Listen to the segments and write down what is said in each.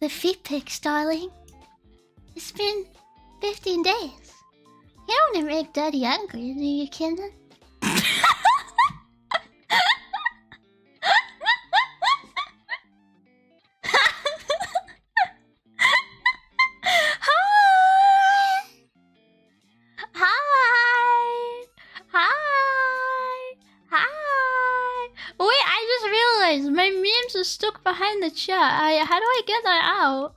the feet pics, darling. It's been 15 days. You don't want to make Daddy angry, do you, Kendall? My memes are stuck behind the chat. How do I get that out?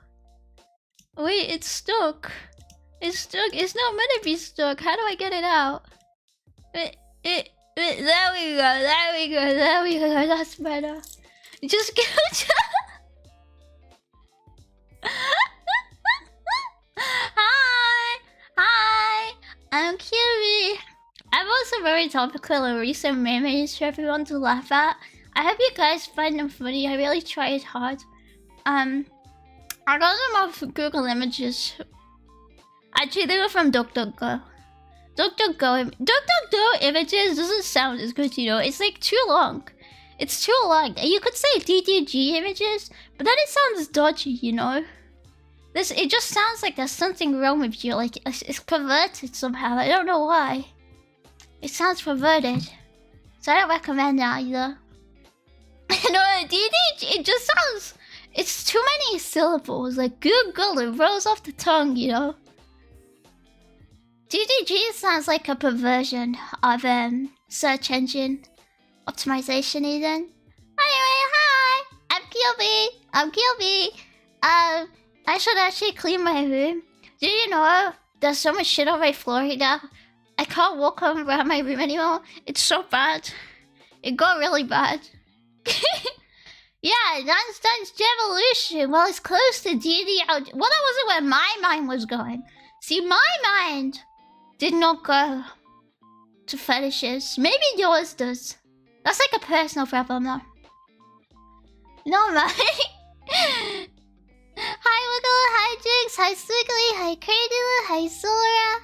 Wait, it's stuck. It's stuck. It's not meant to be stuck. How do I get it out? There we go. There we go. There we go. That's better. Just go. Hi. Hi. I'm Kiri. I'm also very topical and recent memes for everyone to laugh at. I hope you guys find them funny. I really tried hard. I got them off Google Images. Actually, they were from DuckDuckGo. DuckDuckGo Images doesn't sound as good, you know. It's like too long. It's too long. You could say DDG Images, but then it sounds dodgy, you know. It just sounds like there's something wrong with you. Like it's perverted somehow. I don't know why. It sounds perverted, so I don't recommend that either. No, DDG, it just sounds... It's too many syllables. Like Google, it rolls off the tongue, you know. DDG sounds like a perversion of search engine optimization even. Anyway, hi! I'm Kilby. I should actually clean my room. Do you know there's so much shit on my floor right now? I can't walk around my room anymore. It's so bad. It got really bad. Yeah, Dance Dance Revolution. Well, it's close to DD out. Well, that wasn't where my mind was going. See, my mind did not go to fetishes. Maybe yours does. That's like a personal problem, though. No, man. Hi, Wiggle. Hi, Jigs. Hi, Swiggly. Hi, Cradle. Hi, Sora.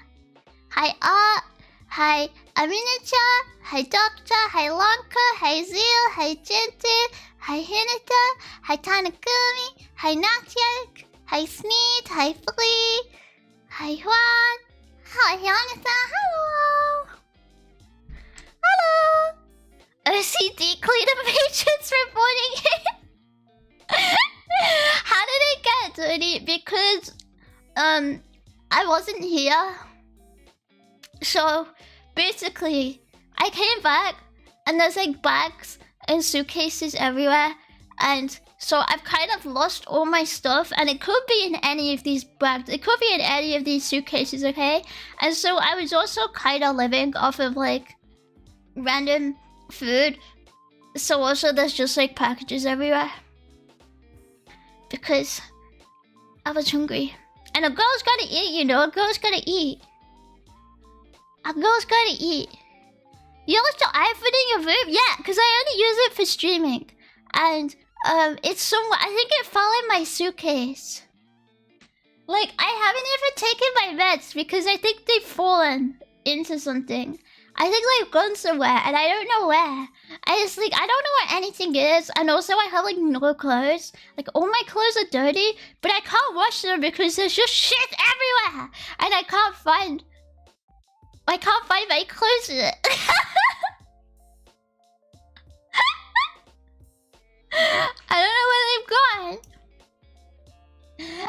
Hi, Art. Hi, Aminata. Hi, Doctor. Hi, Lanka. Hi, Zeal. Hi, Gente. Hi, Hinata. Hi, Tanagumi. Hi, Natiak. Hi, Sneed. Hi, Flea. Hi, Juan. Hi, Hanathan. Hello. Hello. OCD Cleaner Patrons reporting it. How did it get dirty? Because, I wasn't here. So, basically, I came back and there's like bags and suitcases everywhere, and so I've kind of lost all my stuff, and it could be in any of these bags, it could be in any of these suitcases, okay? And so I was also kind of living off of like random food, so also there's just like packages everywhere because I was hungry, and a girl's gotta eat, you know. A girl's gotta eat. A girl's gotta eat. You left your iPhone in your room? Yeah, because I only use it for streaming. And, it's somewhere... I think it fell in my suitcase. Like, I haven't even taken my meds because I think they've fallen into something. I think they've gone somewhere and I don't know where. I just, like, I don't know where anything is. And also I have, like, no clothes. Like, all my clothes are dirty, but I can't wash them because there's just shit everywhere. And I can't find my closet. I don't know where they've gone.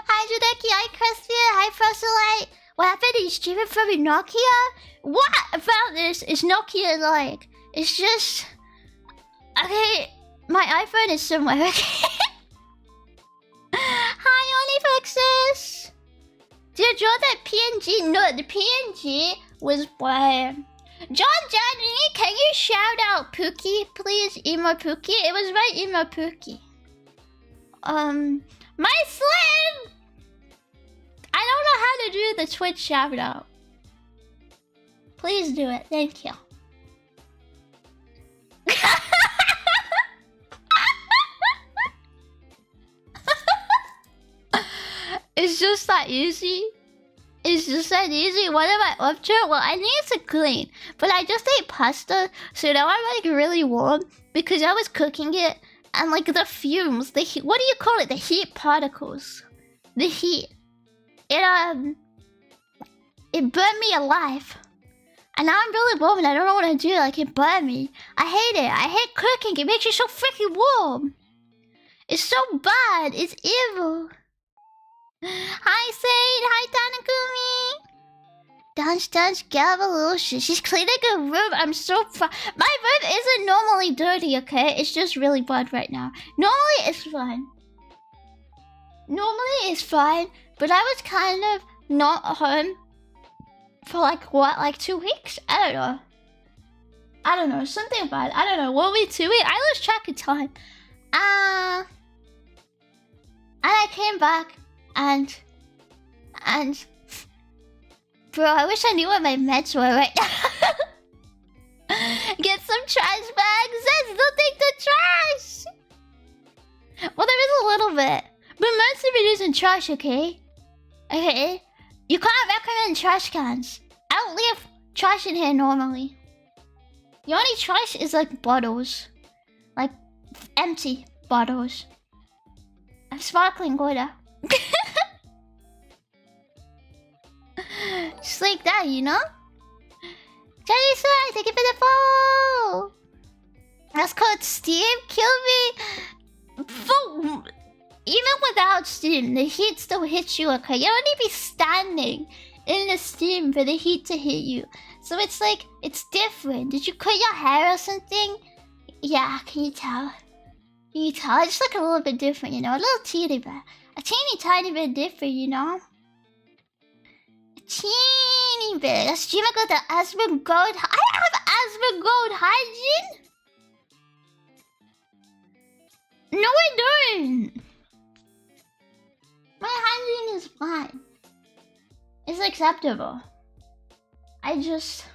Hi, Judeki. Hi, Crestfield. Hi, Proselyte. What happened? He's streaming from a Nokia? What about this is Nokia like? It's just... Okay, my iPhone is somewhere, okay? Hi, Onlyflexes. Did you draw that PNG? No, the PNG was by... John Johnny, can you shout out Pookie, please? Emo Pookie? It was my Emo Pookie. My Slim! I don't know how to do the Twitch shout out. Please do it, thank you. It's just that easy. It's just that easy. What am I up to? Well, I need to clean. But I just ate pasta, so now I'm like really warm because I was cooking it and like the fumes, the heat. What do you call it? The heat particles. The heat. It burned me alive. And now I'm really warm and I don't know what to do. Like, it burned me. I hate it. I hate cooking. It makes you so freaking warm. It's so bad. It's evil. Hi, Sade. Hi, Tanakumi. Dance, Gavolution. She's cleaning her room. I'm so proud. My room isn't normally dirty, okay? It's just really bad right now. Normally, it's fine. Normally, it's fine. But I was kind of not home for like, what? Like 2 weeks? I don't know. Something about it. I don't know. What were we 2 weeks? I lost track of time. And I came back and bro, I wish I knew what my meds were right now. Get some trash bags. Let's don't take the trash. Well, there is a little bit, but most of it isn't trash. Okay. You can't recommend trash cans. I don't leave trash in here normally. The only trash is like bottles, like empty bottles of sparkling water. Just like that, you know? Jenny Sir, thank you for the follow! That's called Steam? Kill me! Even without Steam, the heat still hits you, okay? You don't need to be standing in the Steam for the heat to hit you. So it's like, it's different. Did you cut your hair or something? Yeah, can you tell? Can you tell? It's like a little bit different, you know? A little teeny bit. A teeny tiny bit different, you know? Teeny bit. A streamer got the Aspen Gold. I have Aspen Gold hygiene? No, I don't. My hygiene is fine. It's acceptable. I just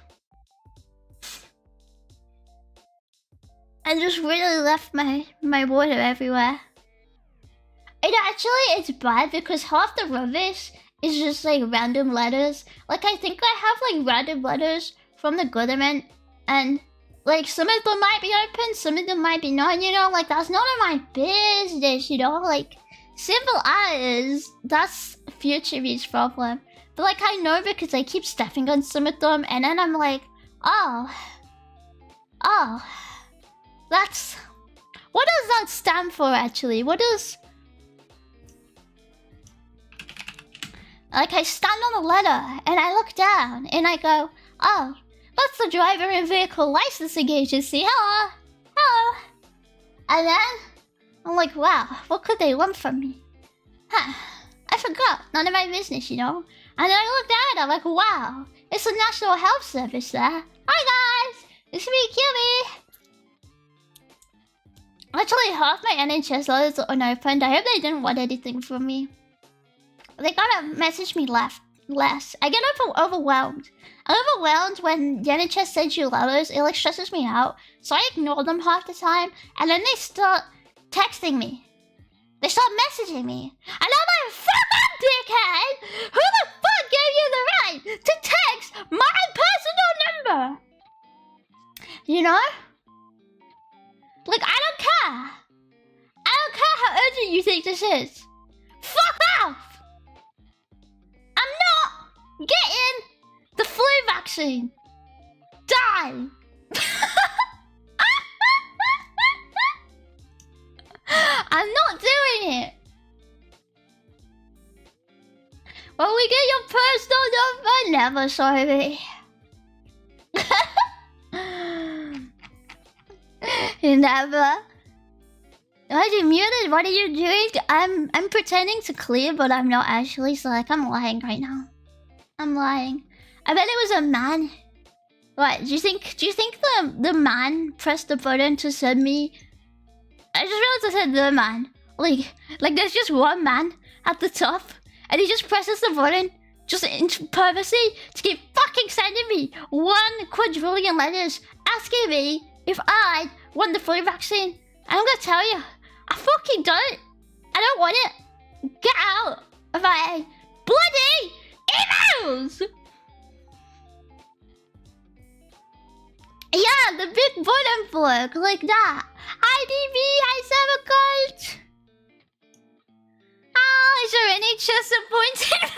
really left my water everywhere. It's bad because half the rubbish is just like random letters. Like, I think I have like random letters from the government, and like some of them might be open, some of them might be not, you know? Like, that's none of my business, you know? Like, simple as, that's future me's problem. But like, I know because I keep stepping on some of them, and then I'm like, oh, that's... What does that stand for, actually? What does... Like, I stand on the letter, and I look down, and I go, oh, that's the driver and vehicle licensing agency. Hello. Hello. And then, I'm like, wow, what could they want from me? Huh. I forgot. None of my business, you know? And then I looked at it, I'm like, wow, it's the National Health Service there. Hi, guys. It's me, Kimmy. Actually, half my NHS letters are unopened. I hope they didn't want anything from me. They gotta message me less. I get overwhelmed. I'm overwhelmed when the NHS sends you letters. It like stresses me out. So I ignore them half the time. And then they start texting me. They start messaging me. And I'm like, fuck up, dickhead! Who the fuck gave you the right to text my personal number? You know? Like, I don't care. I don't care how urgent you think this is. Fuck off! I'm not getting the flu vaccine. Die. I'm not doing it. Well, we get your personal number. Never, sorry. Never. Are you muted? What are you doing? I'm pretending to clear, but I'm not actually. So like, I'm lying right now. I'm lying. I bet it was a man. What? Do you think the man pressed the button to send me? I just realized I said the man. Like there's just one man at the top, and he just presses the button just in purposely to keep fucking sending me 1 quadrillion letters asking me if I want the flu vaccine. I'm gonna tell you, I fucking don't. I don't want it. Get out of my bloody emails! Yeah, the big button bloke, like that. Hi Hi DB, hi Sabacolt. Oh, is there any disappointed?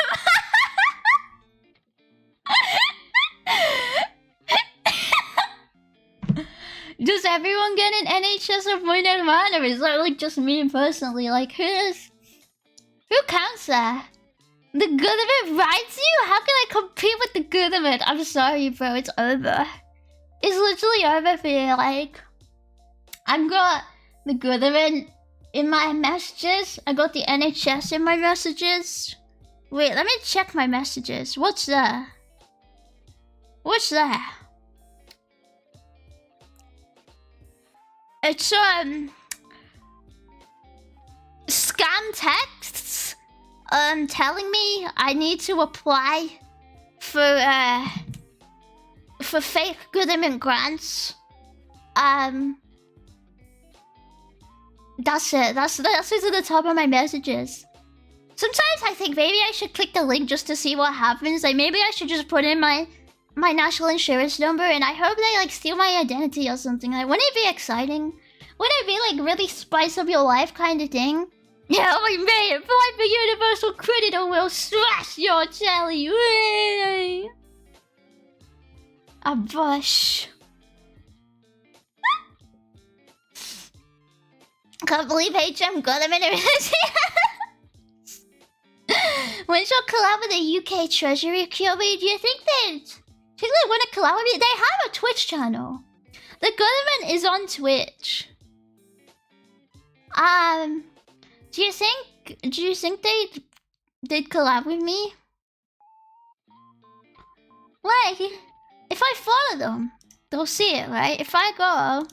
Does everyone get an NHS appointed man, or is that like just me personally? Like who counts that? The government rides you? How can I compete with the government? I'm sorry, bro. It's over. It's literally over for you. Like, I've got the government in my messages. I got the NHS in my messages. Wait, let me check my messages. What's that? What's that? It's scam texts telling me I need to apply for fake government grants. That's it. That's what's at the top of my messages. Sometimes I think maybe I should click the link just to see what happens. Like maybe I should just put in my national insurance number and I hope they like steal my identity or something. Like wouldn't it be exciting? Wouldn't it be like really spice up your life kind of thing? Yeah, we made it! Apply for universal credit or we'll slash your jelly! Whee! A bush. Can't believe HM got him in a When she'll collab with the UK Treasury, QB, do you think they want to collab with me? They have a Twitch channel. The government is on Twitch. Do you think they'd collab with me? Like, if I follow them, they'll see it, right? If I go,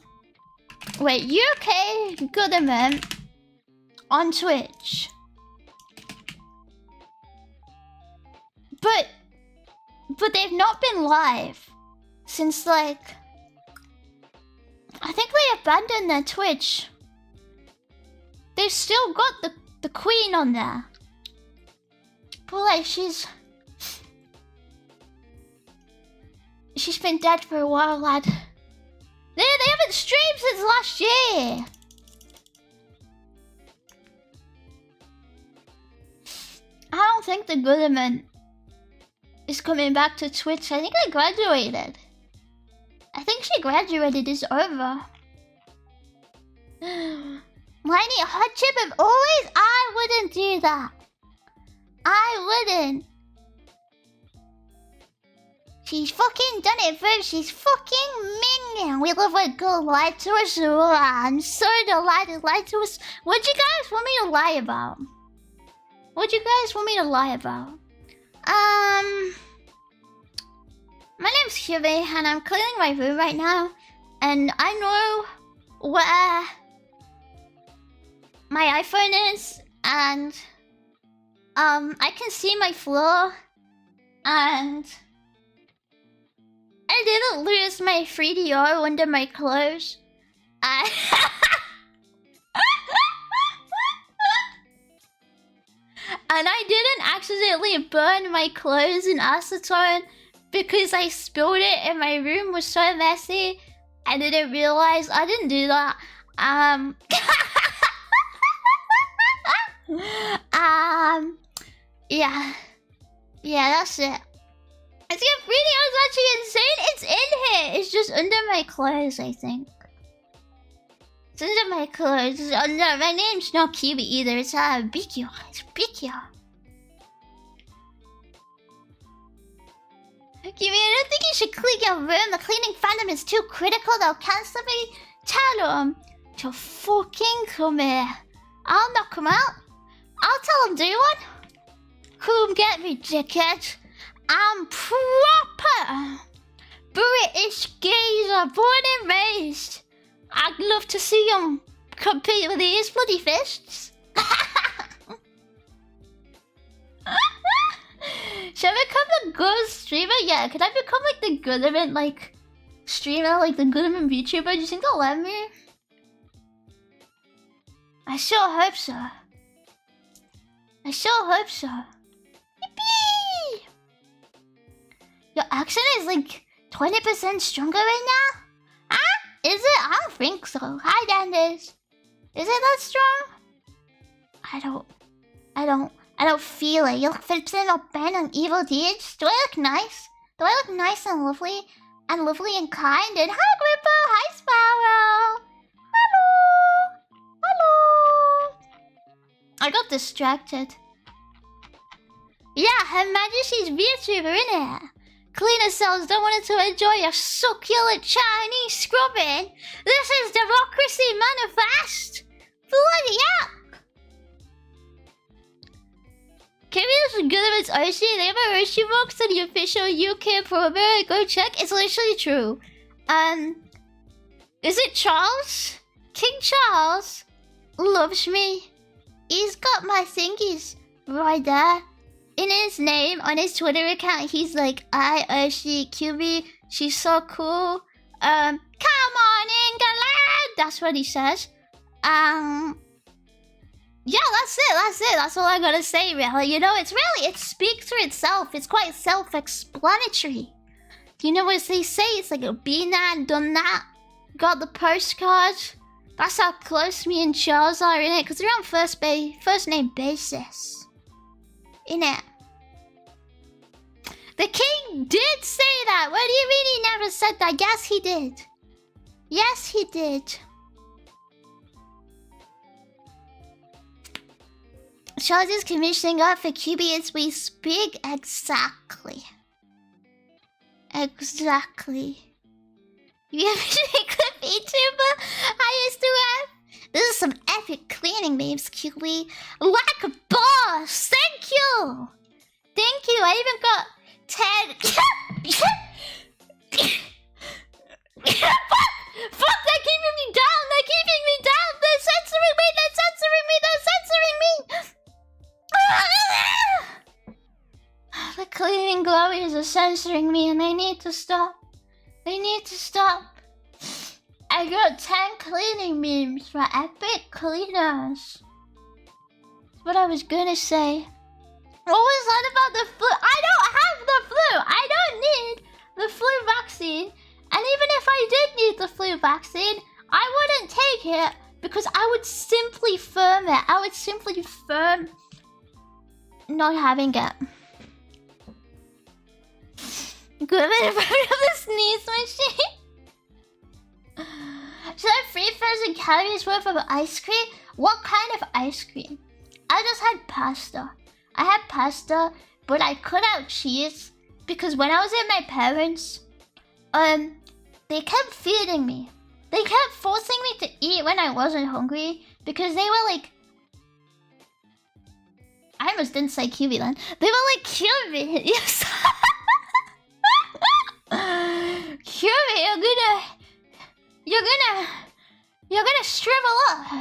wait, UK government on Twitch, but they've not been live since like I think they abandoned their Twitch. They've still got the queen on there. But like she's been dead for a while, lad. They haven't streamed since last year. I don't think the government is coming back to Twitch. I think I graduated. I think she graduated. It's over. Liney, hot chip of always? I wouldn't do that. I wouldn't. She's fucking done it first. She's fucking minging. We love a girl lied to us. I'm so delighted. Lied to us. What'd you guys want me to lie about? What'd you guys want me to lie about? My name's Hube and I'm cleaning my room right now. And I know where my iPhone is, and I can see my floor, and I didn't lose my 3DO under my clothes. And I didn't accidentally burn my clothes in acetone because I spilled it and my room was so messy. I didn't realize I didn't do that. Yeah, that's it. It's your video is actually insane. It's in here. It's just under my clothes, I think. It's under my clothes. It's under my name's not Kiwi either. It's Bikyo. It's Bikyo. Kiwi, I don't think you should clean your room. The cleaning fandom is too critical. They'll constantly tell them to fucking come here. I'll knock them out. I'll tell them, do you want? Come get me, dickhead. I'm proper British geezer, born and raised. I'd love to see them compete with these bloody fists. Should I become a good streamer? Yeah, could I become like the government like streamer, like the government VTuber? Do you think they'll let me? I sure hope so. I sure hope so. Yippee! Your accent is like 20% stronger right now? Huh? Is it? I don't think so. Hi, Dandies. Is it that strong? I don't feel it. You look fixing up bad on evil deeds. Do I look nice? Do I look nice and lovely? And lovely and kind? And hi, Grippo. Hi, Sparrow. Hello. Hello. I got distracted. Yeah, Her Majesty's VTuber, innit? Cleaner cells don't want to enjoy your succulent Chinese scrubbing. This is Democracy Manifest. Bloody up. Kiwi's good at its Oshi. They have a Oshi box in the official UK promo. Go check. It's literally true. Is it Charles? King Charles loves me. He's got my thingies right there. In his name, on his Twitter account, he's like, I Oshi Kiwi. She's so cool. Come on, England. That's what he says. Yeah, that's it. That's all I gotta say, really. You know, it speaks for itself. It's quite self-explanatory. You know what they say? It's like, been that, done that. Got the postcard. That's how close me and Charles are, innit? Because they're on first name basis. Innit? The king did say that. What do you mean he never said that? Yes, he did. Yes, he did. Charles is commissioning art for QB as we speak. Exactly. Exactly. You have to make a VTuber? I used to have. This is some epic cleaning memes, QB. Like a boss. Thank you. Thank you. I even got 10. Fuck, they're keeping me down. They're keeping me down. They're censoring me. They're censoring me. They're censoring me. The cleaning glowies are censoring me and they need to stop. They need to stop. I got 10 cleaning memes for epic cleaners. That's what I was gonna say. What was that about the flu? I don't have the flu. I don't need the flu vaccine. And even if I did need the flu vaccine, I wouldn't take it because I would simply firm it. I would simply firm not having it. Good in front of the sneeze machine. Should I have 3,000 calories worth of ice cream? What kind of ice cream? I just had pasta. I had pasta, but I cut out cheese because when I was at my parents', they kept feeding me. They kept forcing me to eat when I wasn't hungry because they were like, I almost didn't say QB then. They were like, QB, yes. QB, you're gonna shrivel up.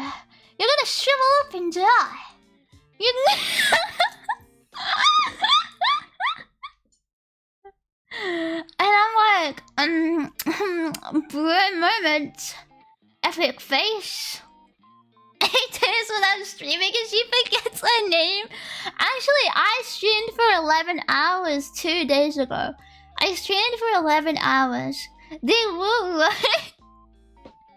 You're gonna shrivel up and die. And I'm like, bro moment. Epic face. 8 days without streaming and she forgets her name. Actually, I streamed for 11 hours 2 days ago. I streamed for 11 hours. They were wrong.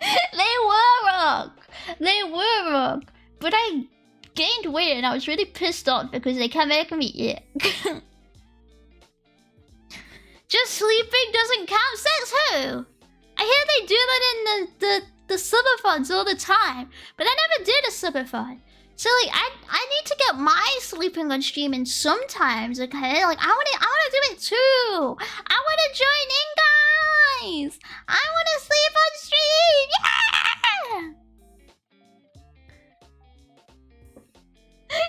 They were wrong. They were wrong. But I gained weight and I was really pissed off because they kept making me eat. Just sleeping doesn't count. Says who? I hear they do that in the subathons all the time, but I never did a subathon. So like, I need to get my sleeping on streaming sometimes. Okay, like I wanna do it too. I wanna join in, guys. I wanna sleep on stream. Yeah.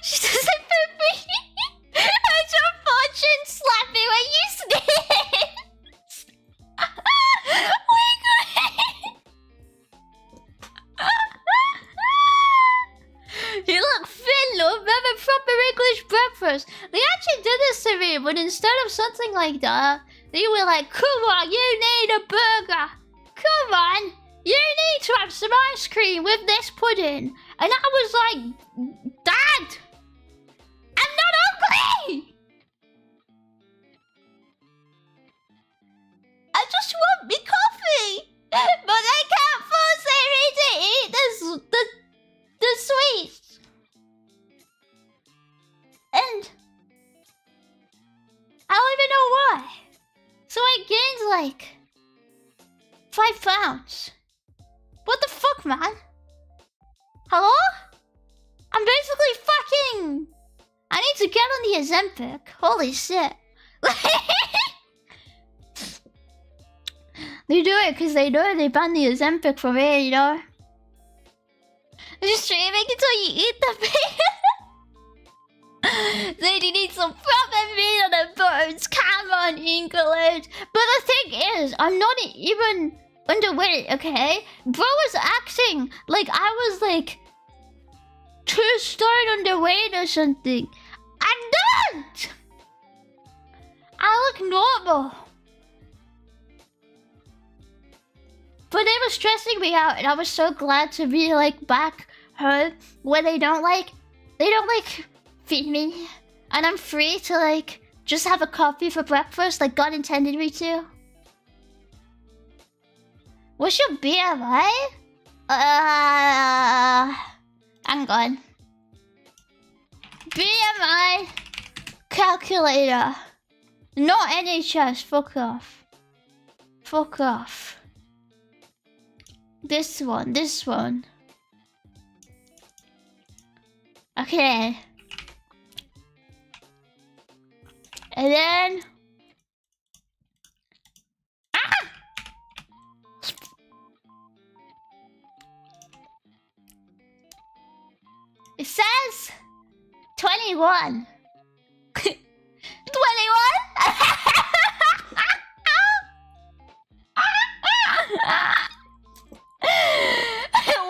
She doesn't put me. How's your fortune slapping when you sneeze? We great. You look thin, love. Have a proper English breakfast. They actually did this to me, but instead of something like that, they were like, come on, you need a burger. Come on, you need to have some ice cream with this pudding. And I was like, Dad, I'm not hungry. I just want me coffee. But they can't like £5. What the fuck, man? Hello? I'm basically fucking... I need to get on the Ozempic. Holy shit. They do it because they know they banned the Ozempic from here, you know? They're just streaming until you eat the meat. They need some proper meat on the bones. Come on, English. But the thing is, I'm not even underweight, okay? Bro was acting like I was like 2 stone underweight or something. I'm not! I look normal. But they were stressing me out, and I was so glad to be like back home where they don't like feed me, and I'm free to like just have a coffee for breakfast like God intended me to. What's your BMI? Hang on. BMI calculator. No NHS. Fuck off. Fuck off. This one. Okay. And then... It says 21. 21?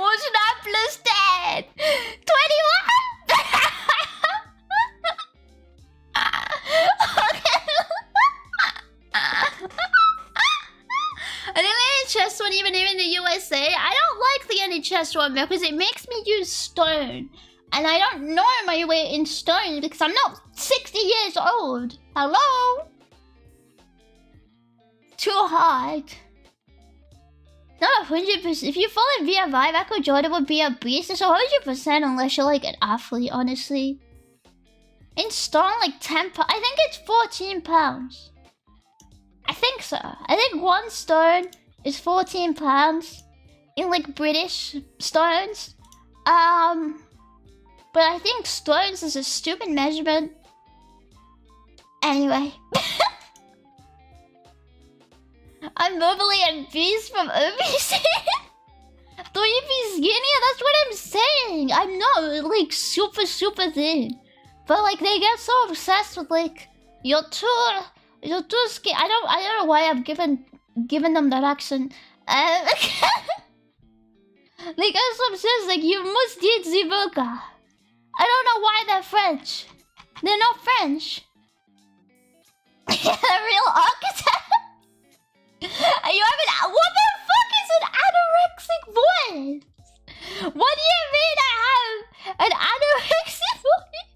What's that plus 10? 21? I think the NHS one, even in the USA, I don't like the NHS one because it makes me use stone. And I don't know my weight in stone because I'm not 60 years old. Hello? Too hard. Not 100%. If you follow BMI, Michael Jordan would be a beast. It's 100% unless you're like an athlete, honestly. In stone, like 10 pounds. I think it's 14 pounds. I think so. I think 1 stone is 14 pounds in like British stones. But I think stones is a stupid measurement. Anyway. I'm normally obese from obesity. Thought you'd be skinny? That's what I'm saying. I'm not like super thin. But like they get so obsessed with like you're too skinny. I don't know why I've given them that accent. They get so obsessed like you must eat the burger. I don't know why they're French. They're not French. A real architect. Are you having... What the fuck is an anorexic voice? What do you mean I have an anorexic voice?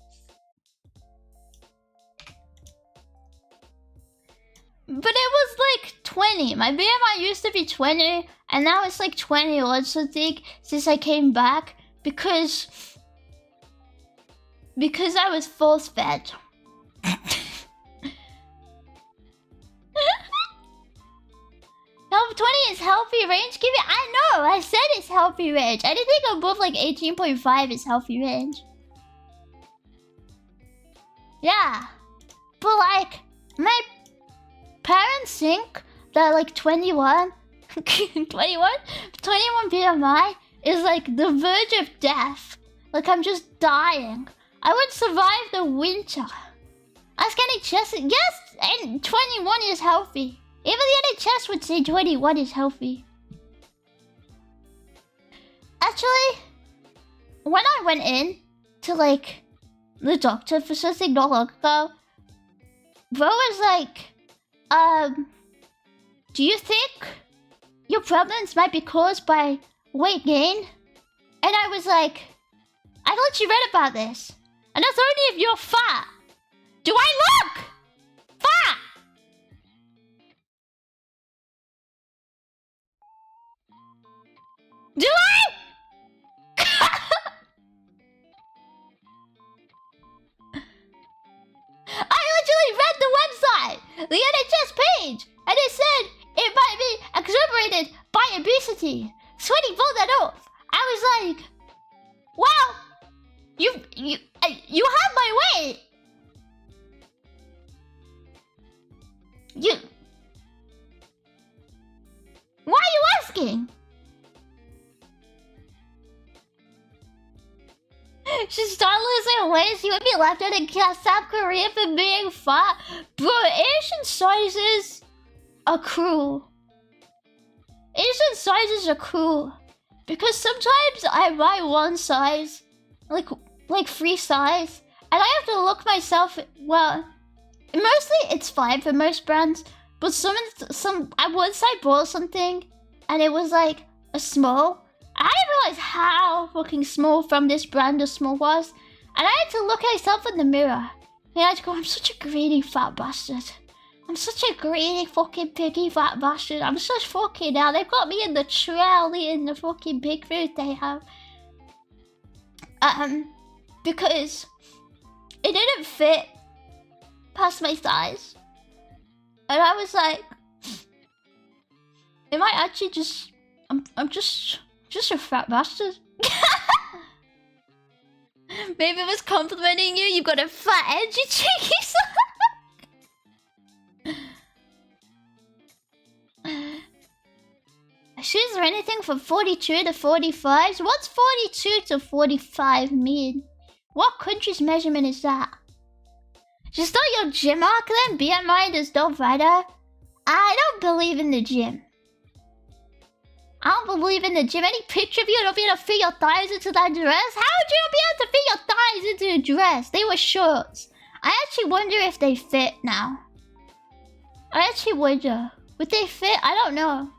But it was like 20. My BMI used to be 20. And now it's like 20 or something since I came back. Because I was force fed. No, 20 is healthy range. Give it. I know. I said it's healthy range. I didn't think above like 18.5 is healthy range. Yeah, but like my parents think that like 21 BMI is like the verge of death. Like I'm just dying. I would survive the winter. Ask NHS. Yes, and 21 is healthy. Even the NHS would say 21 is healthy. Actually, when I went in to like the doctor for something not long ago, bro was like, do you think your problems might be caused by weight gain? And I was like, I thought you read about this. And that's only if you're fat. Do I look fat? Do I? I literally read the website, the NHS page, and it said exacerbated by obesity. Sweaty pulled that off. I was like, wow, you have my weight. Why are you asking? She started losing weight. She would be left out in South Korea for being fat. Bro, Asian sizes are cruel. Asian sizes are cruel. Because sometimes I buy one size, like free size, and I have to look myself. Well, mostly it's fine for most brands, but I once I bought something, and it was like a small. I didn't realize how fucking small from this brand the small was, and I had to look at myself in the mirror, and I had to go, I'm such a greedy fat bastard. I'm such a greedy fucking piggy fat bastard. I'm such fucking hell. They've got me in the trail eating the fucking pig food they have. Because it didn't fit past my size. And I was like, am I actually just... I'm just a fat bastard. Maybe it was complimenting you. You've got a fat edgy cheeky side. Shoes or anything from 42 to 45? What's 42 to 45 mean? What country's measurement is that? Just not your gym arc then? BMI does not matter. I don't believe in the gym. I don't believe in the gym. Any picture of you don't be able to fit your thighs into that dress? How would you be able to fit your thighs into a dress? They were shorts. I actually wonder if they fit now. I actually wonder. Would they fit? I don't know.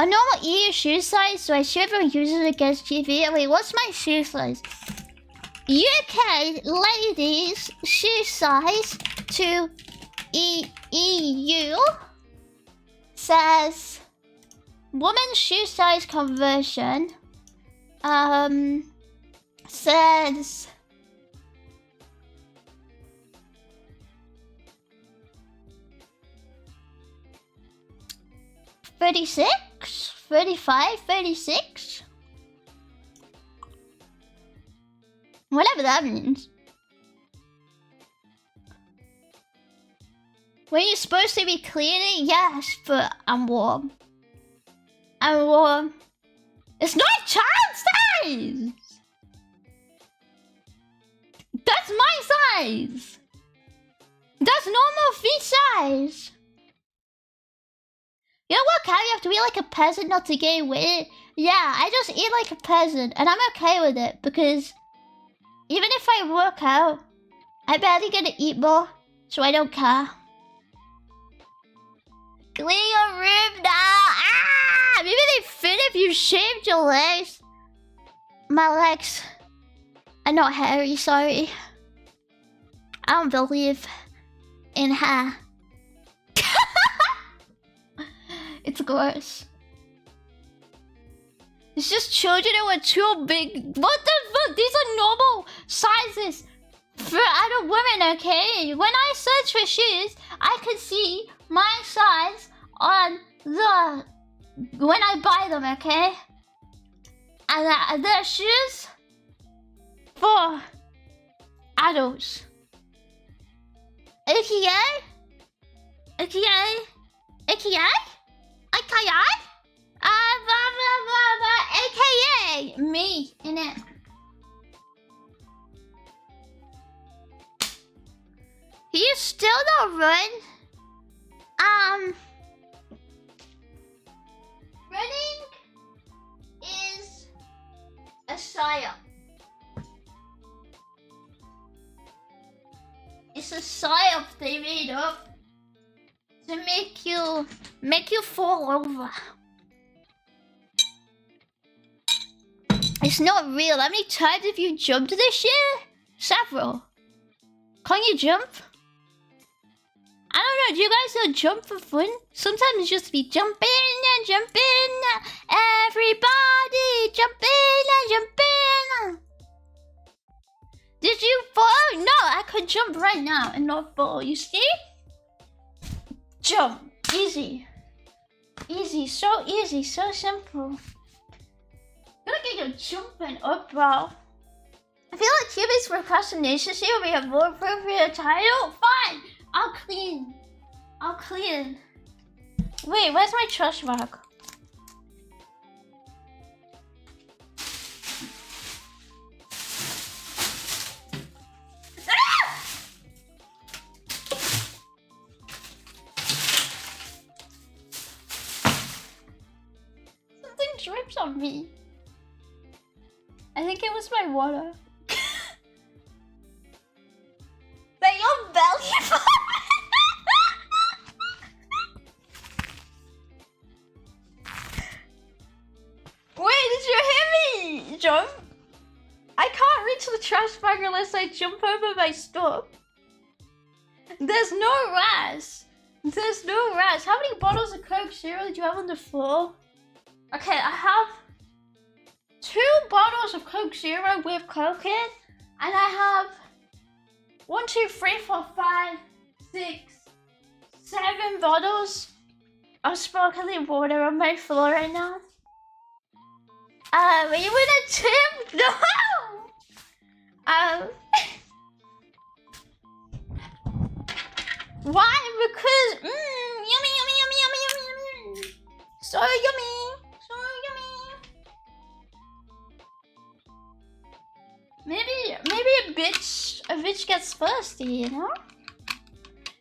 A normal EU shoe size, so I should have used it against TV. Wait, what's my shoe size? UK ladies shoe size to EU says woman's shoe size conversion says 36, 35, 36. Whatever that means. When you're supposed to be cleaning, yes, but I'm warm. I'm warm. It's not child size! That's my size! That's normal feet size! You know what, Cal? You have to eat like a peasant not to gain weight. Yeah, I just eat like a peasant, and I'm okay with it, because even if I work out, I'm barely gonna eat more, so I don't care. Clean your room now! Ah! Maybe they fit if you shaved your legs. My legs are not hairy, sorry. I don't believe in hair. It's gross. It's just children who are too big. What the fuck? These are normal sizes for adult women, okay? When I search for shoes, I can see my size on the... when I buy them, okay? And they're shoes for adults. AKA? AKA? AKA? AKA? AKA me in it. You still don't run? Running is a psyop. It's a psyop they made up to make you fall over. It's not real. How many times have you jumped this year? Several. Can't you jump? I don't know. Do you guys still jump for fun? Sometimes just be jumping and jumping. Everybody jumping and jumping. Did you fall? No, I could jump right now and not fall. You see? Jump. Easy. Easy, so easy, so simple. Gotta get you jumping up, bro. I feel like Cubics procrastination would be a more appropriate title. Fine! I'll clean. I'll clean. Wait, where's my trash bag? Something drips on me. I think it was my water. That your belly button. Wait, did you hear me jump? I can't reach the trash bag unless I jump over my stuff. There's no Raz. There's no Raz. How many bottles of Coke Zero do you have on the floor? Okay, I have 2 bottles of Coke Zero with Coke in, and I have 1, 2, 3, 4, 5, 6, 7 bottles of sparkling water on my floor right now. Are you in a tip? No! Why? Because, yummy, yummy, yummy, yummy, yummy, yummy. So yummy, so yummy. Maybe a bitch gets thirsty, you know?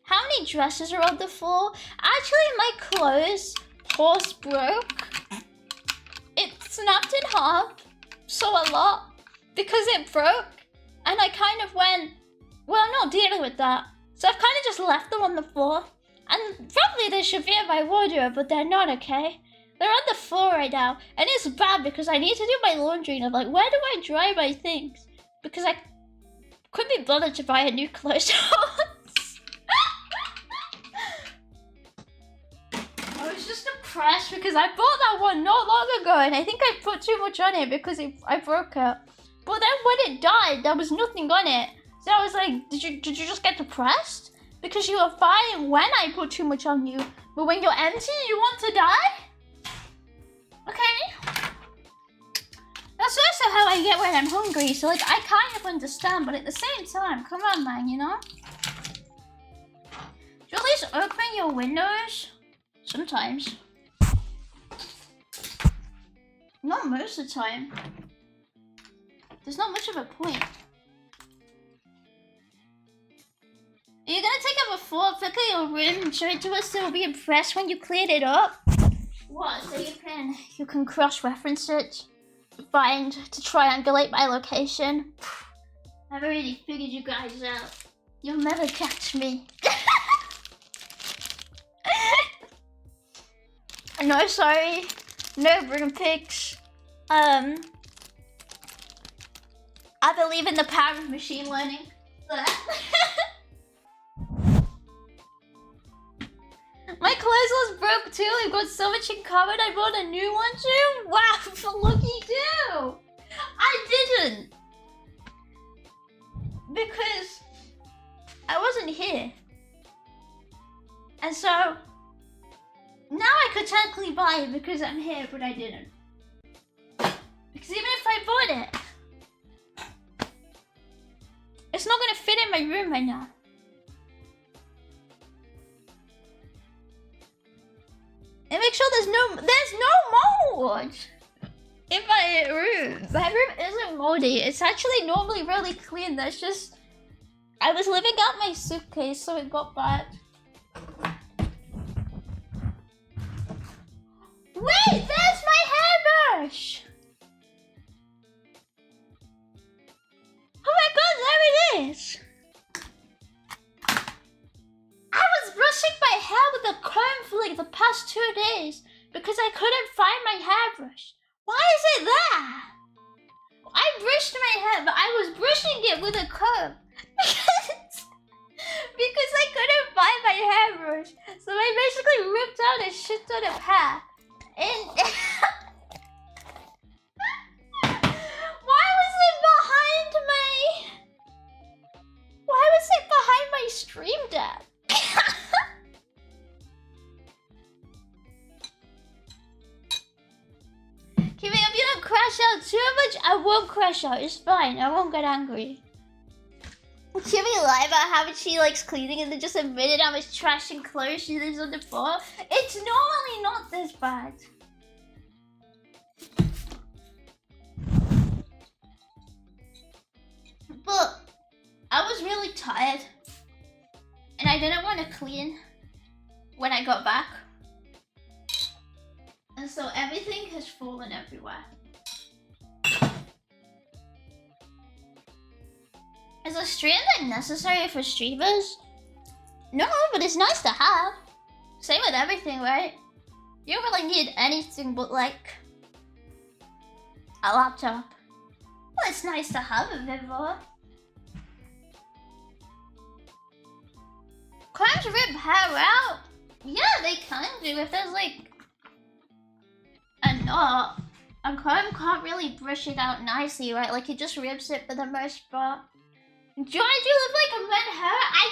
How many dresses are on the floor? Actually, my clothes horse broke. It snapped in half, so a lot, because it broke. And I kind of went, well, I'm not dealing with that. So I've kind of just left them on the floor. And probably they should be in my wardrobe, but they're not, okay? They're on the floor right now. And it's bad because I need to do my laundry. And I'm like, where do I dry my things? Because I couldn't be bothered to buy a new clothes horse. I was just depressed because I bought that one not long ago. And I think I put too much on it because I broke it. But then when it died, there was nothing on it. So I was like, did you just get depressed? Because you were fine when I put too much on you. But when you're empty, you want to die? Okay. That's also how I get when I'm hungry. So like, I kind of understand. But at the same time, come on, man, you know? Do you at least open your windows? Sometimes. Not most of the time. There's not much of a point. Are you gonna take up a full pick of your room and show it to us so we'll be impressed when you cleared it up? What? So you can cross-reference it, to triangulate my location. I've already figured you guys out. You'll never catch me. No, sorry. No broom picks. I believe in the power of machine learning. My clothes was broke too. We've got so much in common. I bought a new one too. Wow, lucky too. I didn't. Because I wasn't here. And so now I could technically buy it because I'm here, but I didn't. Because even if I bought it, it's not gonna fit in my room right now. And make sure there's no mold in my room. My room isn't moldy. It's actually normally really clean. That's just, I was living out my suitcase, so it got bad. Wait, there's my hairbrush. Oh my god, there it is. I was brushing my hair with a comb for like the past 2 days because I couldn't find my hairbrush. Why is it there? I brushed my hair, but I was brushing it with a comb because I couldn't find my hairbrush. So I basically ripped out a shit ton of hair. And why was it behind my stream deck? too much, I won't crash out. It's fine. I won't get angry. Can we lie about how much she likes cleaning and then just admitted how much trash and clothes she leaves on the floor? It's normally not this bad. But I was really tired and I didn't want to clean when I got back. And so everything has fallen everywhere. Is a stream like necessary for streamers? No, but it's nice to have. Same with everything, right? You don't really need anything but like a laptop. Well, it's nice to have a Vivo. Clams rip hair out? Yeah, they can do if there's like a knot. A clam can't really brush it out nicely, right? Like it just rips it for the most part. George, you live like a red hair? I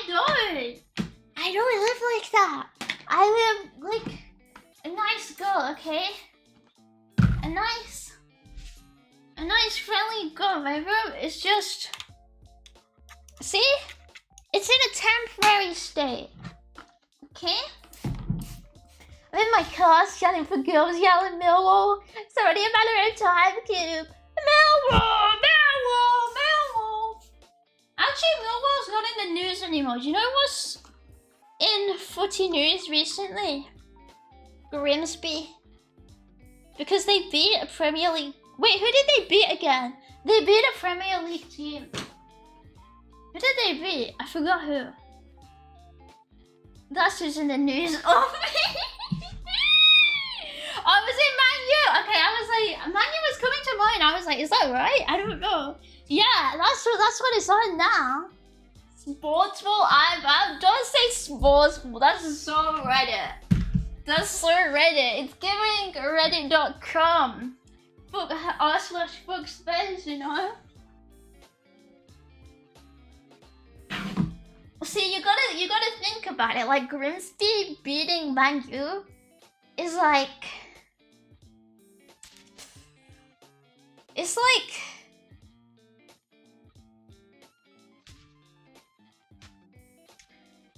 don't live like that. I live like a nice girl, okay? A nice friendly girl. My room is just... See? It's in a temporary state. Okay? I'm in my car yelling for girls, yelling Millwall. It's already a matter of time, kid. Millwall! Millwall! Millwall! Actually, Millwall's not in the news anymore. Do you know what's in footy news recently? Grimsby. Because they beat a Premier League... Wait, who did they beat again? They beat a Premier League team. Who did they beat? I forgot who. That's who's in the news. Oh, I was in Man U. Okay, I was like, Man U was coming to mind. I was like, is that right? I don't know. Yeah, that's what it's on now. Sportsball. Don't say sportsball. That's so Reddit. That's so Reddit. It's giving Reddit.com. Book r/book space, you know. See, you gotta think about it. Like Grimsby beating Man U is like, it's like,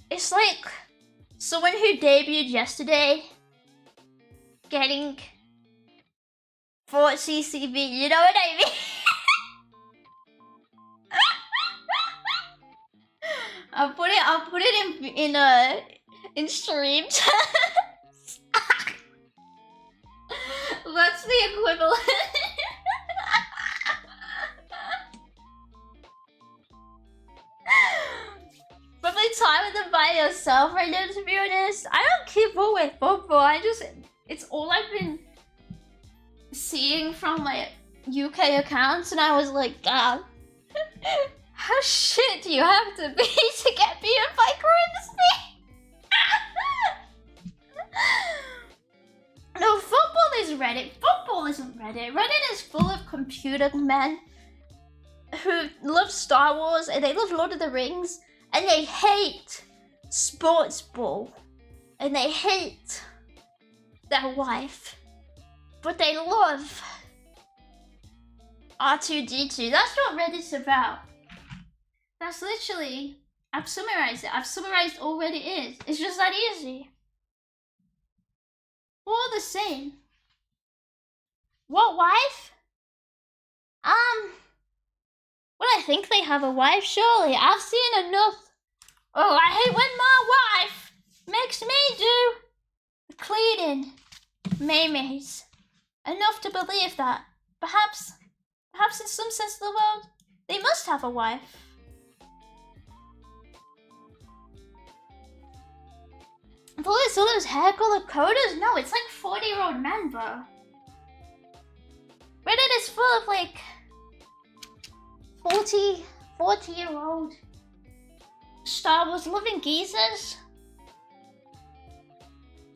it's like someone who debuted yesterday getting 4 CCB. You know what I mean? I'll put it in stream terms. That's the equivalent. Probably time with them by yourself right now, to be honest. I don't keep up with football. It's all I've been seeing from my UK accounts, and I was like, damn. How shit do you have to be to get beaten by Grimsby? No, football is Reddit. Football isn't Reddit. Reddit is full of computer men who love Star Wars and they love Lord of the Rings and they hate sports ball and they hate their wife, but they love R2-D2. That's what Reddit's about. That's literally, I've summarized it. I've summarized all Reddit is. It's just that easy. All the same. What wife? Well, I think they have a wife, surely. I've seen enough. Oh, I hate when my wife makes me do cleaning. Hmmmyes. Enough to believe that. Perhaps in some sense of the world, they must have a wife. All those hair color coders? No, it's like 40-year-old men, bro. Reddit is full of like 40-year-old Star Wars loving geezers.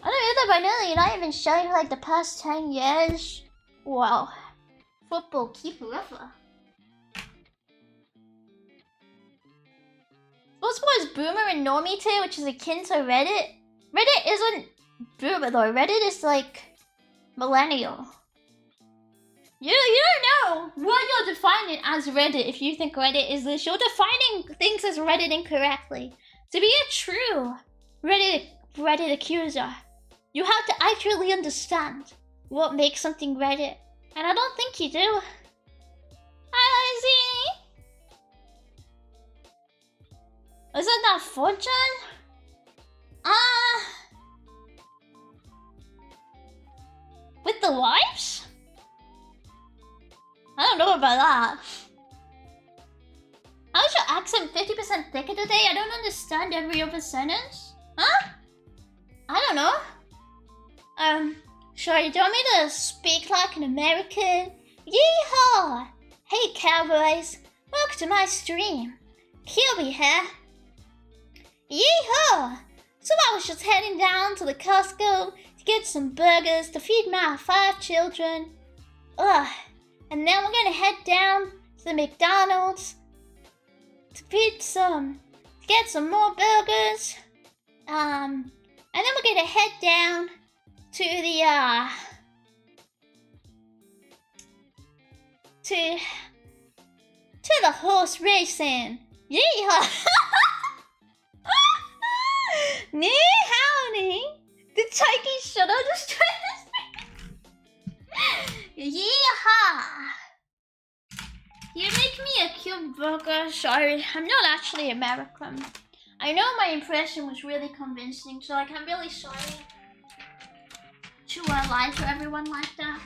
I don't know, by now you're not even showing like the past 10 years. Wow. Football keeper ever. Sportsball is Boomer and Normie tier, which is akin to Reddit. Reddit isn't Boomer though. Reddit is like millennial. You don't know what you're defining as Reddit if you think Reddit is this. You're defining things as Reddit incorrectly. To be a true Reddit accuser, you have to actually understand what makes something Reddit. And I don't think you do. Hi, Lizzie! Isn't that Fortune? With the wives? I don't know about that. How is your accent 50% thicker today? I don't understand every other sentence. Huh? I don't know. Sure, you want me to speak like an American? Yeehaw! Hey cowboys, welcome to my stream. Kilby here. Yeehaw! So I was just heading down to the Costco to get some burgers to feed my 5 children. Ugh. And then we're gonna head down to the McDonald's to get some more burgers. And then we're gonna head down to the to the horse racing. Yeehaw! Nee howdy! The turkey should have just tried this. Yeehaw! You make me a cute burger. Sorry, I'm not actually American. I know my impression was really convincing, so like I'm really sorry to lie to everyone like that.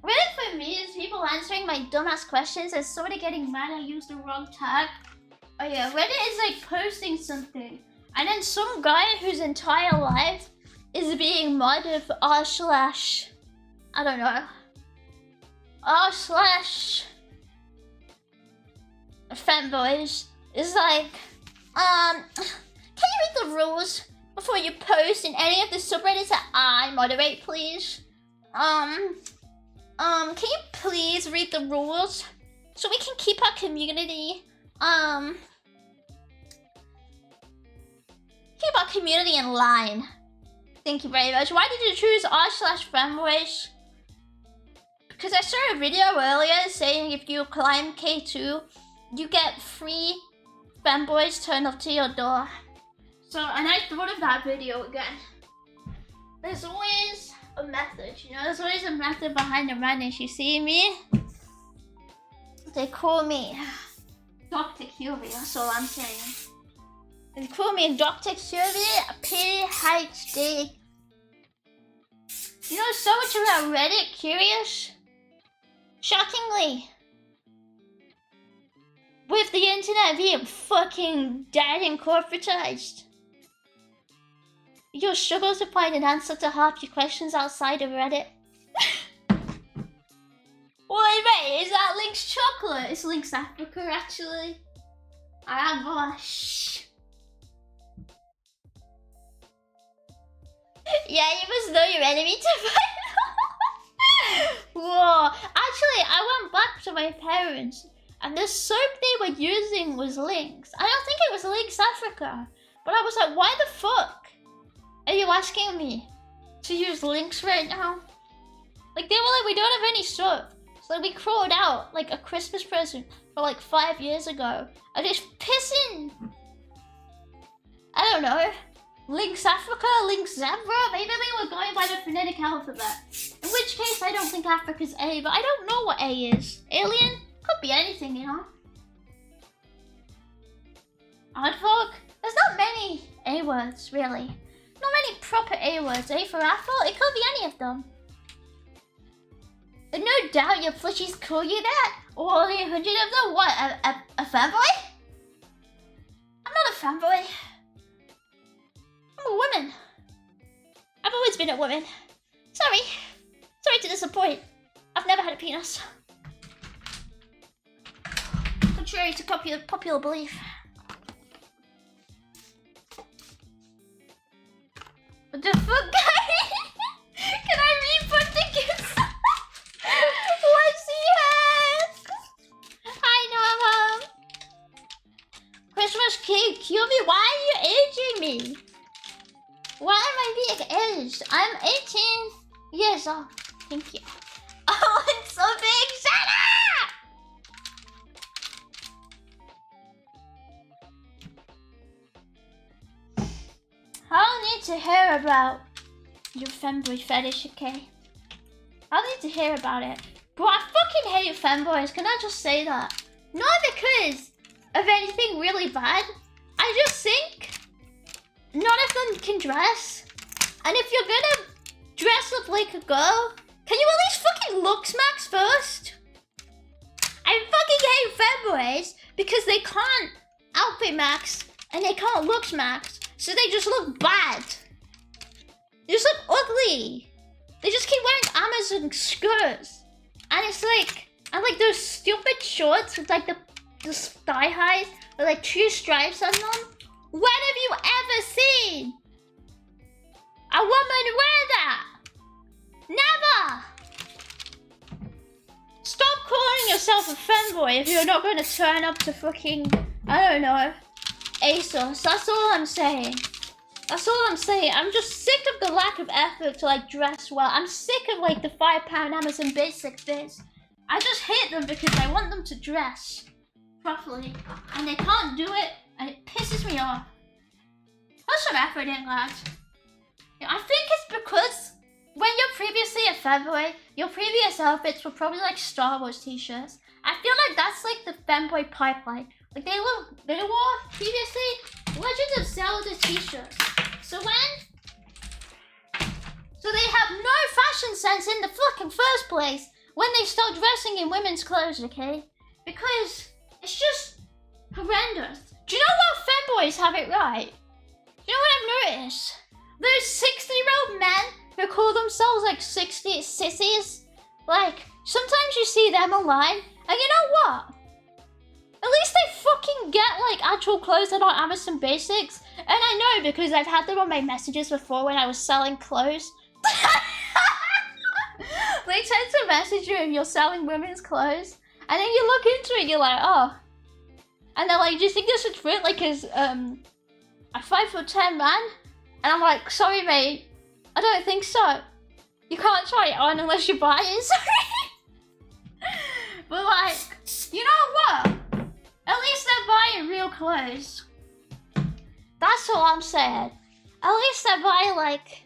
Really for me is people answering my dumbass questions and somebody getting mad I used the wrong tag. Oh yeah, Reddit is like posting something and then some guy whose entire life is being modded for r/, I don't know, r/ fanboys is like, can you read the rules before you post in any of the subreddits that I moderate, please? Can you please read the rules so we can keep our community, keep our community in line? Thank you very much. Why did you choose r/fanboys? Because I saw a video earlier saying if you climb K2, you get free fanboys turned up to your door. So, and I thought of that video again. There's always a method, you know? There's always a method behind the madness, you see me? They call me Dr. QB, that's all I'm saying. They call me Dr. QB, PhD. You know so much about Reddit, curious? Shockingly, with the internet being fucking dead and corporatized, you'll struggle to find an answer to half your questions outside of Reddit. Wait, is that Link's chocolate? It's Link's Africa, actually. Ah, gosh. Yeah, you must know your enemy to find. Whoa. Actually, I went back to my parents, and the soap they were using was Lynx. I don't think it was Lynx Africa, but I was like, why the fuck are you asking me to use Lynx right now? Like, they were like, we don't have any soap. So like, we crawled out like a Christmas present for like 5 years ago. I'm just pissing. I don't know. Lynx Africa, Lynx Zebra? Maybe we were going by the phonetic alphabet. In which case, I don't think Africa's A, but I don't know what A is. Alien? Could be anything, you know? Aardvark? There's not many A words, really. Not many proper A words. A for apple? It could be any of them. But no doubt your plushies call you that. All the 100 of them? What, a fanboy? I'm not a fanboy. I'm a woman. I've always been a woman. Sorry. Sorry to disappoint. I've never had a penis. Contrary to popular belief. What the fuck, guys? Can I read for tickets? What's he has? Hi, Norma. Christmas cake, kill me. Why are you aging me? Why am I being aged? I'm 18. Yes, oh, thank you. Oh, it's so big, shut up! I don't need to hear about your femboy fetish, okay? I don't need to hear about it. Bro, I fucking hate femboys, can I just say that? Not because of anything really bad. I just think none of them can dress. And if you're gonna dress up like a girl, can you at least fucking looks max first? I fucking hate femboys because they can't outfit max and they can't looks max, so they just look bad. They just look ugly. They just keep wearing Amazon skirts, and it's like, and like those stupid shorts with like the thigh highs with like 2 stripes on them. When have you ever seen a woman wear that? Never! Stop calling yourself a femboy if you're not going to turn up to fucking, I don't know, ASOS. That's all I'm saying. That's all I'm saying. I'm just sick of the lack of effort to like dress well. I'm sick of like the £5 Amazon Basics bits. I just hate them because I want them to dress properly and they can't do it and it pisses me off. Put some effort in, lads. I think it's because when you're previously a femboy, your previous outfits were probably like Star Wars t-shirts. I feel like that's like the femboy pipeline. Like they wore previously Legend of Zelda t-shirts. So they have no fashion sense in the fucking first place when they start dressing in women's clothes, okay? Because it's just horrendous. Do you know what femboys have it right? Do you know what I've noticed? Those 60-year-old men who call themselves like 60 sissies, like sometimes you see them online, and you know what? At least they fucking get like actual clothes that aren't Amazon Basics. And I know because I've had them on my messages before when I was selling clothes. They tend to message you if you're selling women's clothes. And then you look into it, you're like, oh. And they're like, do you think this would fit like as a 5'10" man? And I'm like, sorry mate, I don't think so. You can't try it on unless you buy it, sorry. But like, you know what? At least they're buying real clothes. That's all I'm saying. At least they're buying like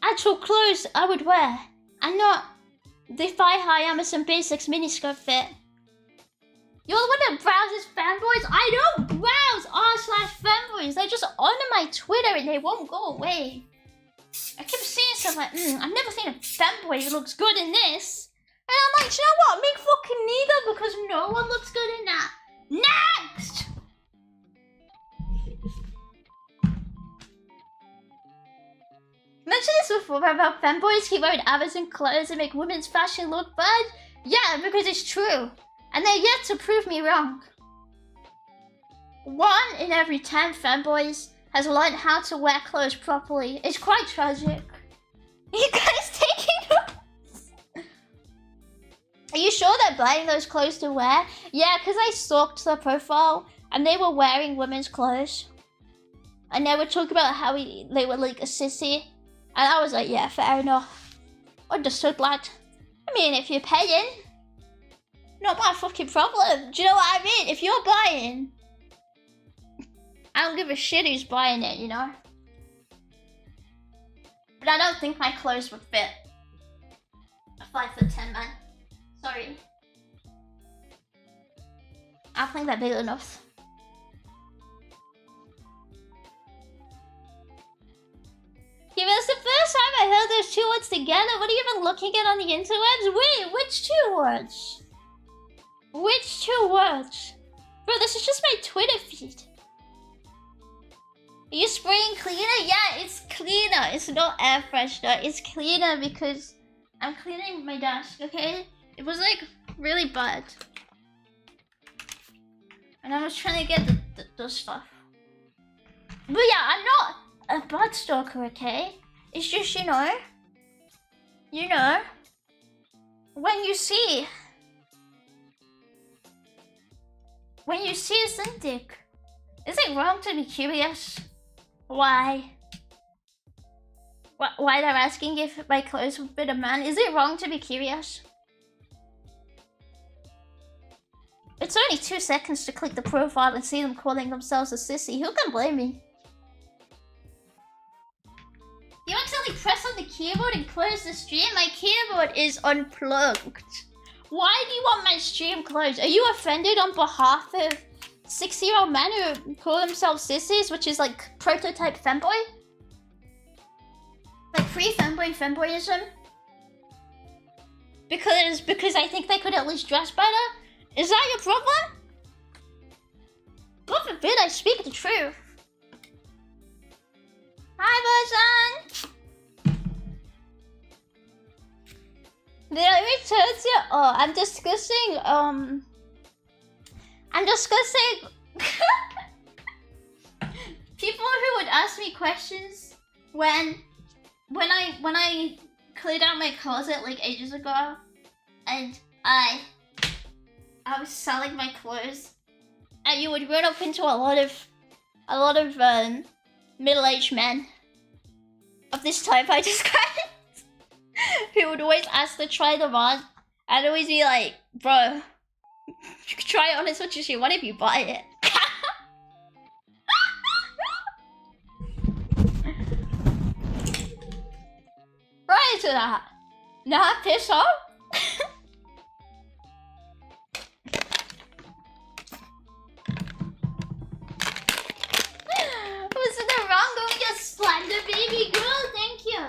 actual clothes I would wear, and not the thigh-high Amazon Basics miniskirt fit. You're the one that browses fanboys? I don't browse r/fanboys. They're just on my Twitter and they won't go away. I keep seeing stuff like, I've never seen a fanboy who looks good in this. And I'm like, you know what? Me fucking neither, because no one looks good in that. Next! Mentioned this before about femboys keep wearing Amazon clothes and make women's fashion look bad. Yeah, because it's true. And they're yet to prove me wrong. 1 in every 10 femboys has learned how to wear clothes properly. It's quite tragic. You guys taking notes? Are you sure they're buying those clothes to wear? Yeah, because I stalked their profile and they were wearing women's clothes. And they were talking about how they were like a sissy. And I was like, yeah, fair enough. Understood, lad. I mean, if you're paying, not my fucking problem. Do you know what I mean? If you're buying, I don't give a shit who's buying it, you know? But I don't think my clothes would fit a 5'10" man. Sorry. I don't think they're big enough. Yeah, that's the first time I heard those 2 words together. What are you even looking at on the interwebs? Wait, which 2 words? Which 2 words? Bro, this is just my Twitter feed. Are you spraying cleaner? Yeah, it's cleaner. It's not air freshener. It's cleaner because I'm cleaning my desk, okay? It was like really bad. And I was trying to get the stuff. But yeah, I'm not a bud stalker, okay? It's just, you know, when you see something, is it wrong to be curious? Why? Why they're asking if my clothes would fit a man? Is it wrong to be curious? It's only 2 seconds to click the profile and see them calling themselves a sissy. Who can blame me? You accidentally press on the keyboard and close the stream? My keyboard is unplugged. Why do you want my stream closed? Are you offended on behalf of 6-year-old men who call themselves sissies, which is like prototype femboy? Like pre-femboy femboyism? Because I think they could at least dress better? Is that your problem? God forbid I speak the truth. Hi, Buzan! Did I return to? Oh, I'm discussing, people who would ask me questions when I cleared out my closet like ages ago, and I was selling my clothes, and you would run up into a lot of middle-aged men of this type I described, who would always ask to try them on. I'd always be like, bro, you can try it on as much as you want if you buy it. Right to that. Nah, piss off. Was it the wrong going to slander baby girl? Thank you.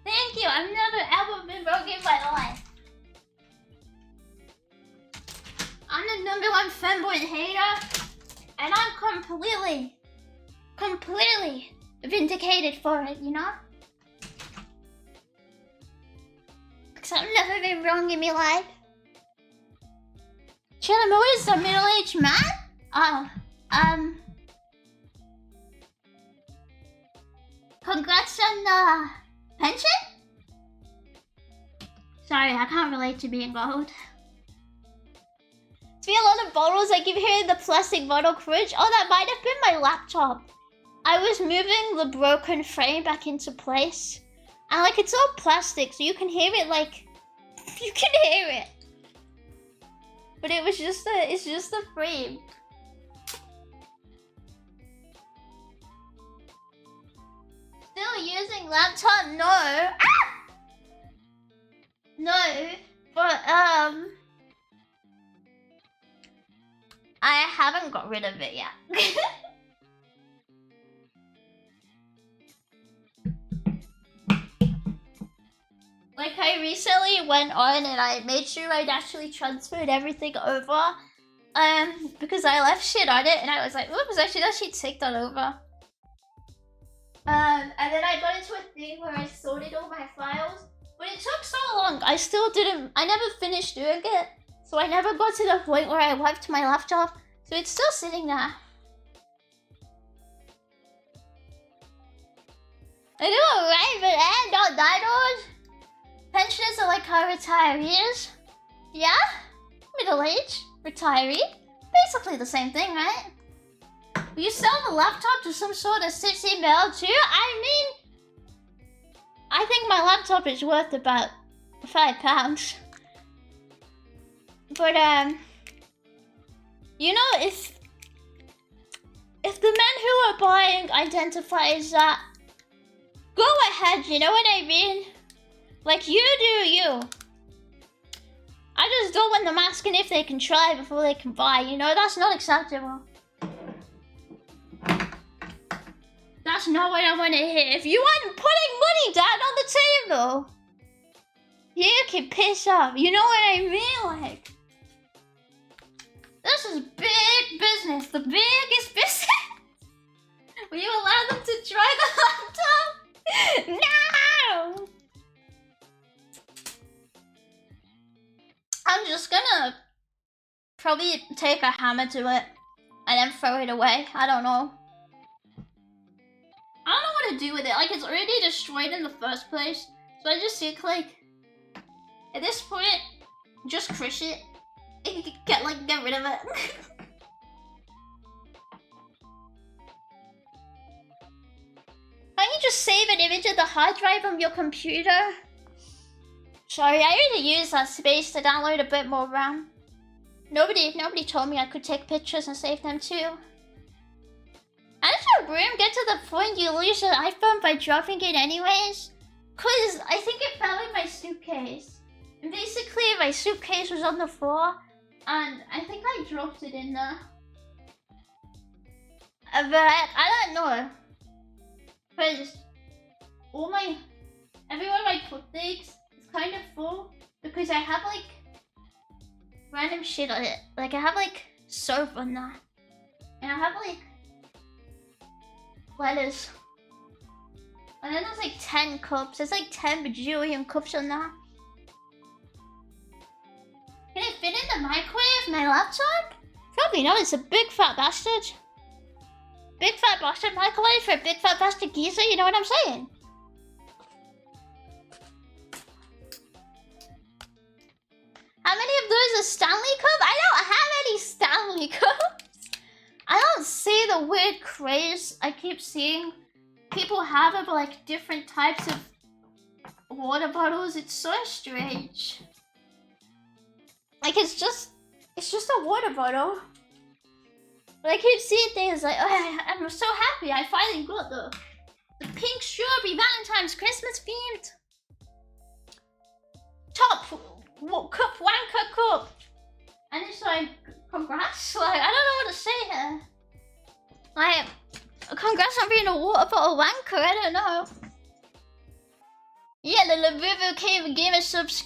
Thank you. I've never ever been wrong in my life. I'm the #1 femboy hater, and I'm completely vindicated for it, you know? Because I've never been wrong in my life. Chillamo is a middle-aged man? Congrats on the pension? Sorry, I can't relate to being old. It's been a lot of bottles I keep hearing the plastic bottle crunch. Oh, that might have been my laptop. I was moving the broken frame back into place. And like, it's all plastic, so you can hear it like... You can hear it. But it was just it's just the frame. Still using laptop? No. Ah! No, but I haven't got rid of it yet. Like, I recently went on and I made sure I'd actually transferred everything over. Because I left shit on it and I was like, oops, I should actually take that over. And then I got into a thing where I sorted all my files. But it took so long, I never finished doing it. So I never got to the point where I wiped my laptop. So it's still sitting there. I do alright, but not that old. Pensioners are like our retirees. Yeah? Middle age, retiree. Basically the same thing, right? Will you sell the laptop to some sort of sissy male too? I mean, I think my laptop is worth about £5. But you know, if the men who are buying identify as that, go ahead, you know what I mean? Like, you do you. I just don't want them asking if they can try before they can buy, you know? That's not acceptable. That's not what I want to hear. If you want putting money down on the table, you can piss off. You know what I mean? Like, this is big business. The biggest business. Will you allow them to try the laptop? No! I'm just gonna probably take a hammer to it and then throw it away. I don't know. I don't know what to do with it. Like, it's already destroyed in the first place. So I just think, like, at this point, just crush it and get rid of it. Can't you just save an image of the hard drive on your computer? Sorry, I really use that space to download a bit more RAM. Nobody told me I could take pictures and save them too. How does your room get to the point you lose your iPhone by dropping it anyways? Cause I think it fell in my suitcase. And basically my suitcase was on the floor and I think I dropped it in there. But I don't know. Cause everywhere I put things is kind of full because I have like random shit on it. Like I have like soap on that. And I have like lettuce. And then there's like 10 cups. There's like 10 bajillion cups on that. Can it fit in the microwave, my laptop? Probably not, it's a big fat bastard. Big fat bastard microwave for a big fat bastard geezer, you know what I'm saying? How many of those are Stanley Cup? I don't have any Stanley Cups. I don't see the weird craze I keep seeing people have of like different types of water bottles. It's so strange. Like it's just a water bottle. But I keep seeing things like, oh, I'm so happy I finally got the pink strawberry Valentine's Christmas themed top cup, wanker cup. And it's like, congrats, like, I don't know what to say here. Like, congrats on being a water bottle wanker, I don't know. Yeah, the Labubu Cave Gamer Subs,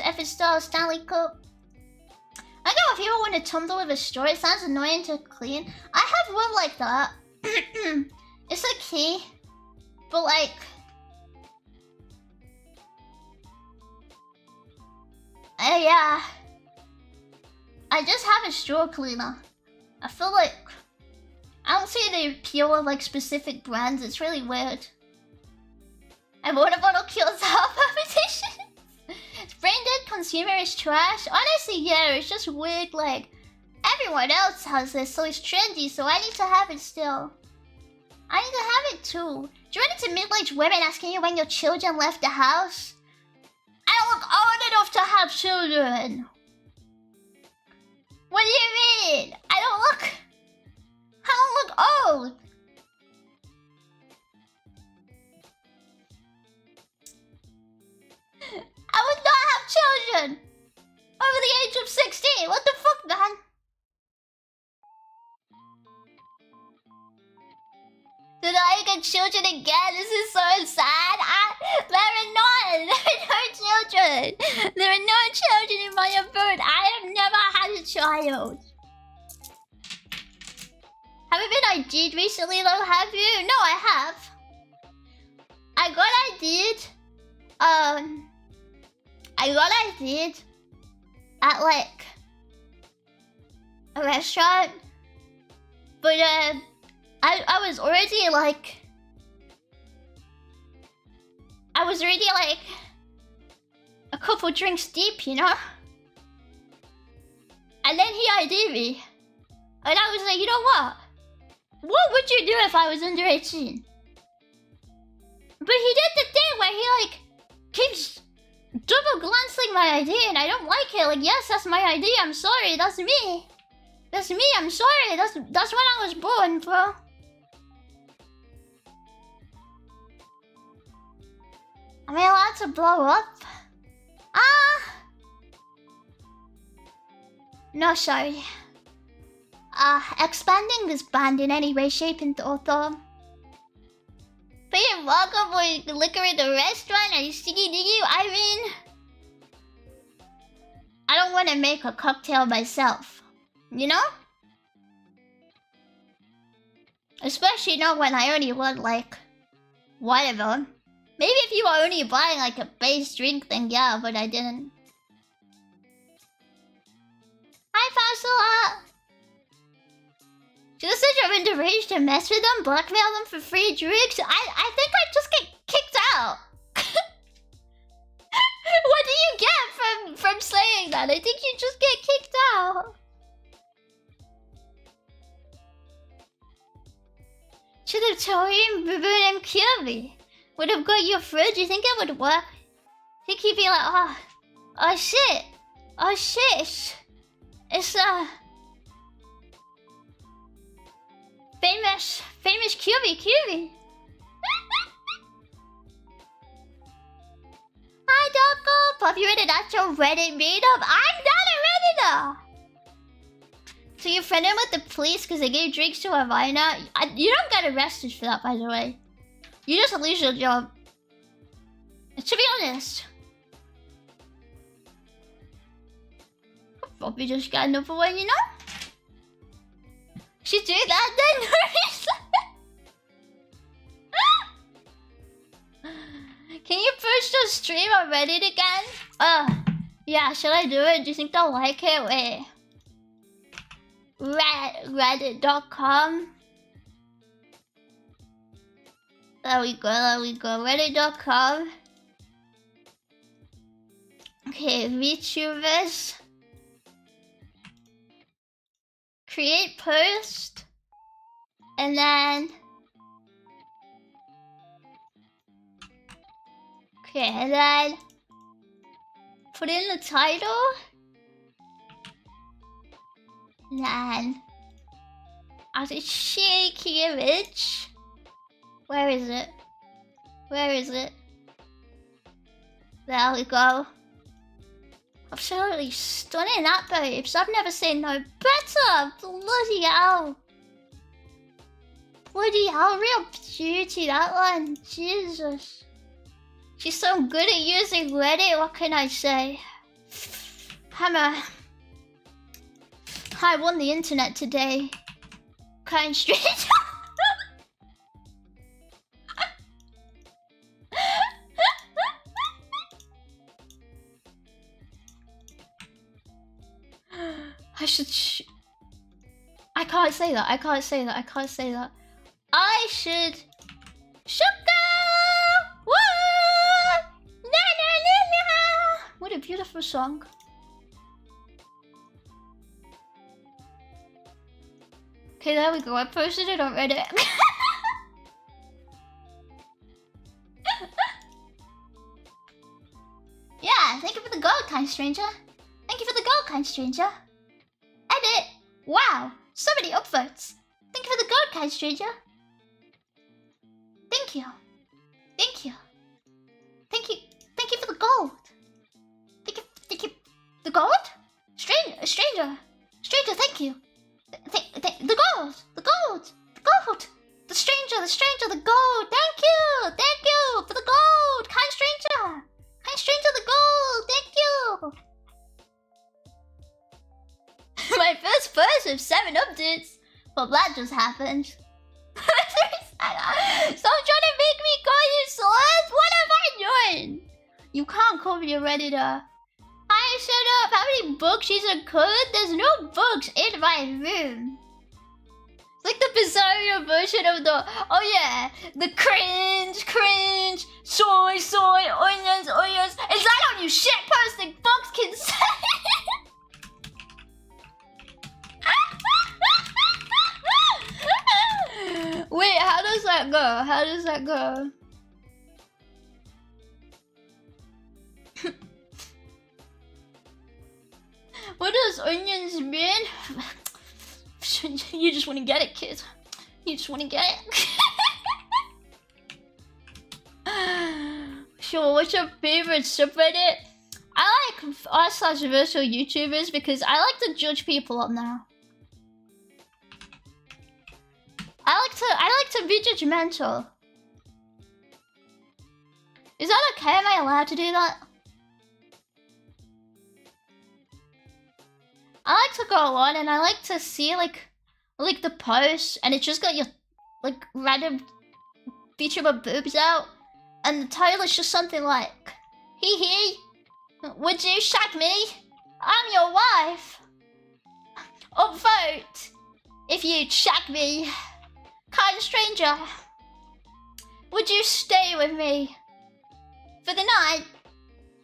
F Star Stanley Cup. I know if people want to tumble with a straw, it sounds annoying to clean. I have one like that. It's okay. But like... yeah. I just have a straw cleaner. I feel like... I don't see the appeal of like specific brands, it's really weird. And water bottle kills health palpitations. Brain dead consumer is trash. Honestly, yeah, it's just weird. Like everyone else has this, so it's trendy. So I need to have it still. I need to have it too. Do you run into middle-aged women asking you when your children left the house? I don't look old enough to have children. What do you mean? I don't look old. I would not have children over the age of 16. What the fuck, man? Did I get children again? This is so sad. There are none. There are no children. There are no children in my abode. I have never had a child. Have you been ID'd recently though? Have you? No, I have. I got ID'd. I got ID'd at like a restaurant, but I was already like a couple drinks deep, you know. And then he ID'd me, and I was like, you know what? What would you do if I was under 18? But he did the thing where he like keeps double glancing my ID, and I don't like it. Like, yes, that's my ID. I'm sorry. That's me. That's me. I'm sorry. That's when I was born, bro. Am I allowed to blow up? No, sorry. Expanding is banned in any way, shape, and form. Being welcome with liquor in the restaurant and sticky diggy. I mean, I don't want to make a cocktail myself, you know? Especially not when I only want like whatever. Maybe if you were only buying like a base drink, then yeah, but I didn't. Hi, Fasola! Just said you're underage to mess with them, blackmail them for free drinks. I think I'd just get kicked out. What do you get from saying that? I think you just get kicked out. Should have told him Baboon and Kirby. would have got you a fridge, you think it would work? Think he'd be like, oh shit, it's famous QB. Hi Doko, Pop, you ready? That's your Reddit meetup? I'm not a Redditor! So you friended with the police because they gave drinks to a minor? You don't get arrested for that, by the way. You just lose your job. To be honest. Probably just got another one, you know? Should do that then, Can you push the stream on Reddit again? Yeah, should I do it? Do you think they'll like it? Wait. Reddit.com. There we go. Reddit.com. Okay, VTubers. Create post. And then... Okay, and then... Put in the title. And then... As a shaky image. Where is it? There we go. Absolutely stunning, that babes. I've never seen no better. Bloody hell. Real beauty, that one. Jesus. She's so good at using Reddit, what can I say? I won the internet today. Kind straight. I can't say that. I should... Sugar! Woo! Na na na na! What a beautiful song. Okay, there we go. I posted it on Reddit. Yeah, thank you for the gold, kind stranger. Edit! Wow, so many upvotes. Thank you for the gold, kind stranger. Thank you for the gold. Thank you. The gold? Stranger, thank you. The gold. The stranger, the gold. Thank you for the gold, kind stranger, the gold. Thank you. My first post of 7 updates. Well, that just happened. Stop trying to make me call you slurs. What have I done? You can't call me a Redditor. I shut up. How many books is a code? There's no books in my room. It's like the bizarre version of the... Oh yeah. The cringe. Soy, onions. Is that how you shit posting books can say? Wait, how does that go? What does onions mean? You just want to get it, kid. You just want to get it. Sure, what's your favorite subreddit? I like r/virtual YouTubers because I like to judge people on there. I like to be judgmental. Is that okay? Am I allowed to do that? I like to go on and I like to see like the post and it's just got your like random VTuber boobs out and the title is just something like, hee, would you shag me? I'm your wife. Upvote if you'd shag me. Kind stranger, would you stay with me for the night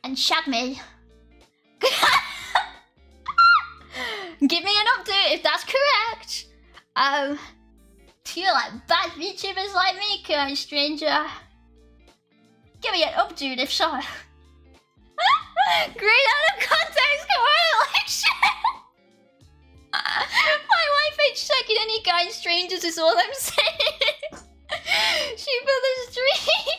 and shag me? Give me an update if that's correct. Do you like bad VTubers like me, kind stranger? Give me an up, dude, if so. Great out of context correlation. My wife ain't checking any kind strangers is all I'm saying. She for the stream.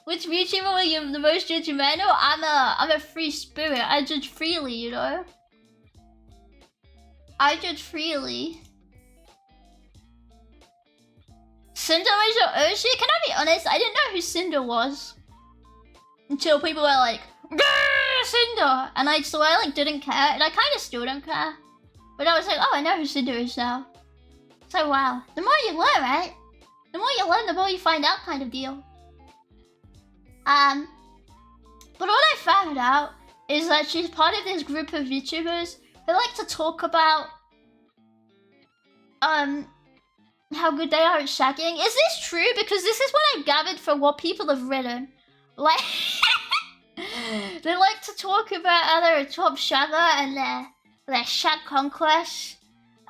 Which VTuber were you the most judgmental? I'm a free spirit. I judge freely, you know? I judge freely. Cinder was your Oshi? Can I be honest? I didn't know who Cinder was. Until people were like, Cinder! And I like didn't care. And I kind of still don't care. But I was like, oh, I know who Cinder is now. So wow. The more you learn, right? The more you learn, the more you find out kind of deal. But what I found out is that she's part of this group of VTubers who like to talk about how good they are at shagging. Is this true? Because this is what I gathered from what people have written. Like they like to talk about how they're a top shagger and their shag conquests.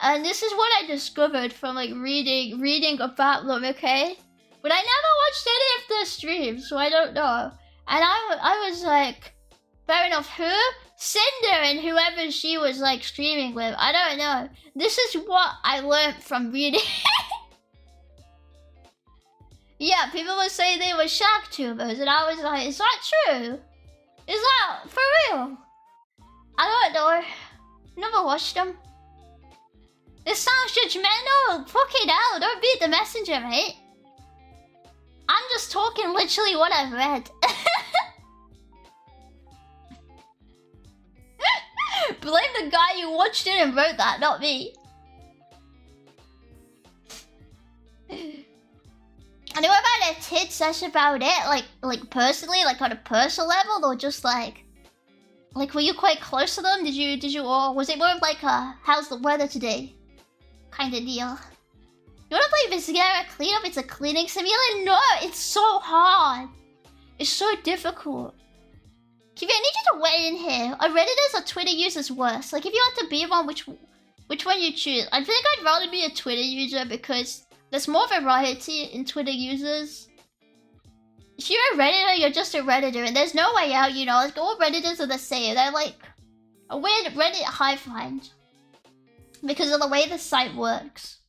And this is what I discovered from like reading about them, okay? But I never watched any of their streams, so I don't know. And I was like, fair enough, who? Cinder and whoever she was like streaming with. I don't know. This is what I learned from reading. Yeah, people would say they were shag tubers, and I was like, is that true? Is that for real? I don't know. Never watched them. This sounds judgmental. Fucking hell, don't beat the messenger, mate. I'm just talking literally what I've read. Blame the guy who watched it and wrote that, not me. I know about their tits, that's about it. Like personally, like on a personal level, or just like were you quite close to them? Did you, or was it more of like a how's the weather today kind of deal? You wanna play Viscera Cleanup? It's a cleaning simulator? No, it's so hard. It's so difficult. Kiwi, I need you to weigh in here. Are Redditors or Twitter users worse? Like, if you had to be one, which one you choose? I think I'd rather be a Twitter user because there's more variety in Twitter users. If you're a Redditor, you're just a Redditor, and there's no way out, you know? Like, all Redditors are the same. They're like a weird Reddit hive mind because of the way the site works.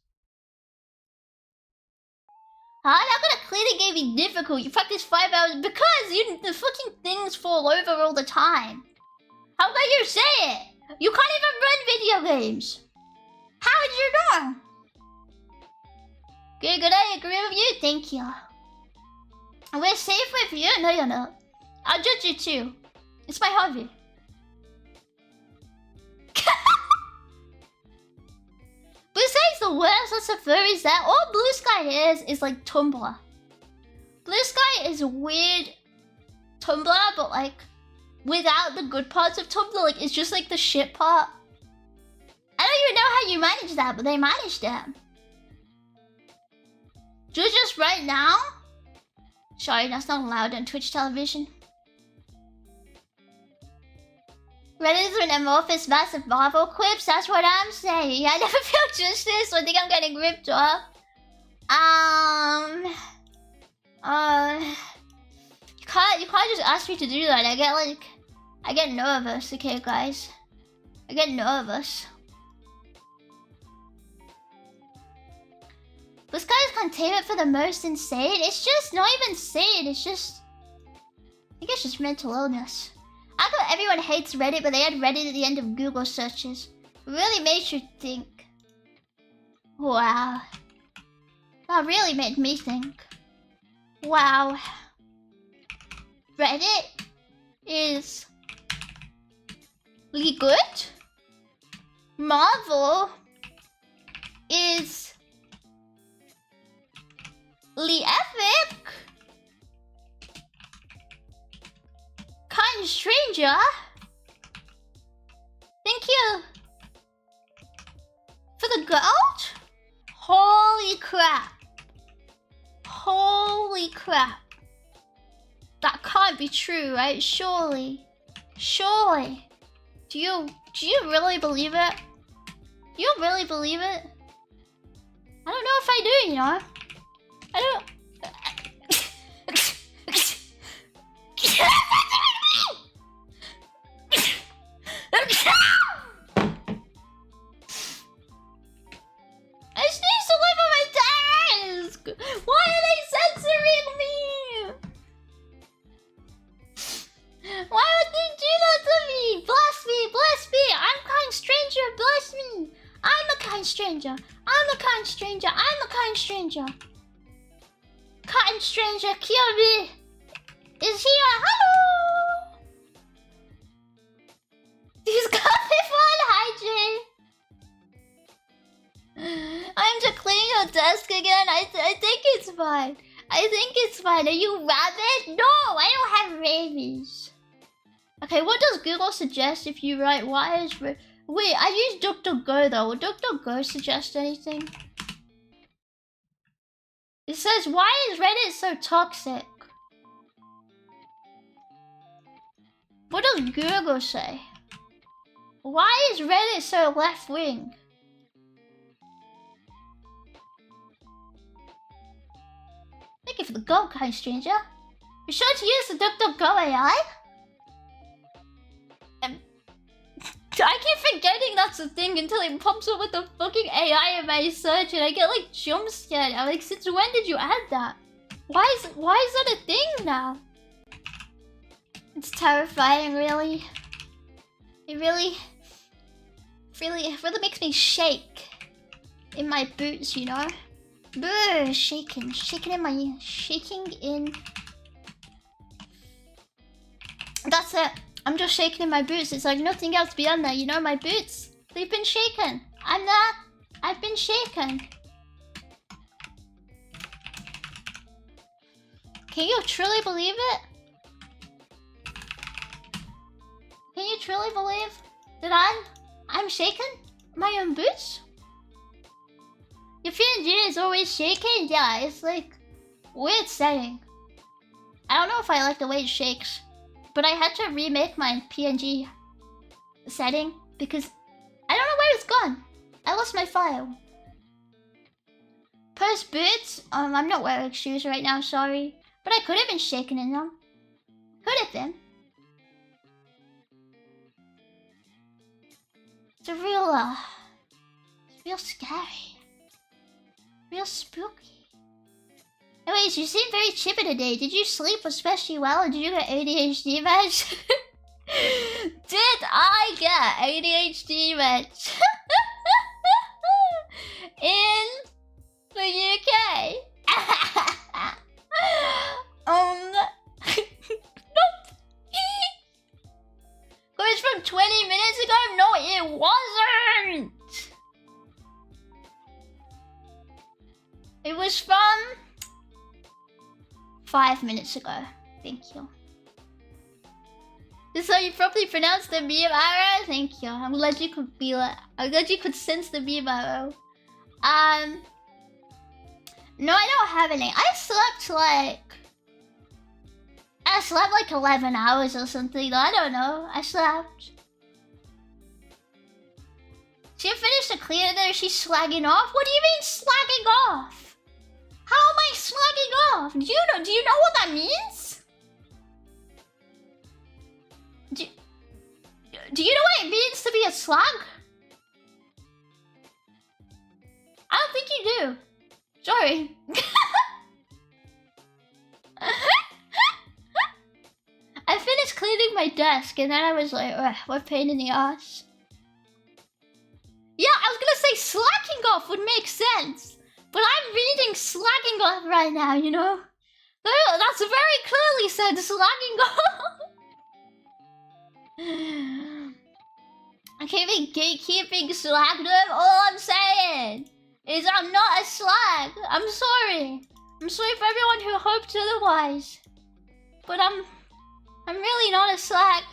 How could a cleaning game be difficult? You practice 5 hours because the fucking things fall over all the time. How about you say it? You can't even run video games. How did you know? Good, I agree with you. Thank you. We're safe with you. No, you're not. I'll judge you too. It's my hobby. Besides the worst that's a furries that all Blue Sky is like Tumblr. Blue Sky is a weird Tumblr, but like without the good parts of Tumblr. Like it's just like the shit part. I don't even know how you manage that, but they managed it. Judge us right now? Sorry, that's not allowed on Twitch television. Redditors and amorphous massive Marvel quips, that's what I'm saying. I never feel justice, so I think I'm getting ripped off. You can't just ask me to do that. I get nervous, okay guys? I get nervous. This guy's containment for the most insane. It's just not even insane, it's just I think it's just mental illness. I thought everyone hates Reddit, but they had Reddit at the end of Google searches. It really made you think. Wow. That really made me think. Wow. Reddit is really good. Marvel is really epic. Kind stranger. Thank you for the gold. Holy crap. Holy crap. That can't be true, right? Surely. Surely. Do you really believe it? Do you really believe it? I don't know if I do, you know? I don't... I sneezed all over my desk! Why are they censoring me? Why would they do that to me? Bless me, bless me! I'm kind stranger, bless me! I'm a kind stranger. I'm a kind stranger. I'm a kind stranger. Kind stranger, Kyobi is here. Hello! He's got me fun, hi Jay. I'm to clean your desk again. I think it's fine. I think it's fine. Are you rabid? No, I don't have rabies. Okay, what does Google suggest if you write why is wait, I use DuckDuckGo though. Will DuckDuckGo suggest anything? It says why is Reddit so toxic? What does Google say? Why is Reddit so left wing? Thank you for the gold, kind stranger. Be sure to use the DuckDuckGo AI. I keep forgetting that's a thing until it pops up with the fucking AI in my search and I get like jump scared. I'm like, since when did you add that? Why is that a thing now? It's terrifying, really. It really makes me shake in my boots, you know? Shaking in. That's it. I'm just shaking in my boots. It's like nothing else beyond that, you know? My boots, they've been shaken. I've been shaken. Can you truly believe it? Can you truly believe that I'm shaken? My own boots? Your PNG is always shaking? Yeah, it's like weird setting. I don't know if I like the way it shakes, but I had to remake my PNG setting because I don't know where it's gone. I lost my file. Post boots? I'm not wearing shoes right now, sorry. But I could have been shaken in them. Could have been. It's real scary. Real spooky. Anyways, you seem very chipper today. Did you sleep especially well or did you get ADHD meds? Did I get ADHD meds? In the UK? Nope. It was from 20 minutes ago? No, it wasn't. It was from 5 minutes ago. Thank you. This is how you properly pronounce the meme arrow? Thank you. I'm glad you could feel it. I'm glad you could sense the meme arrow. No, I don't have any. I slept like 11 hours or something. I don't know. I slept. She finished the cleaner there. She's slagging off. What do you mean slagging off? How am I slagging off? Do you know what that means? Do you know what it means to be a slag? I don't think you do. Sorry. I finished cleaning my desk and then I was like, ugh, what pain in the ass. Yeah, I was gonna say slacking off would make sense. But I'm reading slagging off right now, you know? That's very clearly said slagging off. I can't be gatekeeping slagdom. All I'm saying is I'm not a slag. I'm sorry. I'm sorry for everyone who hoped otherwise. But I'm really not a slag.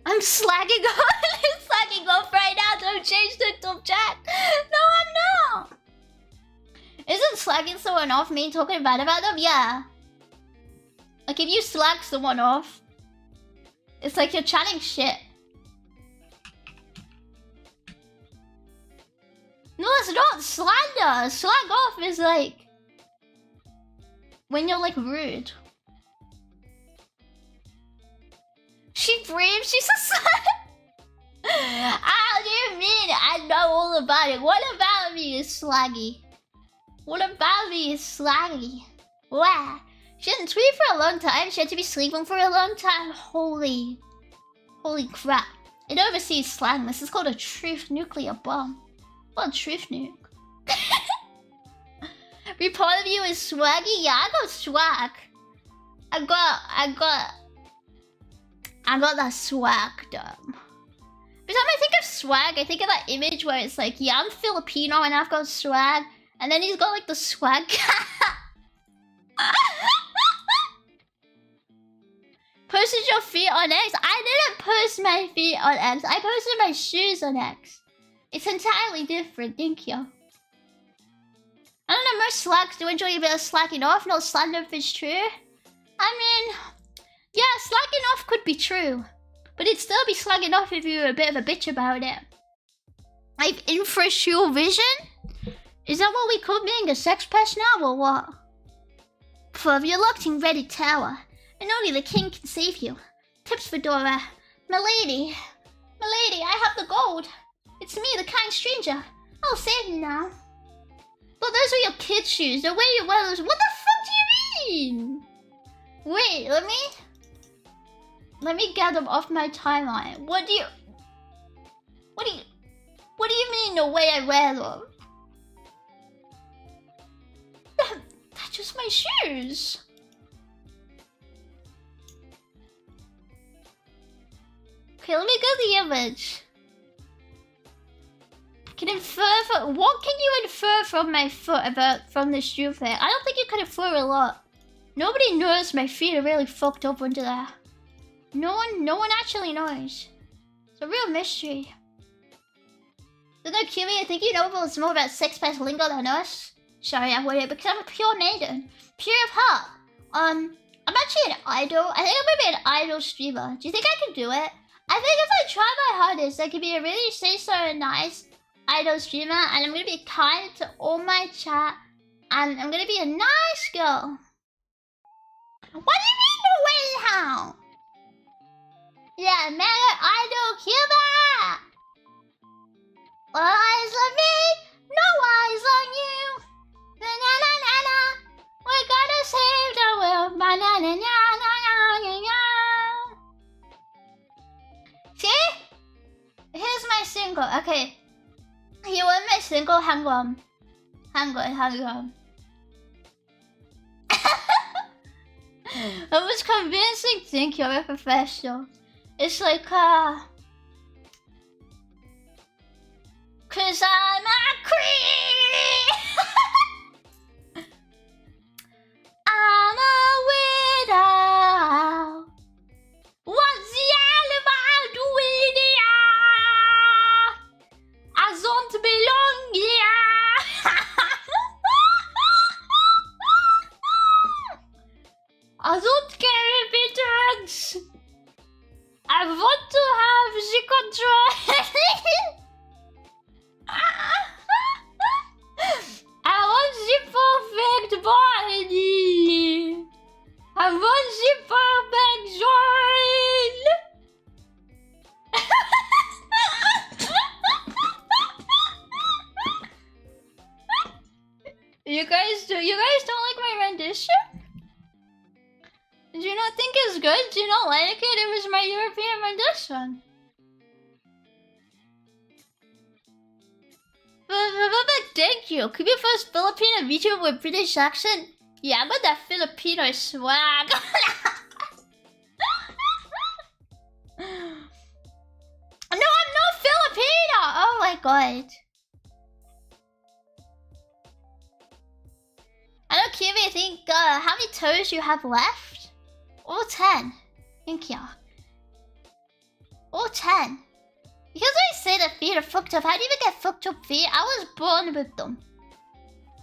I'm slagging on. I'm slagging off right now. Don't change the chat. No, I'm not. Isn't slagging someone off mean talking bad about them? Yeah. Like if you slag someone off, it's like you're chatting shit. No, it's not slander. Slag off is like when you're like rude. she breathes, she's a slut. How do you mean? I know all about it. What about me is slaggy? What about me is slaggy? Wow. She didn't tweet for a long time. She had to be sleeping for a long time. Holy crap. In overseas slang, this is called a truth nuclear bomb. What a truth nuke. Report of you is swaggy? Yeah, I got swag. I got that swag, dumb. Every time I think of swag, I think of that image where it's like, yeah, I'm Filipino and I've got swag. And then he's got like the swag. Posted your feet on X? I didn't post my feet on X. I posted my shoes on X. It's entirely different, thank you. I don't know, most slacks do enjoy a bit of slacking off, not slander if it's true. I mean, yeah, slacking off could be true. But it'd still be slacking off if you were a bit of a bitch about it. I've infrastructural vision? Is that what we call being a sex pest now, or what? For you're locked in Reddit Tower, and only the king can save you. Tips for Dora. Milady, I have the gold. It's me, the kind stranger. I'll save you now. But those are your kids' shoes. The way you wear those. What the fuck do you mean? Wait, let me get them off my timeline. What do you mean the way I wear them? That's just my shoes. Okay, let me go to the image. Can infer from, what can you infer from my foot from the shoe thing? I don't think you can infer a lot. Nobody knows my feet are really fucked up under there. No one actually knows. It's a real mystery. So no, Kiwi, I think you know more about sex pest lingo than us. Sorry, I wouldn't, because I'm a pure maiden. Pure of heart. I'm actually an idol. I think I'm gonna be an idol streamer. Do you think I can do it? I think if I try my hardest, I can be a really so nice idol streamer, and I'm gonna be kind to all my chat, and I'm gonna be a nice girl. What do you mean no way how? Yeah, mega idol, Cuba! All eyes on me, no eyes on you. Na na na na na. We're gonna save the world. Na na na na na na. See? Here's my single. Okay. You want my single? Hang on. That was convincing. Think you're a professional. It's like, cause I'm a queen. I'm a widow. What's the alibi doing here? I don't belong here. I don't care if it hurts. I want to have the control. I want the perfect body. I want the perfect soul. You guys don't like my rendition? Do you not think it's good? Do you not like it? It was my European rendition. But thank you. Could be first Filipino VTuber with British accent? Yeah, I got that Filipino swag. No, I'm not Filipino! Oh my god. I don't care if you think, how many toes you have left? All 10. Thank you. All 10. Because I say that feet are fucked up, how do you even get fucked up feet? I was born with them.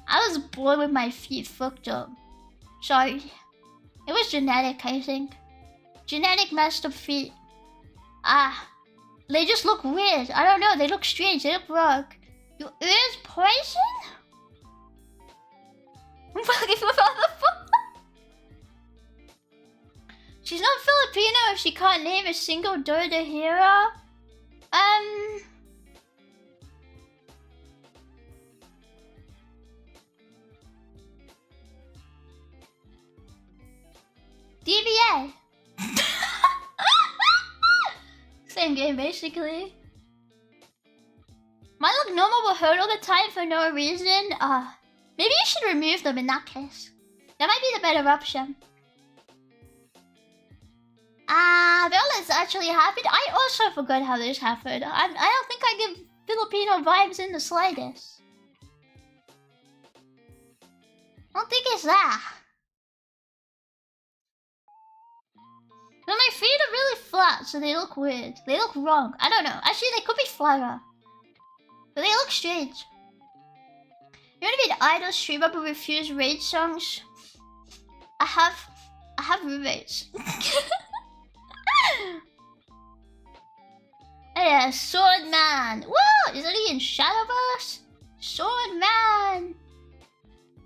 I was born with my feet fucked up. Sorry. It was genetic, I think. Genetic messed up feet. They just look weird. I don't know, they look strange, they look wrong. Your ears poison? What the fuck? She's not Filipino if she can't name a single Dota hero. DBA. Same game, basically. Mine look normal but hurt all the time for no reason. Maybe you should remove them in that case. That might be the better option. This actually happened. I also forgot how this happened. I don't think I give Filipino vibes in the slightest. I don't think it's that. But my feet are really flat, so they look weird. They look wrong. I don't know. Actually, they could be flatter. But they look strange. You wanna be an idol streamer but refuse raid songs? I have roommates. Yeah, Sword Man. Whoa! Is he in Shadowverse? Sword Man.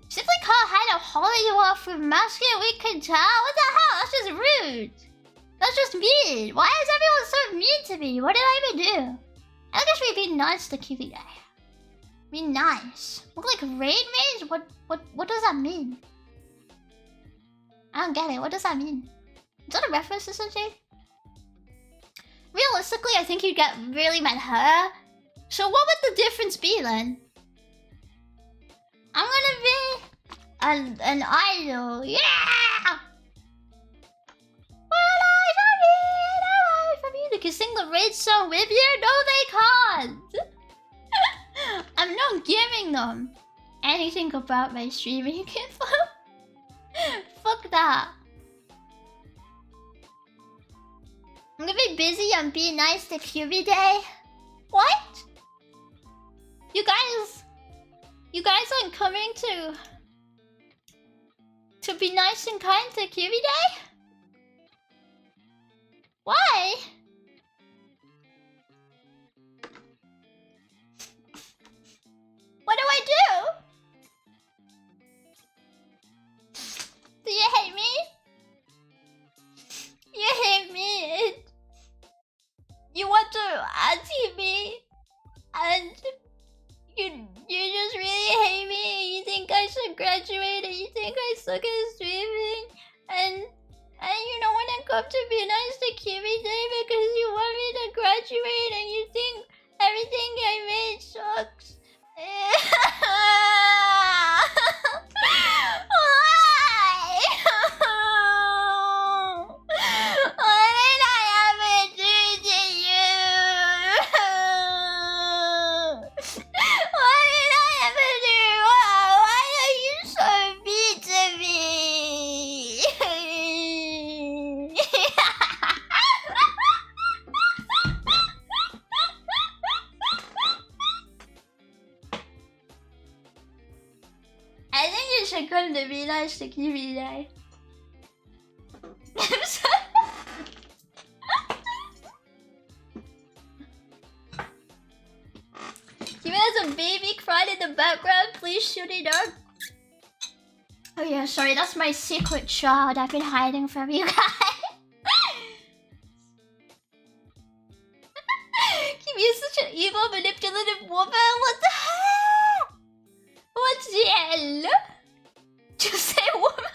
Simply can't hide how hollow you are from masking. We can tell. What the hell? That's just rude. That's just mean. Why is everyone so mean to me? What did I even do? I guess we'd be nice to QV Day. Be nice. Look like raid maze? What does that mean? I don't get it. What does that mean? Is that a reference to something? Realistically, I think you'd get really mad her. So what would the difference be then? I'm gonna be an idol. Yeah! They can sing the raid song with you? No, they can't! I'm not giving them anything about my streaming info. Fuck that. I'm gonna be busy and be nice to QB Day. What? You guys aren't coming to be nice and kind to QB Day? Why? What do I do? Do you hate me? You hate me. You want to anti me, and you just really hate me. You think I should graduate, and you think I suck at streaming, and you don't want to come to be nice to Kimmy Day because you want me to graduate, and you think everything I made sucks. To be nice to QB Day. I'm sorry. Kimi has a baby crying in the background. Please shoot it up. Oh yeah, sorry. That's my secret child I've been hiding from you guys. Kimi is such an evil, manipulative woman. What the hell? What's the hell? Just say woman.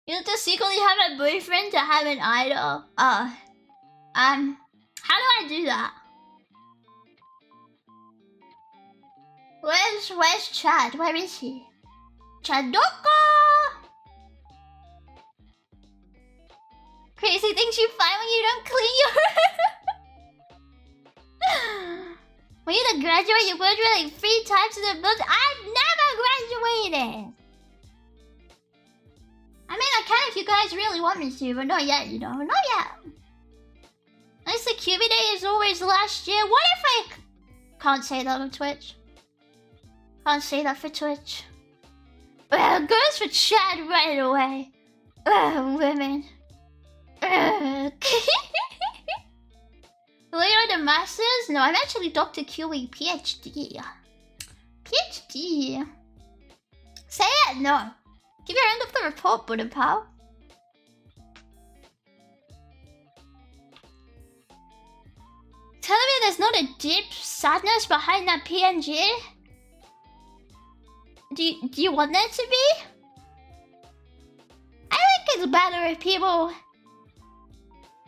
You have to secretly have a boyfriend to have an idol. How do I do that? Where's Chad? Where is he? Chadoko! Crazy things you find when you don't clean your When you graduate, you graduate like 3 times in a month. I've never graduated! I mean, I can if you guys really want me to, but not yet, you know. Not yet. Nice the QB Day is always last year. What if I can't say that on Twitch? Can't say that for Twitch. Well, goes for Chad right away. Women. Later the masters? No, I'm actually Dr. QE PhD. PhD. Say it? No. Keep your hand up the report button, pal. Telling me there's not a deep sadness behind that PNG? Do you want there to be? I think it's better if people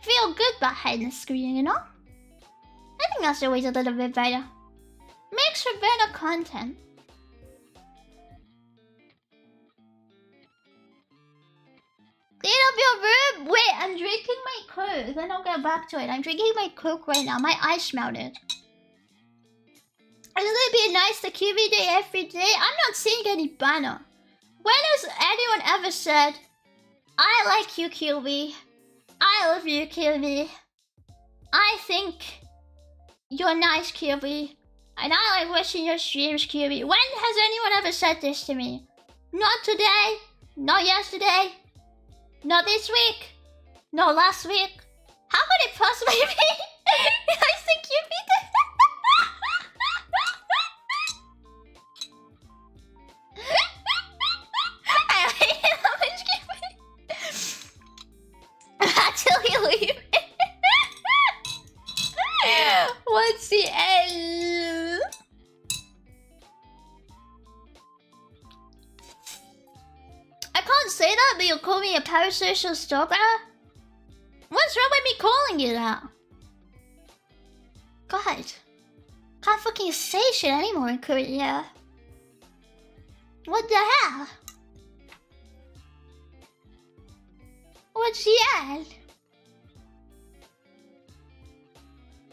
feel good behind the screen, you know? I think that's always a little bit better. Makes for better content. Clean up your room! Wait, I'm drinking my Coke. Then I'll get back to it. I'm drinking my Coke right now. My eyes melted. Isn't it be nice to QB day every day? I'm not seeing any banner. When has anyone ever said, I like you, QB. I love you, QB. I think you're nice, QB. And I like watching your streams, QB. When has anyone ever said this to me? Not today. Not yesterday. Not this week. Not last week. How could it possibly be? I think QB did. I hate how much QB. Until you leave. What's the end? I can't say that, but you'll call me a parasocial stalker? What's wrong with me calling you that? God. Can't fucking say shit anymore in Korea. What the hell? What's the end?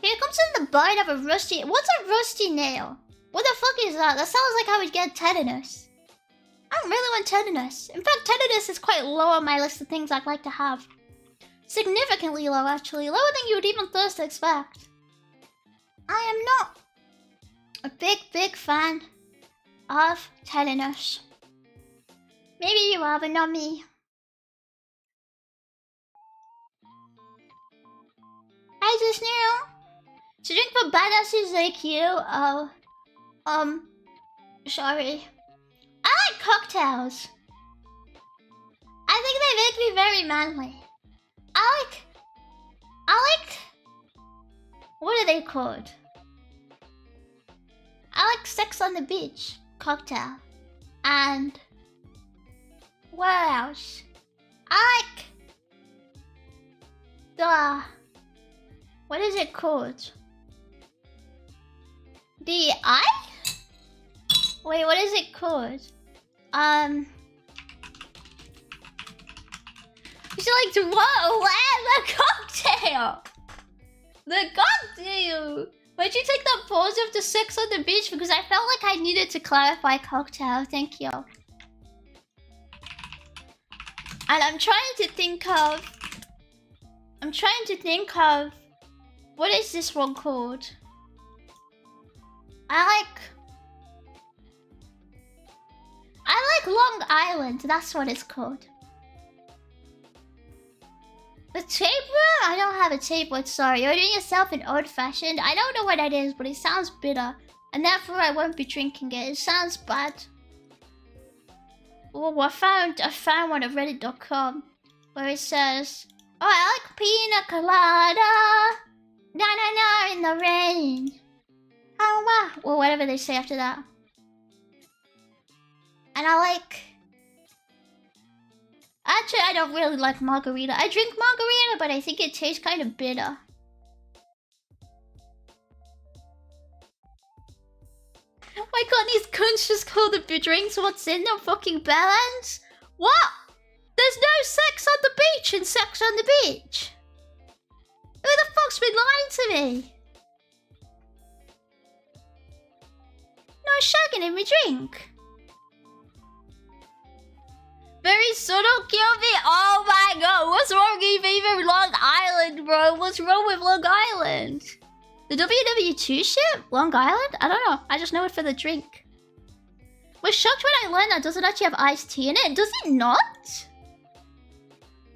Here comes in the bite of a rusty... What's a rusty nail? What the fuck is that? That sounds like I would get tetanus. I don't really want tetanus. In fact, tetanus is quite low on my list of things I'd like to have. Significantly low, actually. Lower than you would even first expect. I am not a big fan of tetanus. Maybe you are, but not me. I just knew. To drink for badasses like you, sorry. I like cocktails. I think they make me very manly. I like... What are they called? I like Sex on the Beach cocktail. And... What else? I like... The... What is it called? The eye? Wait, what is it called? She likes what? The cocktail! The cocktail! Why'd you take that pause after Sex on the Beach? Because I felt like I needed to clarify cocktail. Thank you. And I'm trying to think of... What is this one called? I like Long Island. That's what it's called. The tapeworm? I don't have a tapeworm, sorry. You're doing yourself an old-fashioned. I don't know what that is, but it sounds bitter. And therefore I won't be drinking it. It sounds bad. Oh, I found one at reddit.com where it says, oh, I like pina colada. Na na na in the rain. Oh wow. Well, whatever they say after that. And I like... Actually, I don't really like margarita. I drink margarita, but I think it tastes kind of bitter. Why can't these cunts just call the drinks what's in their fucking balance? What? There's no sex on the beach in Sex on the Beach. Who the fuck's been lying to me? No shagging in my drink. Very subtle, kill me. Oh my god, what's wrong with even Long Island, bro? What's wrong with Long Island? The WW2 ship? Long Island? I don't know. I just know it for the drink. Was shocked when I learned that doesn't actually have iced tea in it. Does it not?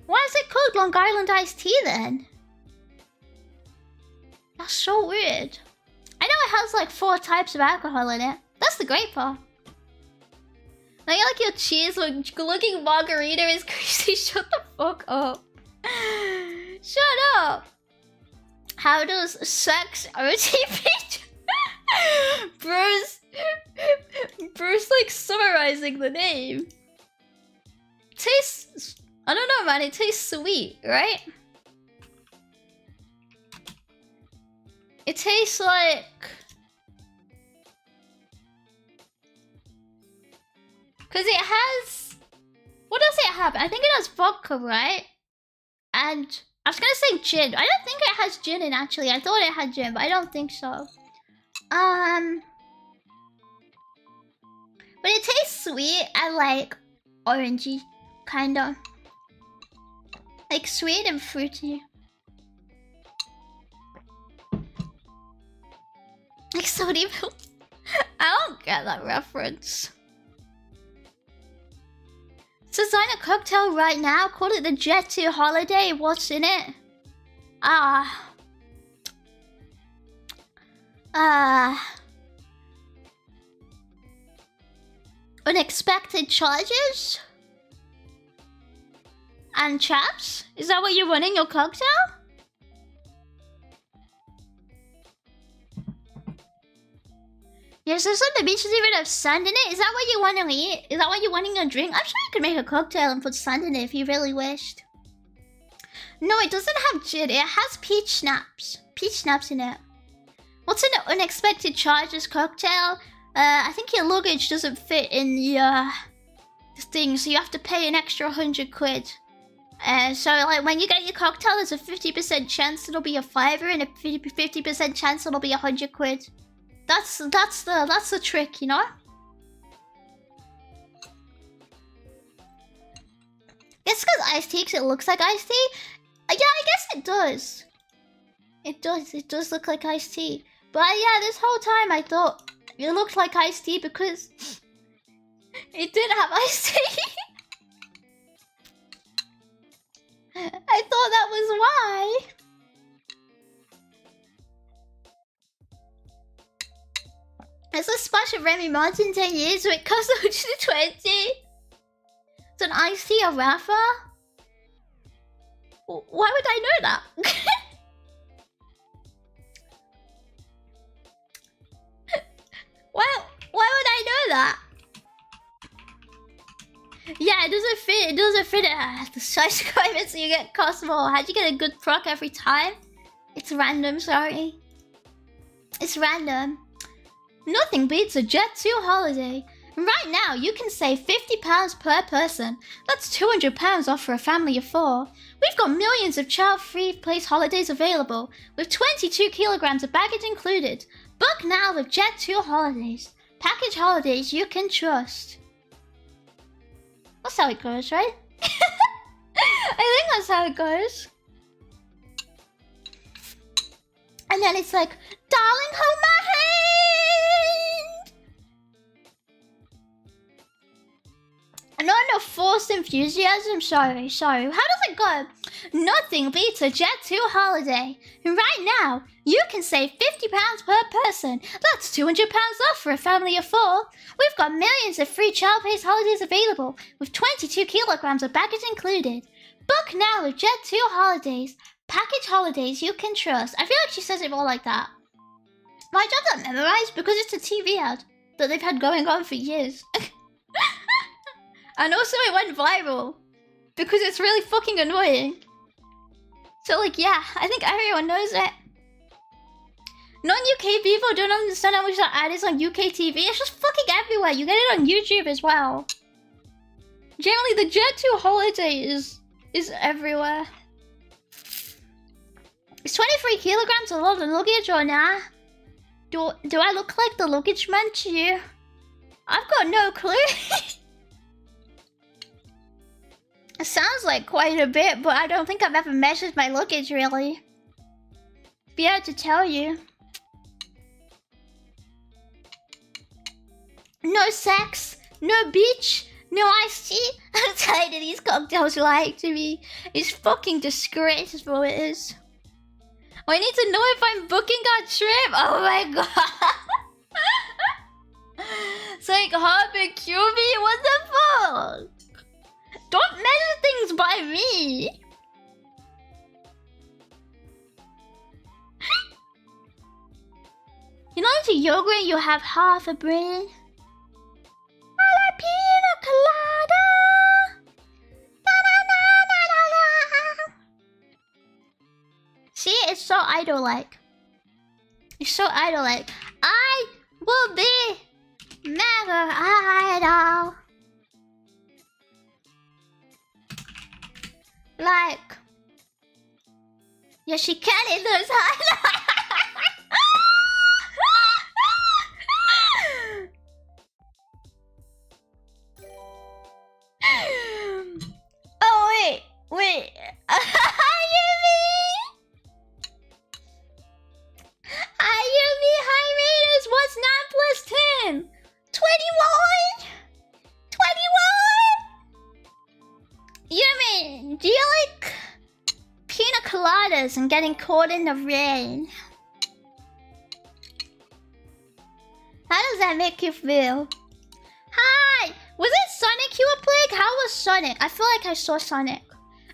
Why is it called Long Island iced tea then? That's so weird. I know it has like 4 types of alcohol in it. That's the great part. like your cheers looking margarita is crazy. Shut the fuck up. Shut up. How does sex OTP? Bruce like summarizing the name. Tastes, I don't know, man. It tastes sweet, right? It tastes like... Because it has... What does it have? I think it has vodka, right? And I was gonna say gin. I don't think it has gin in, actually. I thought it had gin, but I don't think so. But it tastes sweet and like orangey, kinda. Like sweet and fruity. Like sodium milk. I don't get that reference. Design a cocktail right now. Call it the ZATSU holiday. What's in it? Unexpected charges? And chaps? Is that what you're running your cocktail? Yes, there's on the beach doesn't even have sand in it. Is that what you want to eat? Is that what you want in your drink? I'm sure you could make a cocktail and put sand in it if you really wished. No, it doesn't have gin. It has peach schnapps. Peach schnapps in it. What's an unexpected charges cocktail? I think your luggage doesn't fit in the thing, so you have to pay an extra 100 quid. So like when you get your cocktail, there's a 50% chance it'll be a fiver and a 50% chance it'll be 100 quid. That's the trick, you know? It's because iced tea, because it looks like iced tea. Yeah, I guess it does. It does look like iced tea. But yeah, this whole time I thought it looked like iced tea because it did have iced tea. I thought that was why. It's a splash of Remy Martin 10 years, so it costs 120. It's an iced tea or Rafa? Why would I know that? Why would I know that? Yeah, it doesn't fit. It doesn't fit the size requirement, so you get cost more. How'd you get a good proc every time? It's random, sorry. It's random. Nothing beats a ZATSU holiday. Right now, you can save £50 per person. That's £200 off for a family of 4. We've got millions of child-free place holidays available, with 22 kilograms of baggage included. Book now with ZATSU holidays. Package holidays you can trust. That's how it goes, right? I think that's how it goes. And then it's like, darling, hold my hand! No forced enthusiasm, sorry. How does it go? Nothing beats a ZATSU holiday. Right now, you can save £50 per person. That's £200 off for a family of 4. We've got millions of free child-based holidays available, with 22 kilograms of baggage included. Book now with ZATSU holidays. Package holidays you can trust. I feel like she says it more like that. My job's not memorized because it's a TV ad that they've had going on for years. And also it went viral because it's really fucking annoying. So like, yeah, I think everyone knows it. Non-UK people don't understand how much that ad is on UK TV. It's just fucking everywhere. You get it on YouTube as well. Generally, the ZATSU holiday is everywhere. Is 23 kilograms a lot of luggage or nah? Do I look like the luggage man to you? I've got no clue. It sounds like quite a bit, but I don't think I've ever measured my luggage really. Be able to tell you. No sex, no beach, no iced tea. I'm tired of these cocktails lying to me. It's fucking disgraceful, it is. I need to know if I'm booking our trip. Oh my god. It's like barbecue me. What the fuck? Don't measure things by me. You know, into yogurt, you have half a brain. Pina colada. Na, na, na, na, na, na. See, it's so idol-like. It's so idol-like. I will be never idol. Like, yeah, she can in those highlights. Oh wait, Ayumi, hi Raiders, what's 9 plus 10? 21? 21? Yumi, do you like pina coladas and getting caught in the rain? How does that make you feel? Hi! Was it Sonic you were playing? How was Sonic? I feel like I saw Sonic.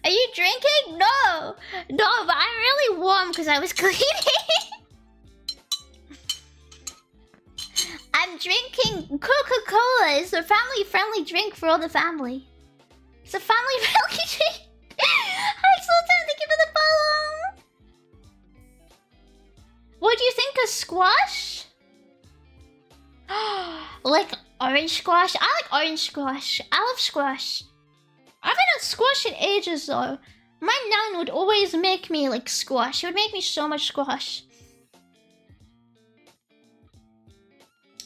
Are you drinking? No! No, but I'm really warm because I was cleaning. I'm drinking Coca-Cola. It's a family-friendly drink for all the family. It's a family-friendly drink. Hi, Sultan. Thank you for the follow. What do you think of squash? Like orange squash? I like orange squash. I love squash. I haven't had squash in ages though. My nan would always make me like squash. She would make me so much squash.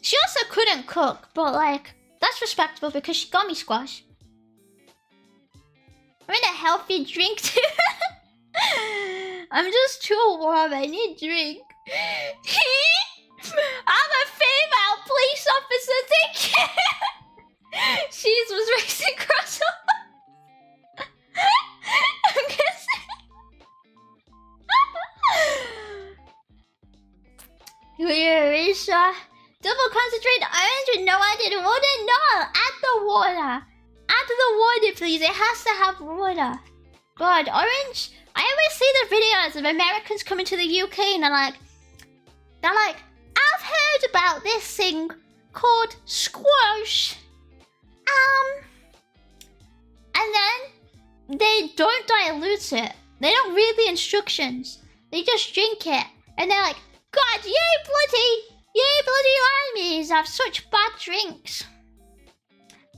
She also couldn't cook, but like, that's respectable because she got me squash. I'm in a healthy drink too. I'm just too warm, I need drink. I'm a female police officer, thank you. She was racing crossover. I'm guessing. Risha. Double concentrate orange with no added water? No! Add the water! Add the water, please. It has to have water. God, orange. I always see the videos of Americans coming to the UK and they're like, I've heard about this thing called squash. And then they don't dilute it. They don't read the instructions. They just drink it. And they're like, God, you bloody limeys have such bad drinks.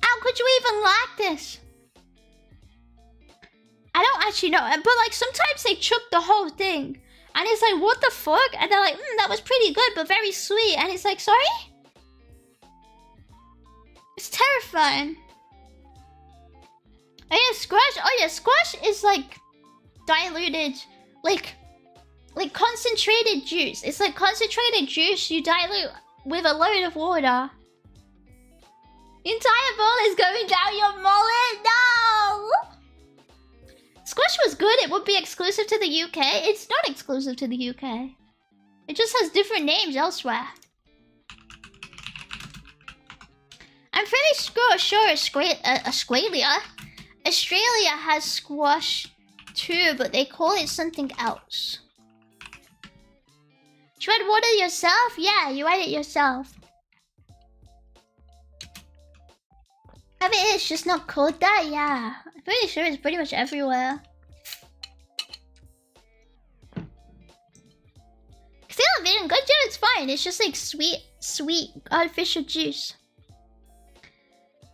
How could you even like this? I don't actually know. But like sometimes they chuck the whole thing. And it's like, what the fuck? And they're like, that was pretty good, but very sweet. And it's like, sorry? It's terrifying. Oh yeah, squash. Oh yeah, squash is like diluted, like concentrated juice. It's like concentrated juice you dilute with a load of water. The entire bowl is going down your mullet. No! Squash was good. It would be exclusive to the UK. It's not exclusive to the UK. It just has different names elsewhere. I'm pretty sure Australia has squash too, but they call it something else. You add water yourself? Yeah, you add it yourself. I mean, it's just not called that, yeah. I'm pretty sure it's pretty much everywhere. Still a bit good, yeah, it's fine. It's just like sweet artificial juice.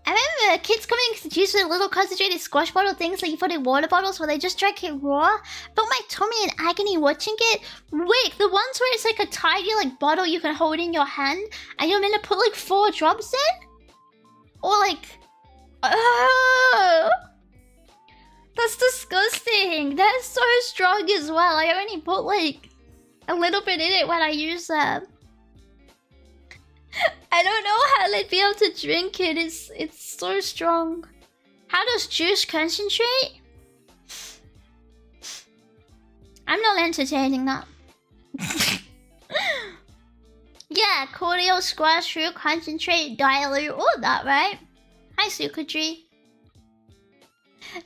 I remember kids coming to juice with little concentrated squash bottle things like you put in water bottles where they just drank it raw. Felt my tummy in agony watching it. Wait, the ones where it's like a tiny like bottle you can hold in your hand and you're meant to put like 4 drops in? Or like... that's disgusting. That's so strong as well. I only put like a little bit in it when I use them. I don't know how they'd be able to drink it. It's so strong. How does juice concentrate? I'm not entertaining that. Yeah, cordial, squash, fruit, concentrate, dilute, all that, right? Hi, Sukuji.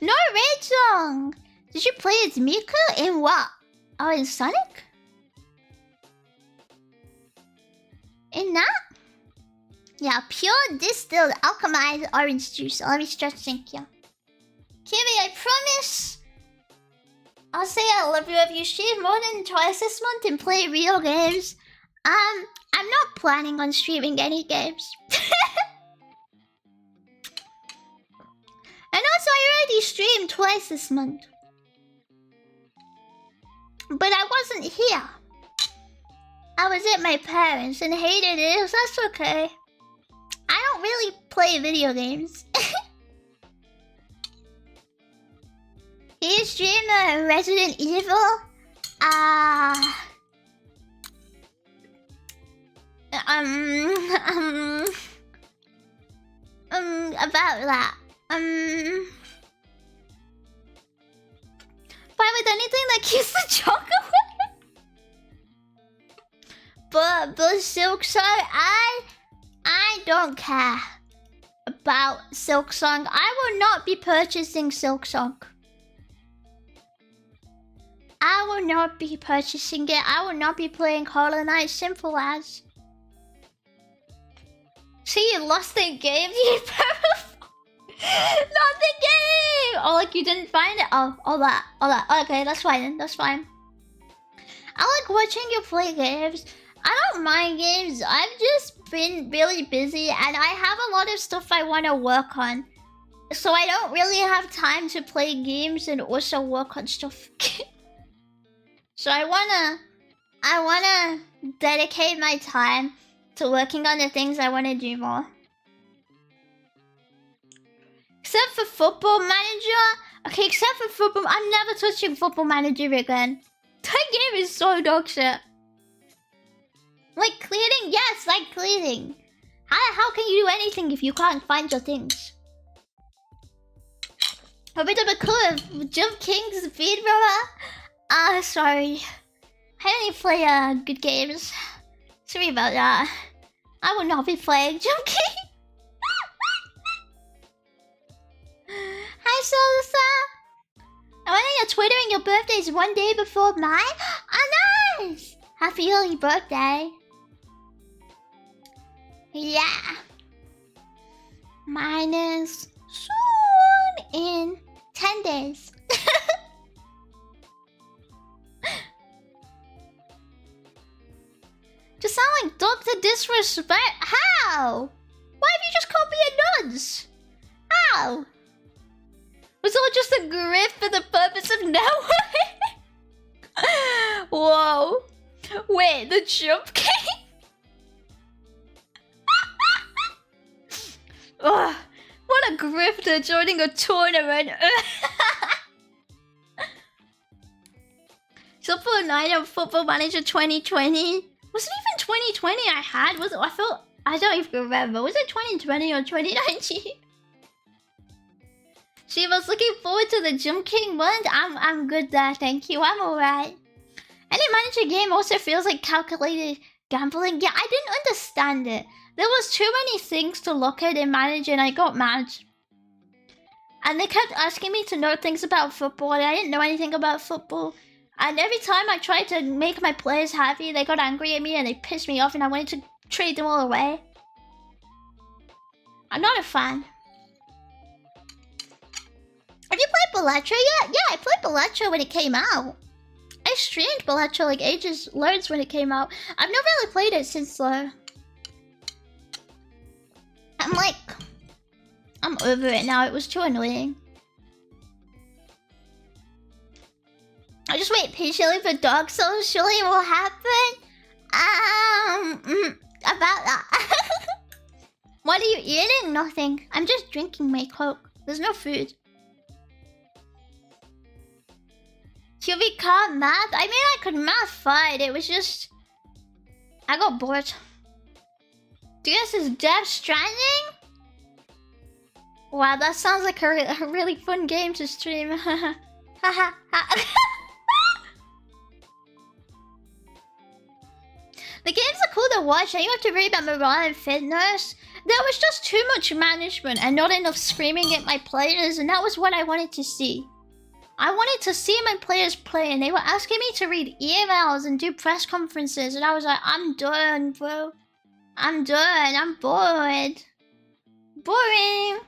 No red song! Did you play as Miku in what? Oh, in Sonic? In that? Yeah, pure distilled alchemized orange juice. Let me stretch, thank you. Kimmy, I promise I'll say I love you if you stream more than twice this month and play real games. I'm not planning on streaming any games. And also, I already streamed twice this month. But I wasn't here. I was at my parents' and hated it, so that's okay. I don't really play video games. He streamed Resident Evil. About that. Fine with anything that keeps the chocolate. But Silk Song, I don't care about Silk Song. I will not be purchasing Silk Song. I will not be purchasing it. I will not be playing Hollow Knight. Simple as. See, you lost the game. You not the game. Oh, like you didn't find it. Oh, all that. Okay, that's fine. Then. That's fine. I like watching you play games. I don't mind games. I've just been really busy and I have a lot of stuff I want to work on. So I don't really have time to play games and also work on stuff. So I wanna dedicate my time to working on the things I want to do more. Except for Football Manager. Okay, except for Football, I'm never touching Football Manager again. That game is so dog shit. Like cleaning? Yes, like cleaning. How can you do anything if you can't find your things? A bit of a clue of Jump King's feed, brother. Sorry. I only play good games. Sorry about that. I will not be playing Jump King. Hi, Salsa. I'm on your Twitter and your birthday is one day before mine. Oh, nice. Happy early birthday. Yeah. Mine is soon in 10 days. Just sound like Dr. Disrespect. How? Why have you just called me a nonce? How? Was all just a grip for the purpose of networking? Whoa. Wait, the Jump King? Ugh, what a grifter joining a tournament. So for a night of Football Manager 2020. Was it even 2020 I had? Was it? I don't even remember. Was it 2020 or 2019? She was looking forward to the Jump King one. I'm good there, thank you. I'm alright. Any manager game also feels like calculated gambling. Yeah, I didn't understand it. There was too many things to look at in manager and I got mad. And they kept asking me to know things about football and I didn't know anything about football. And every time I tried to make my players happy, they got angry at me and they pissed me off and I wanted to trade them all away. I'm not a fan. Have you played Balatro yet? Yeah, I played Balatro when it came out. I streamed Balatro like loads when it came out. I've never really played it since though. I'm over it now. It was too annoying. I just wait patiently for Dark Souls. Surely it will happen. About that. What are you eating? Nothing. I'm just drinking my Coke. There's no food. Should we call math? I mean, I could math fine. It was just... I got bored. Do you guys is Death Stranding? Wow, that sounds like a really fun game to stream. The games are cool to watch, and you have to read about morale and fitness. There was just too much management and not enough screaming at my players, and that was what I wanted to see. I wanted to see my players play, and they were asking me to read emails and do press conferences, and I was like, I'm done, bro. I'm done. I'm bored. Boring.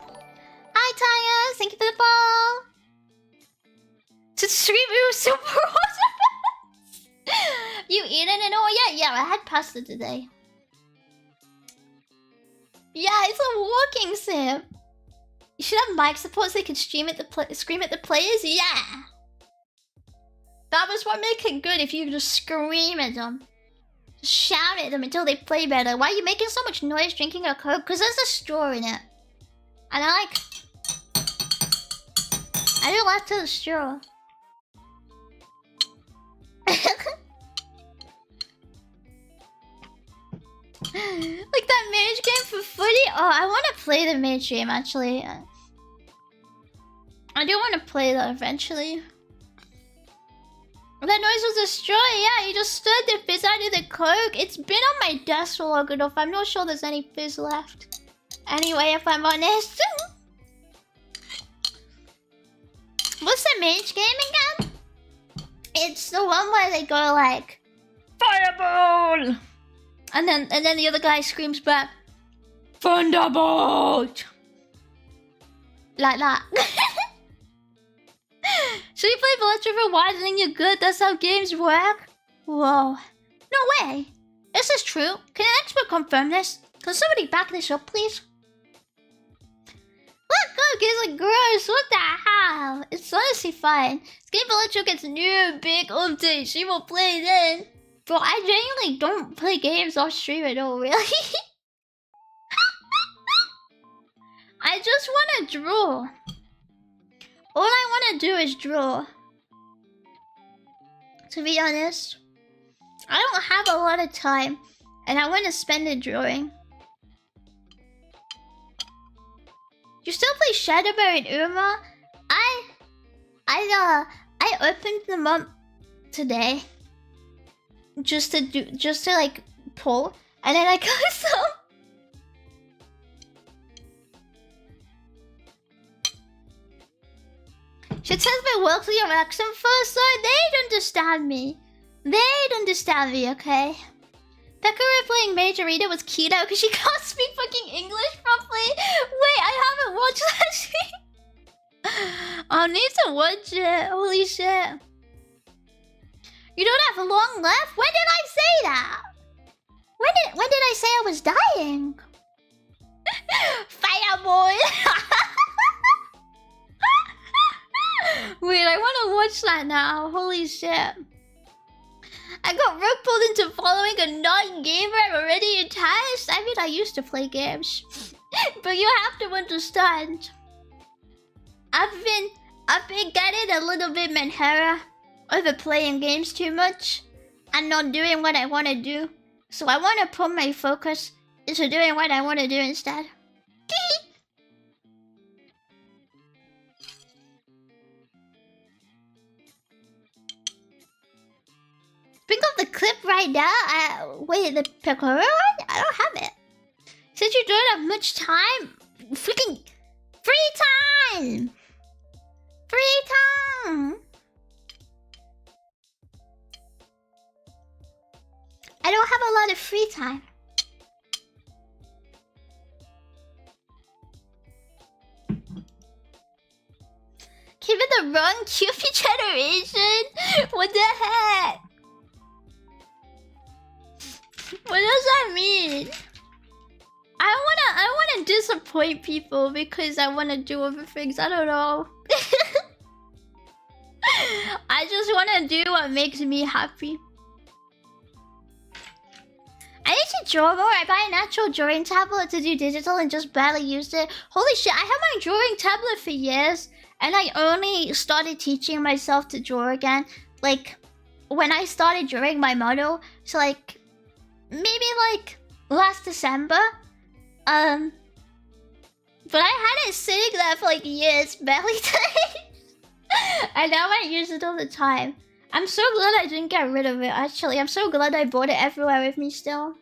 Hi, Taya. Thank you for the ball. To stream, it was super awesome. You eating it all? Yeah, I had pasta today. Yeah, it's a walking sim. You should have mic support so they could scream at the players. Yeah. That was what made it good. If you just scream at them, just shout at them until they play better. Why are you making so much noise drinking a Coke? Because there's a straw in it, and I do like to the straw. Like that mage game for footy? Oh, I want to play the mage game actually. I do want to play that eventually. That noise was a straw. Yeah, you just stirred the fizz out of the Coke. It's been on my desk for long enough. I'm not sure there's any fizz left. Anyway, if I'm honest. What's the mage game again? It's the one where they go like Fireball! And then the other guy screams back, Thunderbolt! Like that. Should you play Voltron for wider than you're good? That's how games work? Whoa. No way! Is this true? Can an expert confirm this? Can somebody back this up, please? Look, it's like gross. What the hell? It's honestly fine. This game Voltron gets new big updates. She will play then. Bro, I genuinely don't play games off stream at all, really. I just want to draw. All I want to do is draw. To be honest, I don't have a lot of time, and I want to spend it drawing. You still play Shadowbear and Uma? I opened them up today. Just to like pull, and then I got some. She tells me work with your accent first, so they'd understand me. They'd understand me, okay? Pekara playing Major Rita was Keto because she can't speak fucking English properly. Wait, I haven't watched that shit. I need to watch it. Holy shit. You don't have long left? When did I say that? When did I say I was dying? Fire boy! Wait, I want to watch that now. Holy shit. I got rug pulled into following a non-gamer I'm already attached. I mean, I used to play games. But you have to understand. I've been getting a little bit menhera over playing games too much and not doing what I want to do. So I want to put my focus into doing what I want to do instead. Bring up the clip right now. Wait, the Pekora one? I don't have it. Since you don't have much time, freaking free time! Free time! I don't have a lot of free time. Give it the wrong Cupid generation? What the heck? What does that mean? I wanna disappoint people because I wanna do other things. I don't know. I just wanna do what makes me happy. I need to draw more. I buy an actual drawing tablet to do digital and just barely used it. Holy shit, I had my drawing tablet for years and I only started teaching myself to draw again like when I started drawing my model. So like maybe like last December. But I had it sitting there for like years, barely touched. And now I use it all the time. I'm so glad I didn't get rid of it, actually. I'm so glad I brought it everywhere with me still.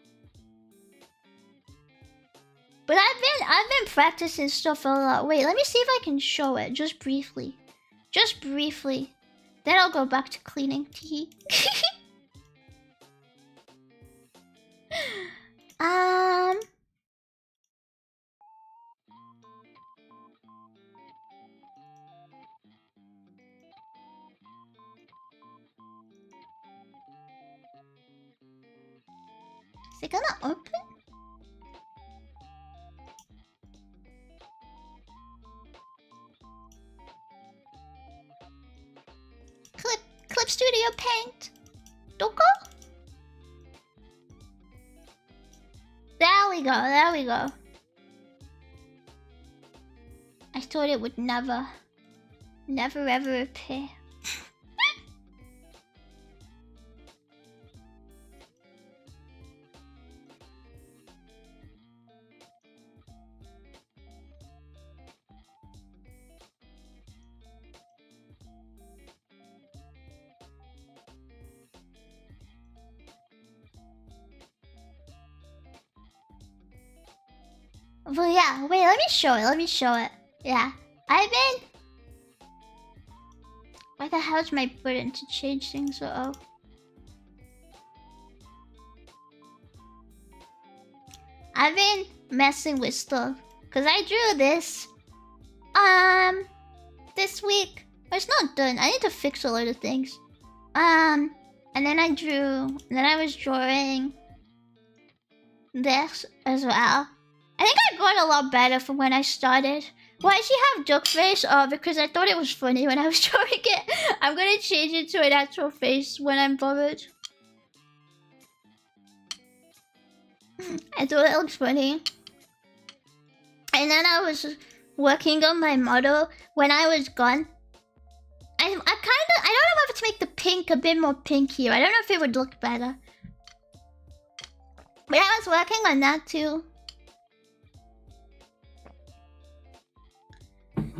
But I've been practicing stuff a lot. Wait, let me see if I can show it just briefly. Just briefly. Then I'll go back to cleaning tea. Is it gonna open? Clip Studio Paint. Doko? There we go, there we go. I thought it would never ever appear. Well, yeah, wait, let me show it, Yeah, I've been... Why the hell is my button to change things? Uh-oh. I've been messing with stuff. Because I drew this... this week. But it's not done. I need to fix a lot of things. And then I drew... And then I was drawing... this as well. I think I got a lot better from when I started. Why does she have duck face? Oh, because I thought it was funny when I was drawing it. I'm gonna change it to an actual face when I'm bothered. I thought it looked funny. And then I was working on my model when I was gone. I don't know if to make the pink a bit more pinkier. I don't know if it would look better. But I was working on that too.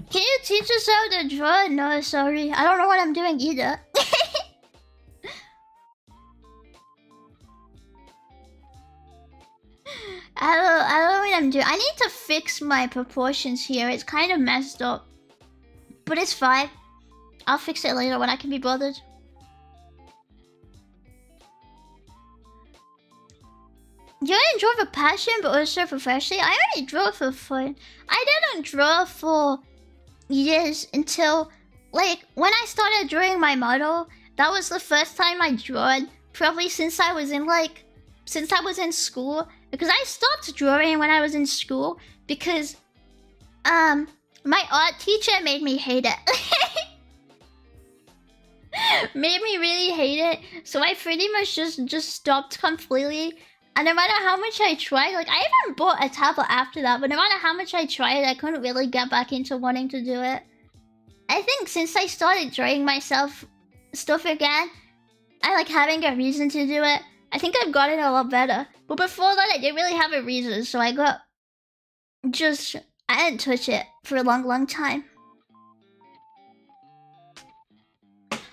Can you teach us how to draw? No, sorry. I don't know what I'm doing either. I don't know what I'm doing. I need to fix my proportions here. It's kind of messed up. But it's fine. I'll fix it later when I can be bothered. You didn't draw for passion, but also professionally? I only draw for fun. I didn't draw for years until, like, when I started drawing my model. That was the first time I drew. Probably since I was in school. Because I stopped drawing when I was in school. Because, my art teacher made me hate it. Made me really hate it. So I pretty much just stopped completely. And no matter how much I tried, like, I even bought a tablet after that, but no matter how much I tried, I couldn't really get back into wanting to do it. I think since I started drawing myself stuff again, I like having a reason to do it. I think I've gotten a lot better. But before that, I didn't really have a reason, so I didn't touch it for a long time.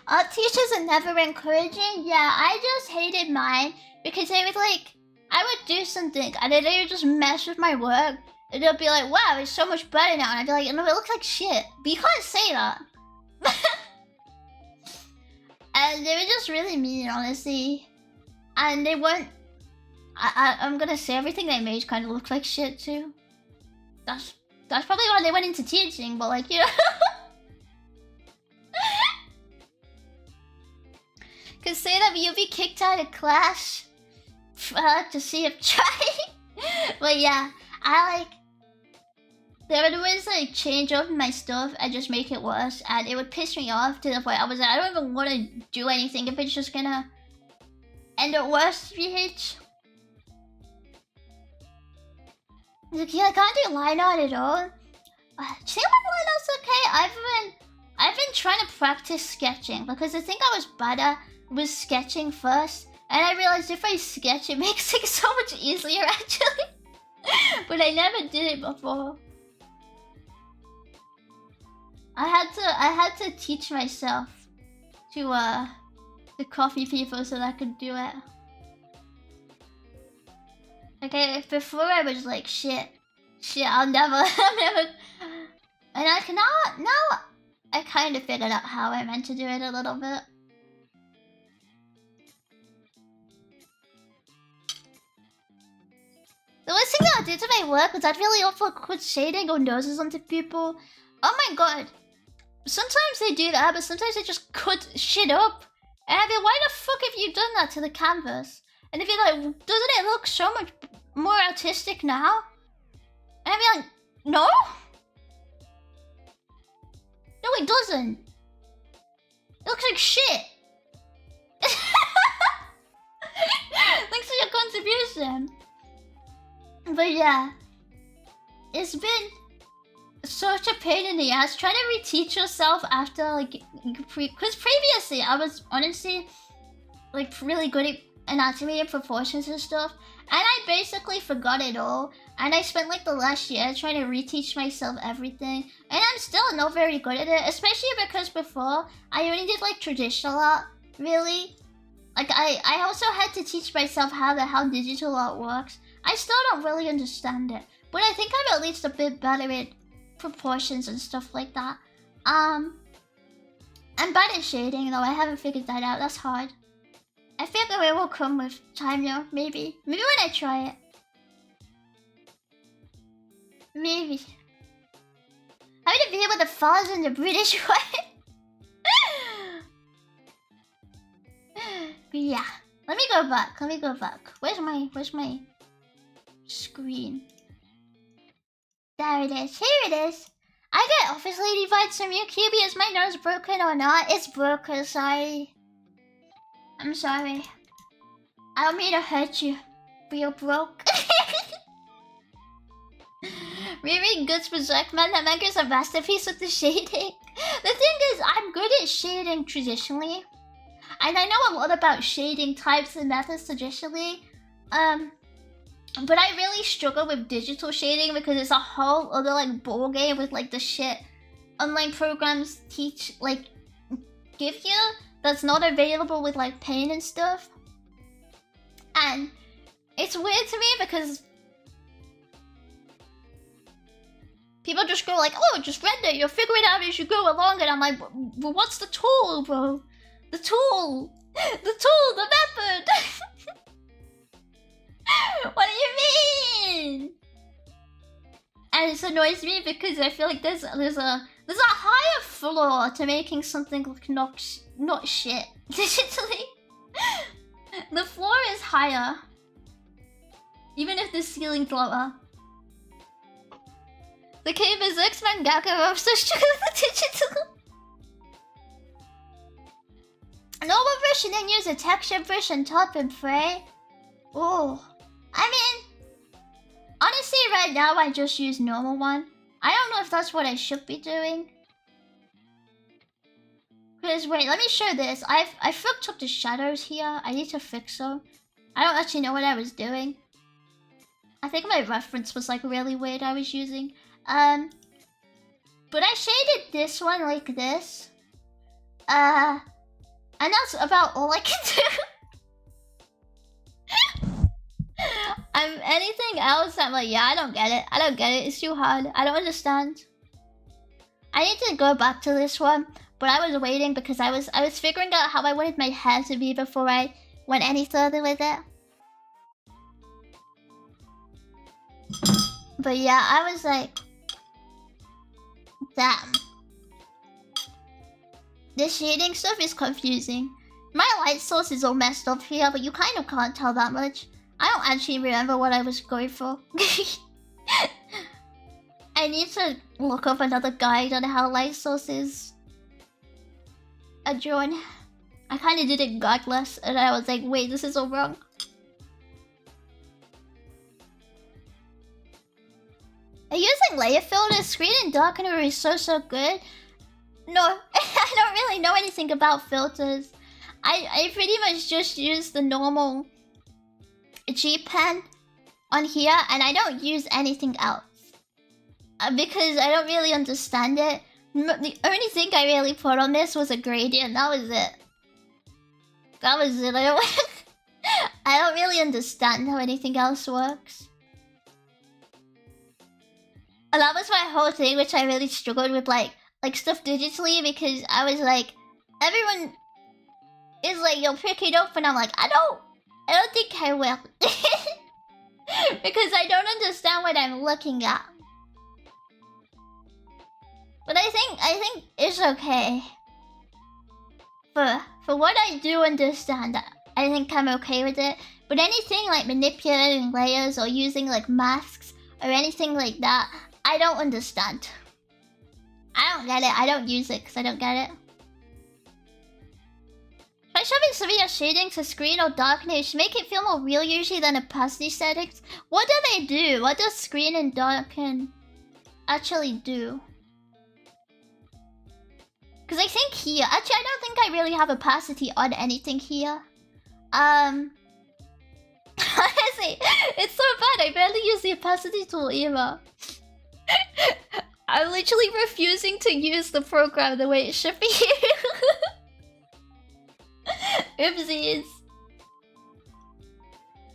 Art teachers are never encouraging. Yeah, I just hated mine because they would like... I would do something and then they would just mess with my work. And they'll be like, wow, it's so much better now. And I'd be like, no, it looks like shit. But you can't say that. And they were just really mean, honestly. And they weren't... I'm gonna say everything they made kind of looks like shit too. That's probably why they went into teaching, but like, you know... Cause say that you'll be kicked out of class. To see if try. But yeah, I like... They would always like change up my stuff and just make it worse. And it would piss me off to the point I was like, I don't even want to do anything if it's just gonna end up worse, VH. Like, yeah, I can't do line art at all. Do you think my line art's okay? I've been trying to practice sketching because I think I was better with sketching first. And I realized if I sketch, it makes things so much easier, actually. But I never did it before. I had to teach myself to the coffee people so that I could do it. Okay, if before I was like, shit, I'll never, I'm never... And I can now I kind of figured out how I meant to do it a little bit. The worst thing that I did to my work was I'd really often put shading or noses onto people. Oh my god. Sometimes they do that, but sometimes they just cut shit up. And I'd be like, why the fuck have you done that to the canvas? And if you're like, doesn't it look so much more artistic now? And I'd be like, no? No, it doesn't. It looks like shit. Thanks for your contribution. But yeah, it's been such a pain in the ass trying to reteach yourself after like because previously I was honestly like really good at anatomy and proportions and stuff, and I basically forgot it all, and I spent like the last year trying to reteach myself everything, and I'm still not very good at it, especially because before I only did like traditional art, really. Like I also had to teach myself how digital art works. I still don't really understand it, but I think I'm at least a bit better at proportions and stuff like that. I'm bad at shading though, I haven't figured that out, that's hard. I figure it will come with time though, maybe. Maybe when I try it. Maybe. How would it be with the falls in the British way? But yeah. Let me go back. Where's my screen? There it is. Here it is. I get office lady vibes from you, QB. Is my nose broken or not? It's broken, sorry. I'm sorry. I don't mean to hurt you, but you're broke. Reread Goods Berserk, man. That manga is a masterpiece with the shading. The thing is, I'm good at shading traditionally. And I know a lot about shading types and methods traditionally. But I really struggle with digital shading because it's a whole other like ball game with like the shit online programs give you that's not available with like Paint and stuff. And it's weird to me because people just go like, oh, just render, you'll figure it out as you go along, and I'm like, well, what's the tool, bro? The tool, the method. What do you mean? And it annoys me because I feel like there's a higher floor to making something look not shit digitally. The floor is higher, even if the ceiling's lower. The game is X-Men Gaka. I'm so struggling with the digital. Normal version and use a texture brush on top and pray. Oh, I mean, honestly, right now I just use normal one. I don't know if that's what I should be doing. Cause wait, let me show this. I fucked up the shadows here. I need to fix them. I don't actually know what I was doing. I think my reference was like really weird I was using. But I shaded this one like this. And that's about all I can do. Anything else, I'm like, yeah, I don't get it. It's too hard. I don't understand. I need to go back to this one, but I was waiting because I was figuring out how I wanted my hair to be before I went any further with it. But yeah, I was like, damn. This shading stuff is confusing. My light source is all messed up here, but you kind of can't tell that much. I don't actually remember what I was going for. I need to look up another guide on how light sources are drawn. I kind of did it godless, and I was like, wait, this is all wrong. Are you using layer filters? Screen and darkener is so good. No, I don't really know anything about filters. I pretty much just use the normal G pen on here, and I don't use anything else. Because I don't really understand it. The only thing I really put on this was a gradient, that was it. That was it. I don't really understand how anything else works. And that was my whole thing, which I really struggled with, like stuff digitally, because I was like, everyone is like, you'll pick it up, and I'm like, I don't think I will. Because I don't understand what I'm looking at. But I think it's okay. For what I do understand, I think I'm okay with it. But anything like manipulating layers or using like masks or anything like that, I don't understand. I don't get it. I don't use it because I don't get it. By shoving severe shading to screen or darkening, it should make it feel more real usually than opacity settings. What do they do? What does screen and darken actually do? Because I think here... Actually, I don't think I really have opacity on anything here. Honestly, it's so bad. I barely use the opacity tool either. I'm literally refusing to use the program the way it should be. Oopsies.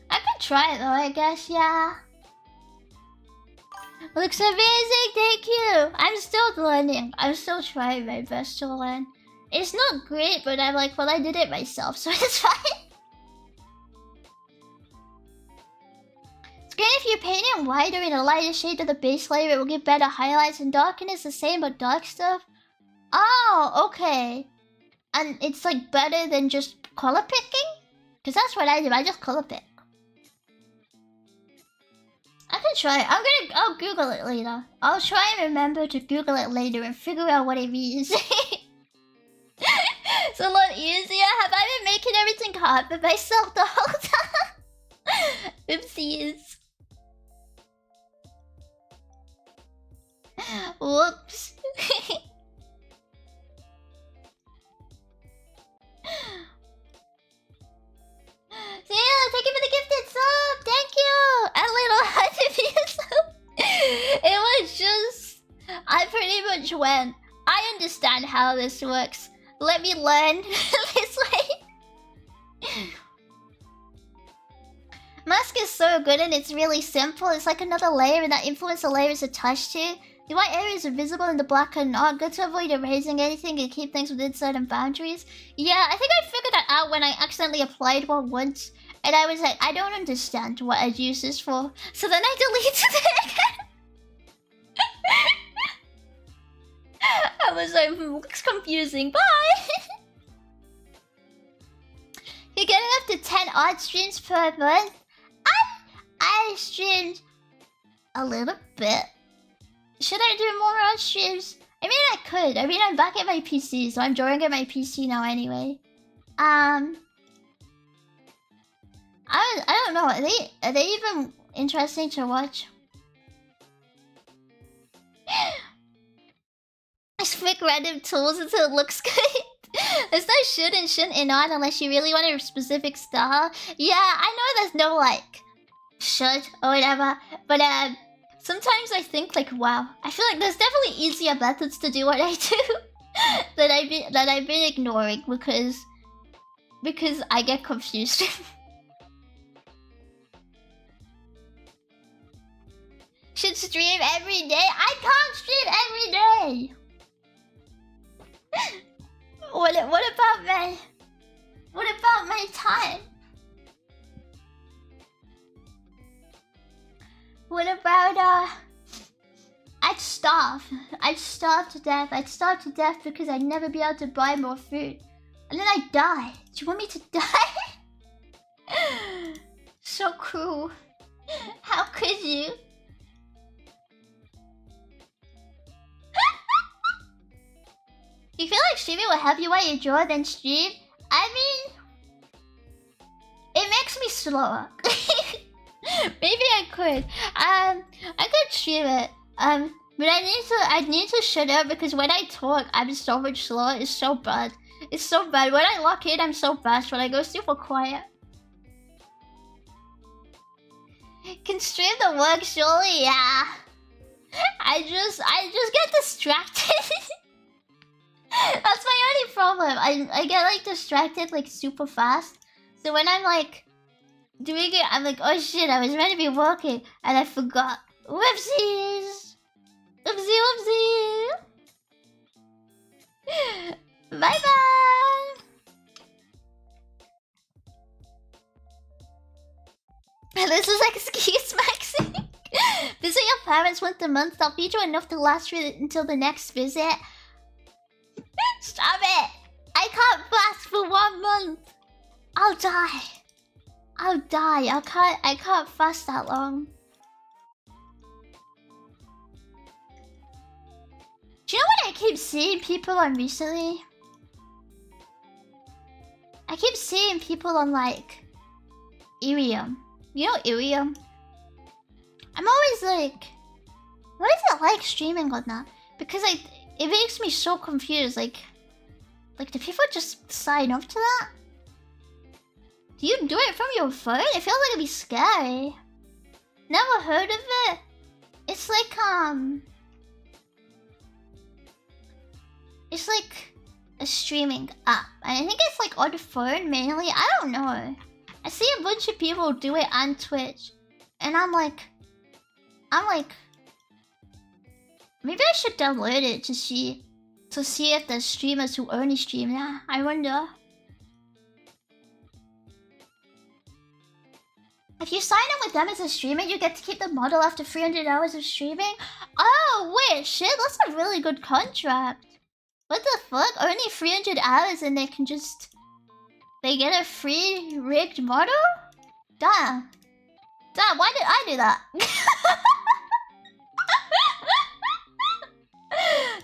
I could try it though, I guess, yeah. Looks amazing, thank you! I'm still learning. I'm still trying my best to learn. It's not great, but I'm like, well, I did it myself, so it's fine. It's great if you paint it whiter in a lighter shade of the base layer, it will give better highlights, and darken is the same, but dark stuff. Oh, okay. And it's like better than just color picking? Because that's what I do, I just color pick. I can try it. I'll Google it later. I'll try and remember to Google it later and figure out what it means. It's a lot easier. Have I been making everything hard for myself the whole time? Oopsies. Whoops. Yeah, thank you for the gifted sub! Thank you! A little hard sub. It was just... I pretty much went, I understand how this works. Let me learn this way. Mask is so good and it's really simple. It's like another layer and that influencer layer is attached to. The white areas are visible and the black are not. Good to avoid erasing anything and keep things within certain boundaries. Yeah, I think I figured that out when I accidentally applied one once. And I was like, I don't understand what I'd use this for. So then I deleted it again. I was like, looks confusing. Bye! You're getting up to 10 odd streams per month. I streamed a little bit. Should I do more odd streams? I mean, I could. I mean, I'm back at my PC, so I'm drawing at my PC now anyway. I don't know. Are they even interesting to watch? Just pick random tools until it looks good. There's no should and shouldn't in on unless you really want a specific style. Yeah, I know there's no like should or whatever, but sometimes I think like, wow, I feel like there's definitely easier methods to do what I do that I've been ignoring because I get confused. Should stream every day? I can't stream every day. What about my time? What about I'd starve. I'd starve to death. I'd starve to death because I'd never be able to buy more food. And then I'd die. Do you want me to die? So cruel. How could you? You feel like streaming will help you while you draw then stream? I mean... It makes me slower. Maybe I could. I could stream it. But I need to shut up because when I talk, I'm so much slower. It's so bad. It's so bad. When I lock in, I'm so fast. When I go super quiet. Can stream the work, surely? Yeah. I just get distracted. That's my only problem. I get like distracted like super fast. So when I'm like doing it, I'm like, oh shit, I was meant to be working and I forgot. Whoopsies! Whoopsie whoopsie! Bye bye! This is like excuse Maxi. Visit your parents once a month. They'll feed you enough to last you until the next visit. Stop it! I can't fast for 1 month. I'll die. I'll die. I can't fast that long. Do you know what I keep seeing people on recently? I keep seeing people on like Irium. You know Irium? I'm always like, what is it like streaming on that? Because it makes me so confused. Like do people just sign up to that? Do you do it from your phone? It feels like it'd be scary. Never heard of it. It's like a streaming app, and I think it's like on the phone mainly. I don't know. I see a bunch of people do it on Twitch, and I'm like, maybe I should download it to see if there's streamers who only stream that. I wonder. If you sign up with them as a streamer, you get to keep the model after 300 hours of streaming. Oh wait, shit, that's a really good contract. What the fuck? Only 300 hours and they get a free rigged model? Damn. Damn, why did I do that?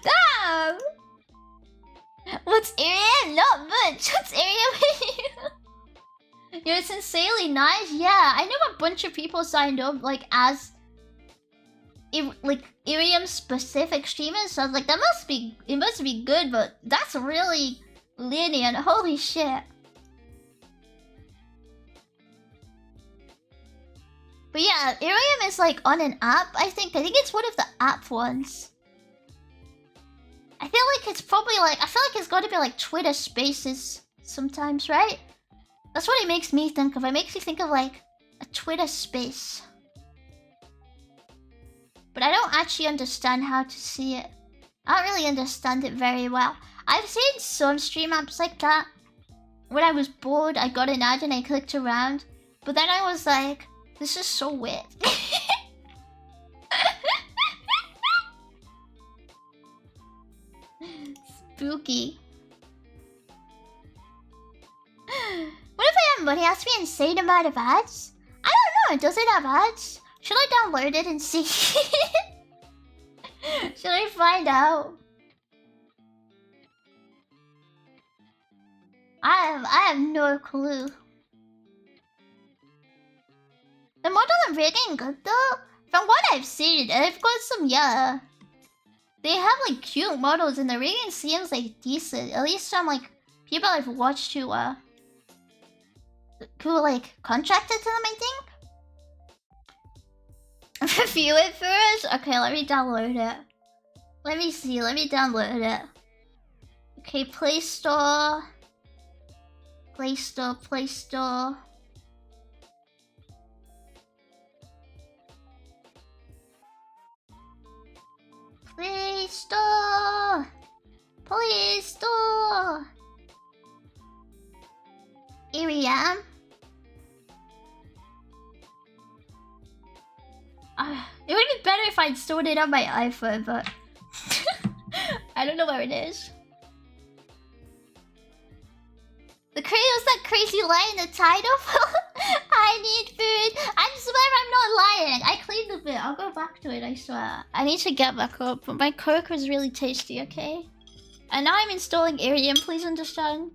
Damn! What's Irium? Not much. What's Irium with you? Yo, it's insanely nice. Yeah, I know a bunch of people signed up like as Irium specific streamers, so I was like, it must be good, but that's really lenient. Holy shit. But yeah, Irium is like on an app, I think it's one of the app ones. I feel like it's probably like, I feel like it's gotta be like Twitter Spaces sometimes, right? That's what it makes me think of. It makes me think of like a Twitter space. But I don't actually understand how to see it. I don't really understand it very well. I've seen some stream apps like that. When I was bored, I got an ad and I clicked around. But then I was like, this is so weird. Spooky. What if I have money? It has to be an insane amount of ads? I don't know. Does it have ads? Should I download it and see? Should I find out? I have no clue. The model are rigging good though. From what I've seen, they've got some, yeah. They have like cute models and the rigging seems like decent. At least from like people I've watched who like contracted to them, I think. Review it first? Okay, let me download it. Let me see, let me download it. Okay, Play Store. Play Store, Play Store. Play Store! Play Store! Here we am. It would be better if I'd stored it on my iPhone, but I don't know where it is. The was that crazy lie in the title? I need food. I swear I'm not lying. I cleaned the bit. I'll go back to it, I swear. I need to get back up, but my Coke was really tasty, okay? And now I'm installing Irium, please understand.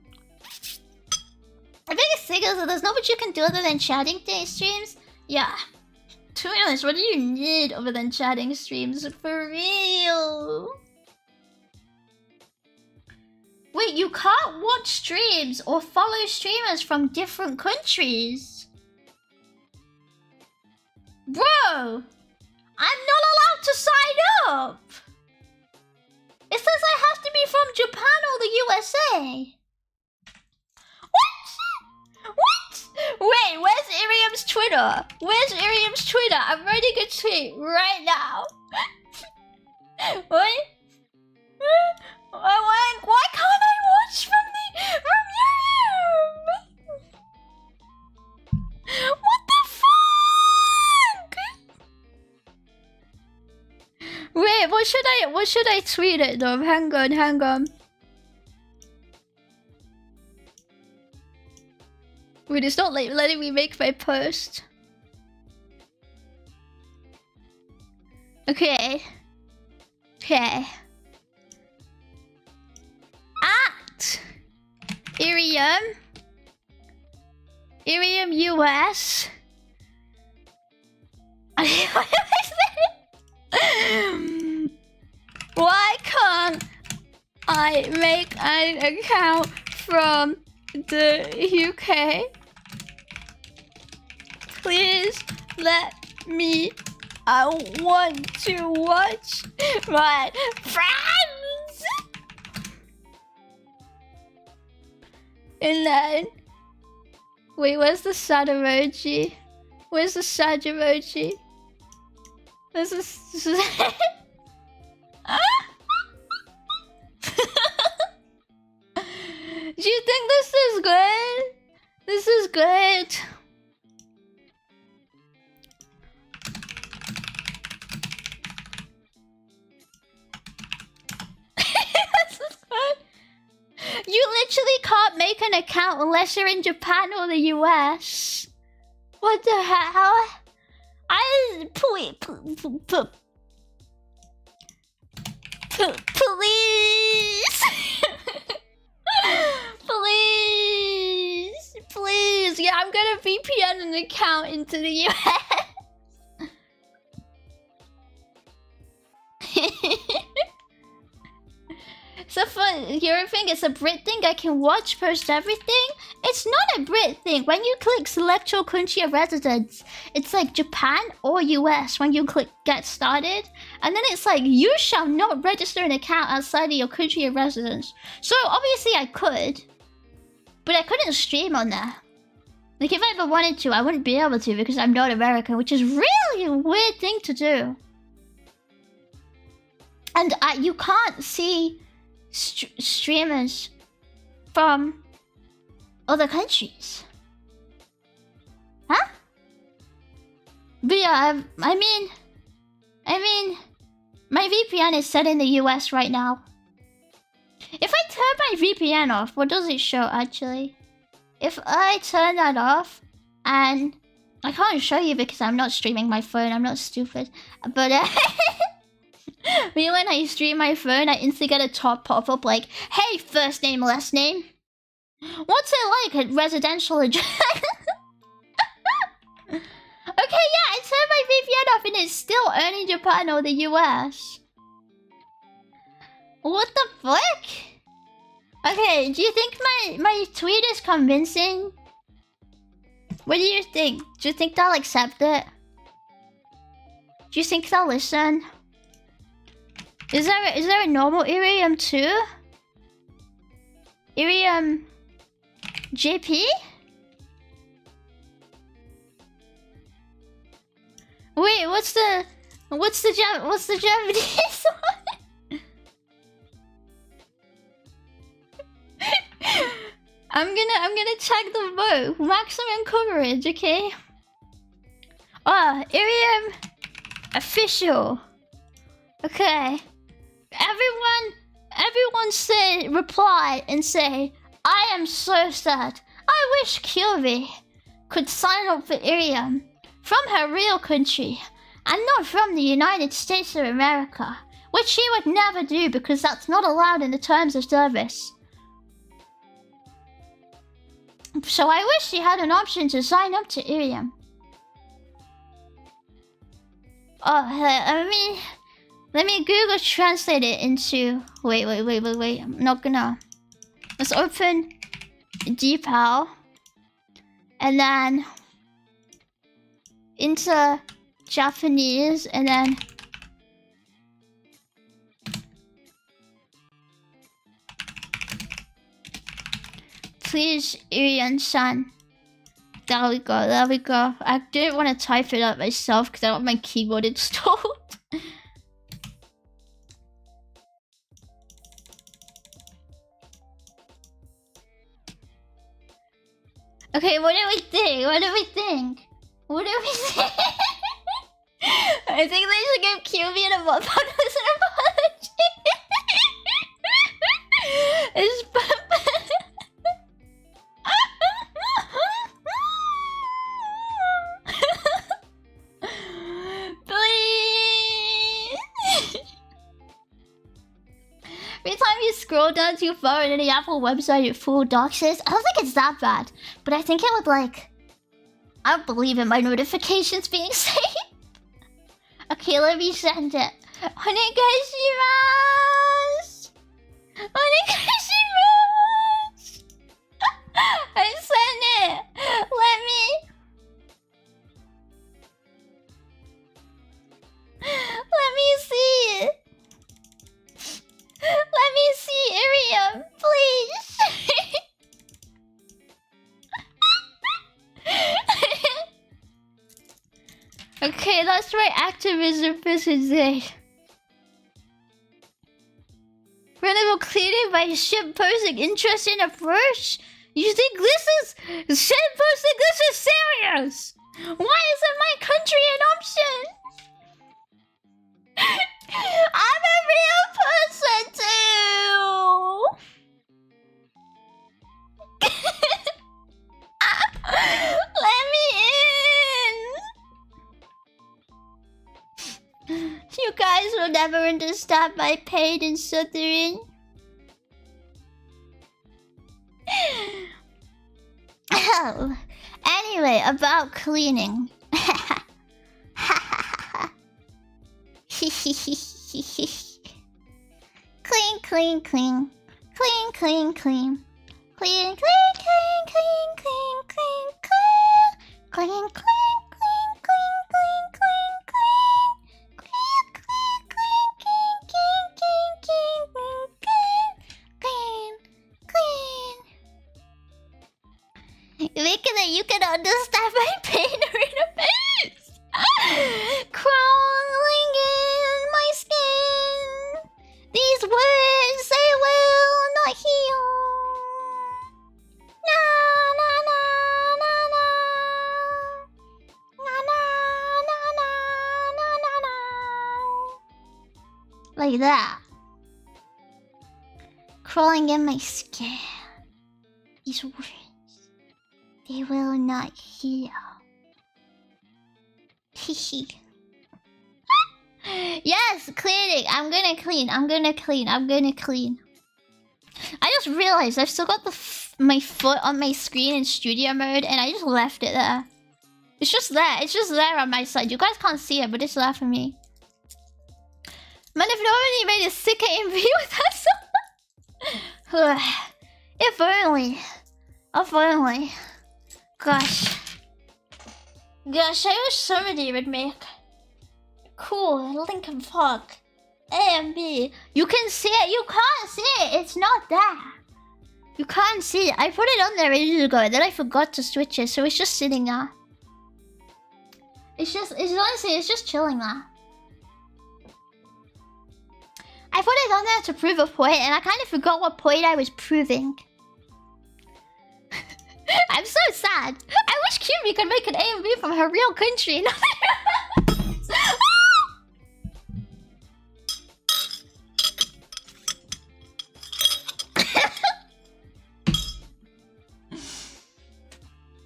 The biggest thing is that there's not much you can do other than chatting day streams. Yeah. To be honest, what do you need other than chatting streams? For real. Wait, you can't watch streams or follow streamers from different countries? Bro! I'm not allowed to sign up! It says I have to be from from Japan or the USA? What? Wait, where's Iriam's Twitter? Where's Iriam's Twitter? I'm writing a tweet right now. What? Why can't I watch from Iriam? What the fuck? Wait, what should I tweet it though? Hang on. Wait, it's not like letting me make my post. Okay. At Iriam US. Why can't I make an account from the UK? Please let me. I want to watch my friends. And then, wait, where's the sad emoji? Where's the sad emoji? This is. Do you think this is good? This is good. This is good. You literally can't make an account unless you're in Japan or the US. What the hell? Please. Please. Yeah, I'm gonna VPN an account into the US. So you think it's a Brit thing? I can watch, post everything? It's not a Brit thing. When you click select your country of residence, it's like Japan or US when you click get started. And then it's like, you shall not register an account outside of your country of residence. So obviously I could, but I couldn't stream on there. Like if I ever wanted to, I wouldn't be able to because I'm not American, which is really a weird thing to do. And you can't see streamers from other countries. Huh? But yeah, I mean, my VPN is set in the US right now. If I turn my VPN off, what does it show actually? If I turn that off, and I can't show you because I'm not streaming my phone, I'm not stupid. But me when I stream my phone, I instantly get a top pop-up like, hey, first name, last name. What's it like at residential address? Okay, yeah, I turned my VPN off and it's still only Japan or the US. What the fuck? Okay, do you think my tweet is convincing? What do you think? Do you think they'll accept it? Do you think they'll listen? Is there a normal Iriam too? Iriam JP? Wait, what's the Japanese one? I'm gonna check the vote. Maximum coverage, okay? Oh, Iriam official. Okay. Everyone say reply and say, I am so sad. I wish Kyubi could sign up for Iriam from her real country and not from the United States of America, which she would never do because that's not allowed in the terms of service. So I wish she had an option to sign up to Iriam. Oh, let me Google translate it into... Wait. I'm not gonna... Let's open DeepL. And then... into Japanese, and then... please, Irian-san. There we go, there we go. I didn't want to type it out myself because I want my keyboard installed. Okay, what do we think? What do we think? What do we think? I think they should give QB an apology. It's please. Every time you scroll down too far in the Apple website, it full doxes. I don't think it's that bad, but I think it would like. I don't believe in my notifications being safe. Okay, let me send it. Onegaishimasu! Onegaishimasu! I sent it! Let me see it! Let me see Irium, please! Okay, that's my activism for today. Random cleaning by ship posting interesting approach. You think this is ship posting? This is serious. Why isn't my country an option? I'm a real person too. Let me in. You guys will never understand my pain and suffering. Oh, anyway, about cleaning. Clean, clean, clean. Clean, clean, clean. Clean, clean, clean, clean, clean, clean, clean. Clean, clean, clean, clean, clean, clean, clean. Clean, clean, clean, clean, clean, clean, clean, clean, clean. Making that you can understand my pain or in a face. Crawling in my skin. These words they will not heal. Na na na na na. Na na na na na na na. Like that. Crawling in my skin. These words they will not heal. Yes, cleaning. I'm gonna clean. I'm gonna clean. I'm gonna clean. I just realized I've still got my foot on my screen in studio mode, and I just left it there. It's just there. It's just there on my side. You guys can't see it, but it's there for me. Man, if nobody made a sick AMV with that song. If only. If only. Gosh. Gosh, I wish somebody would make cool Linkin Park AMV. You can see it. You can't see it. It's not there. You can't see it. I put it on there ages ago, and then I forgot to switch it, so it's just sitting there. It's honestly, it's just chilling there. I put it on there to prove a point, and I kind of forgot what point I was proving. I'm so sad. I wish Curie could make an AMV from her real country.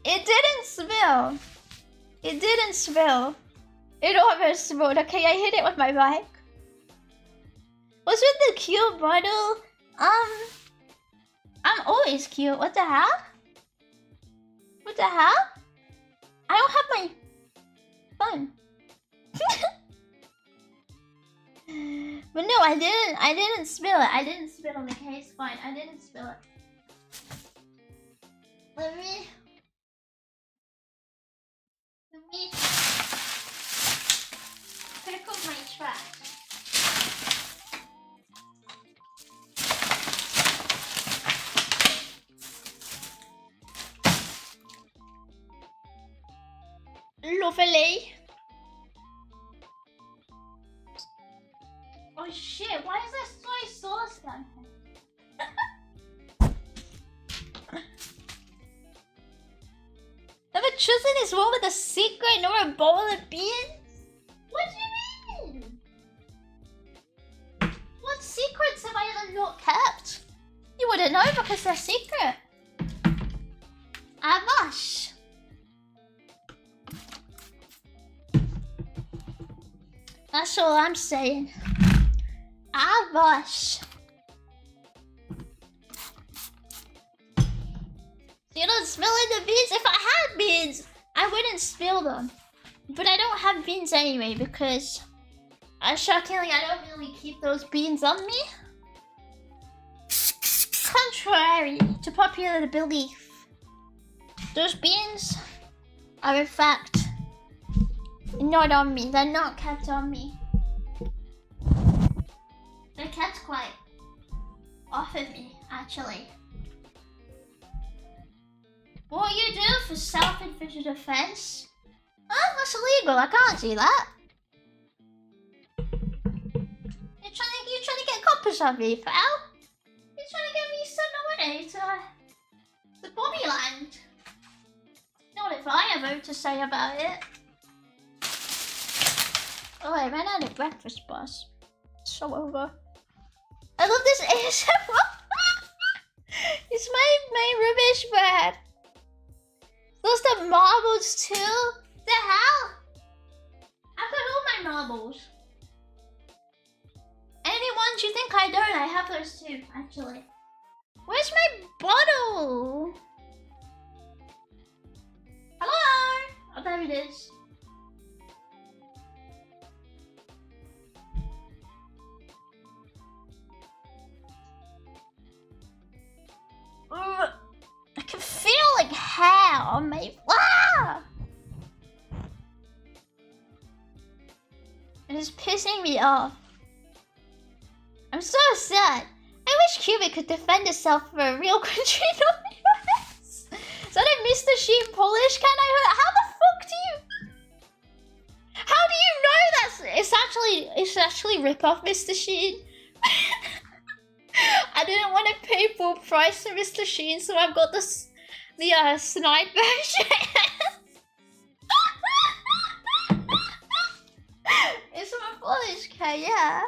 It didn't spill. It didn't spill. It almost spilled. Okay, I hit it with my mic. What's with the cute bottle? I'm always cute. What the hell? What the hell? I don't have my phone. But no, I didn't spill it. I didn't spill it. Okay, it's fine. I didn't spill it. Let me pick up my trash. properly. Oh shit, why is there soy sauce down here? Never chosen this one with a secret nor a bowl of beans? What do you mean? What secrets have I not kept? You wouldn't know because they're secret. Avash. That's all I'm saying. Avash. You don't spill in the beans? If I had beans, I wouldn't spill them. But I don't have beans anyway because shockingly I don't really keep those beans on me. Contrary to popular belief, those beans are in fact not on me. They're not kept on me. They're kept quite off of me, actually. What you do for self-inflicted offense? Huh? That's illegal. I can't do that. You're trying to get coppers on me, pal? You're trying to get me some money to the Bobby Land. Not if I have out to say about it. Oh, I ran out of breakfast, boss. It's so over. I love this ASMR. It's my rubbish bread. Those the marbles too? The hell? I've got all my marbles. Any ones you think I don't? I have those too, actually. Where's my bottle? Hello? Oh, there it is. I can feel like hair on my... Ah! It is pissing me off. I'm so sad. I wish Cuba could defend itself for a real country, not the US. Is that a Mr. Sheen Polish? Can I hear? How the fuck do you... How do you know that's... It's actually rip off Mr. Sheen. I didn't want to pay full price for Mr. Sheen, so I've got the snipe version. It's from Polish cat, yeah.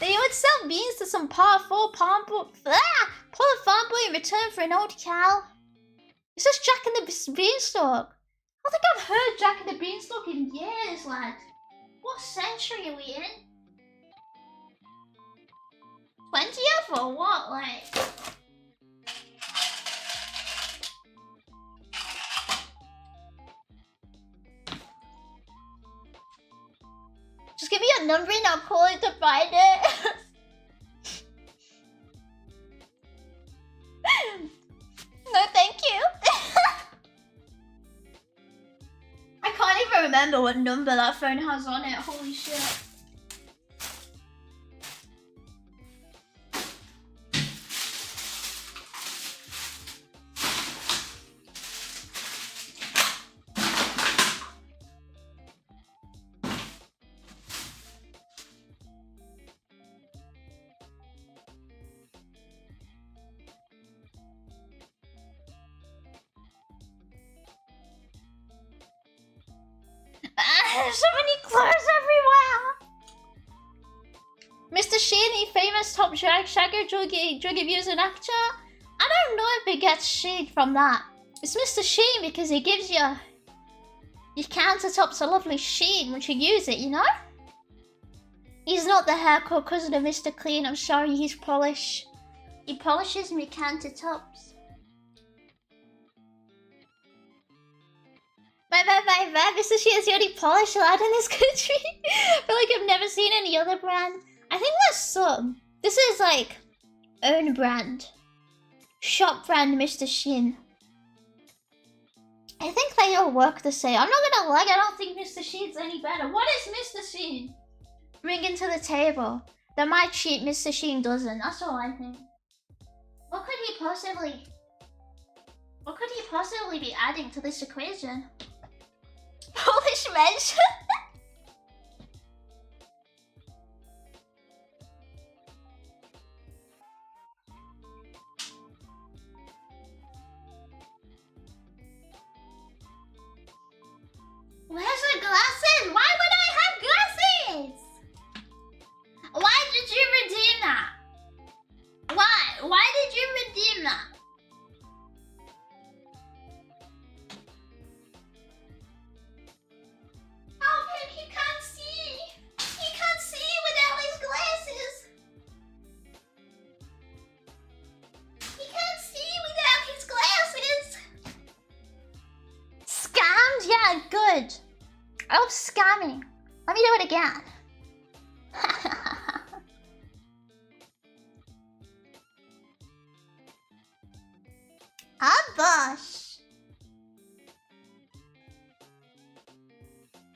They would sell beans to some poor farm boy in return for an old cow. It's just Jack and the Beanstalk. I don't think I've heard Jack and the Beanstalk in years, lad. What century are we in? 20th or what? Like... Just give me a number and I'll call it to find it. No, thank you. I can't even remember what number that phone has on it. Holy shit. There's so many clothes everywhere! Mr. Sheen, the famous top shagger, drug abuser and actor? I don't know if it gets Sheen from that. It's Mr. Sheen because he gives you... Your countertops a lovely sheen once you use it, you know? He's not the haircut cousin of Mr. Clean, I'm sorry, he's Polish. He polishes my countertops. Mr. Sheen is the only Polish lad in this country. I feel like I've never seen any other brand. I think there's some. This is like own brand. Shop brand Mr. Sheen. I think they all work the same. I'm not gonna lie, I don't think Mr. Sheen's any better. What is Mr. Sheen bringing to the table that my cheap Mr. Sheen doesn't? That's all I think. What could he possibly What could he possibly be adding to this equation? Polish mention? Where's the glasses? Why would I have glasses? Why did you redeem that? Why? Why did you redeem that? Oh, babe, he can't see. He can't see without his glasses. He can't see without his glasses. Scammed? Yeah, good. Oh, scamming. Let me do it again. Bosh.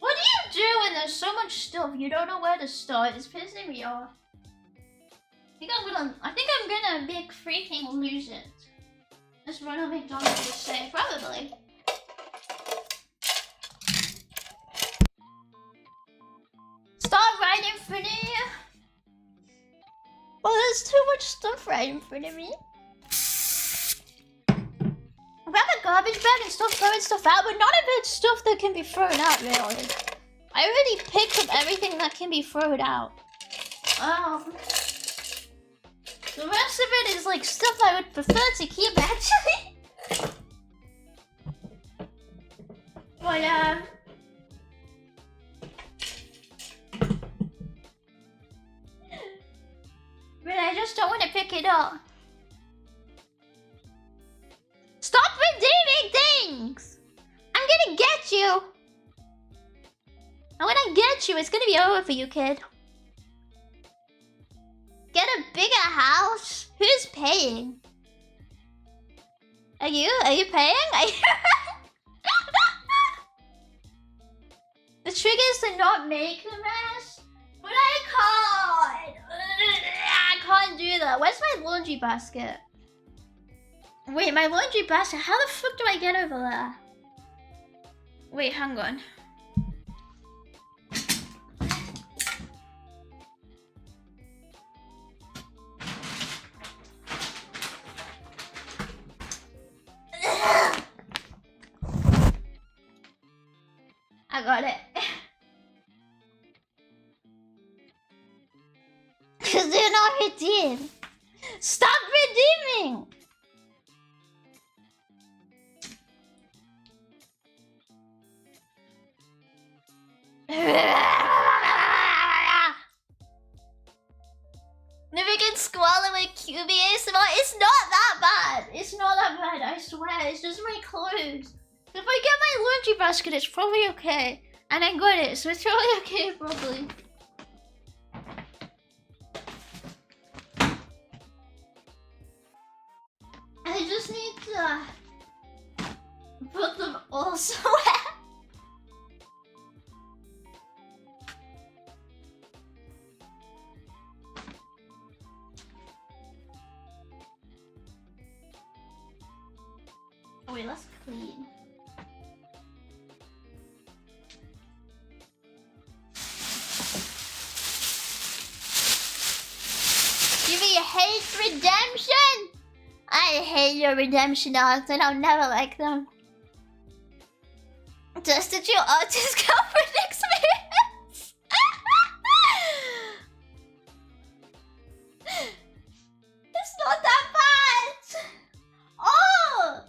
What do you do when there's so much stuff you don't know where to start? It's pissing me off. I think I'm gonna big freaking lose it. Just run a McDonald's to say, probably. Stop right in front of you. Well, there's too much stuff right in front of me. Grab a garbage bag and stop throwing stuff out, but not of it's stuff that can be thrown out, really. I already picked up everything that can be thrown out. The rest of it is like stuff I would prefer to keep, actually. But, but I just don't want to pick it up. Stop redeeming things! I'm gonna get you! And when I get you, it's gonna be over for you, kid. Get a bigger house? Who's paying? Are you? Are you paying? Are you... The trick is to not make a mess. But I can't! I can't do that. Where's my laundry basket? Wait, my laundry basket? How the fuck do I get over there? Wait, hang on. I got it. Cause they're not redeemed. Stop redeeming! Never get squalor with QB ASMR. It's not that bad. It's not that bad, I swear. It's just my clothes. If I get my laundry basket, it's probably okay. And I got it, so it's probably okay, probably. I just need to put them all somewhere. Oh wait, let's clean. You hate redemption? I hate your redemption arcs and I'll never like them. Dusted your artist girlfriend experience? It's not that bad! Oh!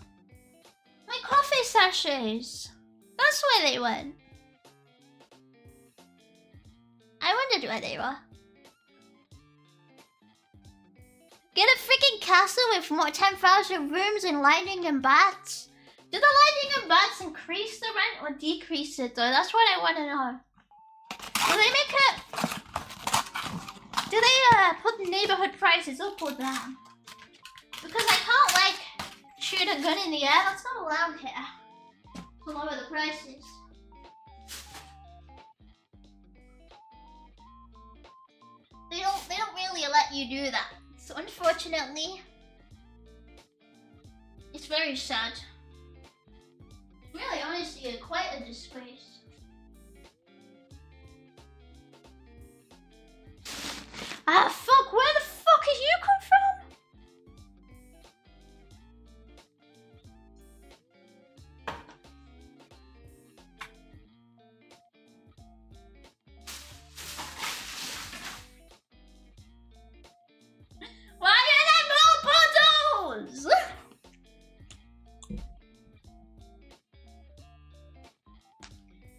My coffee sachets! That's where they went. I wondered where they were. Get a freaking castle with more 10,000 rooms and lightning and bats. Do the lightning and bats increase the rent or decrease it though? That's what I want to know. Do they make it... Do they put neighborhood prices up or down? Because I can't like shoot a gun in the air. That's not allowed here. To lower the prices. They don't really let you do that. So unfortunately, it's very sad. Really, honestly, you're quite a disgrace. Ah, fuck, where the fuck did you come from? Why are there more bottles?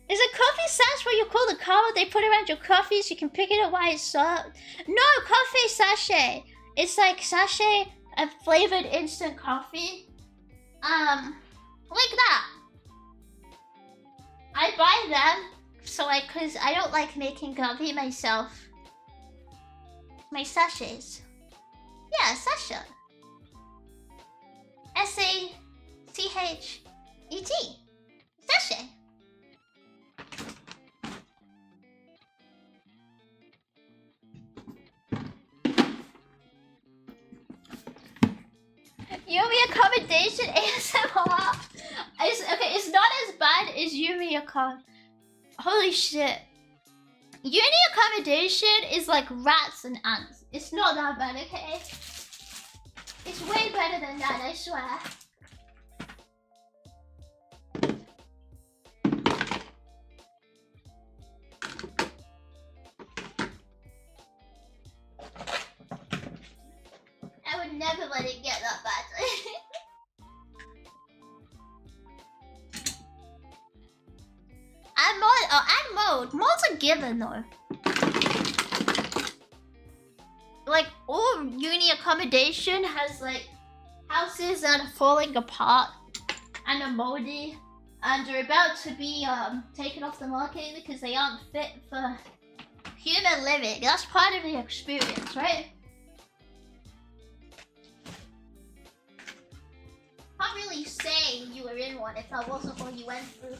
Is a coffee sash where you call the car what they put around your coffee so you can pick it up while it's up? No, coffee sachet. It's like sachet of flavored instant coffee. Like that. I buy them so cause I don't like making coffee myself. My sachets. Yeah, sachet. S-A-C-H-E-T. Sachet. Yumi accommodation ASMR. It's not as bad as Yumi Holy shit. Uni accommodation is like rats and ants. It's not that bad, okay? It's way better than that, I swear. I would never let it get that bad. Add mode. Mode's a given though. Like all uni accommodation has like houses that are falling apart and are moldy and are about to be taken off the market because they aren't fit for human living. That's part of the experience, right? Can't really say you were in one if that wasn't what you went through.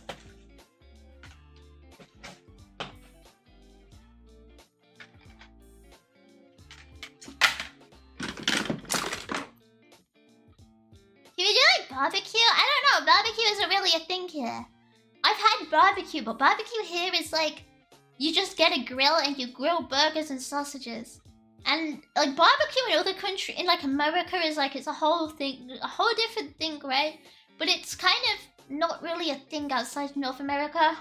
Can we do like barbecue? I don't know, barbecue isn't really a thing here. I've had barbecue, but barbecue here is like you just get a grill and you grill burgers and sausages. And like barbecue in other countries, in like America, is like it's a whole thing, a whole different thing, right? But it's kind of not really a thing outside North America.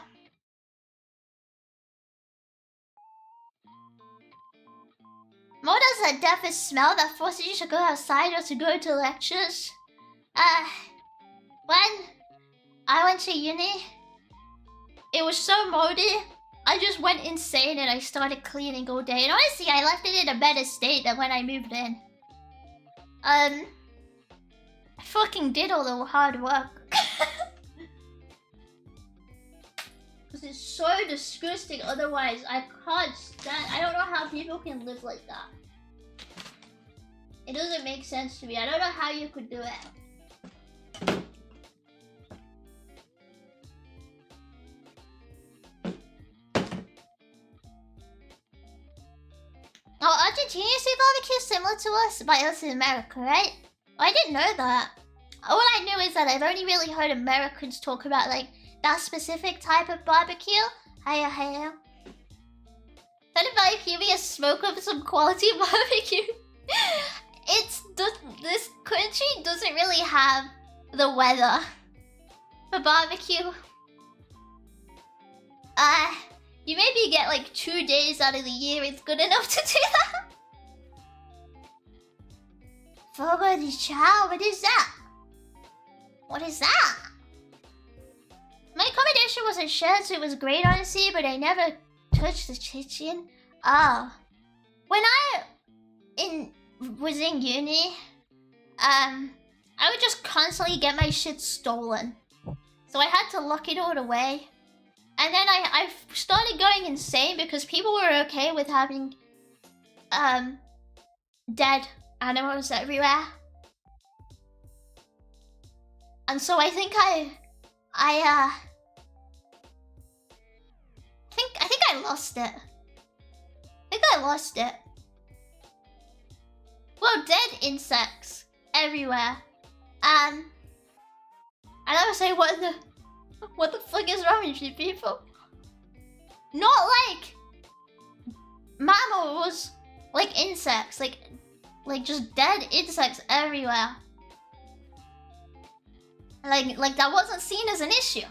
Mo does that deafest smell that forces you to go outside or to go to lectures. When I went to uni, it was so moldy. I just went insane and I started cleaning all day. And honestly, I left it in a better state than when I moved in. I fucking did all the hard work. Because it's so disgusting otherwise. I can't stand. I don't know how people can live like that. It doesn't make sense to me. I don't know how you could do it. Oh, Argentina see barbecue similar to us, by us in America, right? Oh, I didn't know that. All I knew is that I've only really heard Americans talk about like that specific type of barbecue. Hiya, hiya. What about give me a smoke of some quality barbecue? This country doesn't really have the weather for barbecue. You maybe get like 2 days out of the year, it's good enough to do that. Fogo de chao, what is that? What is that? My accommodation wasn't shared, so it was great honestly, but I never touched the kitchen. Oh. When I was in uni, I would just constantly get my shit stolen. So I had to lock it all away. And then I started going insane because people were okay with having dead animals everywhere. And so I think I think I lost it. Well, dead insects everywhere. I never say what What the fuck is wrong with you people? Not like mammals, like insects, like just dead insects everywhere. Like that wasn't seen as an issue.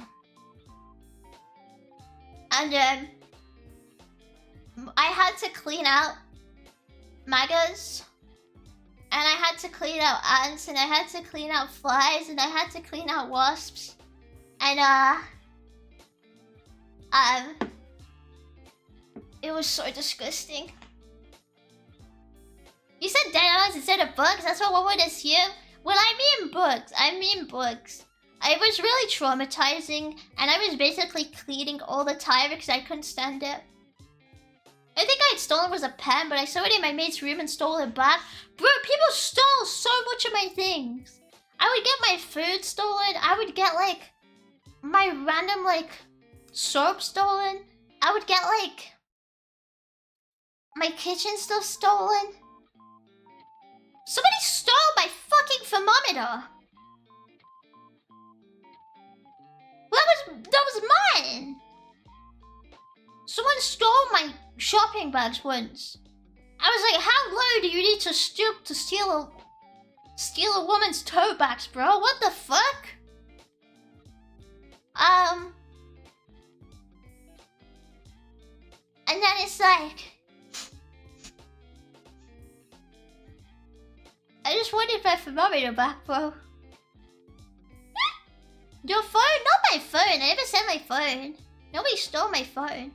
And I had to clean out maggots, and I had to clean out ants, and I had to clean out flies, and I had to clean out wasps, and it was so disgusting. You said dead ants instead of bugs. That's what one would assume. Well, I mean bugs. I mean bugs. It was really traumatizing, and I was basically cleaning all the time because I couldn't stand it. I think I'd stolen was a pen, but I saw it in my mate's room and stole it back. Bro, people stole so much of my things. I would get my food stolen. I would get, like, my random, like, soap stolen. I would get, like, my kitchen stuff stolen. Somebody stole my fucking thermometer. That was mine. Someone stole my shopping bags once. I was like, how low do you need to stoop to steal a woman's tote bags, bro? What the fuck? And then it's like, I just wanted my thermometer back, bro. Your phone? Not my phone. I never said my phone. Nobody stole my phone.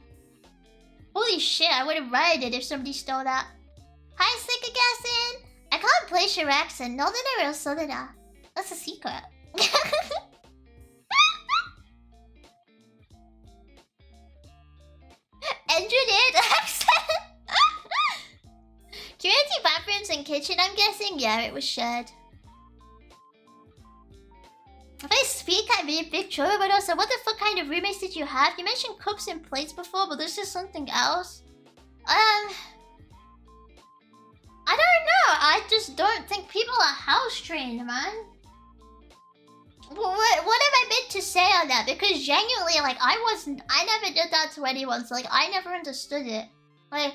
Holy shit, I would have rioted it if somebody stole that. Hi, Sickagassin! I can't place your accent. Not that I real southerner. That's a secret. Engineered accent! Community bathrooms and kitchen, I'm guessing? Yeah, it was shared. If I speak, I mean big trouble, but also, what the fuck kind of roommates did you have? You mentioned cups and plates before, but this is something else. I don't know. I just don't think people are house trained, man. What have I meant to say on that? Because genuinely, like, I never did that to anyone, so, like, I never understood it. Like,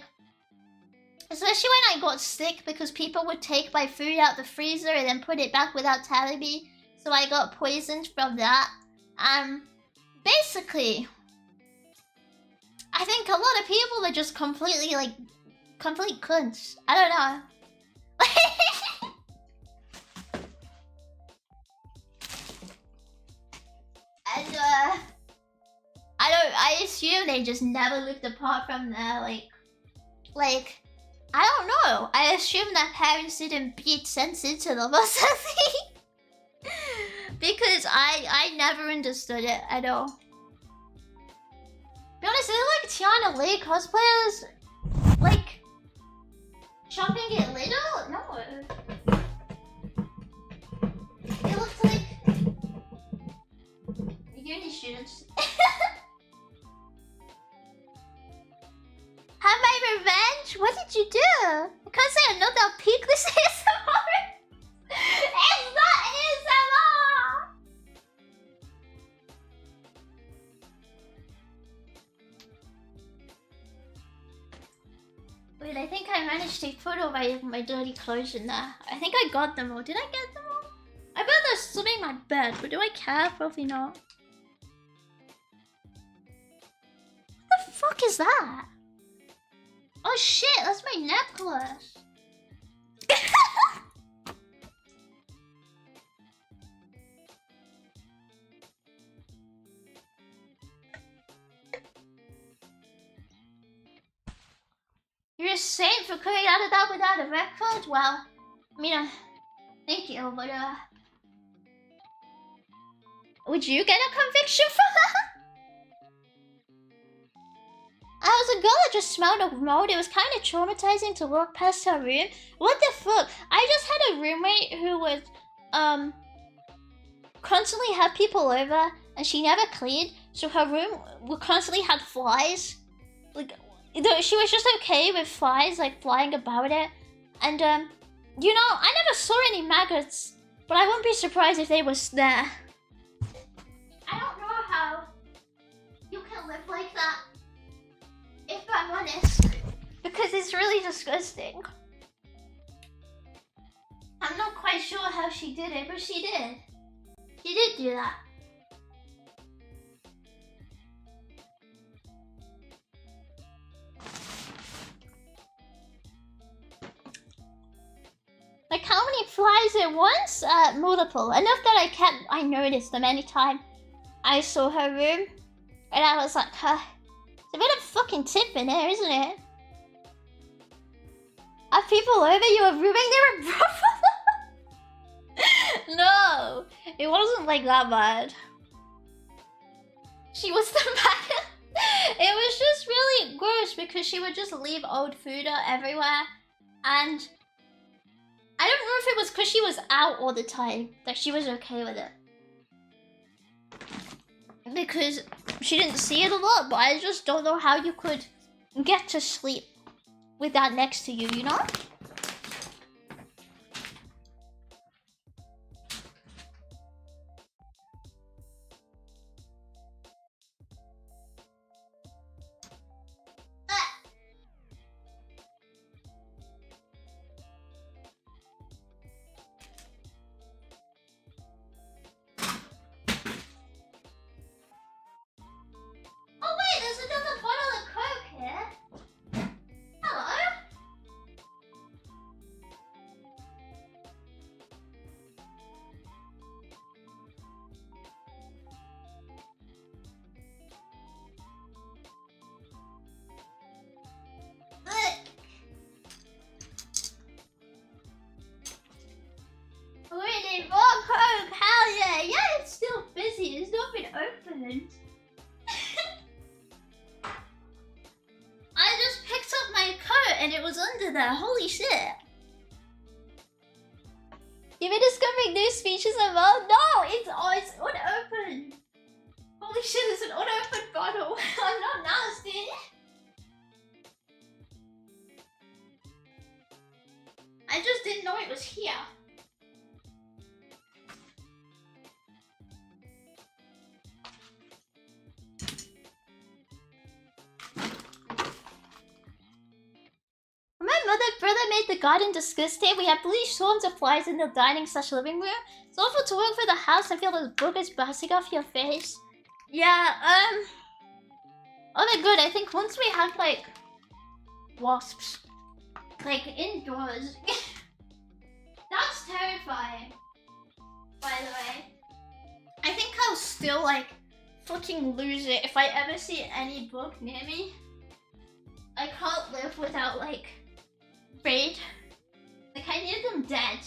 especially when I got sick, because people would take my food out the freezer and then put it back without telling me. So I got poisoned from that. Basically, I think a lot of people are just completely, like, complete cunts. I don't know. And, I assume they just never lived apart from there, like, I don't know. I assume that parents didn't beat sense into them or something. Because I never understood it at all. Be honest, is it like Tiana Lee cosplayers like chopping it little? No. It looked like uni students. Have my revenge? What did you do? I can't say another peak this ASMR. It's not ASMR! Wait, I think I managed to put all my dirty clothes in there. I think I got them all. Did I get them all? I bet they're still in my bed, but do I care? Probably not. What the fuck is that? Oh shit, that's my necklace. You're a saint for coming out of that without a record? Well, I mean, thank you, but would you get a conviction for that? I was a girl that just smelled of mold. It was kind of traumatizing to walk past her room. What the fuck? I just had a roommate who would constantly have people over, and she never cleaned, so her room would constantly have flies. Like, she was just okay with flies, like, flying about it. And, you know, I never saw any maggots, but I wouldn't be surprised if they was there. I don't know how really disgusting. I'm not quite sure how she did it, but she did. She did do that. Like how many flies at once? Multiple. Enough that I noticed them anytime I saw her room. And I was like, there's a bit of fucking tip in there, isn't it? Are people over your rooming their profile? No, it wasn't like that bad. She was the bad. It was just really gross because she would just leave old food everywhere. And I don't know if it was because she was out all the time that she was okay with it. Because she didn't see it a lot, but I just don't know how you could get to sleep with that next to you, you know? Oh wait, there's another bottle of Coke here. Hello? We need more Coke, hell yeah! Yeah, it's still busy, it's not been opened. I just picked up my coat and it was under there, holy shit. You've been discovering new species of all? No, it's unopened. Holy shit, it's an unopened bottle. I'm not nasty. I just didn't know it was here. My brother made the garden disgusting. We have bleached swarms of flies in the dining/living room. It's awful to walk through the house and feel those boogers bouncing off your face. Yeah, oh, they're good. I think once we have like wasps, like indoors. That's terrifying. By the way, I think I'll still like fucking lose it if I ever see any bug near me. I can't live without like raid. Like I need them dead.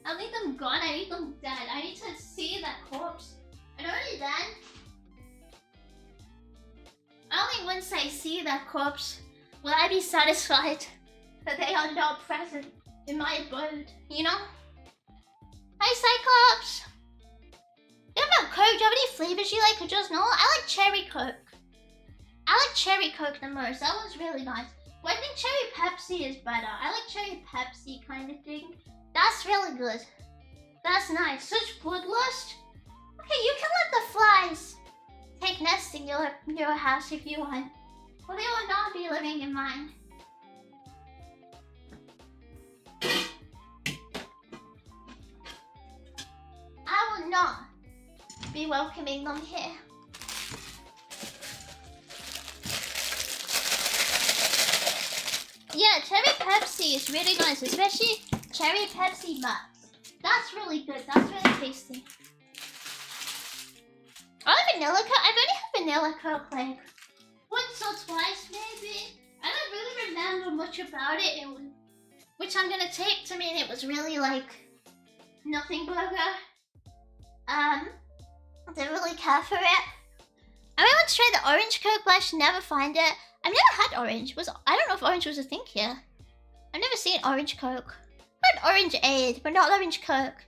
I don't need them gone, I need them dead. I need to see that corpse. And only then, only once I see that corpse will I be satisfied that they are not present in my abode, you know? Hi Cyclops! You have a Coke, do you have any flavors you like or just no? I like cherry Coke. I like cherry Coke the most, that one's really nice. Well, I think cherry Pepsi is better. I like cherry Pepsi kind of thing. That's really good. That's nice. Such bloodlust. Okay, you can let the flies take nest in your house if you want. Well, they will not be living in mine. I will not be welcoming them here. Yeah, cherry Pepsi is really nice, especially cherry Pepsi Max. That's really good. That's really tasty. I like vanilla Coke. I've only had vanilla Coke like once or twice, maybe. I don't really remember much about it. Which I'm gonna take to mean it was really like nothing burger. Didn't really care for it. I really want to try the orange Coke, but I should never find it. I've never had orange. I don't know if orange was a thing here. I've never seen orange Coke. I've had orange aid, but not orange Coke.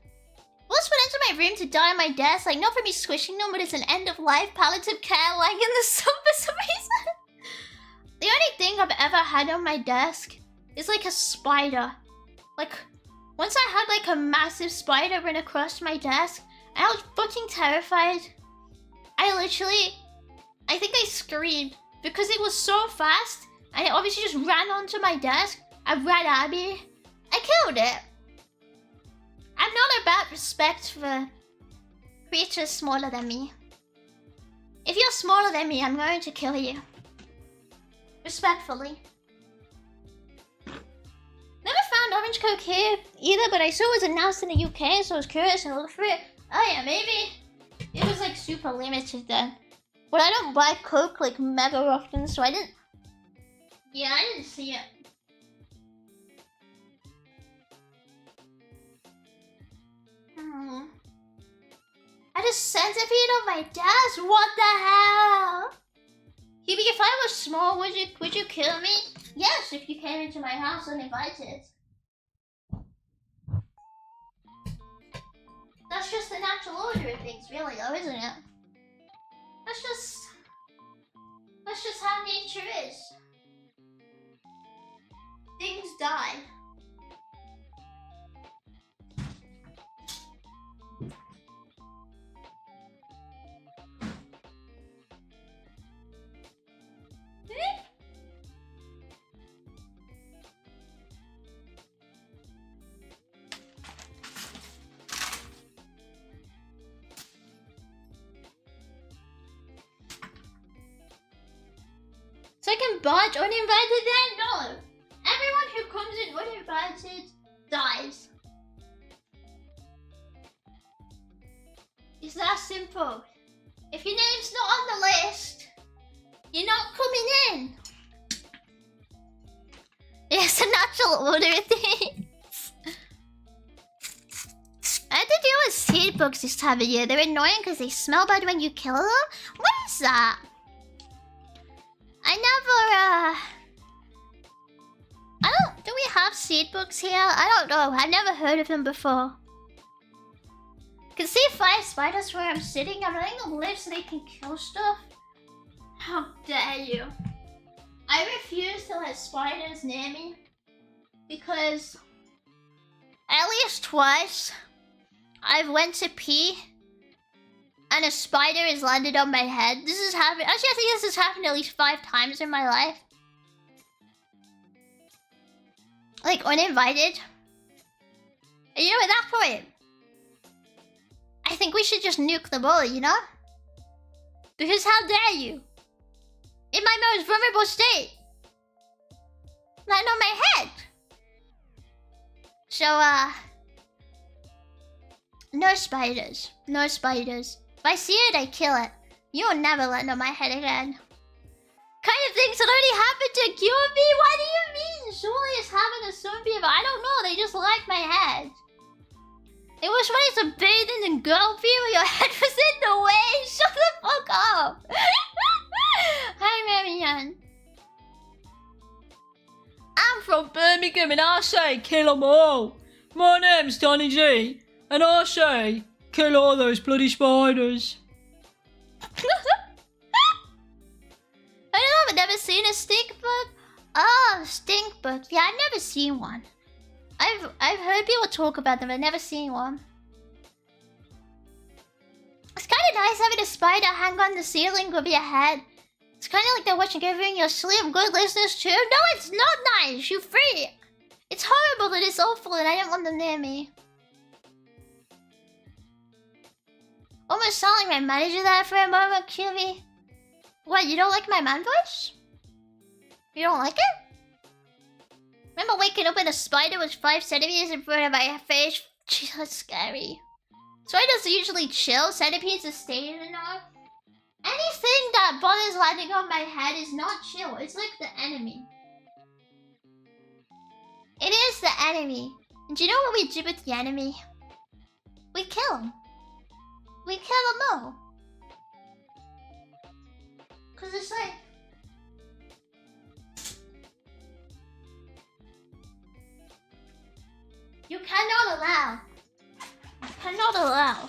Wolves went into my room to die on my desk, like not for me squishing them, but it's an end-of-life palliative care lying in the sun for some reason. The only thing I've ever had on my desk is like a spider. Like, once I had like a massive spider run across my desk, and I was fucking terrified. I think I screamed because it was so fast And it obviously just ran onto my desk. A red Abby. I killed it. I'm not about respect for creatures smaller than me. If you're smaller than me, I'm going to kill you. Respectfully. Never found orange coke here either, but I saw it was announced in the UK, so I was curious and looked for it. Oh yeah, maybe it was like super limited then. But I don't buy coke like mega often, so I didn't. Yeah, I didn't see it. I just centipede on my desk. What the hell? Hubie, if I was small, would you kill me? Yes, if you came into my house uninvited. That's just the natural order of things, really, though, isn't it? That's just how nature is. Things die. So I can barge uninvited then? No. Everyone who comes in uninvited dies. It's that simple. If your name's not on the list, you're not coming in. It's a natural order of things. I had to deal with seed bugs this time of year. They're annoying because they smell bad when you kill them. What is that? Do we have seed bugs here? I don't know. I've never heard of them before. Can see 5 spiders where I'm sitting. I'm letting them live so they can kill stuff. How dare you? I refuse to let spiders near me. Because at least twice I've went to pee and a spider has landed on my head. This has happened. Actually, I think this has happened at least 5 times in my life. Like, uninvited. And you know, at that point, I think we should just nuke them all, you know? Because how dare you? In my most vulnerable state. Land on my head. So, no spiders. No spiders. If I see it, I kill it. You'll never land on my head again. Kind of things that only happened to QB? What do you mean? Surely it's happened to some people. I don't know, they just like my head. It was when it's a bathing and girl people, your head was in the way. Shut the fuck up. Hi, Marianne. I'm from Birmingham and I say kill them all. My name's Donny G and I say kill all those bloody spiders. I don't know, I've never seen a stink bug. Oh, stink bug. Yeah, I've never seen one. I've heard people talk about them, but I've never seen one. It's kind of nice having a spider hang on the ceiling of your head. It's kind of like they're watching over in your sleep. Good listeners too. No, it's not nice, you freak. It's horrible and it's awful and I don't want them near me. Almost sound like my manager there for a moment, QV. What, you don't like my man voice? You don't like it? Remember waking up and a spider was 5 centimeters in front of my face? Jeez, that's scary. Spiders usually chill, centipedes are staying enough. Anything that bothers landing on my head is not chill, it's like the enemy. It is the enemy. And do you know what we do with the enemy? We kill him. We kill them all. Cause it's like... You cannot allow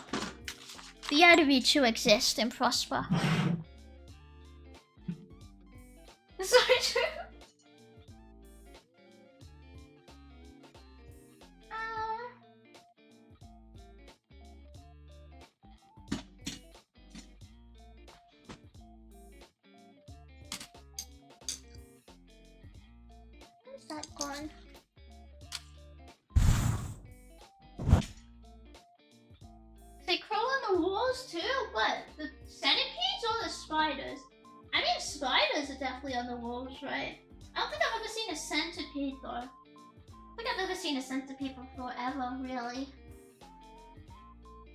the enemy to exist and prosper. It's so true. scorpions are definitely on the walls, right? I don't think I've ever seen a centipede though. I don't think I've ever seen a centipede before, ever, really.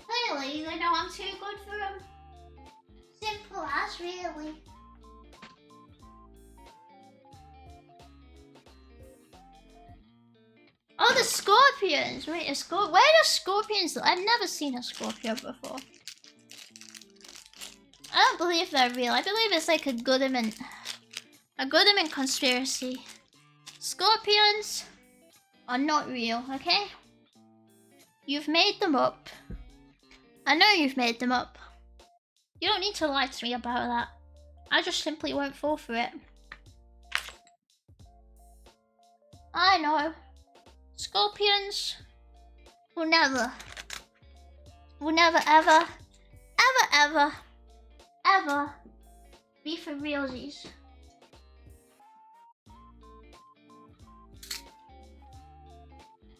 Clearly, they know I'm too good for them. Simple as, really. Oh, the scorpions! Wait, where are scorpions? I've never seen a scorpion before. I don't believe they're real. I believe it's like a Goodman conspiracy. Scorpions are not real, okay? You've made them up. I know you've made them up. You don't need to lie to me about that. I just simply won't fall for it. I know. Scorpions will never ever be for realsies.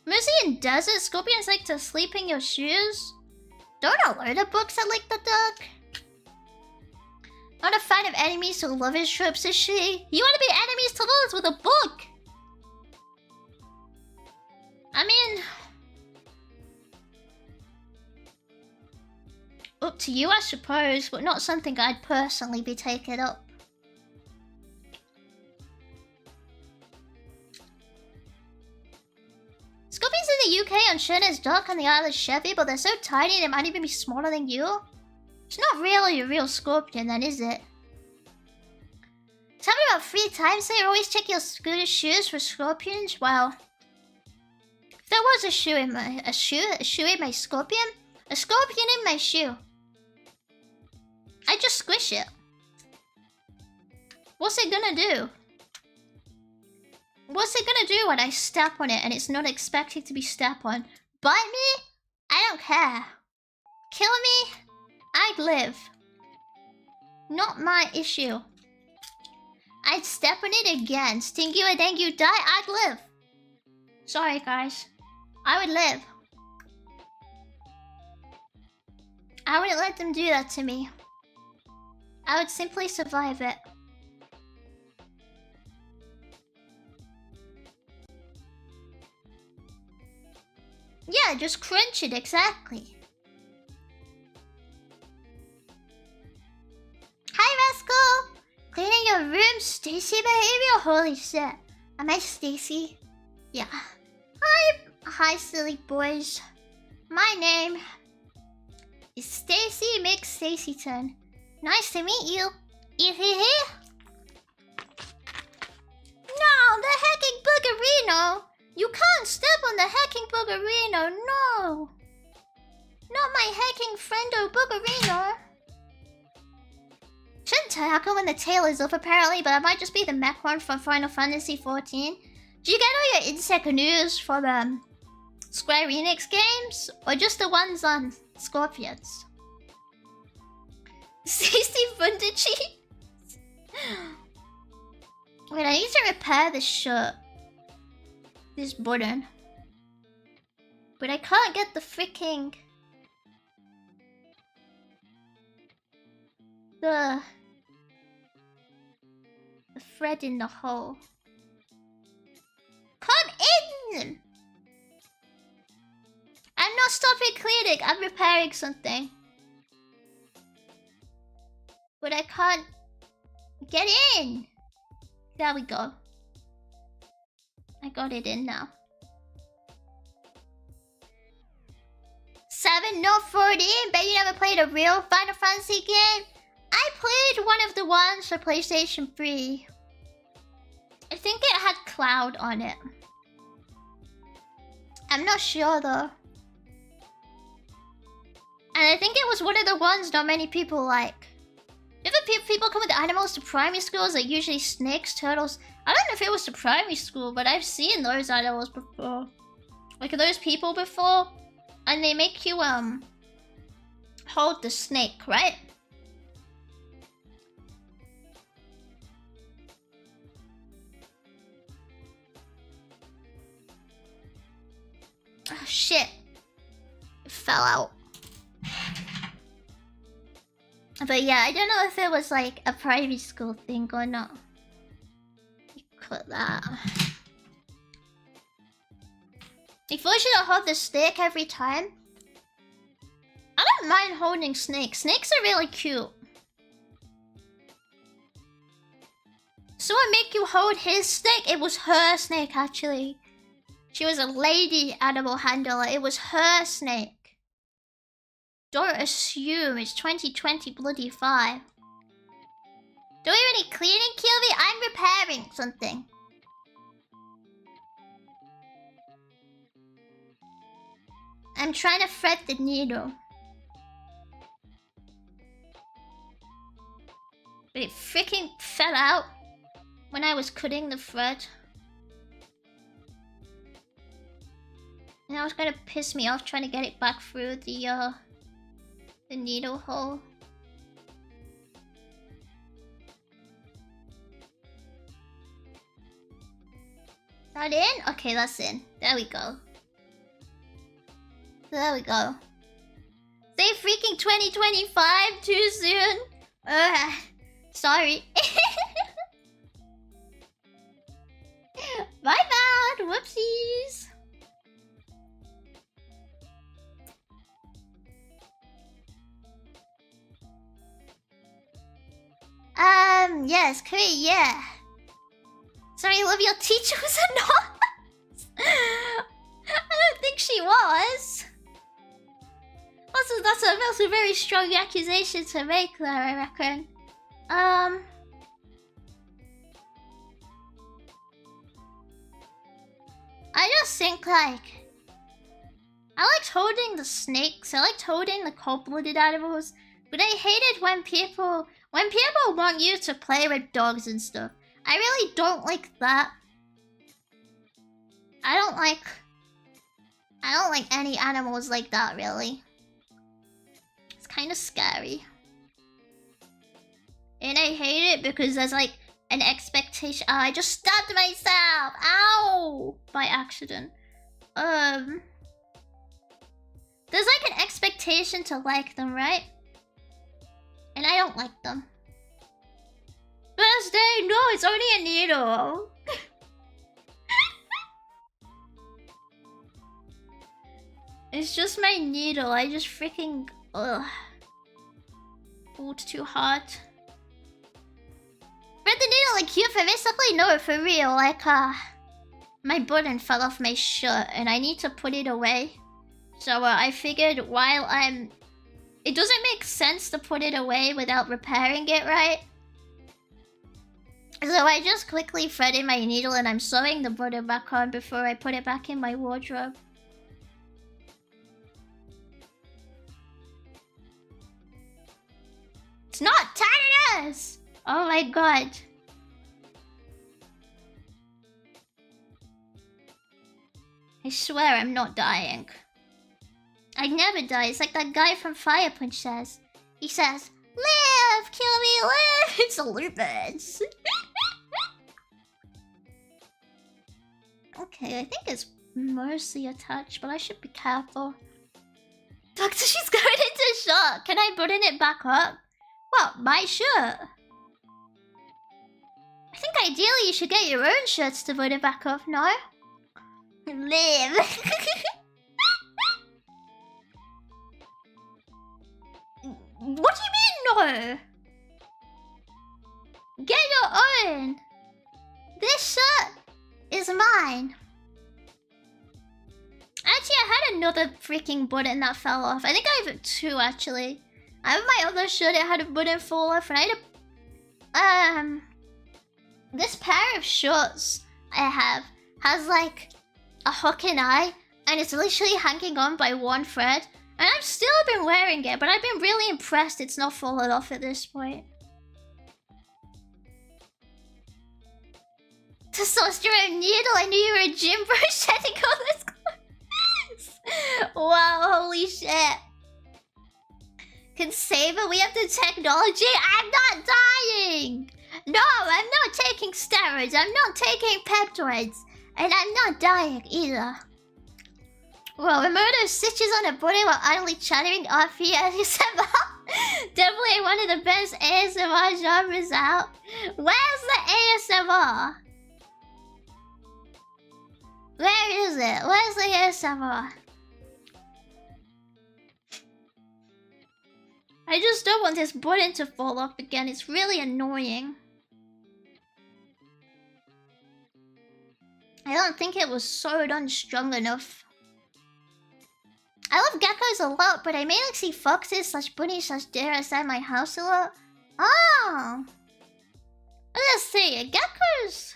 Mostly in desert, scorpions like to sleep in your shoes. Don't a load of books that like the dark. Not a fan of enemies to lovers tropes, is she? You want to be enemies to lovers with a book? I mean, up to you, I suppose, but not something I'd personally be taking up. Scorpions in the UK on shown as dark on the Isle of Chevy, but they're so tiny they might even be smaller than you. It's not really a real scorpion then, is it? Tell me about 3 times they always check your scooter shoes for scorpions? Wow. If there was a scorpion in my shoe, I just squish it. What's it gonna do? What's it gonna do when I step on it and it's not expected to be stepped on? Bite me? I don't care. Kill me? I'd live. Not my issue. I'd step on it again. Sting you and then you die? I'd live. Sorry guys. I would live. I wouldn't let them do that to me. I would simply survive it. Yeah, just crunch it, exactly. Hi, Rascal! Cleaning your room, Stacy behavior? Holy shit. Am I Stacy? Yeah. Hi, silly boys. My name is Stacy McStacyton. Nice to meet you. Ehehe. No, the hacking boogerino! You can't step on the hacking boogerino, no! Not my hacking friendo boogerino. Shouldn't tackle when the tail is up apparently, but that might just be the mech one from Final Fantasy XIV. Do you get all your insect news from Square Enix games? Or just the ones on Scorpions? Stacy Bundachi? Wait, I need to repair this shirt. This button. But I can't get the freaking... The thread in the hole. Come in! I'm not stopping cleaning, I'm repairing something. But I can't get in! There we go. I got it in now. 7, not 14? Bet you never played a real Final Fantasy game? I played one of the ones for PlayStation 3. I think it had Cloud on it. I'm not sure though. And I think it was one of the ones not many people like. If people come with animals to primary schools, like usually snakes, turtles. I don't know if it was to primary school, but I've seen those animals before. Like those people before. And they make you hold the snake, right? Oh shit. It fell out. But yeah, I don't know if it was like a private school thing or not. Put that. If we should hold the snake every time. I don't mind holding snakes. Snakes are really cute. So what make you hold his snake? It was her snake actually. She was a lady animal handler. It was her snake. Don't assume it's 2020 bloody 5. Doing any cleaning, Kilby? I'm repairing something. I'm trying to thread the needle. But it freaking fell out when I was cutting the thread. And that was gonna piss me off trying to get it back through the needle hole. Is that in? Okay, that's in. There we go. There we go. Say freaking 2025 too soon. Sorry. My bad. Whoopsies. Yes, Korea, yeah. Sorry, love, your teacher was a nurse. I don't think she was. Also, that's a very strong accusation to make there, I reckon. I just think, like... I liked holding the snakes, I liked holding the cold-blooded animals, but I hated when people want you to play with dogs and stuff. I really don't like that. I don't like any animals like that, really. It's kind of scary. And I hate it because there's like an expectation. Oh, I just stabbed myself! Ow! By accident. There's like an expectation to like them, right? And I don't like them. Best day? No, it's only a needle. It's just my needle. I just freaking... Ugh. Oh, it's too hot. Read the needle like you for basically no, for real. Like, my button fell off my shirt and I need to put it away. So, I figured while I'm... It doesn't make sense to put it away without repairing it, right? So I just quickly threaded my needle and I'm sewing the button back on before I put it back in my wardrobe. It's not tenderness! Oh my god. I swear I'm not dying. I never die. It's like that guy from Fire Punch says. He says, "Live! Kill me, live!" It's a lupus. Okay, I think it's mostly attached, but I should be careful. Doctor, she's going into shock. Can I button it back up? Well, my shirt. I think ideally you should get your own shirts to button back up, no? Live. What do you mean, no? Get your own. This shirt is mine. Actually, I had another freaking button that fell off. I think I have two, actually. I have my other shirt, it had a button fall off, and I had a... This pair of shorts I have has, like, a hook and eye, and it's literally hanging on by one thread. And I've still been wearing it, but I've been really impressed it's not fallen off at this point. Testosterone needle, I knew you were a gym bro shedding all this clothes. Wow, holy shit. Can save it, we have the technology. I'm not dying. No, I'm not taking steroids. I'm not taking peptides. And I'm not dying either. Well, remember those stitches on a body while idly chattering RP as you said that? Definitely one of the best ASMR genres out. Where's the ASMR? Where is it? Where's the ASMR? I just don't want this button to fall off again. It's really annoying. I don't think it was sewed on strong enough. I love geckos a lot, but I mainly see foxes slash bunnies slash deer outside my house a lot. Oh! Let's see. Geckos...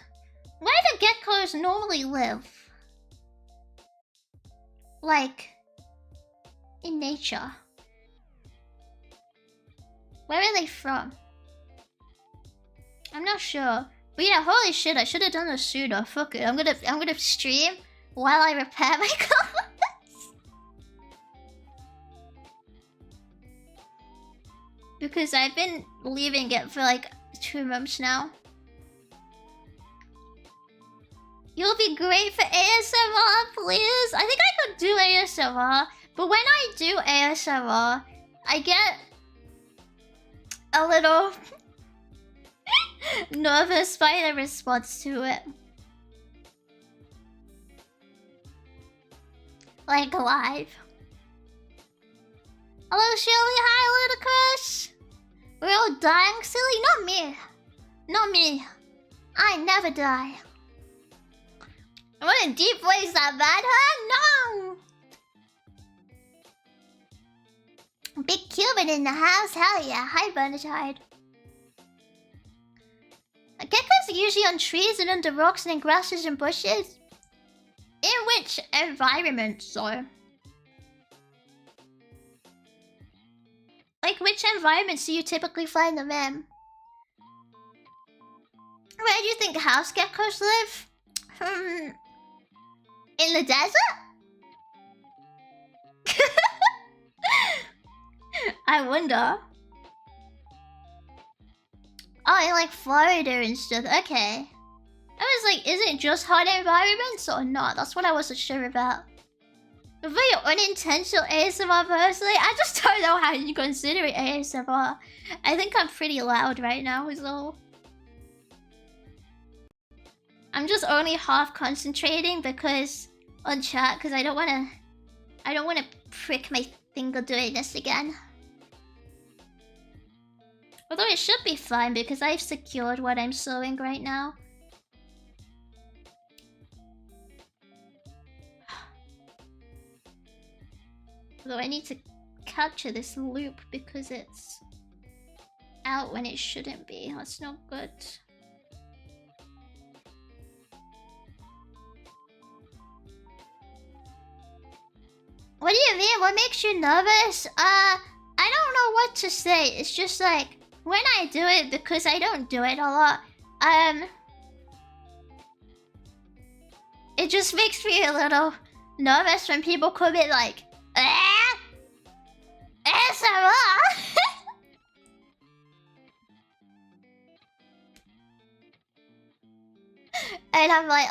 Where do geckos normally live? Like... in nature. Where are they from? I'm not sure. But yeah, holy shit, I should have done a pseudo. Fuck it. I'm gonna stream while I repair my clothes. Because I've been leaving it for like 2 months now. You'll be great for ASMR, please. I think I could do ASMR, but when I do ASMR, I get a little nervous by the response to it. Like live. Hello, Shirley. Hi, Ludicrous. We're all dying, silly. Not me. Not me. I never die. I want a deep voice that bad, huh? No. Big Cuban in the house. Hell yeah. Hi, Bernard. Geckos are usually on trees and under rocks and in grasses and bushes. In which environment, so? Like, which environments do you typically find them in? Where do you think house geckos live? In the desert? I wonder. Oh, in like Florida and stuff. Okay. I was like, is it just hot environments or not? That's what I wasn't sure about. A very unintentional ASMR personally. I just don't know how you consider it ASMR. I think I'm pretty loud right now, so... I'm just only half concentrating because... on chat, because I don't wanna prick my finger doing this again. Although it should be fine because I've secured what I'm sewing right now. Although I need to capture this loop because it's out when it shouldn't be. That's not good. What do you mean? What makes you nervous? I don't know what to say. It's just like, when I do it, because I don't do it a lot, it just makes me a little nervous when people comment like, ASMR! And I'm like,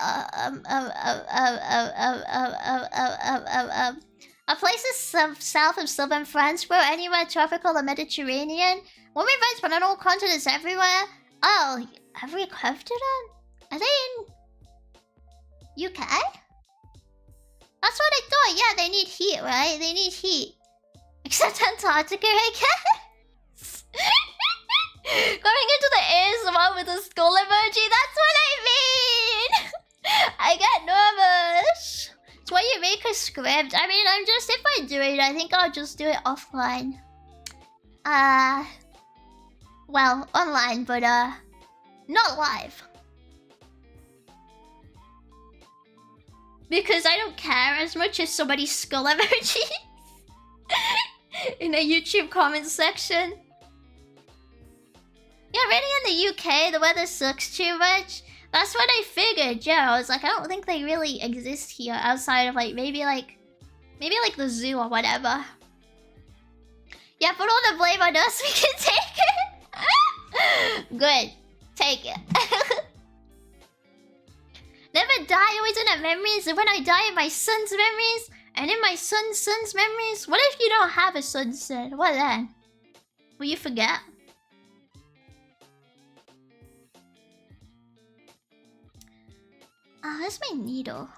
a place is south of southern France, bro. Anywhere tropical or Mediterranean. Women friends, but on all continents everywhere. Oh, every continent? Are they in UK? That's what I thought. Yeah, they need heat, right? They need heat. Except Antarctica, I guess. Going into the ASMR with a skull emoji, that's what I mean! I get nervous. It's why you make a script. I mean, if I do it, I think I'll just do it offline. Well, online, but not live. Because I don't care as much as somebody's skull emoji in a YouTube comment section. Yeah, really in the UK, the weather sucks too much. That's what I figured, yeah. I was like, I don't think they really exist here outside of like, maybe like the zoo or whatever. Yeah, put all the blame on us, we can take it. Good, take it. Never die, always in our memories. And when I die in my son's memories, and in my son's memories, what if you don't have a son's son? What then? Will you forget? Ah, where's my needle?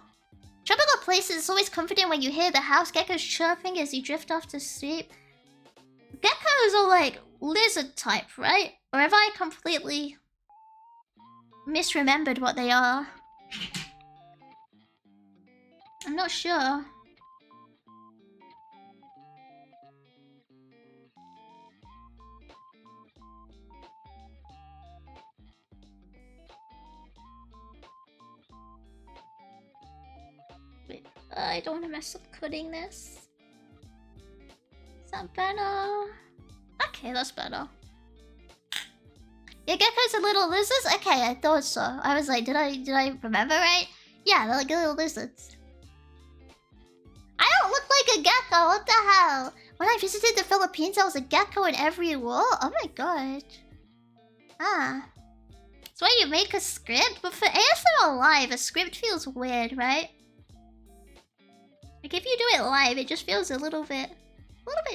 Tropical places is always comforting when you hear the house geckos chirping as you drift off to sleep. Geckos are like lizard type, right? Or have I completely misremembered what they are? I'm not sure. Wait, I don't want to mess up cutting this. Is that better? Okay, that's better. Yeah, geckos are little lizards? Okay, I thought so. I was like, did I remember right? Yeah, they're like little lizards. I don't look like a gecko, what the hell? When I visited the Philippines, I was a gecko in every wall? Oh my god. Ah. That's why you make a script? But for ASMR Live, a script feels weird, right? Like if you do it live, it just feels a little bit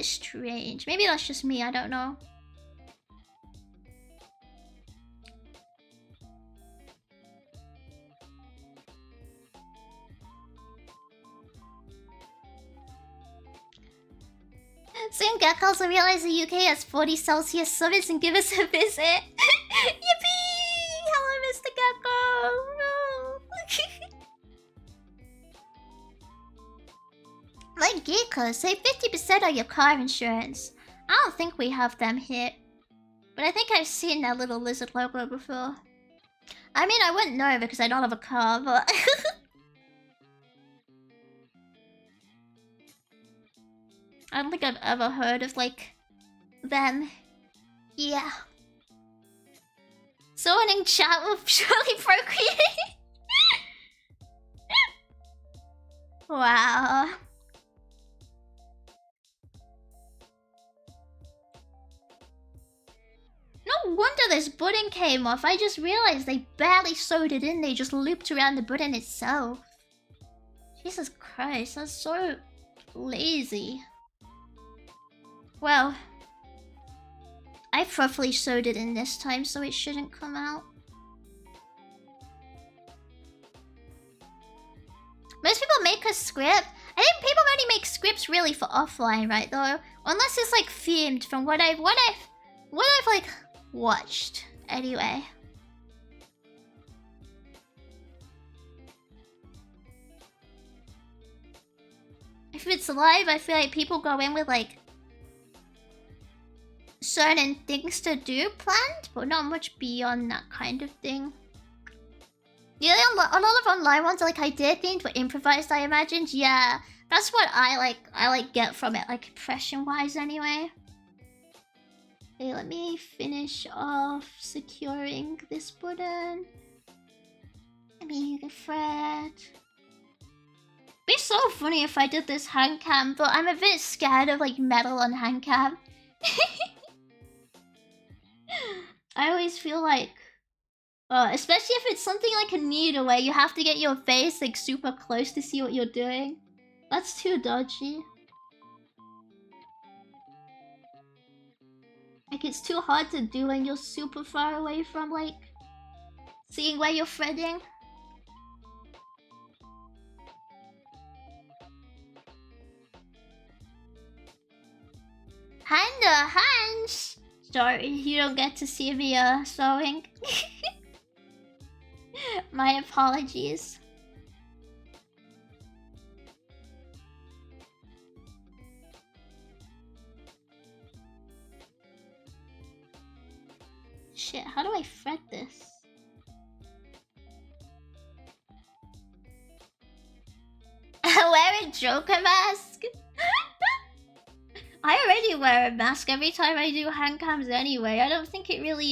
strange. Maybe that's just me, I don't know. Soon geckos will realize the UK has 40 Celsius summers and give us a visit. Yippee! Hello, Mr. Gecko! No. Like geckos, save 50% on your car insurance. I don't think we have them here. But I think I've seen that little lizard logo before. I mean, I wouldn't know because I don't have a car, but... I don't think I've ever heard of, like, them. Yeah. Someone in chat will surely procreate. Wow. No wonder this button came off. I just realized they barely sewed it in. They just looped around the button itself. Jesus Christ, that's so lazy. Well, I properly sewed it in this time, so it shouldn't come out. Most people make a script. I think people only make scripts really for offline, right? Though, unless it's like themed from what I've like watched. Anyway. If it's live, I feel like people go in with like certain things to do planned, but not much beyond that kind of thing. Yeah, a lot of online ones are like idea themed but improvised, I imagined. Yeah, that's what I get from it, like impression wise anyway. Okay, let me finish off securing this button. Let me thread. It'd be so funny if I did this hand cam, but I'm a bit scared of like metal on hand cam. I always feel like, especially if it's something like a needle where you have to get your face like super close to see what you're doing. That's too dodgy. Like it's too hard to do when you're super far away from like seeing where you're threading. Hans! Sorry, you don't get to see me sewing. My apologies. Shit, how do I thread this? Wear a Joker mask? I already wear a mask every time I do hand cams anyway. I don't think it really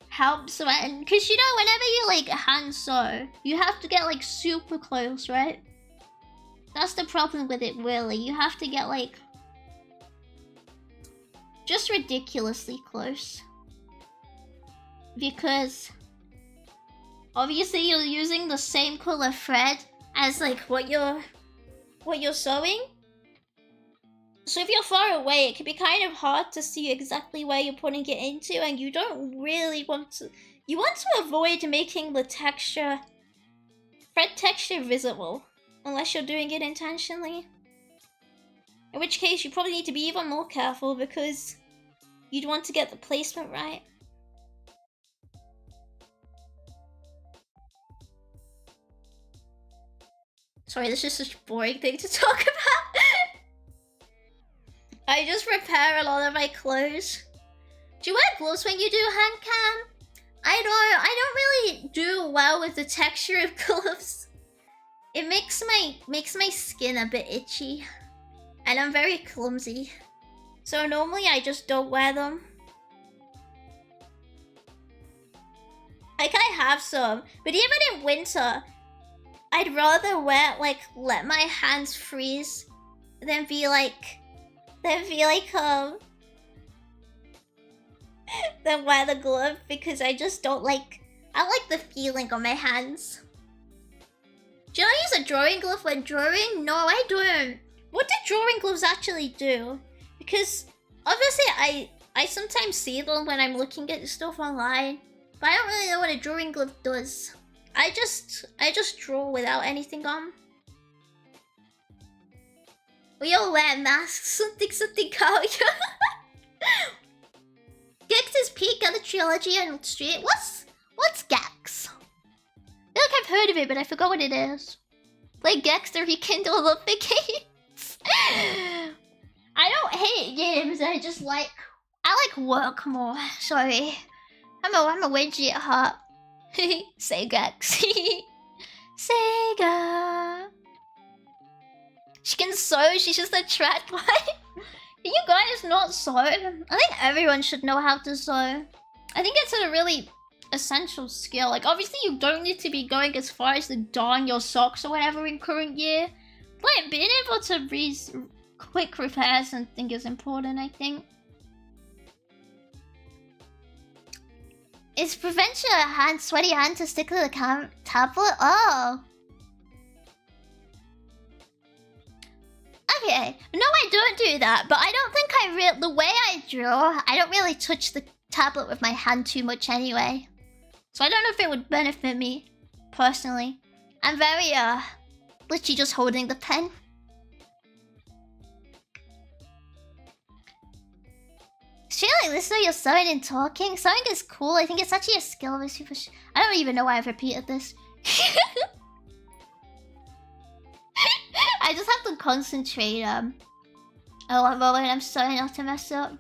helps when, cause you know whenever you like hand sew, you have to get like super close, right? That's the problem with it really. You have to get like just ridiculously close. Because obviously you're using the same color thread as like what you're what you're sewing. So if you're far away, it can be kind of hard to see exactly where you're putting it into, and you don't really want to... You want to avoid making the texture... thread texture visible, unless you're doing it intentionally. In which case, you probably need to be even more careful because you'd want to get the placement right. Sorry, this is such a boring thing to talk about. I just repair a lot of my clothes. Do you wear gloves when you do hand cam? I don't really do well with the texture of gloves. It makes my skin a bit itchy. And I'm very clumsy. So normally I just don't wear them. Like I have some, but even in winter, I'd rather wear let my hands freeze than be like than wear the glove, because I just don't like... I like the feeling on my hands. Do you not use a drawing glove when drawing? No, I don't. What do drawing gloves actually do? Because obviously I sometimes see them when I'm looking at stuff online, but I don't really know what a drawing glove does. I just draw without anything on. We all wear masks. Something call you. Gex's peak at the trilogy on street. What's Gex? I feel like I've heard of it, but I forgot what it is. Like Gex the rekindle of the games. I don't hate games. I like work more. Sorry, I'm a wedgie at heart. Say Gex. Sega. She can sew. She's just a track one. Can you guys not sew? I think everyone should know how to sew. I think it's a really essential skill. Like, obviously you don't need to be going as far as to darn your socks or whatever in current year, but being able to read quick repairs and things is important, I think. Is prevent your sweaty hand to stick to the tablet? Oh. Okay. No, I don't do that, but I don't think the way I draw, I don't really touch the tablet with my hand too much anyway. So I don't know if it would benefit me, personally. I'm very, literally just holding the pen. Straight like this way you're sewing and talking. Sewing is cool. I think it's actually a skill of super. I don't even know why I've repeated this. I just have to concentrate a lot more when I'm sewing not to mess up.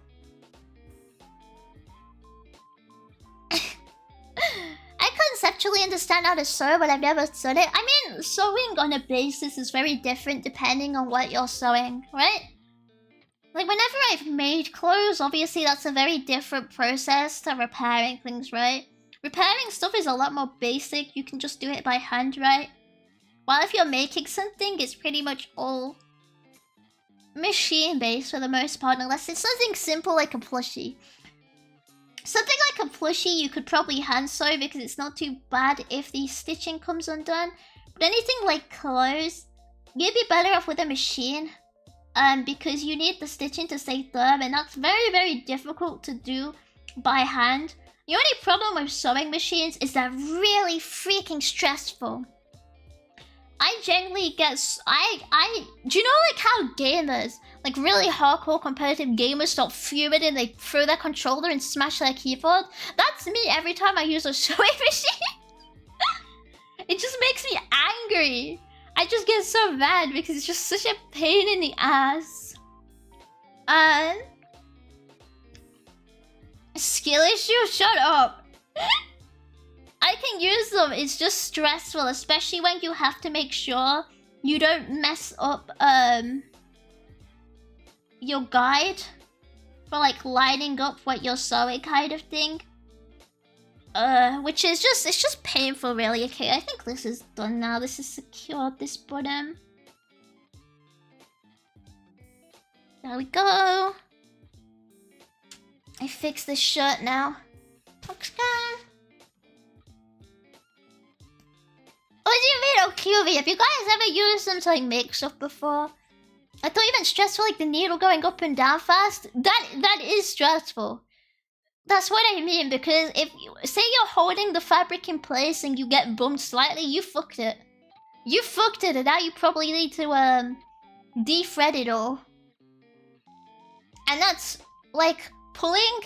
I conceptually understand how to sew, but I've never sewn it. I mean, sewing on a basis is very different depending on what you're sewing, right? Like, whenever I've made clothes, obviously that's a very different process to repairing things, right? Repairing stuff is a lot more basic. You can just do it by hand, right? While if you're making something, it's pretty much all machine-based for the most part, unless it's something simple like a plushie. Something like a plushie you could probably hand sew because it's not too bad if the stitching comes undone. But anything like clothes, you'd be better off with a machine. Because you need the stitching to stay firm, and that's very, very difficult to do by hand. The only problem with sewing machines is they're really freaking stressful. I generally get... do you know like how gamers, like really hardcore competitive gamers start fuming and they throw their controller and smash their keyboard? That's me every time I use a sewing machine. It just makes me angry. I just get so mad because it's just such a pain in the ass. Skill issue? Shut up. I can use them, it's just stressful, especially when you have to make sure you don't mess up your guide for like lining up what you're sewing kind of thing. Which is just, it's just painful really. Okay, I think this is done now. This is secured, this bottom. There we go. I fixed this shirt now. Looks good. What do you mean, oh cute agree. Have you guys ever used them to like make stuff before? I thought even stressful, like the needle going up and down fast. That is stressful. That's what I mean, because if say you're holding the fabric in place and you get bumped slightly, you fucked it. You fucked it, and now you probably need to de-thread it all. And that's like pulling,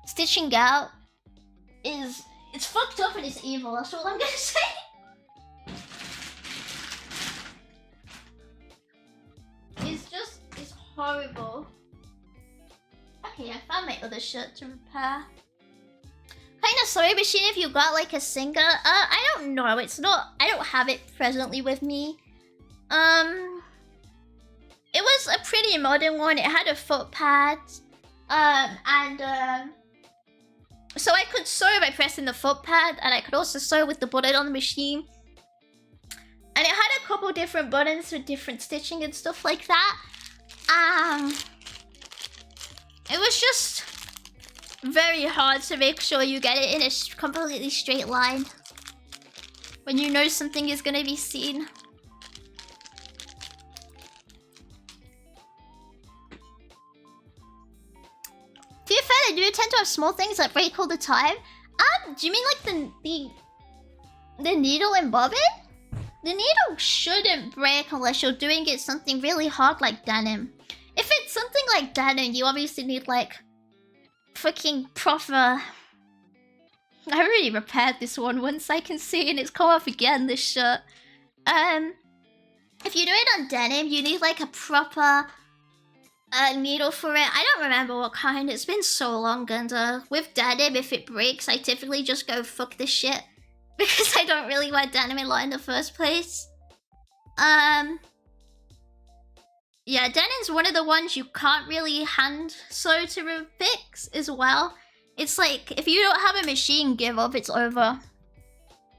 stitching out it's fucked up and it's evil. That's all I'm gonna say. It's horrible. Okay, I found my other shirt to repair. Kinda sorry, machine, if you got like a singer. I don't know. It's not. I don't have it presently with me. It was a pretty modern one. It had a foot pad. So I could sew by pressing the foot pad, and I could also sew with the button on the machine. And it had a couple different buttons with different stitching and stuff like that. It was just very hard to make sure you get it in a completely straight line when you know something is gonna be seen. To be fair, I do tend to have small things that break all the time. Do you mean like the needle and bobbin? The needle shouldn't break unless you're doing it something really hard like denim. If it's something like denim, you obviously need like freaking proper... I already repaired this one once, I can see, and it's come off again, this shirt. If you do it on denim, you need like a proper needle for it. I don't remember what kind, it's been so long, and with denim, if it breaks, I typically just go fuck this shit. Because I don't really wear denim a lot in the first place. Yeah, denim's one of the ones you can't really hand sew to fix as well. It's like, if you don't have a machine, give up, it's over.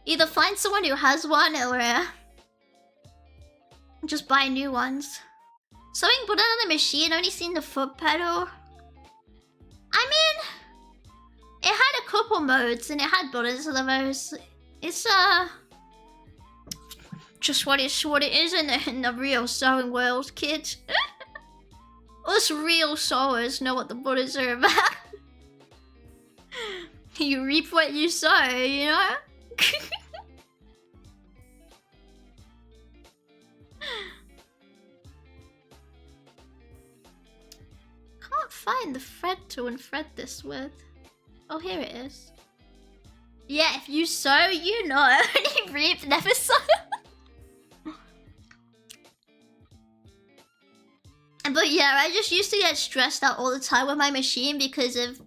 Either find someone who has one or just buy new ones. Sewing button on the machine, only seen the foot pedal. I mean, it had a couple modes and it had buttons for the most. It's just what it is in the real sewing world, kids. Us real sewers know what the buttons are about. You reap what you sow, you know? Can't find the thread to unthread this with. Oh, here it is. Yeah, if you sow, you know. Only reap, never sow. But yeah, I just used to get stressed out all the time with my machine because of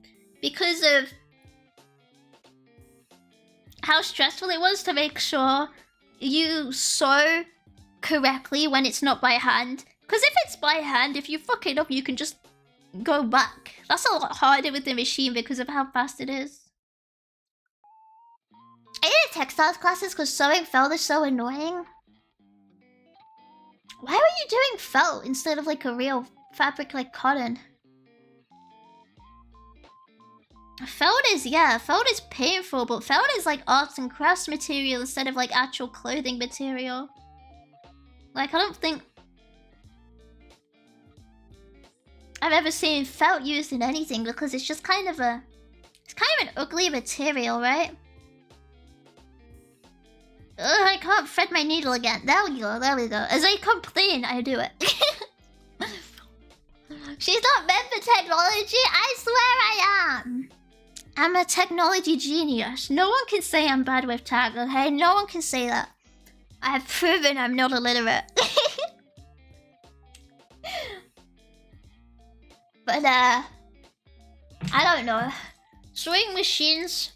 how stressful it was to make sure you sew correctly when it's not by hand. Because if it's by hand, if you fuck it up, you can just go back. That's a lot harder with the machine because of how fast it is. I did textiles classes because sewing felt is so annoying. Why were you doing felt instead of like a real fabric like cotton? Felt is painful, but felt is like arts and crafts material instead of like actual clothing material. Like, I don't think I've ever seen felt used in anything because it's just kind of an ugly material, right? Ugh, I can't thread my needle again. There we go. As I complain, I do it. She's not meant for technology. I swear I am. I'm a technology genius. No one can say I'm bad with tech, okay? No one can say that. I have proven I'm not illiterate. But, I don't know. Sewing machines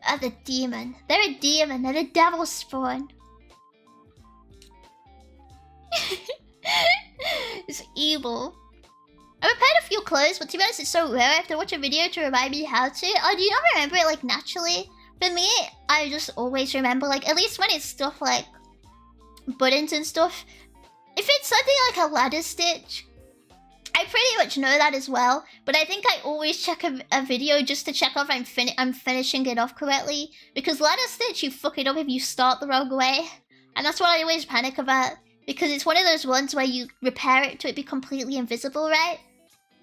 are the demon. They're a demon. They're the devil's spawn. It's evil. I repaired a few clothes, but to be honest, it's so rare. I have to watch a video to remind me how to. Oh, do you not remember it like naturally? For me, I just always remember, like, at least when it's stuff like buttons and stuff. If it's something like a ladder stitch, I pretty much much know that as well. But I think I always check a video just to check if I'm finishing it off correctly. Because ladder stitch, you fuck it up if you start the wrong way. And that's what I always panic about. Because it's one of those ones where you repair it to it be completely invisible, right?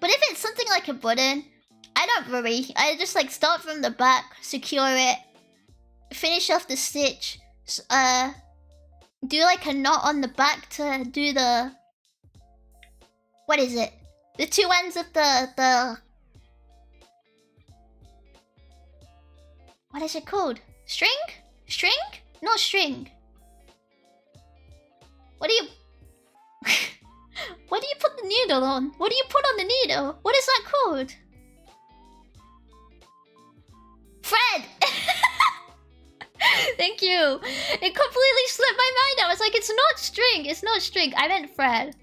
But if it's something like a button, I don't worry. I just like start from the back, secure it, finish off the stitch, do like a knot on the back to do the... What is it? The two ends of the... What is it called? String? String? Not string. What do you... What do you put the needle on? What do you put on the needle? What is that called? Thread! Thank you. It completely slipped my mind. I was like, it's not string. It's not string. I meant thread.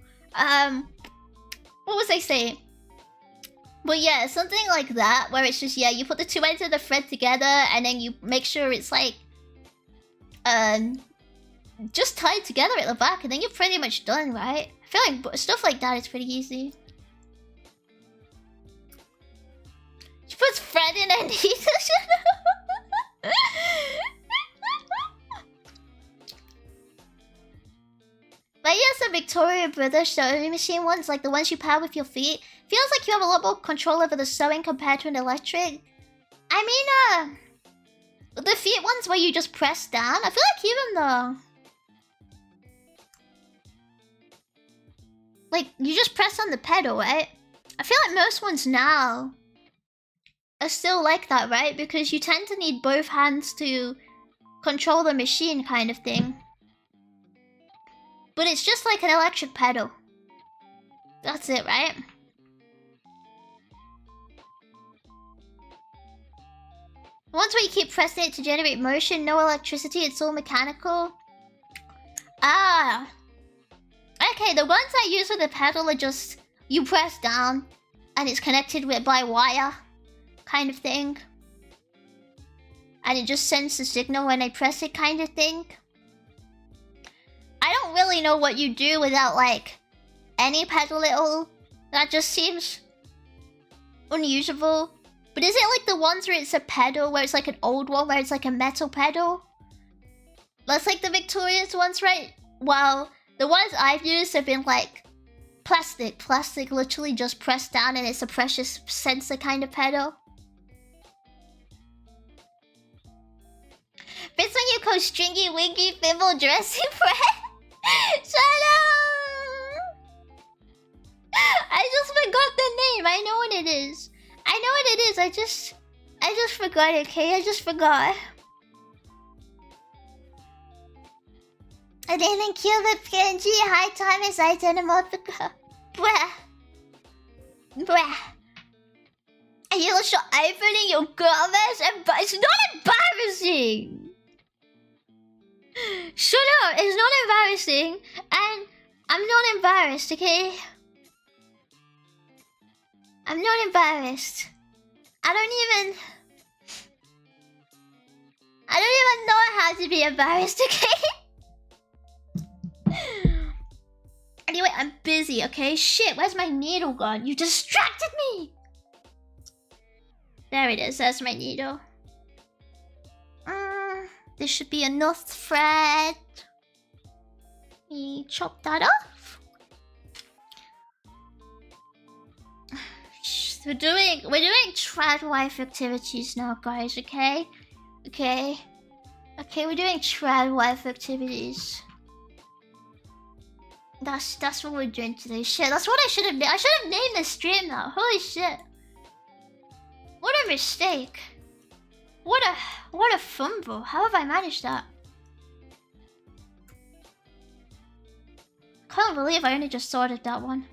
What was I saying? But yeah, something like that, where it's just, yeah, you put the two ends of the thread together, and then you make sure it's like, just tied together at the back, and then you're pretty much done, right? I feel like stuff like that is pretty easy. She puts thread in her needle. But yes, the Victoria Brothers sewing machine ones, like the ones you power with your feet, feels like you have a lot more control over the sewing compared to an electric. I mean, the feet ones where you just press down, I feel like even the... Like, you just press on the pedal, right? I feel like most ones now are still like that, right? Because you tend to need both hands to control the machine kind of thing. But it's just like an electric pedal. That's it, right? Once where you keep pressing it to generate motion, no electricity, it's all mechanical. Ah. Okay, the ones I use with the pedal are just... You press down, and it's connected with by wire. Kind of thing. And it just sends the signal when I press it kind of thing. I don't really know what you do without, like, any pedal at all. That just seems unusable. But is it like the ones where it's a pedal, where it's like an old one, where it's like a metal pedal? That's like the Victoria's ones, right? Well, the ones I've used have been like plastic. Plastic literally just pressed down and it's a pressure sensor kind of pedal. Fits when you go stringy, wingy, thimble, dressing bread. Shut up! I just forgot the name. I know what it is. I know what it is. I just forgot it, okay? I just forgot. I didn't kill the PNG. High time is I did a month ago. Bruh. Bruh. And you show iPhone in your garments? It's not embarrassing! Shut up! It's not embarrassing. And I'm not embarrassed, okay? I'm not embarrassed. I don't even know how to be embarrassed, okay? Anyway, I'm busy, okay? Shit, where's my needle gone? You distracted me! There it is, that's my needle. This should be enough thread. Let me chop that off. We're doing trad wife activities now, guys, okay? Okay, we're doing trad wife activities. That's what we're doing today. Shit, that's what I should have named. I should have named the stream now. Holy shit. What a mistake. What a fumble. How have I managed that? Can't believe I only just sorted that one.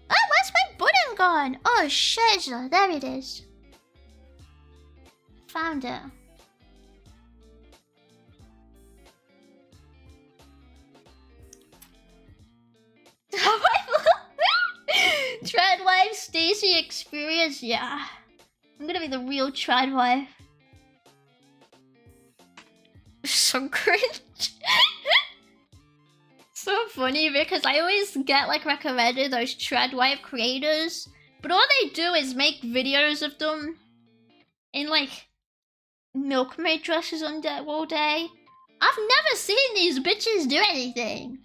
Oh, where's my button gone? Oh shit, there it is. Found it. Trad wife Stacy experience, yeah. I'm gonna be the real trad wife. So cringe. So funny because I always get like recommended those trad wife creators But all they do is make videos of them in like milkmaid dresses on all day. I've never seen these bitches do anything.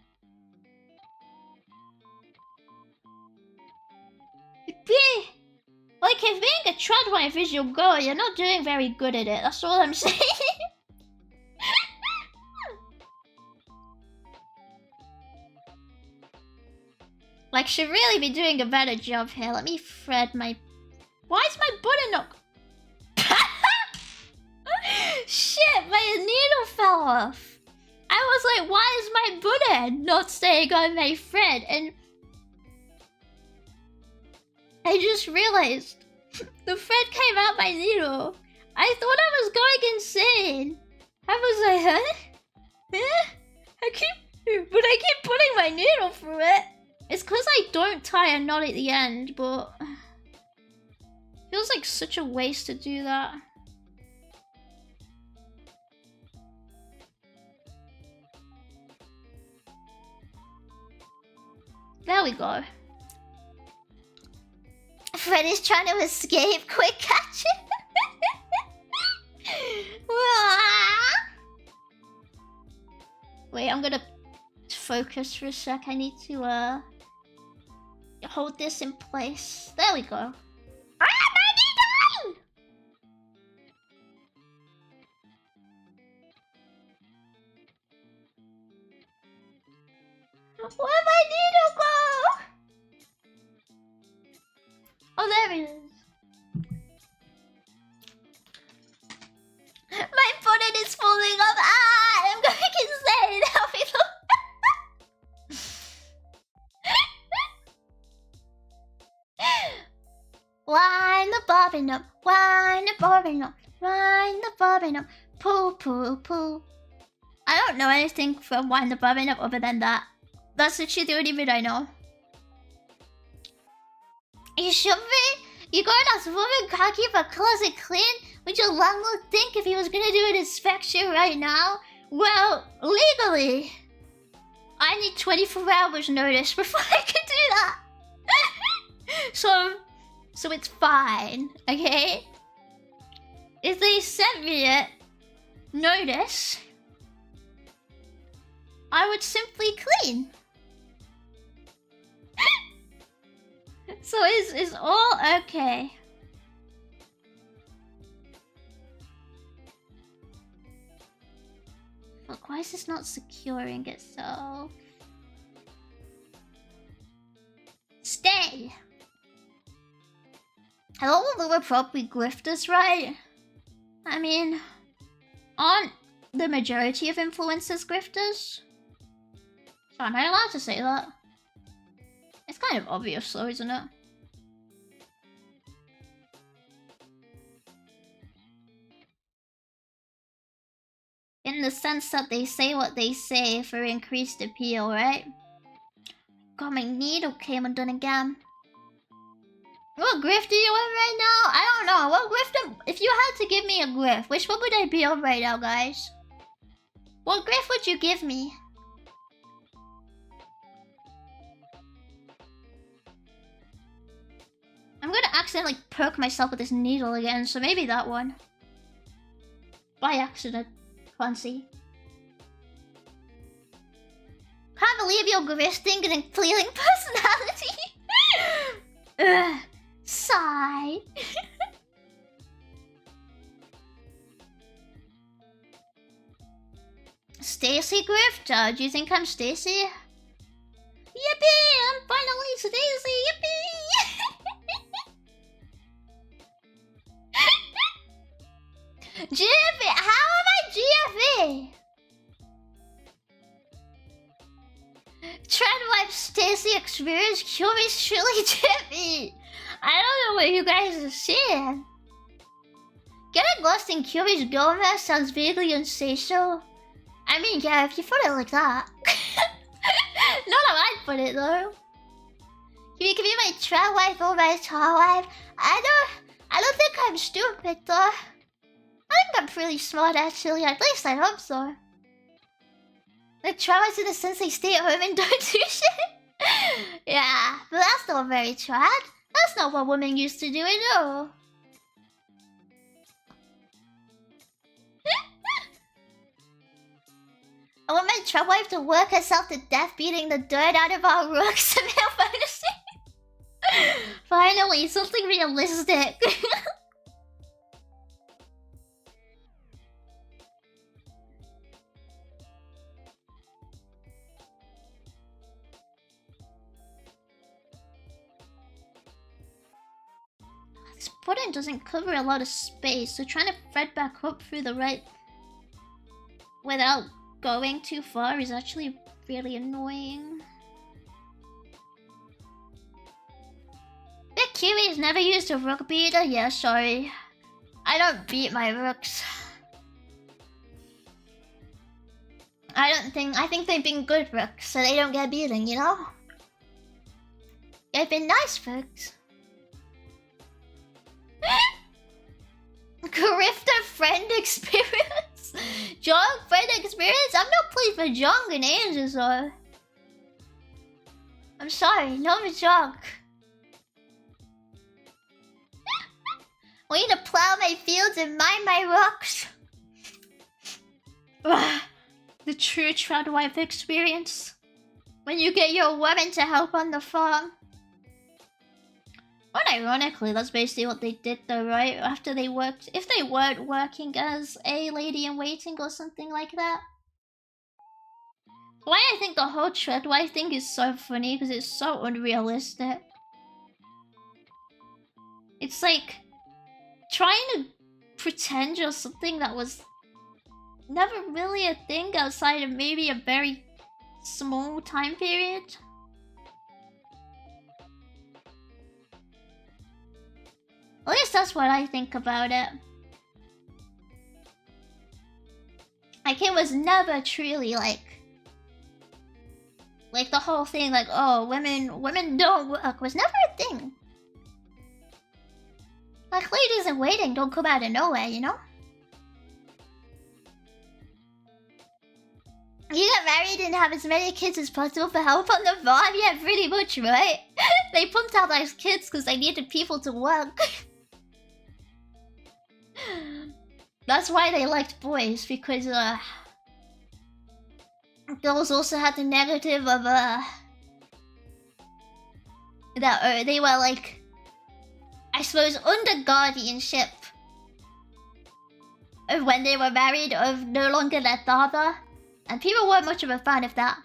Like, if being a trad wife is your goal, you're not doing very good at it. That's all I'm saying. Like, should really be doing a better job here. Let me thread my... Why is my button not... Shit, my needle fell off. I was like, why is my button not staying on my thread? And I just realized the thread came out my needle. I thought I was going insane. I was like, huh? I keep putting my needle through it. It's because I don't tie a knot at the end, but it feels like such a waste to do that. There we go. Freddy's trying to escape. Quick, catch it. Wait, I'm gonna focus for a sec. I need to hold this in place. There we go. Where'd my needle go? Oh, there it is. My button is falling off. Ah, I'm going insane. Help me look. Wind the bobbin up. Wind the bobbin up. Wind the bobbin up. Poo, poo, poo. I don't know anything from Wind the Bobbin Up other than that. That's literally the only bit I know. You should be. You got us woman can't keep a closet clean. Would your landlord think if he was gonna do an inspection right now? Well, legally, I need 24 hours notice before I can do that. So it's fine, okay? If they sent me it, notice, I would simply clean. So it's all okay. Look, why is this not securing itself? Stay! Hello, we're probably grifters, right? I mean, aren't the majority of influencers grifters? So am I allowed to say that? It's kind of obvious though, isn't it? In the sense that they say what they say for increased appeal, right? God, my needle came undone again. What grift are you on right now? I don't know. What grift if you had to give me a grift, which one would I be on right now, guys? What grift would you give me? I'm gonna accidentally poke myself with this needle again, so maybe that one. By accident. Fancy. Can't believe you're grifting and feeling personality. Ugh. Sigh. Stacy Grifter, do you think I'm Stacy? Yippee! I'm finally Stacy! Yippee! GFE! How am I GFE? Trend wife Stacy experience Cubi's truly GFE. I don't know what you guys are seeing. Getting lost in Cubi's Gomez sounds vaguely unsocial. I mean, yeah, if you put it like that. Not how I'd put it though. You can be my trad wife or my tall wife. I don't think I'm stupid though. I think I'm pretty smart actually, at least I hope so. Like trad wives in the sense they stay at home and don't do shit. Yeah, but that's not very trad. That's not what women used to do at all. I want my trap wife to work herself to death beating the dirt out of our rooks and male fantasy. Finally, something realistic. This button doesn't cover a lot of space, so trying to thread back up through the right without going too far is actually really annoying. The Kiwi's never used a rook beater? Yeah, sorry. I don't beat my rooks. I think they've been good rooks, so they don't get beaten, you know? They've been nice rooks. Grifter friend experience? Jong friend experience? I've not played for Jong in ages, or... I'm sorry, no Jong. I need to plow my fields and mine my rocks. The true trout wife experience. When you get your woman to help on the farm. Unironically, that's basically what they did though, right? After they worked... If they weren't working as a lady-in-waiting or something like that. Why I think the whole treadwife thing is so funny, because it's so unrealistic. It's like... trying to pretend you're something that was... never really a thing outside of maybe a very small time period. At least that's what I think about it. Like, it was never truly like the whole thing, like, oh, women don't work was never a thing. Like, ladies in waiting don't come out of nowhere, you know? You get married and have as many kids as possible for help on the farm? Yeah, pretty much, right? They pumped out those kids because they needed people to work. That's why they liked boys, because girls also had the negative of that they were like, I suppose, under guardianship of when they were married, of no longer their father, and people weren't much of a fan of that,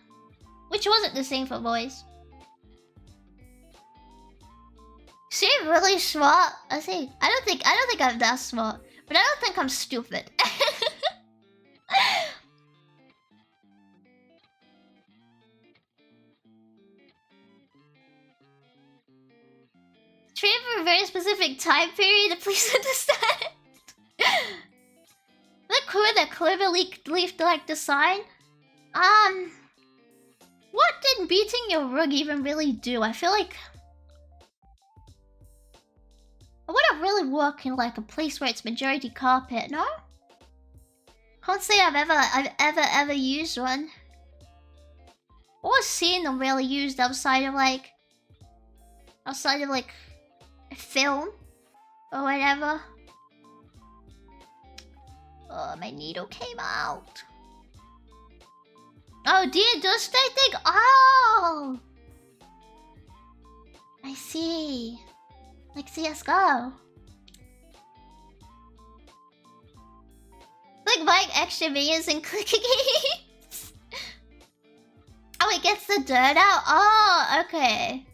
which wasn't the same for boys. She really smart. I see. I don't think I'm that smart, but I don't think I'm stupid. Train for a very specific time period, please understand. Look who the clever leaf like design. What did beating your rug even really do? I feel like I wouldn't really work in like a place where it's majority carpet, no? Can't say I've ever used one. Or seen them really used outside of like a film or whatever. Oh, my needle came out. Oh, dear dust, I think. Oh, I see. Like CS:GO. Like buying extra minions and clicking it. Oh, it gets the dirt out? Oh, okay.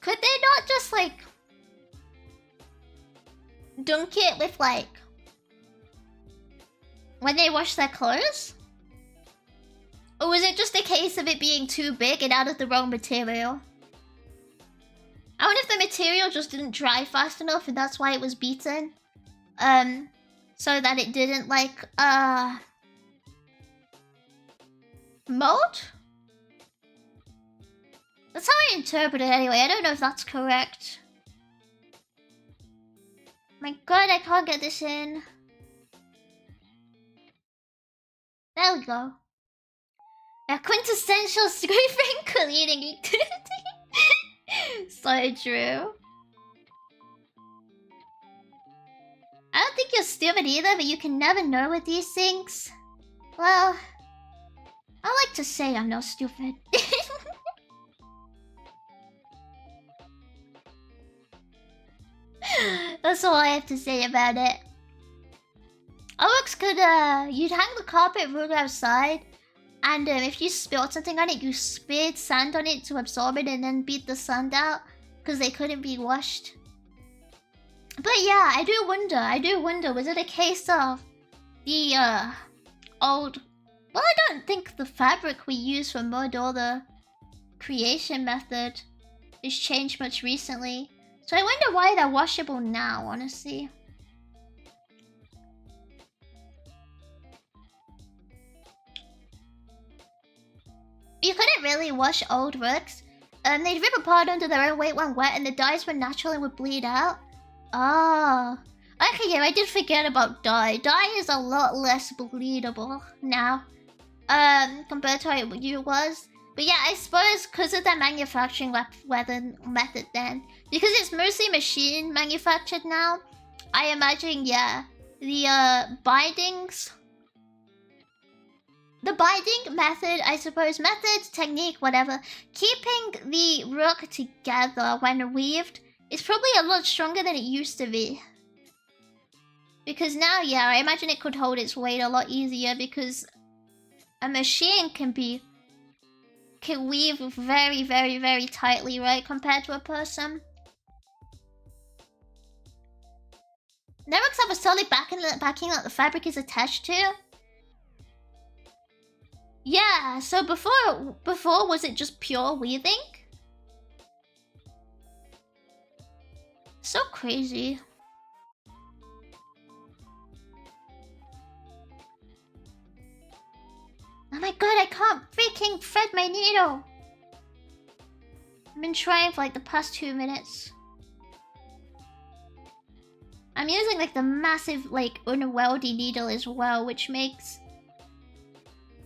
Could they not just like dunk it with like when they wash their clothes? Or was it just a case of it being too big and out of the wrong material? I wonder if the material just didn't dry fast enough and that's why it was beaten. So that it didn't like, mold? That's how I interpret it anyway. I don't know if that's correct. My god, I can't get this in. There we go. A quintessential scraping cleaning activity. So true. I don't think you're stupid either, but you can never know with these things. Well, I like to say I'm not stupid. That's all I have to say about it. Alex could, you'd hang the carpet rug outside, and if you spilled something on it, you sprayed sand on it to absorb it and then beat the sand out, because they couldn't be washed. But yeah, I do wonder, was it a case of the, old... Well, I don't think the fabric we use for mud or the creation method has changed much recently. So I wonder why they're washable now, honestly. You couldn't really wash old rugs. They'd rip apart under their own weight when wet, and the dyes were natural and would bleed out. Oh. Okay, yeah, I did forget about dye. Dye is a lot less bleedable now. Compared to how it was. But yeah, I suppose because of the manufacturing method then. Because it's mostly machine manufactured now. I imagine, yeah. The, bindings... The binding method, I suppose, method, technique, whatever, keeping the rug together when weaved is probably a lot stronger than it used to be. Because now, yeah, I imagine it could hold its weight a lot easier because a machine can weave very, very, very tightly, right, compared to a person. Never I was totally backing that the fabric is attached to. Yeah, so before was it just pure weaving? So crazy. Oh my god, I can't freaking thread my needle! I've been trying for like the past 2 minutes. I'm using like the massive like unweldy needle as well, which makes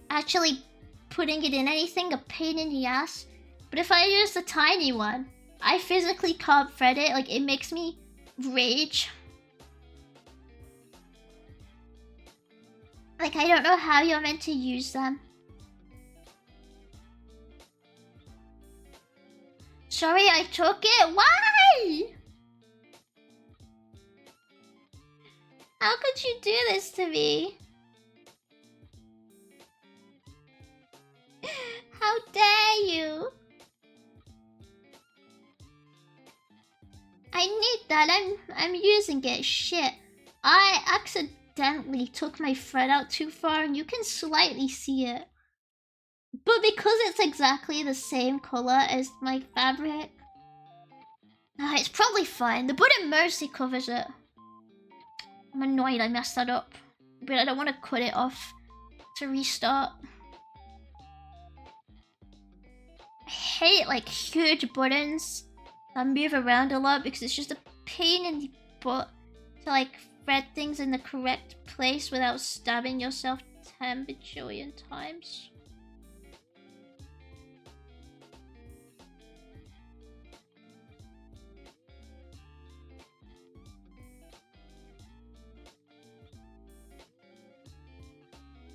actually putting it in anything a pain in the ass. But if I use the tiny one, I physically can't thread it. Like, it makes me rage. Like, I don't know how you're meant to use them. Sorry, I took it. Why? How could you do this to me? How dare you? I need that. I'm using it. Shit. I accidentally took my thread out too far and you can slightly see it. But because it's exactly the same color as my fabric, it's probably fine. The button mostly covers it. I'm annoyed I messed that up. But I don't want to cut it off to restart. I hate like huge buttons that move around a lot because it's just a pain in the butt to like thread things in the correct place without stabbing yourself 10 bajillion times.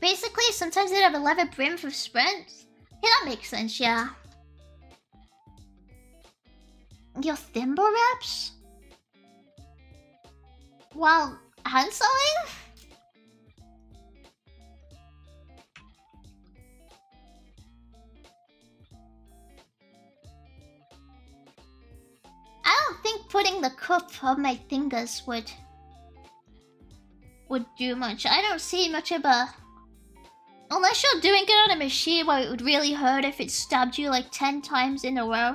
Basically, sometimes they have a leather brim for sprints. Yeah, that makes sense, yeah. Your thimble wraps? While hand sewing? I don't think putting the cup on my fingers would do much. I don't see much of a... Unless you're doing it on a machine where it would really hurt if it stabbed you like 10 times in a row.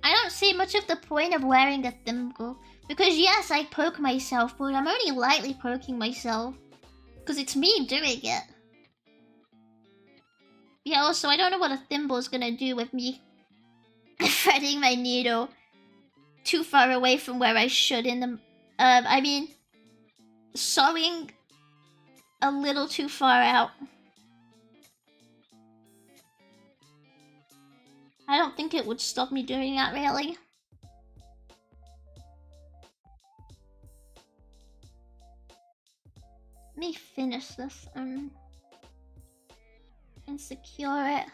I don't see much of the point of wearing a thimble. Because yes, I poke myself, but I'm only lightly poking myself. Because it's me doing it. Yeah, also, I don't know what a thimble is gonna do with me threading my needle too far away from where I should in the... I mean... sewing a little too far out. I don't think it would stop me doing that, really. Let me finish this and secure it.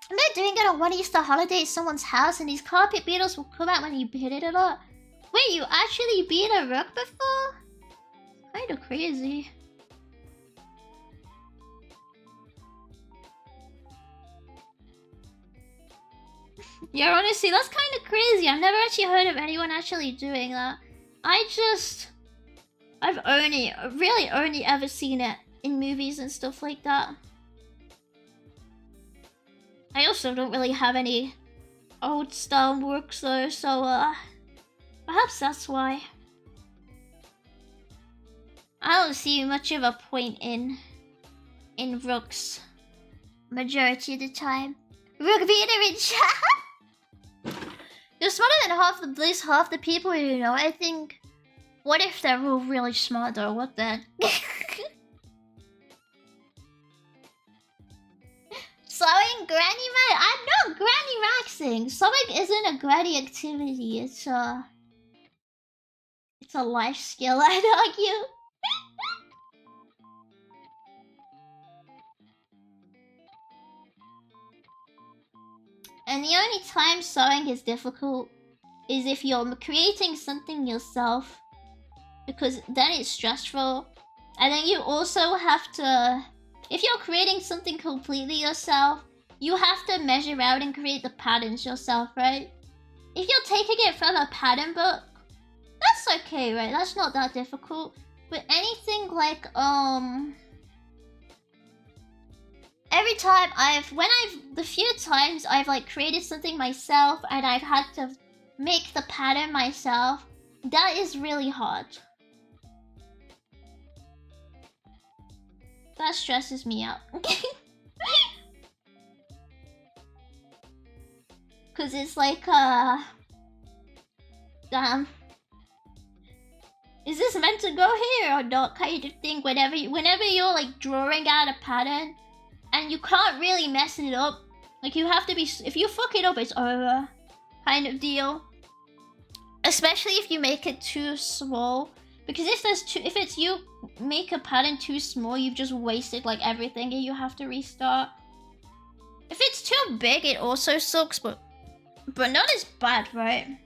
I'm not doing it on one Easter holiday at someone's house and these carpet beetles will come out when you beat it a lot. Wait, you actually beat a rook before? Kinda crazy. Yeah, honestly, that's kinda crazy. I've never actually heard of anyone actually doing that. I've really only ever seen it in movies and stuff like that. I also don't really have any old style works though, so perhaps that's why. I don't see much of a point in rooks majority of the time. Rook beater in chat. You're smarter than at least half the people you know. I think. What if they're all really smart though? What then? Sewing granny man? I'm not granny maxing. Sewing isn't a granny activity. It's a life skill, I'd argue. And the only time sewing is difficult is if you're creating something yourself, because then it's stressful. And then you also have to, if you're creating something completely yourself, you have to measure out and create the patterns yourself, right? If you're taking it from a pattern book, that's okay, right? That's not that difficult. But anything like, the few times I've like created something myself and I've had to make the pattern myself, that is really hard. That stresses me out. Cause it's like, damn. Is this meant to go here or not kind of thing? Whenever you're like drawing out a pattern and you can't really mess it up. Like you have to be, if you fuck it up, it's over. Kind of deal. Especially if you make it too small. Because if you make a pattern too small, you've just wasted like everything and you have to restart. If it's too big, it also sucks, but not as bad, right?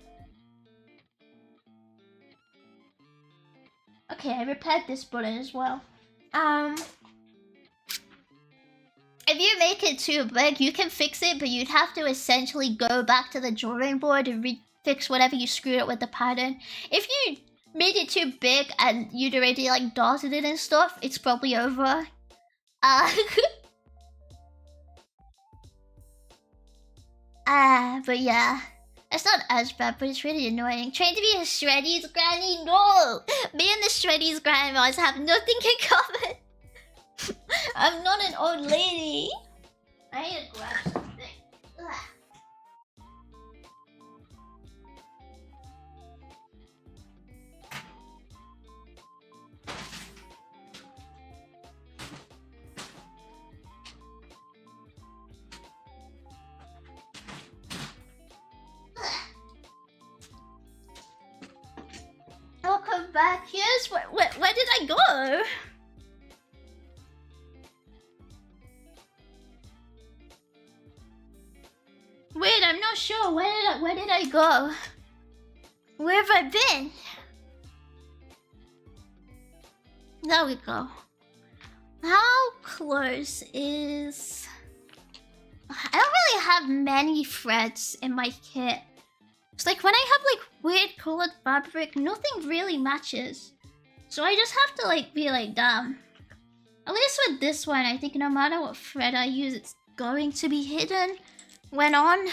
Okay, I repaired this button as well. If you make it too big, you can fix it, but you'd have to essentially go back to the drawing board and fix whatever you screwed up with the pattern. If you made it too big and you'd already like dotted it and stuff, it's probably over. But yeah. It's not as bad, but it's really annoying. Trying to be a Shreddy's granny? No! Me and the Shreddy's grandmas have nothing in common. I'm not an old lady. I need to grab something. Ugh. Welcome back. Yes, where did I go? Wait, I'm not sure. Where did I go? Where have I been? There we go. How close is... I don't really have many threads in my kit. It's like when I have like weird colored fabric, nothing really matches. So I just have to like be like, damn. At least with this one, I think no matter what thread I use, it's going to be hidden when on.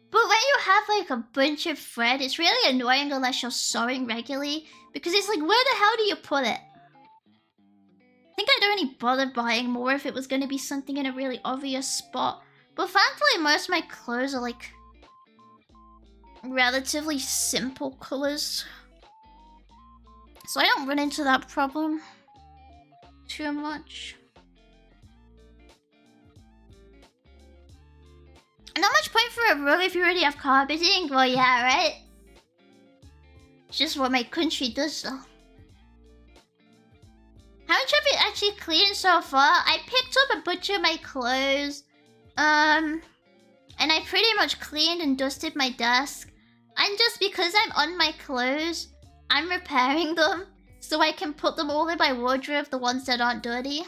But when you have like a bunch of thread, it's really annoying unless you're sewing regularly. Because it's like, where the hell do you put it? I think I'd only bother buying more if it was going to be something in a really obvious spot. But thankfully, most of my clothes are like relatively simple colors. So I don't run into that problem too much. Not much point for a rug if you already have carpeting. Well, yeah, right? It's just what my country does, though. How much have you actually cleaned so far? I picked up a bunch of my clothes. And I pretty much cleaned and dusted my desk. And just because I'm on my clothes, I'm repairing them. So I can put them all in my wardrobe, the ones that aren't dirty.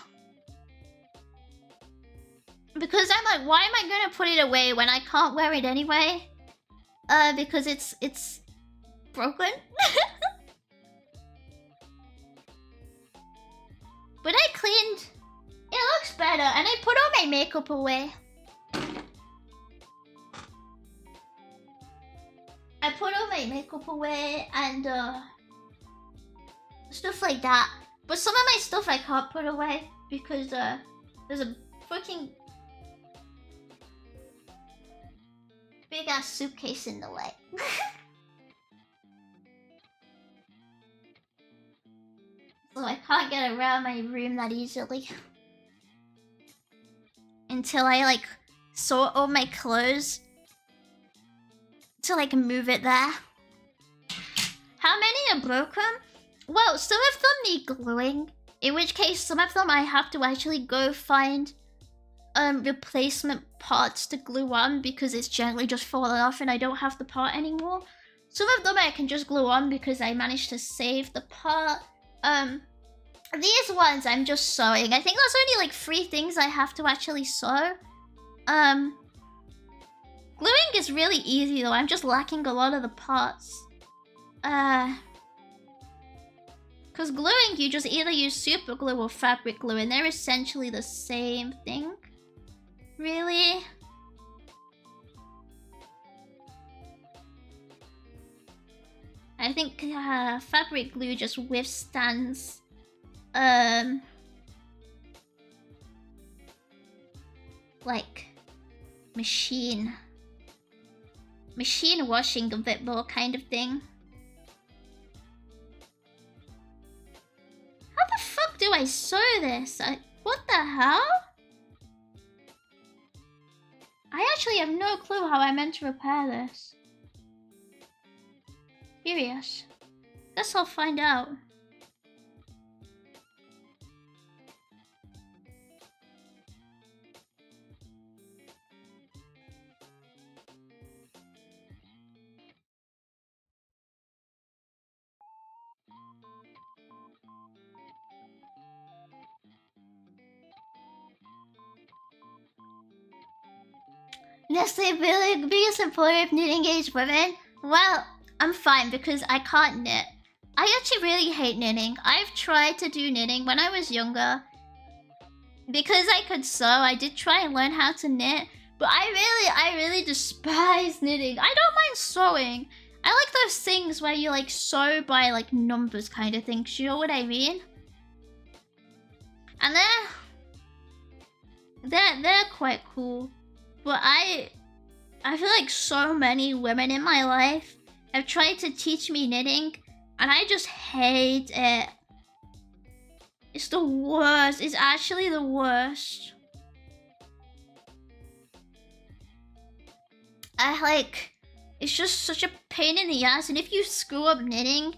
Because I'm like, why am I gonna put it away when I can't wear it anyway? Because it's broken. But I cleaned. It looks better, and I put all my makeup away. I put all my makeup away and stuff like that. But some of my stuff I can't put away because there's a fucking big ass suitcase in the way. So I can't get around my room that easily. Until I like sort all my clothes. To like move it there. How many are broken? Well, some of them need gluing. In which case, some of them I have to actually go find replacement parts to glue on because it's generally just fallen off and I don't have the part anymore. Some of them I can just glue on because I managed to save the part. These ones I'm just sewing. I think there's only like 3 things I have to actually sew. Gluing is really easy though. I'm just lacking a lot of the parts. Because gluing, you just either use super glue or fabric glue, and they're essentially the same thing. Really? I think fabric glue just withstands like machine washing a bit more kind of thing. How the fuck do I sew this? What the hell? I actually have no clue how I meant to repair this. Curious. Guess I'll find out. Nestle, really biggest employer of knitting age women? Well, I'm fine because I can't knit. I actually really hate knitting. I've tried to do knitting when I was younger. Because I could sew, I did try and learn how to knit. But I really despise knitting. I don't mind sewing. I like those things where you like sew by like numbers kind of things. You know what I mean? And they're quite cool. But I feel like so many women in my life have tried to teach me knitting, and I just hate it. It's the worst. It's actually the worst. It's just such a pain in the ass, and if you screw up knitting,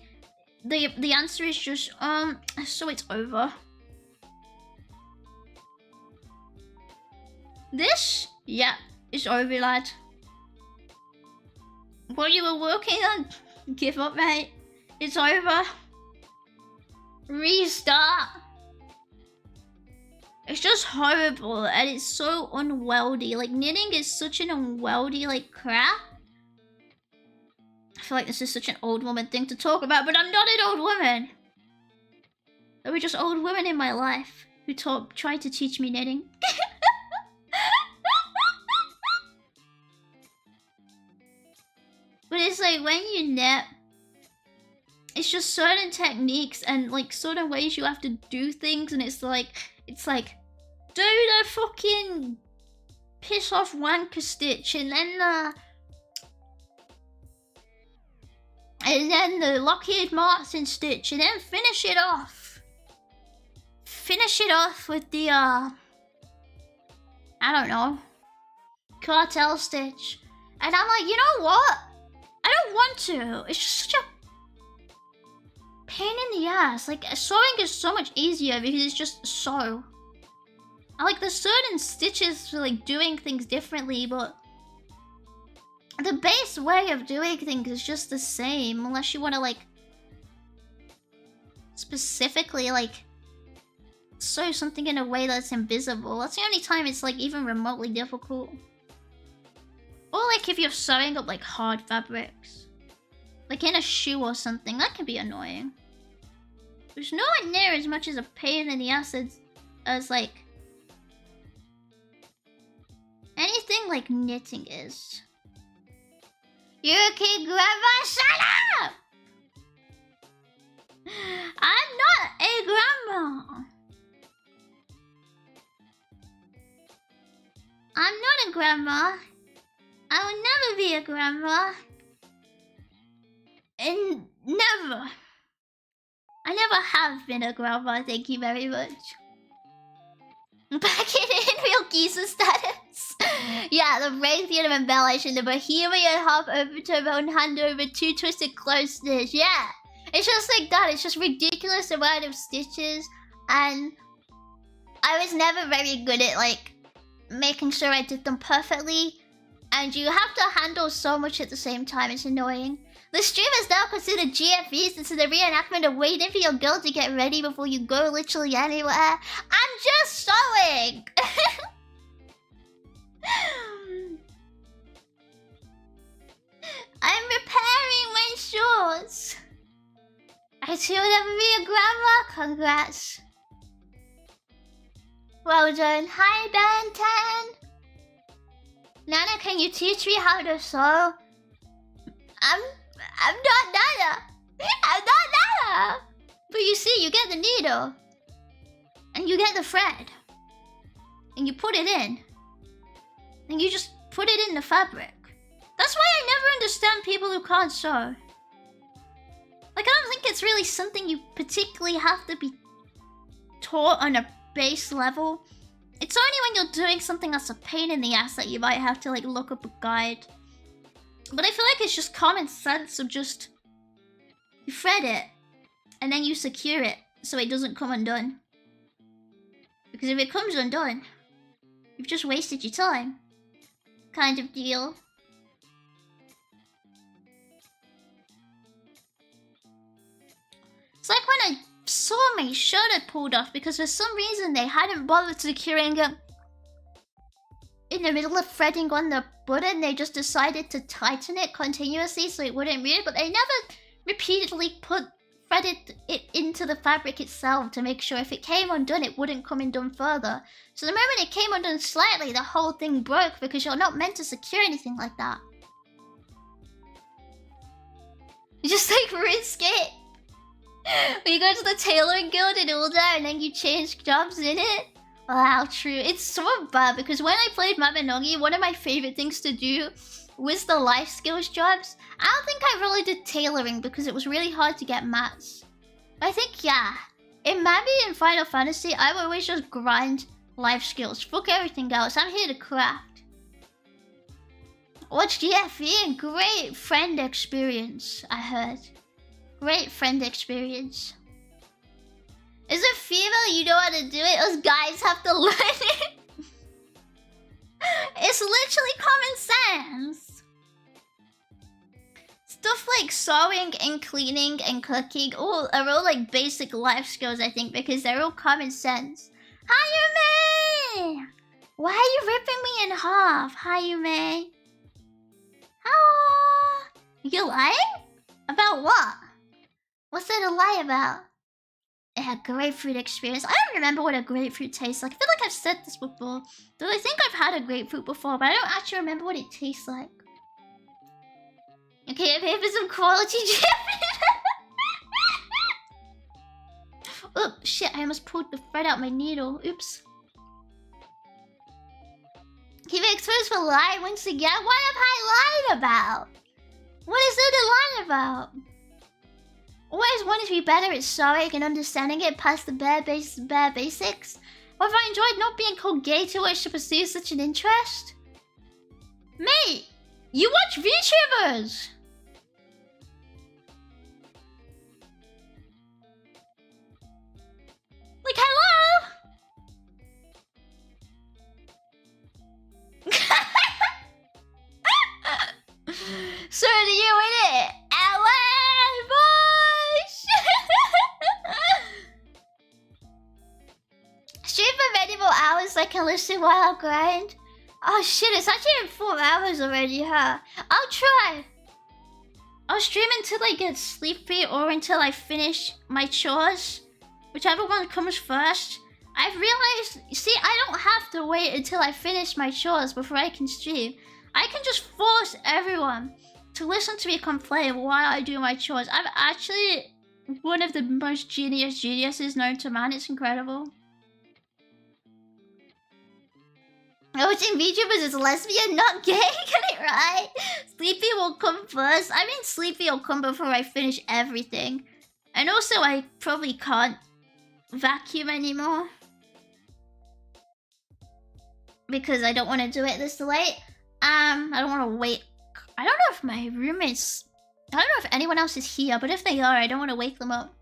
the answer is just, so it's over. This? Yeah, it's over, lad. What you were working on? Give up, mate. It's over. Restart. It's just horrible, and it's so unwieldy. Like, knitting is such an unwieldy, like, crap. I feel like this is such an old woman thing to talk about, but I'm not an old woman. There were just old women in my life who tried to teach me knitting. But it's like when you knit, it's just certain techniques and like certain ways you have to do things, and it's like do the fucking piss off wanker stitch, and then the Lockheed Martin stitch, and then finish it off. Finish it off with the I don't know. cartel stitch. And I'm like, you know what? I don't want to. It's just such a pain in the ass. Like, sewing is so much easier because it's just sew. I like there's certain stitches for like doing things differently, but the base way of doing things is just the same unless you want to like specifically like sew something in a way that's invisible. That's the only time it's like even remotely difficult. Or like if you're sewing up like hard fabrics. Like in a shoe or something, that can be annoying. There's nowhere near as much as a pain in the ass as like anything like knitting is. Yuki, grandma, shut up! I'm not a grandma. I'm not a grandma. I will never be a grandma. And never. I never have been a grandma, thank you very much. Back in real geezer status. Yeah, the Raytheon embellishing the Bohemian half open turbo and hand over 2 twisted close stitch. Yeah, it's just like that. It's just ridiculous amount of stitches, and I was never very good at like making sure I did them perfectly. And you have to handle so much at the same time. It's annoying. The stream is now considered GFVs. This is a reenactment of waiting for your girl to get ready before you go literally anywhere. I'm just sewing. I'm repairing my shorts. I too will never be a grandma. Congrats. Well done. Hi, Ben 10. Nana, can you teach me how to sew? I'm not Nana. I'm not Nana. But you see, you get the needle. And you get the thread. And you put it in. And you just put it in the fabric. That's why I never understand people who can't sew. Like, I don't think it's really something you particularly have to be taught on a base level. It's only when you're doing something that's a pain in the ass that you might have to like look up a guide. But I feel like it's just common sense of just you thread it and then you secure it so it doesn't come undone. Because if it comes undone, you've just wasted your time. Kind of deal. It's like when I saw my shirt had pulled off because for some reason they hadn't bothered securing it in the middle of threading on the button. They just decided to tighten it continuously so it wouldn't move, but they never repeatedly threaded it into the fabric itself to make sure if it came undone it wouldn't come undone further. So the moment it came undone slightly, the whole thing broke because you're not meant to secure anything like that. Just like RuneScape. When you go to the tailoring guild in order and then you change jobs in it. Wow, true. It's so bad because when I played Mabinogi, one of my favorite things to do was the life skills jobs. I don't think I really did tailoring because it was really hard to get mats. But I think, yeah. In Mabi and Final Fantasy, I would always just grind life skills. Fuck everything else. I'm here to craft. Watch GFE and great friend experience, I heard. Great friend experience. Is it female? You know how to do it? Us guys have to learn it. It's literally common sense. Stuff like sewing and cleaning and cooking are all like basic life skills, I think, because they're all common sense. Hayume! Why are you ripping me in half, Hayume? How? You lying? About what? What's there to lie about? Yeah, grapefruit experience. I don't remember what a grapefruit tastes like. I feel like I've said this before. Though I think I've had a grapefruit before, but I don't actually remember what it tastes like. Okay, I'm here for some quality champion. Oh, shit, I almost pulled the thread out my needle. Oops. Keep it exposed for lying once again? What have I lied about? What is there to lie about? Always wanted to be better at sewing and understanding it past the bare basics. Or have I enjoyed not being called gay too much to pursue such an interest? Mate, you watch VTubers! Like, hello? So do you in it? LA boys! Stream for many more hours I can listen while I grind. Oh shit, it's actually in 4 hours already, huh? I'll try. I'll stream until I get sleepy or until I finish my chores. Whichever one comes first. I've realized, see, I don't have to wait until I finish my chores before I can stream. I can just force everyone to listen to me complain while I do my chores. I'm actually one of the most geniuses known to man. It's incredible. Watching VTubers is lesbian, not gay. Get it right. Sleepy will come first. I mean, Sleepy will come before I finish everything. And also, I probably can't vacuum anymore. Because I don't want to do it this late. I don't want to wait. I don't know if my roommates... I don't know if anyone else is here, but if they are, I don't want to wake them up.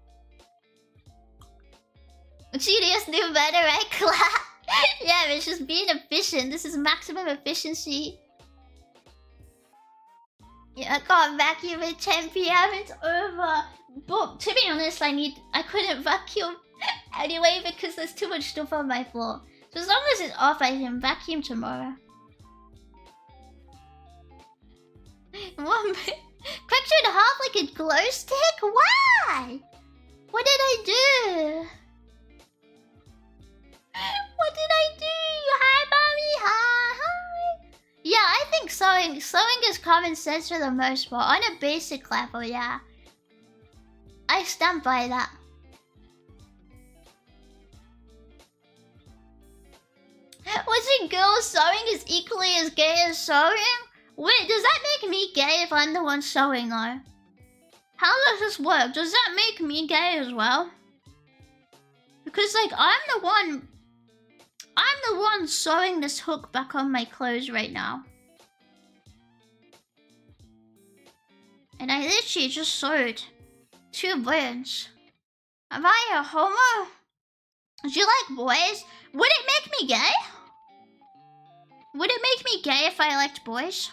Genius knew better, right? Clap. Yeah, it's just being efficient. This is maximum efficiency. Yeah, I can't vacuum at 10 PM. It's over. But to be honest, I couldn't vacuum anyway because there's too much stuff on my floor. So as long as it's off, I can vacuum tomorrow. Cracked you in half like a glow stick? Why? What did I do? What did I do? Hi, mommy. Hi. Yeah, I think sewing is common sense for the most part. On a basic level, yeah. I stand by that. Watching girls sewing is equally as gay as sewing? Wait, does that make me gay if I'm the one sewing though? How does this work? Does that make me gay as well? Because like I'm the one sewing this hook back on my clothes right now. And I literally just sewed 2 buttons. Am I a homo? Do you like boys? Would it make me gay? Would it make me gay if I liked boys?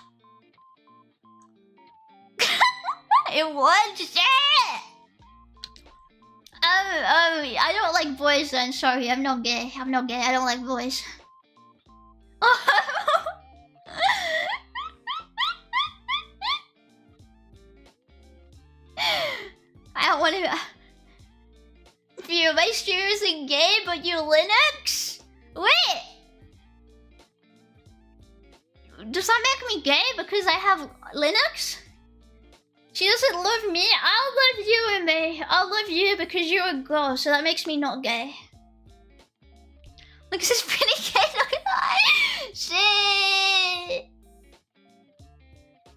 It would? Shit! I don't like boys then. Sorry, I'm not gay. I don't like boys. I don't want to... View my streamers in gay, but you Linux? Wait! Does that make me gay because I have Linux? She doesn't love me. I'll love you, May. I'll love you because you're a girl, so that makes me not gay. Look, this is pretty gay. Look at that. Shit.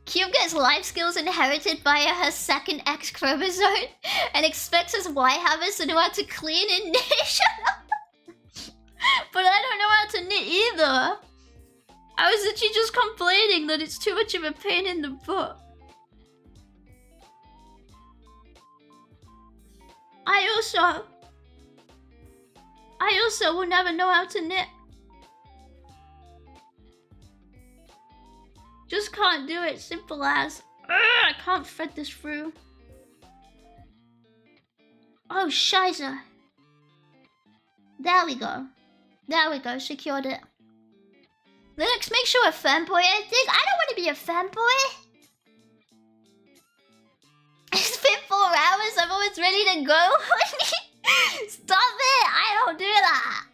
Cube gets life skills inherited via her second X chromosome and expects us Y-havers to know how to clean and knit. But I don't know how to knit either. I was literally just complaining that it's too much of a pain in the butt. I also will never know how to knit. Just can't do it. Simple as. I can't thread this through. Oh, shiza. There we go. There we go. Secured it. Linux makes you a fanboy, I think. I don't want to be a fanboy. It's been 4 hours. I'm almost ready to go. Stop it. I don't do that.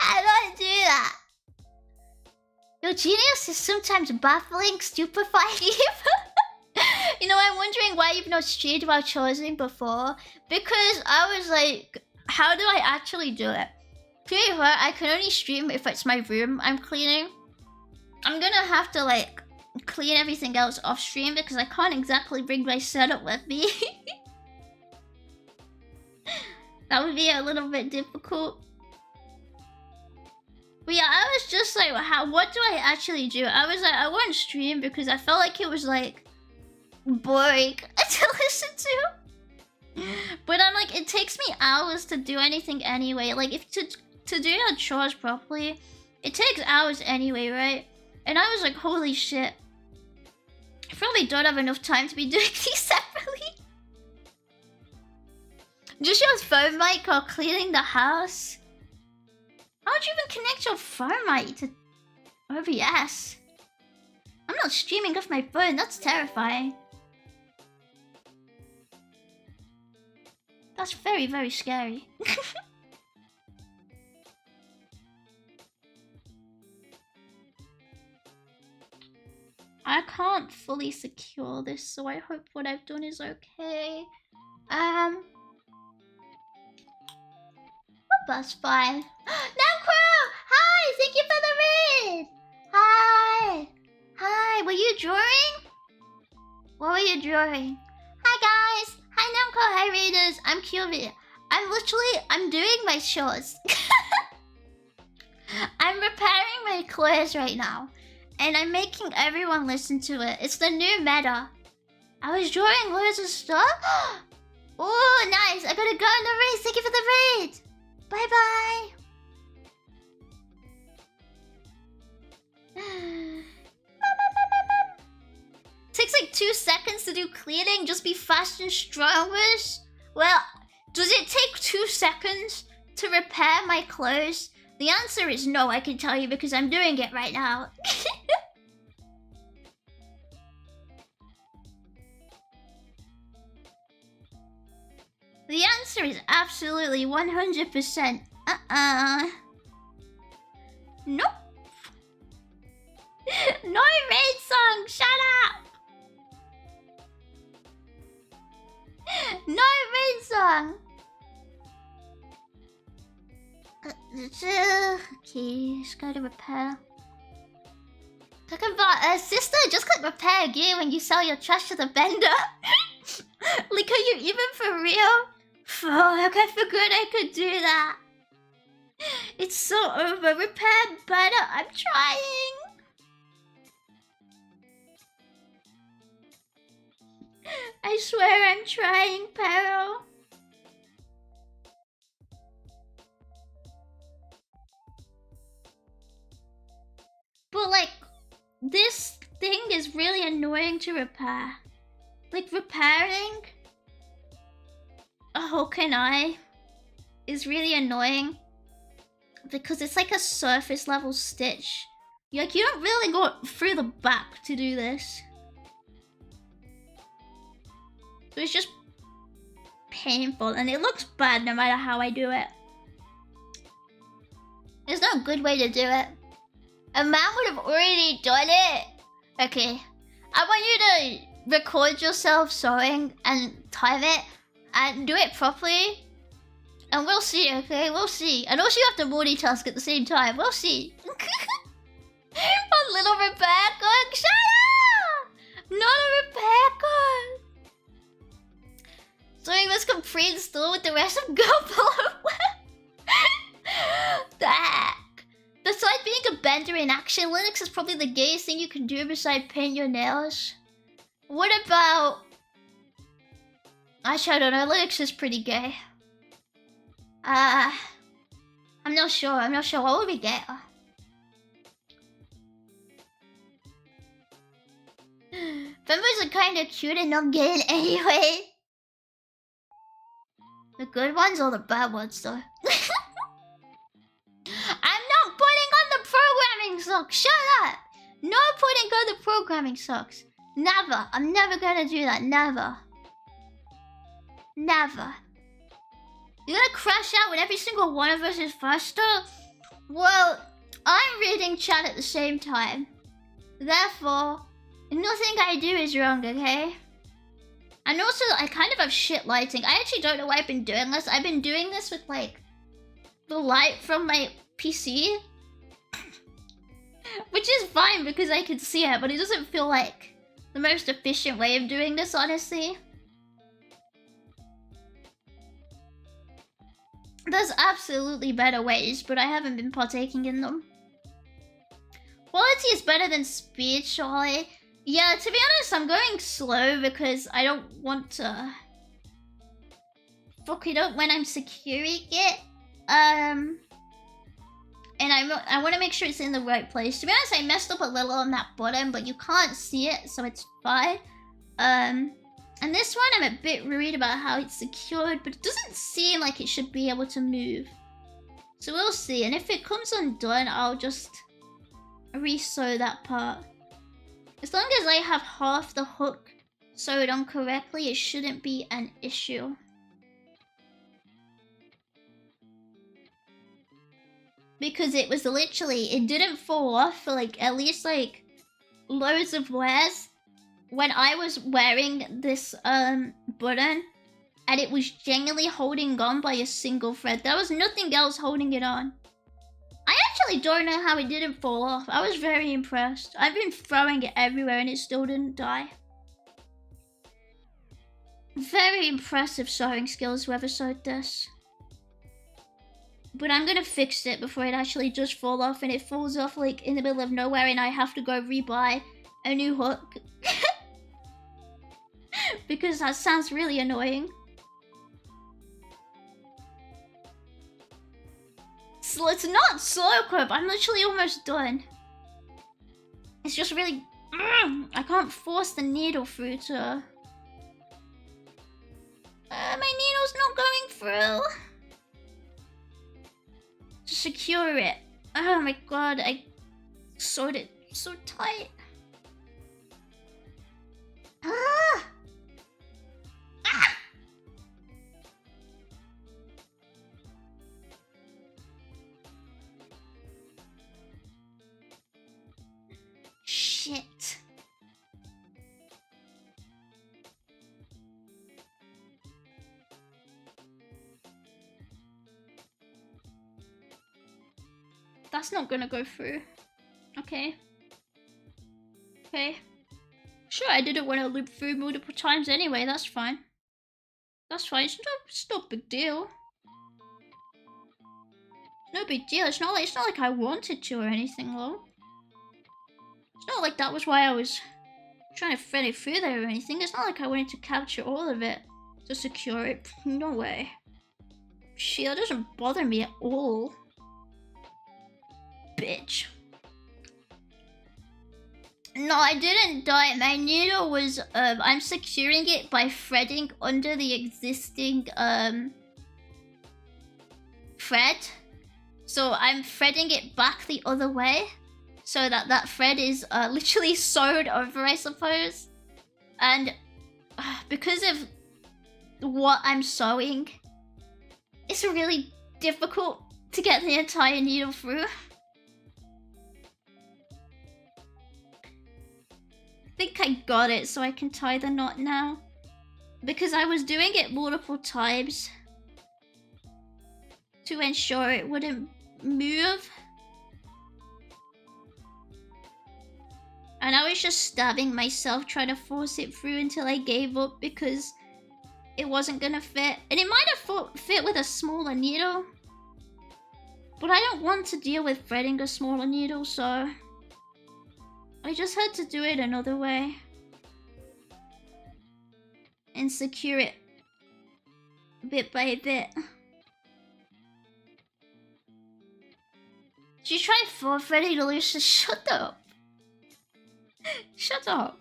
I don't do that. Your genius is sometimes baffling, stupefying. You know, I'm wondering why you've not streamed while choosing before. Because I was like, how do I actually do it? To be fair, I can only stream if it's my room I'm cleaning. I'm gonna have to like clean everything else off stream because I can't exactly bring my setup with me. That would be a little bit difficult. But yeah, I was just like, what do I actually do? I was like, I won't stream because I felt like it was like boring to listen to. But I'm like, it takes me hours to do anything anyway. Like, if to do your chores properly, it takes hours anyway, right? And I was like, holy shit. I probably don't have enough time to be doing these separately. Just your phone mic or cleaning the house. How would you even connect your phone mic to OBS? I'm not streaming off my phone, that's terrifying. That's very, very scary. I can't fully secure this, so I hope what I've done is okay. That's fine. Namcro! Hi! Thank you for the raid! Hi! Hi, were you drawing? What were you drawing? Hi guys! Hi Namcro, hi raiders! I'm Cubit. I'm doing my chores. I'm repairing my clothes right now. And I'm making everyone listen to it. It's the new meta. I was drawing loads of stuff. Oh, nice! I gotta go in the race. Thank you for the raid! Bye bye. Takes like 2 seconds to do cleaning. Just be fast and strong. Well, does it take 2 seconds to repair my clothes? The answer is no, I can tell you, because I'm doing it right now. The answer is absolutely 100%. Nope. No raid song, shut up. No raid song. Okay, just go to repair. Talk about sister, just click repair gear when you sell your trash to the vendor. Like, are you even for real? Fuck, I forgot I could do that. It's so over. Repair better. I'm trying. I swear I'm trying, Pero. But like, this thing is really annoying to repair. Like, repairing a Hokan eye is really annoying because it's like a surface level stitch. Like, you don't really go through the back to do this. So it's just painful and it looks bad no matter how I do it. There's no good way to do it. A man would have already done it. Okay, I want you to record yourself sewing and time it and do it properly. And we'll see, okay? We'll see. And also you have to multitask at the same time. We'll see. A little repair gun? Shut up! Not a repair gun! Sewing this can pre-install with the rest of Go below. The heck? Besides being a bender in action, Linux is probably the gayest thing you can do besides paint your nails. What about... Actually, I don't know. Linux is pretty gay. I'm not sure. What would we get? Members are kind of cute and not gay anyway. The good ones or the bad ones, though? I'm not putting on the programming socks. Shut up. No putting on the programming socks. Never. I'm never gonna do that. Never. Never. You're gonna crash out when every single one of us is faster? Well, I'm reading chat at the same time. Therefore, nothing I do is wrong, okay? And also, I kind of have shit lighting. I actually don't know why I've been doing this. I've been doing this with, like, the light from my PC. Which is fine because I can see it, but it doesn't feel like the most efficient way of doing this, honestly. There's absolutely better ways, but I haven't been partaking in them. Quality is better than speed, surely. Yeah, to be honest, I'm going slow because I don't want to fuck it up when I'm securing it. And I want to make sure it's in the right place. To be honest, I messed up a little on that button, but you can't see it, so it's fine. And this one, I'm a bit worried about how it's secured, but it doesn't seem like it should be able to move. So we'll see, and if it comes undone, I'll just re-sew that part. As long as I have half the hook sewed on correctly, it shouldn't be an issue. Because it was literally, it didn't fall off for like at least like loads of wears when I was wearing this button, and it was genuinely holding on by a single thread. There was nothing else holding it on. I actually don't know how it didn't fall off. I was very impressed. I've been throwing it everywhere and it still didn't die. Very impressive sewing skills, whoever sewed this. But I'm gonna fix it before it actually just fall off and it falls off like in the middle of nowhere and I have to go re-buy a new hook. Because that sounds really annoying. So it's not slow clip, I'm literally almost done. It's just really... I can't force the needle through to... my needle's not going through. To secure it. Oh my god, I sewed it so tight. Ah! Ah! Shit. That's not gonna go through. Okay. Okay. Sure, I didn't want to loop through multiple times anyway, that's fine. That's fine, it's no big deal. No big deal, it's not like I wanted to or anything though. It's not like that was why I was trying to thread it through there or anything. It's not like I wanted to capture all of it to secure it. No way. Shit, that doesn't bother me at all. Bitch. No, I didn't dye it. My needle was, I'm securing it by threading under the existing, thread. So I'm threading it back the other way. So that thread is, literally sewed over, I suppose. And, because of what I'm sewing, it's really difficult to get the entire needle through. I think I got it, so I can tie the knot now. Because I was doing it multiple times to ensure it wouldn't move. And I was just stabbing myself trying to force it through until I gave up because it wasn't gonna fit. And it might have fit with a smaller needle. But I don't want to deal with threading a smaller needle, so... I just had to do it another way. And secure it bit by bit. Did you try full threading to lose? Shut up. Shut up.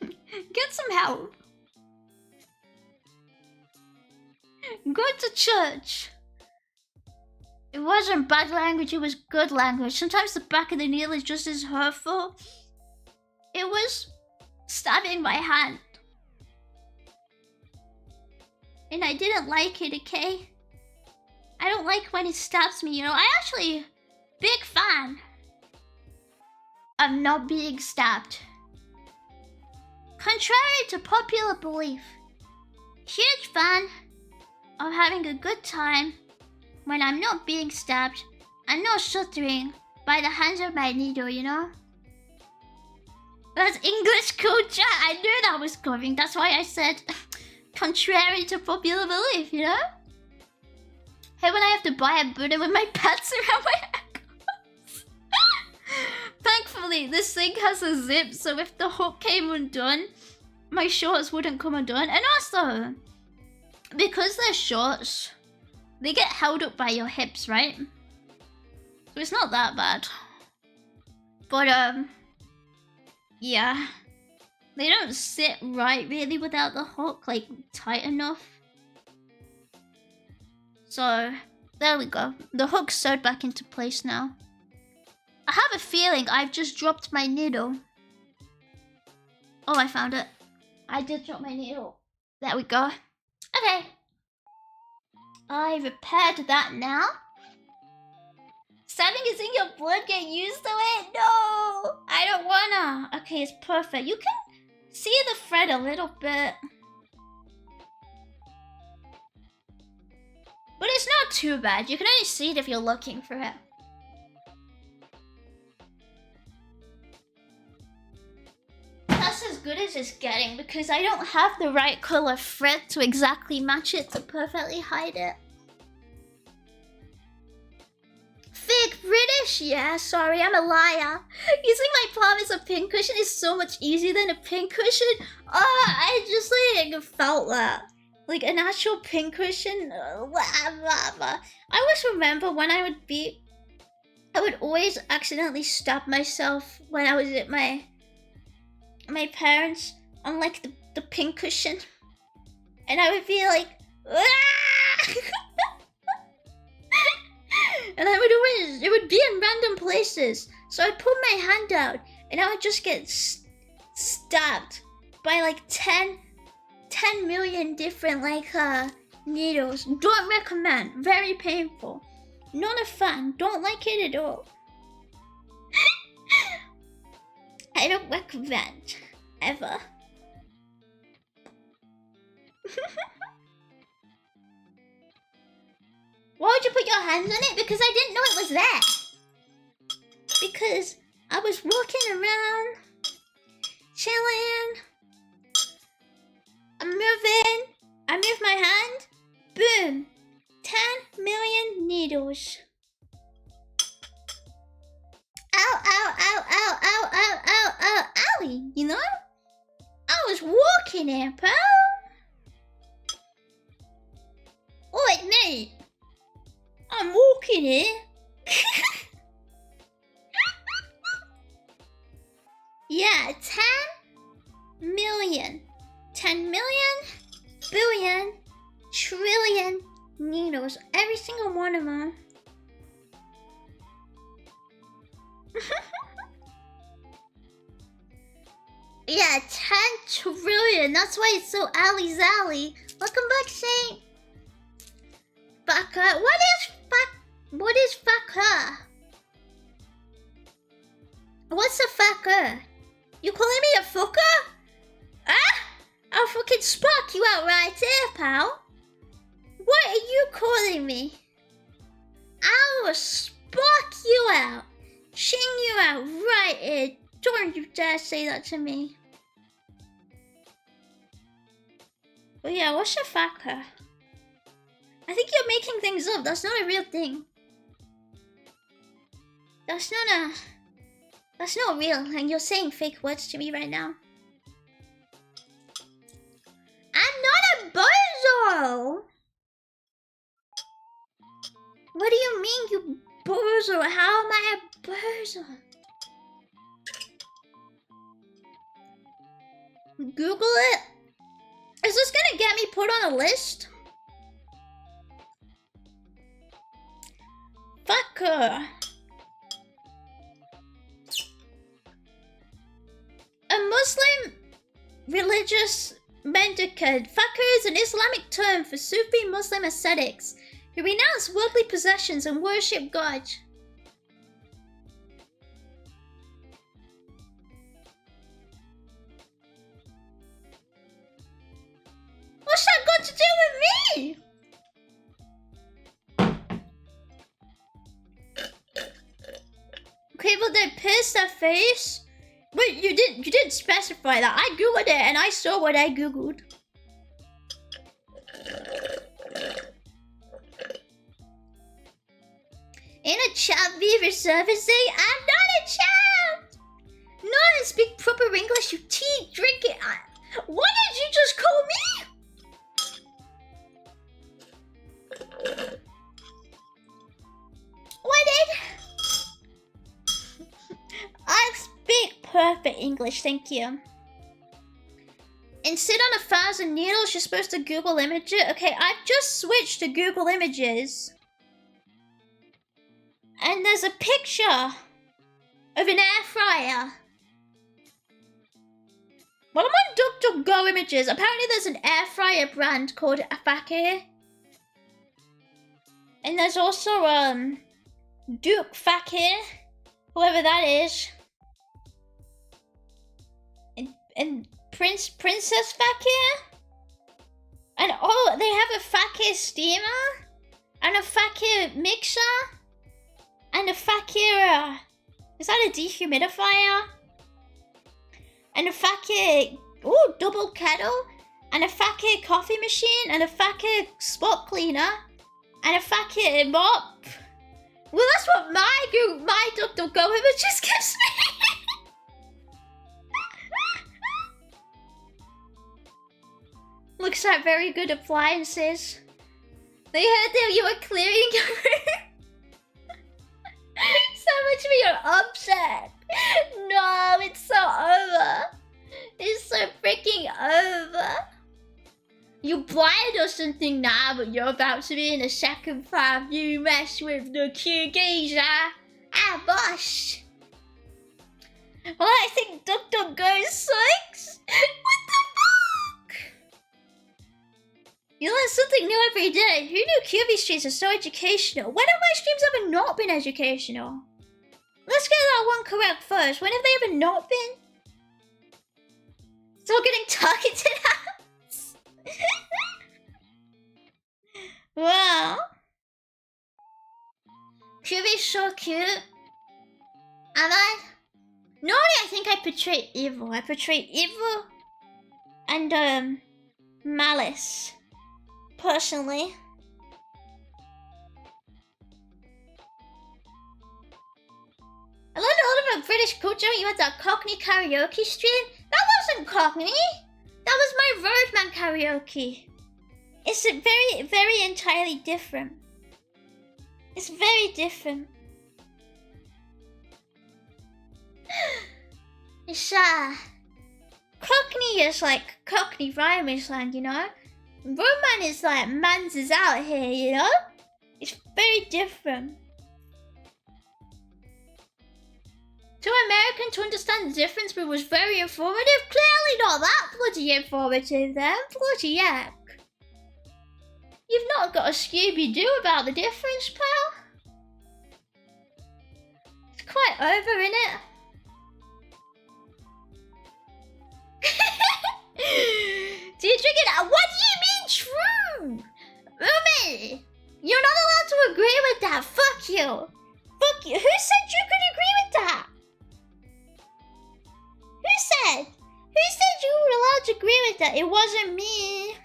Get some help. Go to church. It wasn't bad language, it was good language. Sometimes the back of the needle is just as hurtful. It was stabbing my hand. And I didn't like it, okay? I don't like when it stabs me, you know? I actually, big fan of not being stabbed. Contrary to popular belief, huge fan of having a good time when I'm not being stabbed and not shuddering by the hands of my needle, you know? That's English culture. I knew that was coming. That's why I said contrary to popular belief, you know? Hey, when I have to buy a Buddha with my pets around my ankles. Thankfully, this thing has a zip, so if the hook came undone, my shorts wouldn't come undone. And also, because they're shorts, they get held up by your hips, right? So it's not that bad. But, yeah. They don't sit right, really, without the hook, like, tight enough. So, there we go. The hook's sewed back into place now. I have a feeling I've just dropped my needle. Oh, I found it. I did drop my needle. There we go. Okay. I repaired that now. Stabbing is in your blood, get used to it? No! I don't wanna. Okay, it's perfect. You can see the thread a little bit. But it's not too bad. You can only see it if you're looking for it. That's as good as it's getting because I don't have the right color thread to exactly match it to perfectly hide it. Fake British? Yeah, sorry, I'm a liar. Using my palm as a pincushion is so much easier than a pincushion. Oh, I just like felt that. Like an actual pincushion. I always remember when I would always accidentally stab myself when I was at my parents on like the pincushion. And I would be like, and I would always, it would be in random places. So I'd put my hand out and I would just get stabbed by like 10 million different like needles. Don't recommend. Very painful. Not a fan. Don't like it at all. I don't recommend. Ever. Why would you put your hands on it? Because I didn't know it was there. Because I was walking around, chilling. I'm moving. I move my hand. Boom. 10 million needles. Ow, ow, ow, ow, ow, ow, ow, ow, owie. You know? I was walking here, pal. Oi, mate. I'm walking here. Yeah, 10 million. 10 million, billion, trillion needles. Every single one of them. Yeah, 10 trillion. That's why it's so ally-zally. Welcome back, Saint. Fucker. What is fucker? What's a fucker? You calling me a fucker? Ah? I'll fucking spark you out right here, pal. What are you calling me? I will spark you out. Ching you out right here. Don't you dare say that to me. But yeah, what's a fucker? I think you're making things up. That's not a real thing. That's not real. And you're saying fake words to me right now. I'm not a bozo! What do you mean, you bozo? How am I a bozo? Google it? Is this gonna get me put on a list? Fucker. A Muslim religious mendicant. Fucker is an Islamic term for Sufi Muslim ascetics who renounce worldly possessions and worship God. What's that got to do with me? Okay, but they pierced their face. Wait, you didn't specify that. I googled it and I saw what I googled. In a chat via servicing? I'm not a chat! No, I speak proper English, you tea drinking. What did you just call me? What did? I speak perfect English, thank you. And sit on 1,000 needles, you're supposed to Google image it. Okay, I've just switched to Google Images. And there's a picture of an air fryer. Well, I'm on DuckDuckGo Images. Apparently there's an air fryer brand called Fakir. And there's also, Duke Fakir. Whoever that is. And Princess Fakir. And oh, they have a Fakir steamer. And a Fakir mixer. And a Fakir, is that a dehumidifier? And a Fakir, ooh, double kettle. And a Fakir coffee machine. And a Fakir spot cleaner. And a Fakir mop. Well, that's what my DuckDuckGo Images gives me. Looks like very good appliances. They heard that you were clearing your room. So much for your upset. No, it's so over. It's so freaking over. You blind or something now, but you're about to be in a second 5. You mess with the cute geezer. Ah, bosh. Well, I think DuckDuckGo sucks. What the fuck? You learn something new every day. Who knew QB streams are so educational? When have my streams ever not been educational? Let's get that one correct first. When have they ever not been? Still getting targeted at? Wow. QB's so cute. Am I? Normally I think I portray evil. I portray evil and malice. Personally. I learned a lot about British culture when you had that Cockney karaoke stream. That wasn't Cockney. That was my Roadman karaoke. It's very, very entirely different. It's very different. It's Cockney is like Cockney rhyming slang, you know? Roadman is like man's is out here, you know? It's very different. To American to understand the difference, but was very informative. Clearly not that bloody informative then. Bloody heck. You've not got a Scooby-Doo about the difference, pal. It's quite over, innit? Do you drink it? What do you mean true? Umi, you're not allowed to agree with that. Fuck you. Fuck you. Who said you could agree with that? Who said? Who said you were allowed to agree with that? It wasn't me.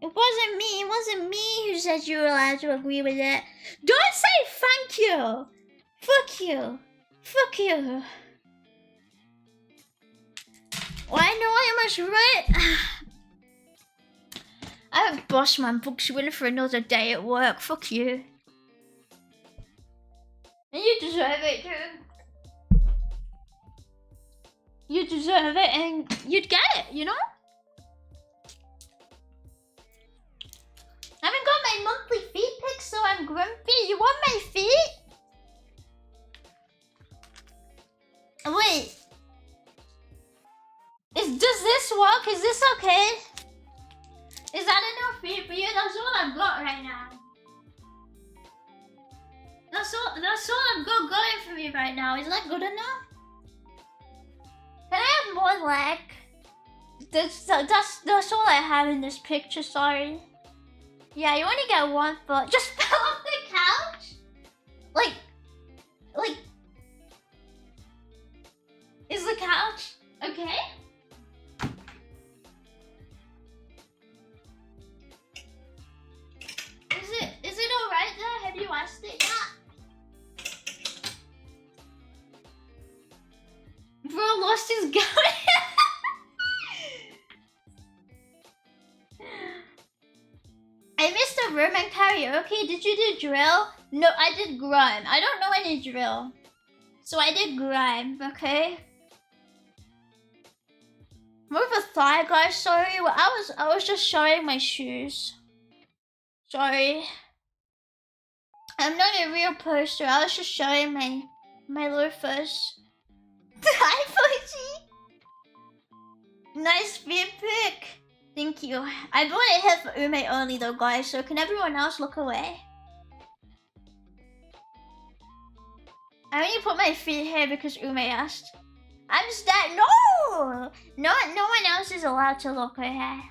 It wasn't me. It wasn't me who said you were allowed to agree with it. Don't say thank you. Fuck you. Fuck you. Well, I know I must write. I have boss man books you in for another day at work. Fuck you. And you deserve it too. You deserve it and you'd get it, you know? I haven't got my monthly feet pics, so I'm grumpy. You want my feet? Wait. Does this work? Is this okay? Is that enough feet for you? That's all I've got right now. That's all I've got going for me right now. Is that good enough? Can I have more leg? That's all I have in this picture, sorry. Yeah, you only get one foot. Just fell off the couch? Like... Is the couch okay? Is it alright there? Have you asked lost his going. I missed the room and karaoke. Did you do drill? No, I did grime. I don't know any drill. So I did grime, okay? Move a thigh, guys. Sorry. Well, I was just showing my shoes. Sorry. I'm not a real poster. I was just showing my loafers. Hi, Fuji. Nice fit pic. Thank you. I bought it here for Ume only though, guys. So can everyone else look away? I only put my feet here because Ume asked. I'm just that. No! No one else is allowed to look away.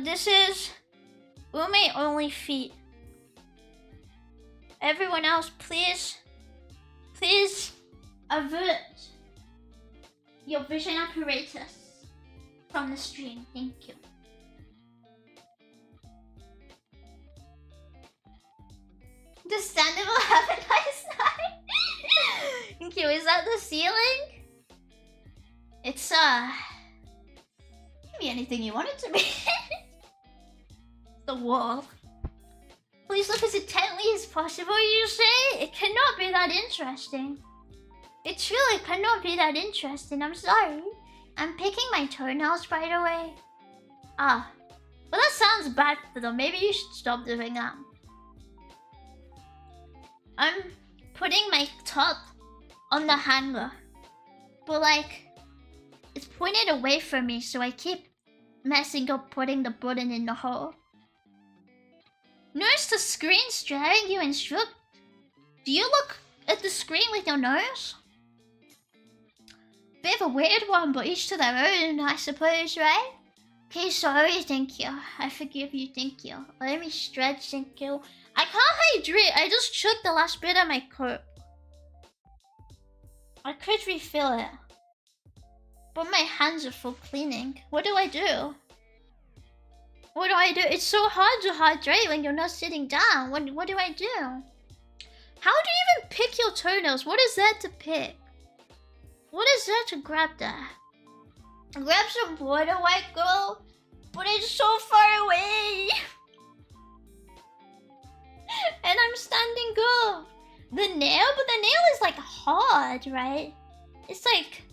This is Ume only feet. Everyone else, please avert your vision apparatus from the stream. Thank you. Understandable. Have a nice night. Thank you. Is that the ceiling? It's can be anything you want it to be. The wall. Please look as intently as possible, you say? It cannot be that interesting. It truly cannot be that interesting. I'm sorry. I'm picking my toenails, by the way. Ah. Well, that sounds bad for them. Maybe you should stop doing that. I'm putting my top on the hanger. But, like, it's pointed away from me, so I keep messing up putting the button in the hole. Notice the screen staring you and shook. Do you look at the screen with your nose? Bit of a weird one, but each to their own, I suppose, right? Okay, sorry, thank you. I forgive you, thank you. Let me stretch, thank you. I can't hydrate, I just choked the last bit of my coat. I could refill it. But my hands are full cleaning. What do I do? What do I do? It's so hard to hydrate when you're not sitting down. What do I do? How do you even pick your toenails? What is that to pick? What is that to grab there? Grab some water, white girl. But it's so far away. And I'm standing up. The nail? But the nail is like hard, right? It's like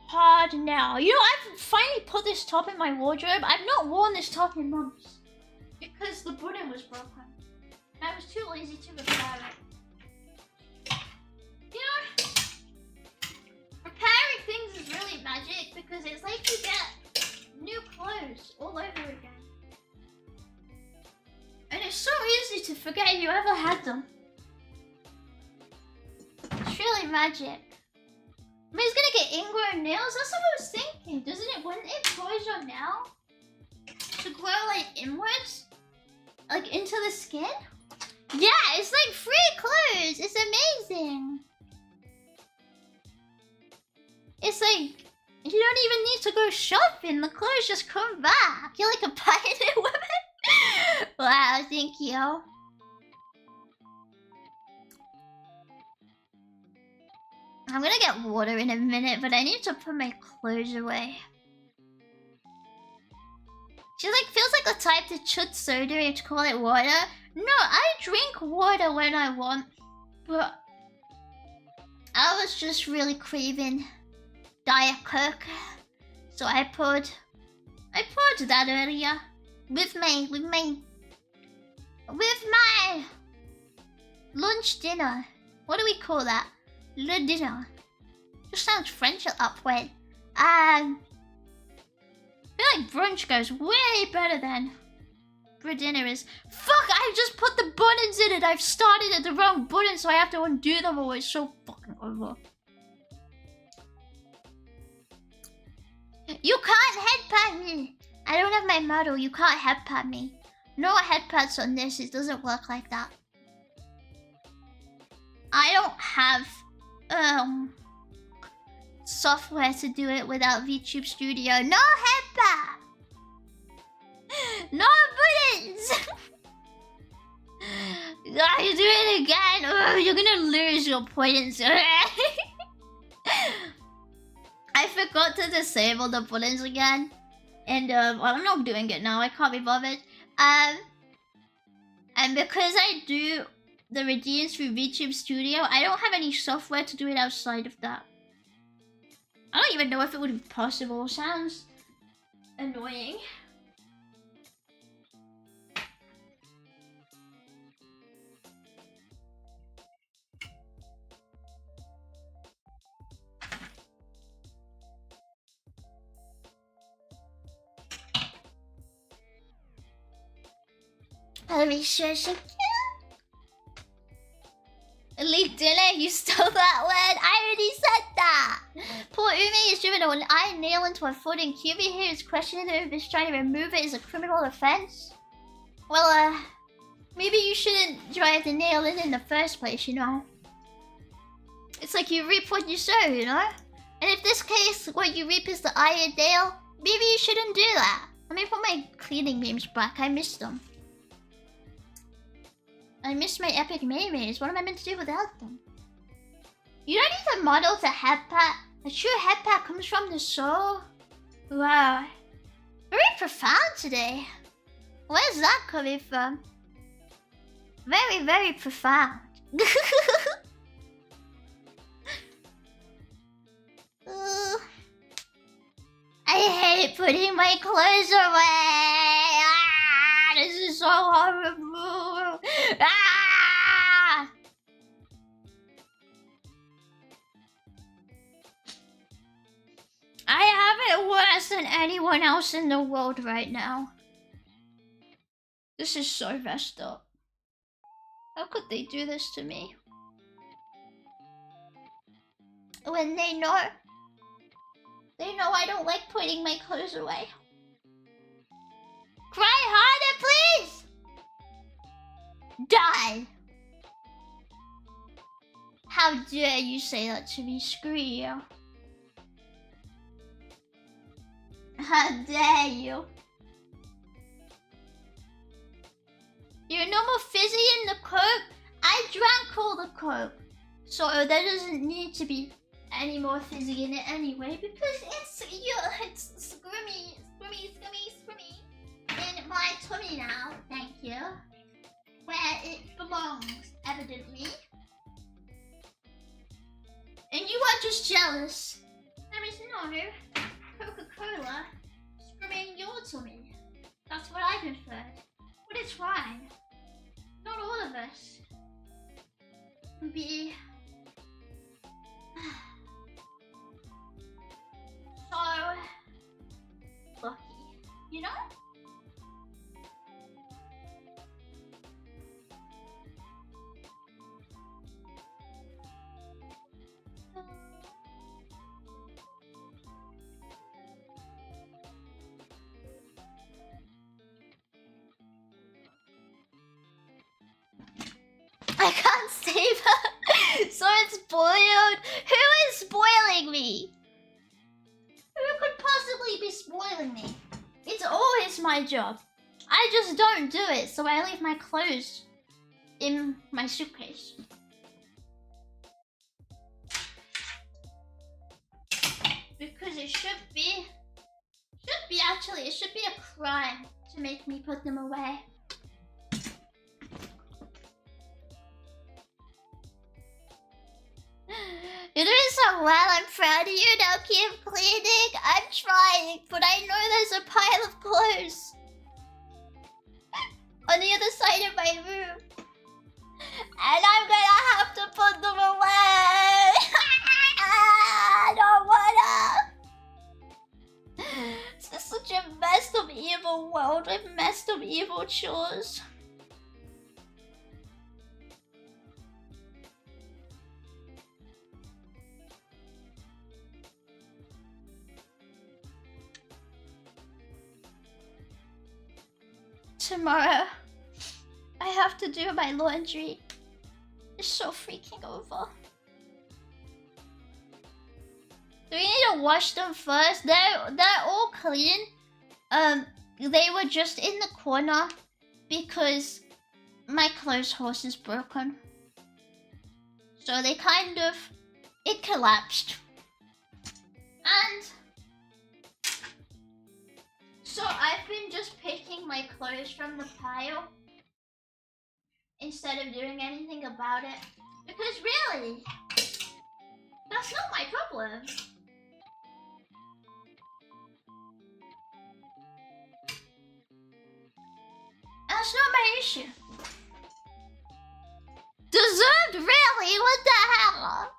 hard now. You know, I've finally put this top in my wardrobe. I've not worn this top in months. Because the button was broken. And I was too lazy to repair it. You know, repairing things is really magic because it's like you get new clothes all over again. And it's so easy to forget you ever had them. It's really magic. I mean, it's gonna get ingrown nails. That's what I was thinking. Wouldn't it cause your nail to grow like inwards? Like into the skin? Yeah, it's like free clothes. It's amazing. It's like, you don't even need to go shopping. The clothes just come back. You're like a pioneer woman. Wow, thank you. I'm gonna get water in a minute, but I need to put my clothes away. She like feels like the type to chut soda and to call it water. No, I drink water when I want, but I was just really craving Diet Coke, so I poured that earlier with my lunch dinner. What do we call that? Le dinner. Just sounds French at that point. I feel like brunch goes way better than dinner is. Fuck! I just put the buttons in it. I've started at the wrong button, so I have to undo them, or it's so fucking over. You can't headpat me. I don't have my model. You can't headpat me. No headpats on this. It doesn't work like that. I don't have software to do it without VTube Studio. No headpat. No buttons. Ah, you do it again. Ugh, you're gonna lose your points. I forgot to disable the buttons again. And well, I'm not doing it now. I can't be bothered. And because I do the redeems through VTube Studio, I don't have any software to do it outside of that. I don't even know if it would be possible. Sounds annoying. Let me shush again. Elite dinner, you stole that word. I already said that. Poor Umi is driven an iron nail into her foot, and QB here is questioning her if it's trying to remove it is a criminal offense. Well, maybe you shouldn't drive the nail in the first place, you know. It's like you reap what you sow, you know. And if this case, what you reap is the iron nail, maybe you shouldn't do that. Let me put my cleaning memes back. I missed them. I missed my epic hmmmyes. What am I meant to do without them? You don't need a model to headpat. A true headpat comes from the soul. Wow. Very profound today. Where's that coming from? Very, very profound. I hate putting my clothes away. Ah, this is so horrible. Ah! I have it worse than anyone else in the world right now. This is so messed up. How could they do this to me? When they know I don't like putting my clothes away. Cry harder, please! Die! How dare you say that to me? Screw you. How dare you? You're no more fizzy in the Coke? I drank all the Coke. So there doesn't need to be any more fizzy in it anyway, because it's scrummy in my tummy now, thank you. Where it belongs, evidently. And you are just jealous. There is no Coca-Cola scrumming your tummy. That's what I've inferred. But it's fine. Not all of us can be so lucky, you know? I can't save her. So it's spoiled. Who is spoiling me? Who could possibly be spoiling me? It's always my job. I just don't do it, so I leave my clothes in my suitcase. Because it should be a crime to make me put them away. You're doing so well, I'm proud of you. Now keep cleaning. I'm trying, but I know there's a pile of clothes on the other side of my room. And I'm gonna have to put them away. I don't wanna. This is such a messed up evil world with messed up evil chores. Tomorrow, I have to do my laundry. It's so freaking over. Do we need to wash them first? They're all clean. They were just in the corner because my clothes horse is broken. So they kind of... It collapsed. And... So I've been just picking my clothes from the pile. Instead of doing anything about it. Because really... That's not my problem. That's not my issue. Deserved, really? What the hell?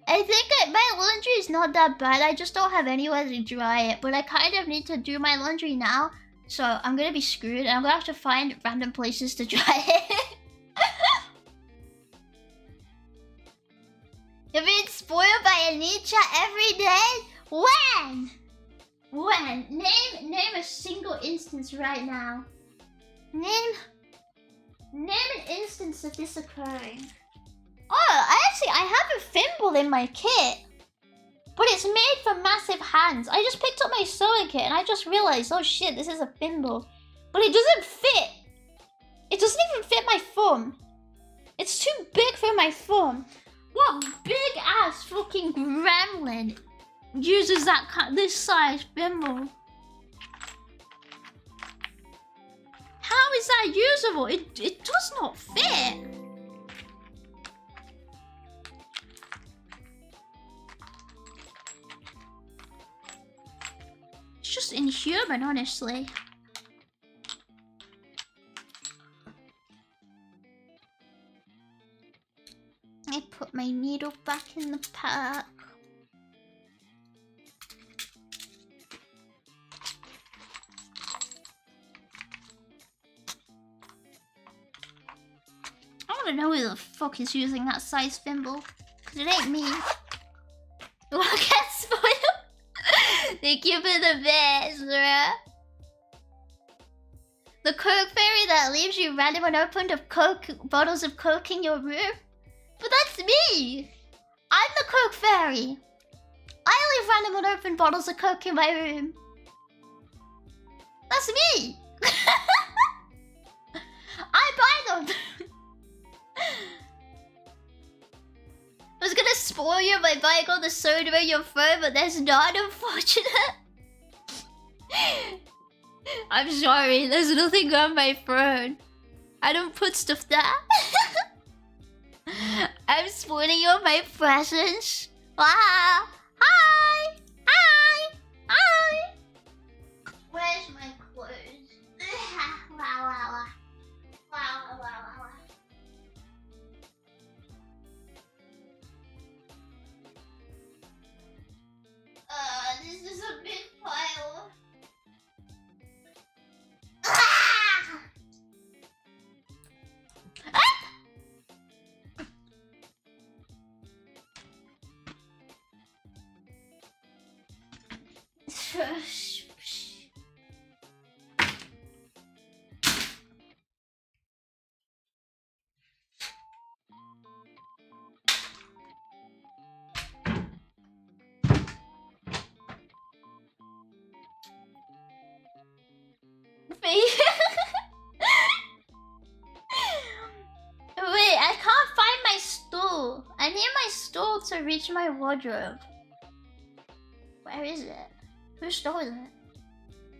I think my laundry is not that bad. I just don't have anywhere to dry it. But I kind of need to do my laundry now. So I'm gonna be screwed. And I'm gonna have to find random places to dry it. You're being spoiled by a ninja every day? When? When? Name a single instance right now. Name an instance of this occurring. Oh, I have a thimble in my kit. But it's made for massive hands. I just picked up my sewing kit and I just realized, oh shit, this is a thimble. But it doesn't fit. It doesn't even fit my thumb. It's too big for my thumb. What big ass fucking gremlin uses this size thimble? How is that usable? It does not fit. It's just inhuman, honestly. I put my needle back in the pack. I wanna know who the fuck is using that size thimble. Cause it ain't me. Will I get spoiled? Thank you for the best, bruh. The Coke fairy that leaves you random unopened of Coke bottles of Coke in your room? But that's me! I'm the Coke fairy. I leave random unopened bottles of Coke in my room. That's me! I buy them! I was gonna spoil you by buying all the soda in your phone, but there's not, unfortunate. I'm sorry, there's nothing on my phone. I don't put stuff there. I'm spoiling you of my presents. Wow. Hi! Hi! Hi! Where's my clothes? Wow, wow, wow. Wow, wow, wow, wow. This is a big pile. Ah! Wait, I can't find my stool. I need my stool to reach my wardrobe. Where is it? Whose stool is it?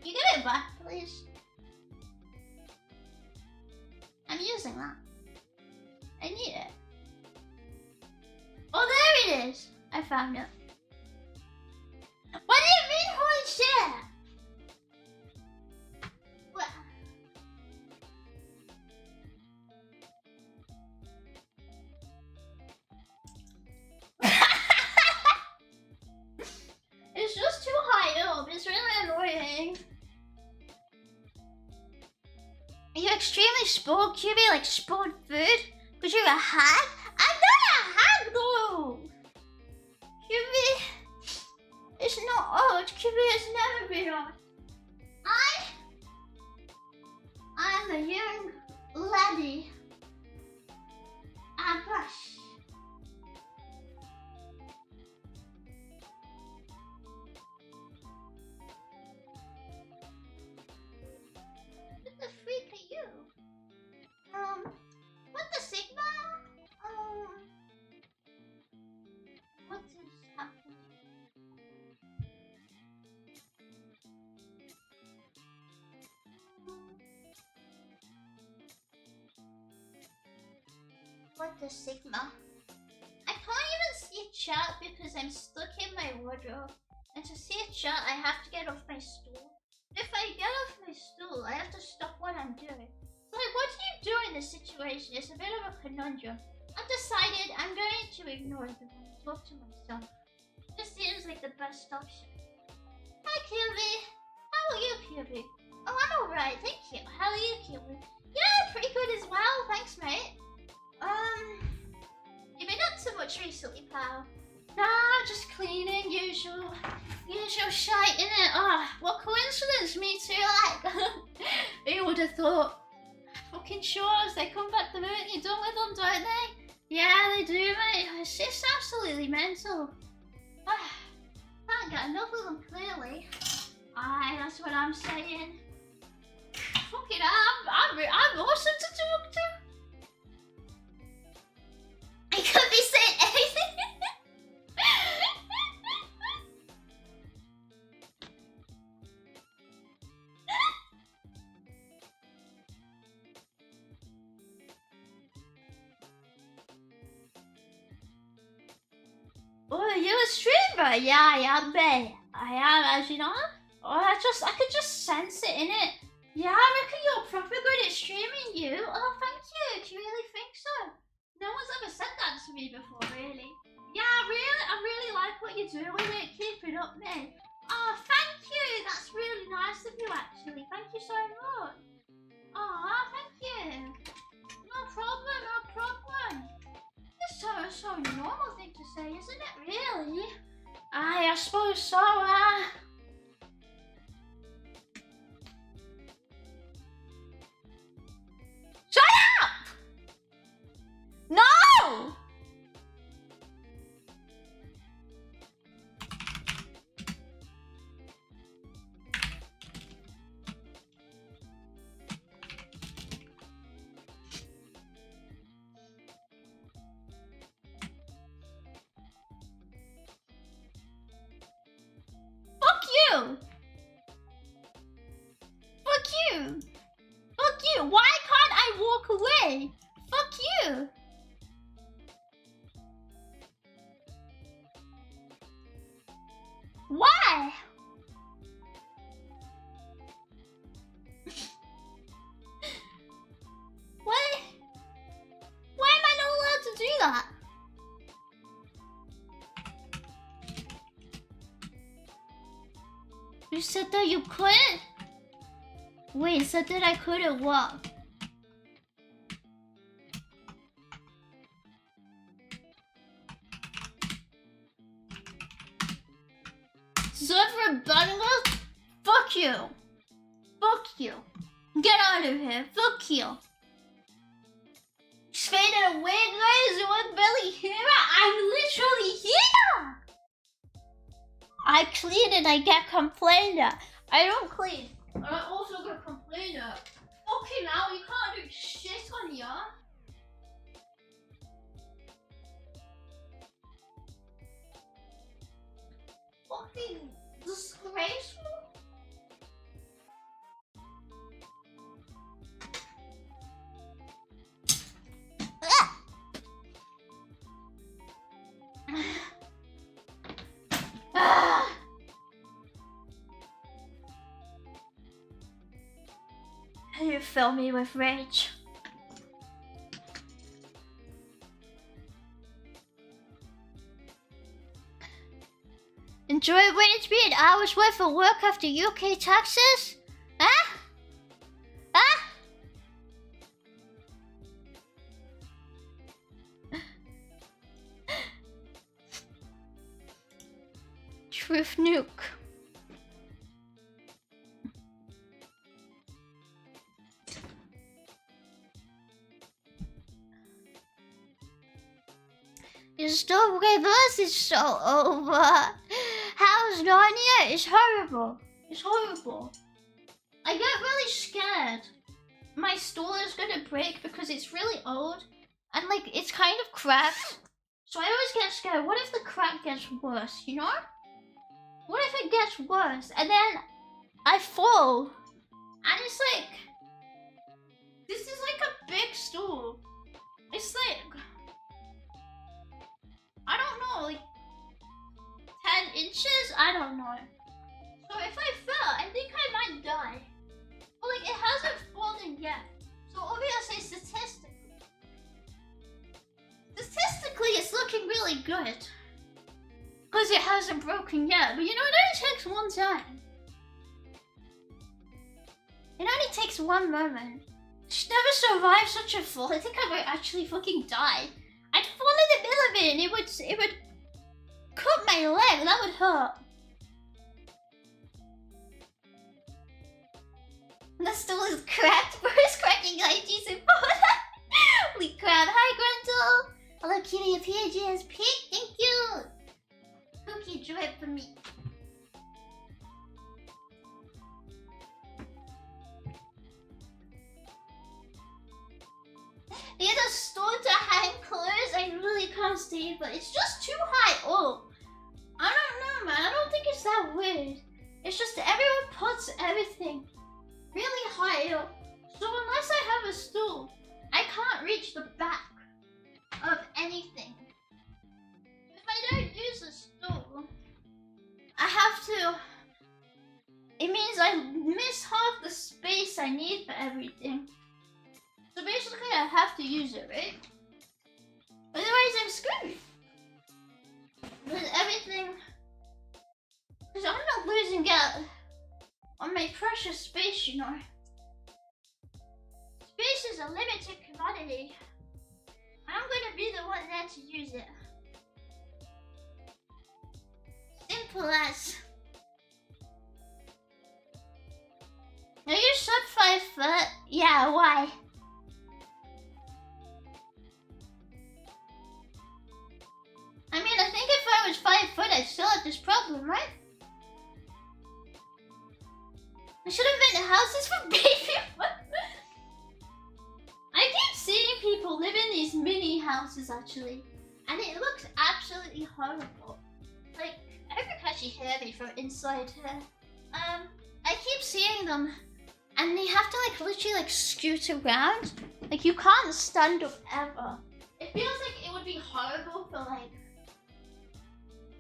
You give it back, please. I'm using that. I need it. Oh, there it is. I found it. What do you mean, holy shit? What? It's just too high up. It's really annoying. Are you extremely spoiled, QB? Like spoiled food? Because you're a hag? I'm not a hag though! QB... It's not old. QB has never been old. I'm a young lady. A brush. What the freak are you? What the Sigma? I can't even see chat because I'm stuck in my wardrobe. And to see chat, I have to get off my stool. If I get off my stool, I have to stop what I'm doing. Like, what do you do in this situation? It's a bit of a conundrum. I've decided I'm going to ignore them and talk to myself. This seems like the best option. Hi, QB. How are you, QB? Oh, I'm alright, thank you. How are you, QB? Yeah, pretty good as well. Thanks, mate. You've been up to much recently, pal? Nah, just cleaning, usual shite, innit? Ah, what coincidence, me too, like. Who would have thought? Fucking chores, they come back the minute you're done with them, don't they? Yeah, they do, mate. It's absolutely mental. Can't get enough of them, clearly. Aye, that's what I'm saying. Fucking I'm awesome to talk to. I could be saying anything. Oh, you a streamer? Yeah, I am, babe. I am, as you know. Oh, I could just sense it, innit? Yeah, I reckon you're proper good at streaming, you. Oh, thank you. Do you really think so? No one's ever said that to me before, really. Yeah, I really like what you're doing with it. Keep it up, mate. Oh, thank you. That's really nice of you, actually. Thank you so much. Oh, thank you. No problem, no problem. It's so normal thing to say, isn't it, really? I suppose so, Shut up! No! Fuck you! Fuck you! Fuck you! Why can't I walk away? Fuck you! Why? Why am I not allowed to do that? You said that you couldn't? Wait, said that I couldn't what? Server bundles? Fuck you. Fuck you. Get out of here. Fuck you. Just faded away, guys. You weren't really here. I'm literally here. I clean and I get complained at. I don't clean. I also get complained at. Fucking hell, you can't do shit on here. Fucking disgraceful. You fill me with rage. Enjoy waiting to be an hour's worth of work after UK taxes? Huh? Huh? Truth nuke. Your story verse is so over. How's Narnia? It's horrible. It's horrible. I get really scared. My stool is gonna break because it's really old and like it's kind of cracked. So I always get scared. What if the crack gets worse, you know? What if it gets worse and then I fall? And it's like, this is like a big stool. It's like, inches? I don't know. So if I fell, I think I might die. But like, it hasn't fallen yet. So obviously, statistically, it's looking really good. Because it hasn't broken yet. But you know, it only takes one time. It only takes one moment. She'd never survive such a fall. I think I might actually fucking die. I'd fall in the middle of it and it would cut my leg. That would hurt. The stool is cracked. Bruce cracking IG's in holy crap. Hi, Gruntle. Hello, Kitty. Your PAG has peaked. Thank you. Cookie drip for me. Need a stool to hang clothes. I really can't stay, but it's just too high up. I don't know, man. I don't think it's that weird. It's just that everyone puts everything really high up. So unless I have a stool, I can't reach the back of anything. If I don't use a stool, I have to... It means I miss half the space I need for everything. So basically I have to use it, right? Otherwise I'm screwed. With everything. Because I'm not losing out on my precious space, you know. Space is a limited commodity. I'm gonna be the one there to use it. Simple as. Are you sub 5 foot? Yeah, why? I mean, I think if I was 5 foot, I'd still have this problem, right? I should invent houses for baby. I keep seeing people live in these mini houses, actually. And it looks absolutely horrible. Like, I hope you can actually hear me from inside here. I keep seeing them. And they have to, like, literally, like, scoot around. Like, you can't stand up ever. It feels like it would be horrible for, like,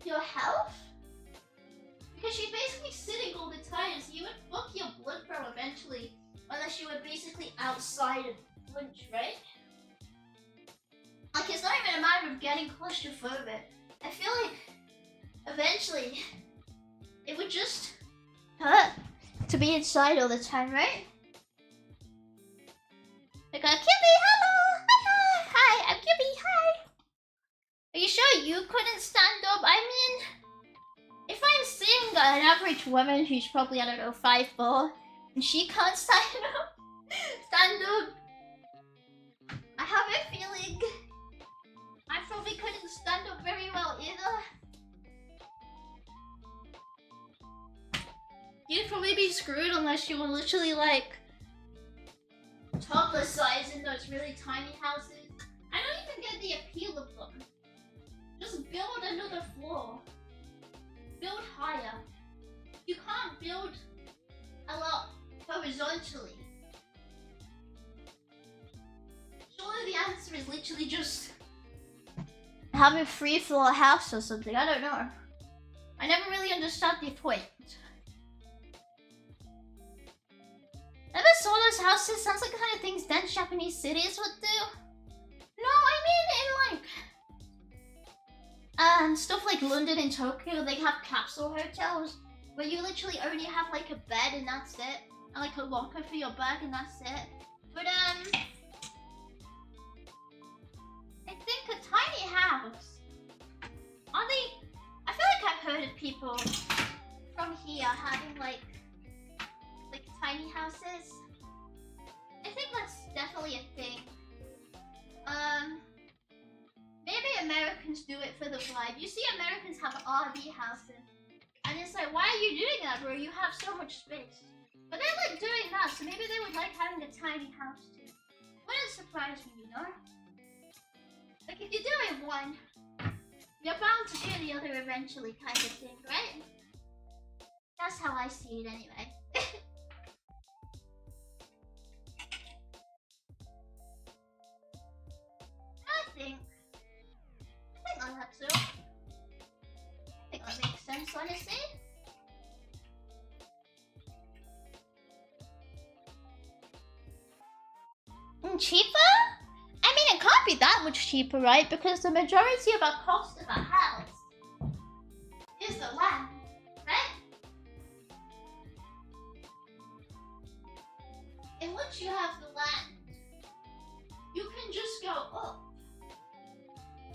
your health, because she's basically sitting all the time, so you would fuck your blood flow eventually, unless you were basically outside of lunch, right? Like, it's not even a matter of getting claustrophobic. I feel like eventually it would just hurt to be inside all the time, right? Like, Kippy, hello! Hi, I'm Kippy, hi! Are you sure you couldn't stand up? I mean, if I'm seeing an average woman who's probably, I don't know, 5'4", and she can't stand up, I have a feeling I probably couldn't stand up very well either. You'd probably be screwed unless you were literally like toddler size in those really tiny houses. I don't even get the appeal of them. Just build another floor. Build higher. You can't build a lot horizontally. Surely the answer is literally just have a free floor house or something. I don't know. I never really understood the point. Never saw those houses. Sounds like the kind of things dense Japanese cities would do. No, I mean in like stuff like London and Tokyo, they have capsule hotels where you literally only have like a bed and that's it, and like a locker for your bag and that's it. But I think a tiny house. I feel like I've heard of people from here having like tiny houses. I think that's definitely a thing. Maybe Americans do it for the vibe. You see Americans have RV houses. And it's like, why are you doing that, bro? You have so much space. But they like doing that, so maybe they would like having a tiny house too. Wouldn't surprise me, you know? Like, if you're doing one, you're bound to do the other eventually, kind of thing, right? That's how I see it anyway. I think on that too. I think that makes sense. sense, honestly. Cheaper? I mean, it can't be that much cheaper, right? Because the majority of our cost of our house is the land, right? And once you have the land, you can just go up.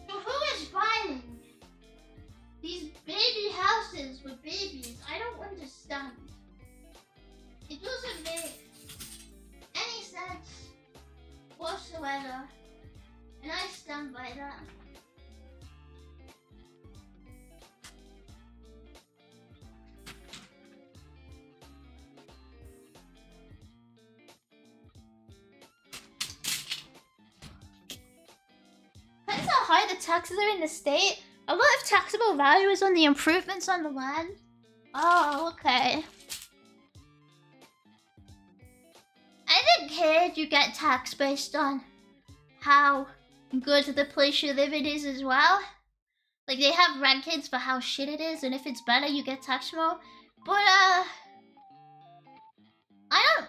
So who is buying these baby houses with babies? I don't understand. It doesn't make any sense whatsoever. And I stand by that. Depends how high the taxes are in the state. A lot of taxable value is on the improvements on the land. Oh, okay. I didn't care if you get taxed based on how good the place you live in is as well. Like, they have rankings for how shit it is, and if it's better, you get taxed more. But, I don't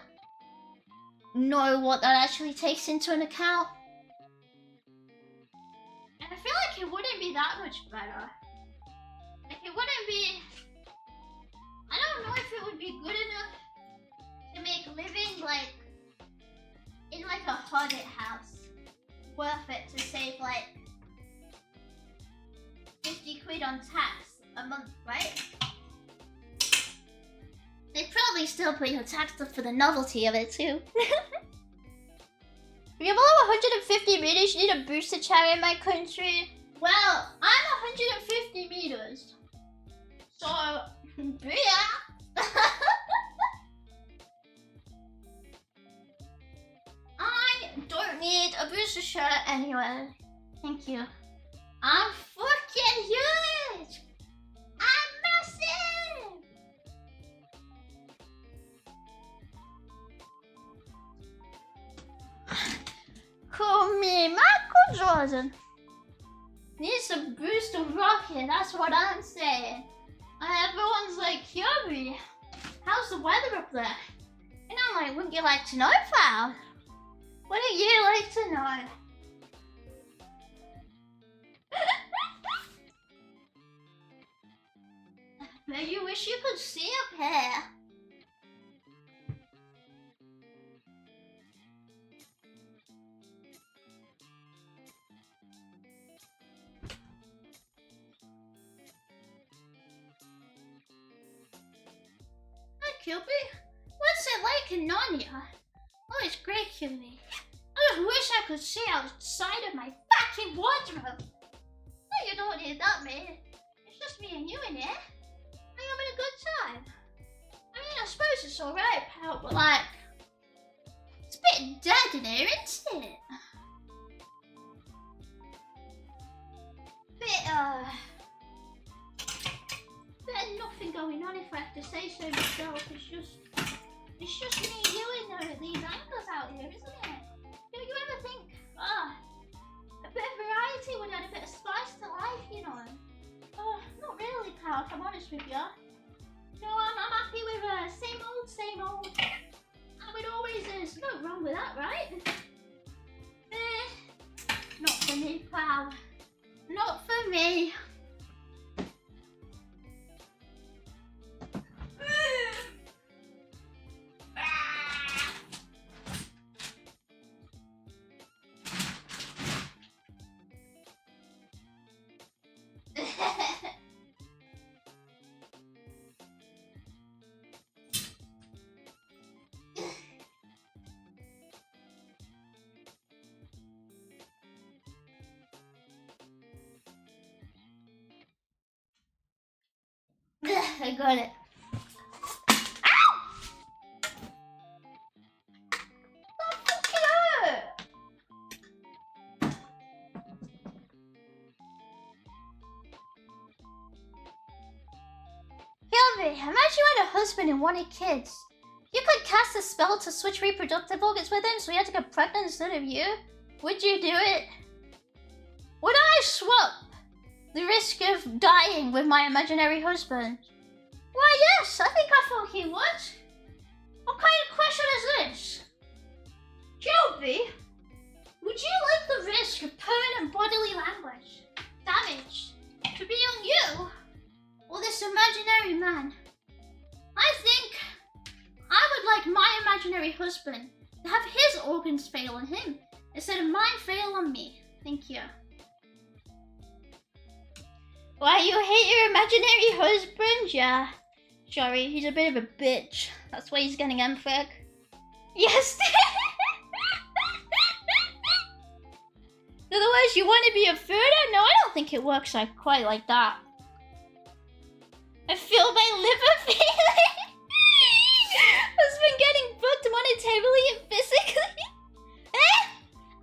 know what that actually takes into an account. And I feel like it wouldn't be that much better. Like, it wouldn't be... I don't know if it would be good enough to make living, like, in, like, a haunted house worth it to save, like, 50 quid on tax a month, right? They'd probably still put your tax up for the novelty of it, too. If you have below 150 meters, you need a booster chair in my country. Well, I'm 150 meters. So, yeah. I don't need a booster shirt anyway. Thank you. I'm fucking huge! I'm massive! Call me Michael Jordan. Need some booster rocket, that's what I'm saying. And everyone's like, Yuri, how's the weather up there? And I'm like, wouldn't you like to know, pal? Wouldn't you like to know? But you wish you could see up here. Hi, Cupid. What's it like in Narnia? Oh, it's great, Cupid. I just wish I could see outside of my fucking wardrobe. No, you don't need that, mate. It's just me and you in here. I'm having a good time. I mean, I suppose it's alright, pal, but like, it's a bit dead in here, isn't it? Bit nothing going on, if I have to say so myself. It's just me and you in there at these angles out here, isn't it? Do you ever think, a bit of variety would add a bit of spice to life, you know? Not really, pal, if I'm honest with you. No, I'm happy with same old. How it always is. Nothing wrong with that, right? Not for me, pal. Not for me. I got it. Ow! That fucking hurt! Hilby, imagine you had a husband and wanted kids. You could cast a spell to switch reproductive organs with him so he had to get pregnant instead of you. Would you do it? Would I swap the risk of dying with my imaginary husband? Why, yes, I think I thought he would. What kind of question is this? Joby, would you like the risk of permanent bodily damage to be on you or this imaginary man? I think I would like my imaginary husband to have his organs fail on him instead of mine fail on me. Thank you. Why, you hate your imaginary husband? Yeah. Sorry, he's a bit of a bitch. That's why he's getting MFAG. Yes! Otherwise, you want to be a further? No, I don't think it works quite like that. I feel my liver failing. Husband getting booked monetarily and physically. Eh?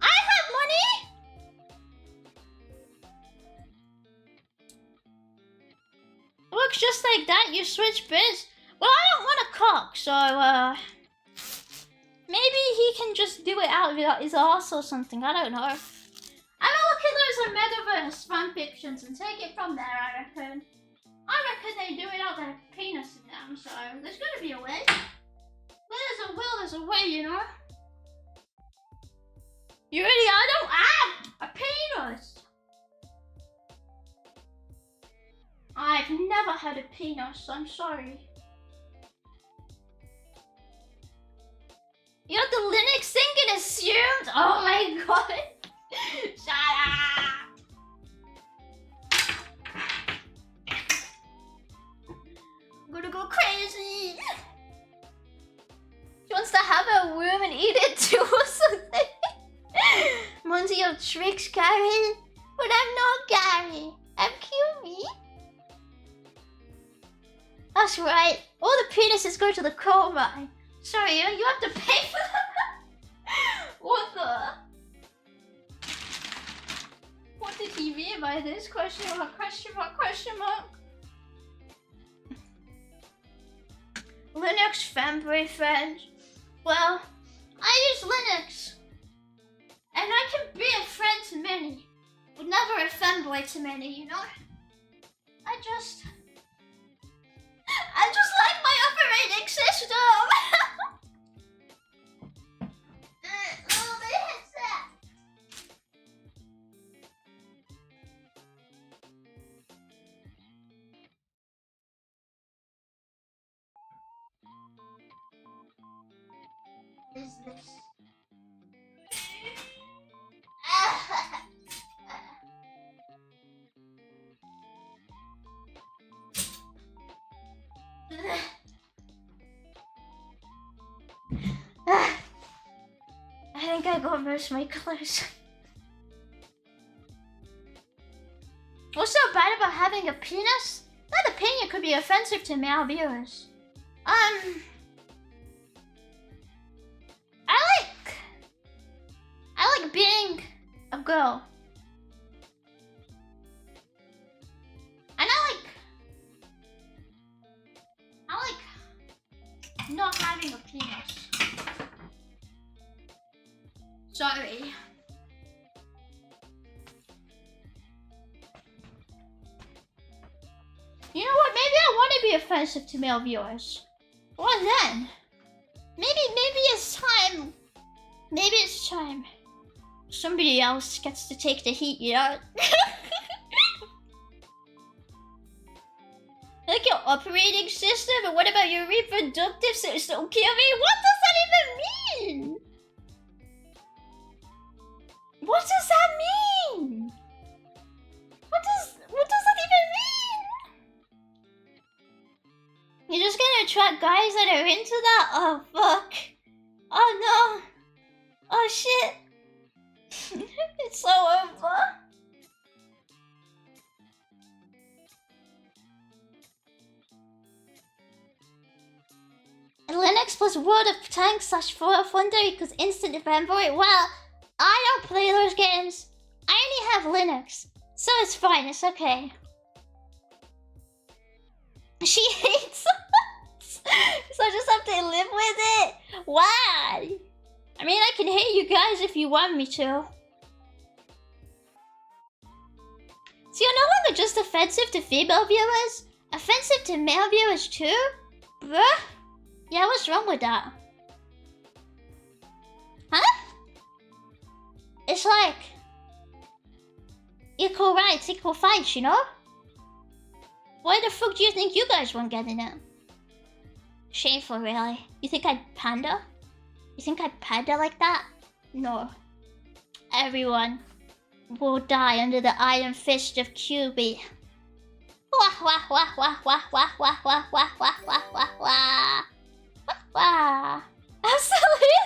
I have money? It works just like that, you switch biz. Well, I don't want a cock, so, maybe he can just do it out of his arse or something, I don't know. I'm gonna look at those metaverse fanfictions and take it from there, I reckon. I reckon they do it out their penis in them, so there's gonna be a way. Where there's a will, there's a way, you know? You ready? I don't have a penis! I've never had a penis, I'm sorry. You got the Linux thing and assumed? Oh my god! Shut up! I'm gonna go crazy! She wants to have a worm and eat it too or something. Monty of tricks, Gary. But I'm not Gary. I'm Cutie. That's right. All the penises go to the coal mine. Sorry, you have to pay for them. What the? What did he mean by this? Question mark, question mark, question mark. Linux fanboy friend. Well, I use Linux. And I can be a friend to many. But never a fanboy to many, you know? I just like my operating system! Oh, my headset! What is this? I think I got most of my clothes. What's so bad about having a penis? That opinion could be offensive to male viewers. I like being a girl. And I like not having a penis. Sorry. You know what? Maybe I want to be offensive to male viewers. What then? Maybe it's time. Maybe it's time. Somebody else gets to take the heat, you know? Like your operating system, and what about your reproductive system, Kimmy? What does that even mean? What does that mean? What does that even mean? You're just gonna attract guys that are into that? Oh fuck. Oh no. Oh shit. It's so over. Linux plus World of Tanks / Thunder equals instant fanboy. Well, I don't play those games. I only have Linux. So it's fine, it's okay. She hates us. So I just have to live with it. Why? I mean, I can hate you guys if you want me to. So you're no longer were just offensive to female viewers? Offensive to male viewers too? Bruh? Yeah, what's wrong with that? Huh? It's like... equal rights, equal fights, you know? Why the fuck do you think you guys weren't getting it? Shameful, really. You think I'd panda? You think I'd panda like that? No. Everyone will die under the iron fist of QB. Wah wah wah wah wah wah wah wah wah wah wah wah wah. Wah. Absolutely.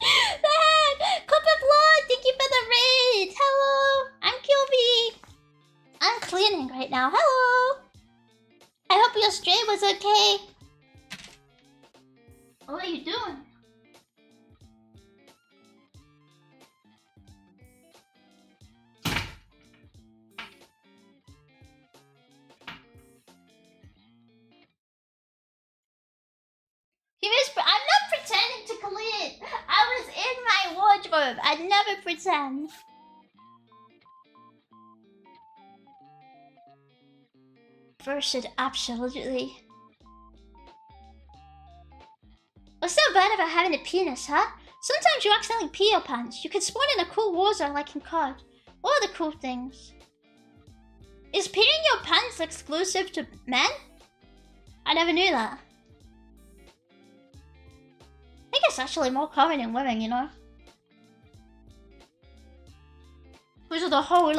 The head. Cup of blood. Thank you for the raid. Hello. I'm QB. I'm cleaning right now. Hello. I hope your stream was okay. What are you doing? I'm not pretending to clean. I was in my wardrobe. I'd never pretend. Bursted, absolutely. What's so bad about having a penis, huh? Sometimes you accidentally pee your pants. You can spawn in a cool war zone like in COD. What are the cool things? Is peeing your pants exclusive to men? I never knew that. I think it's actually more common in women, you know? Which is the whole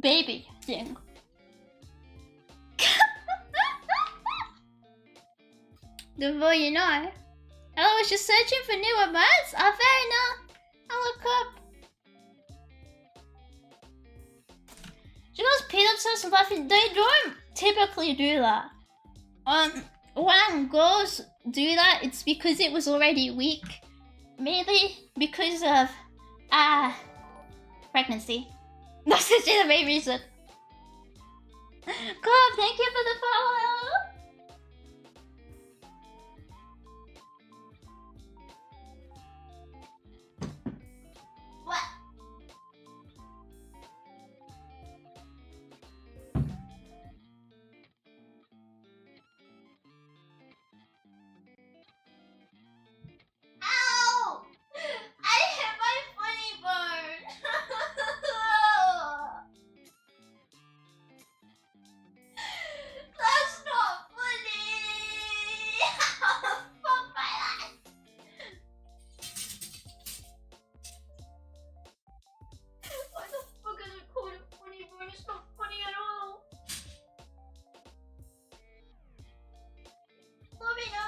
baby thing. The more you know. I was just searching for newer mods. Oh, fair enough. I'll look up. Do you guys pee themselves and laughing? They don't typically do that. When girls do that, it's because it was already weak. Mainly because of pregnancy. That's the main reason. Club, thank you for the follow. What? Ow! I hit my funny bone. That's not funny. Fuck my life. Why the fuck is it called a funny bone? It's not funny at all. Let me know.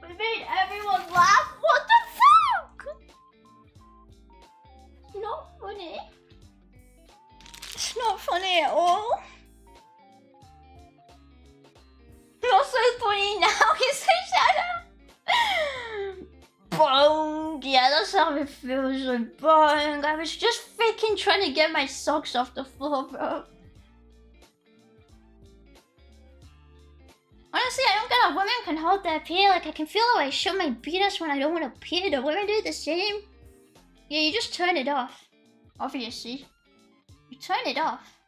We made everyone laugh? What the fuck? It's not funny. It's not funny at all. Not so funny now, you say shut up. Bong. Yeah, that's how it feels like bong. I was just freaking trying to get my socks off the floor, bro. Honestly, I don't get how women can hold their pee. Like, I can feel how I show my penis when I don't want to pee. Do women do the same? Yeah, you just turn it off. Obviously. You turn it off.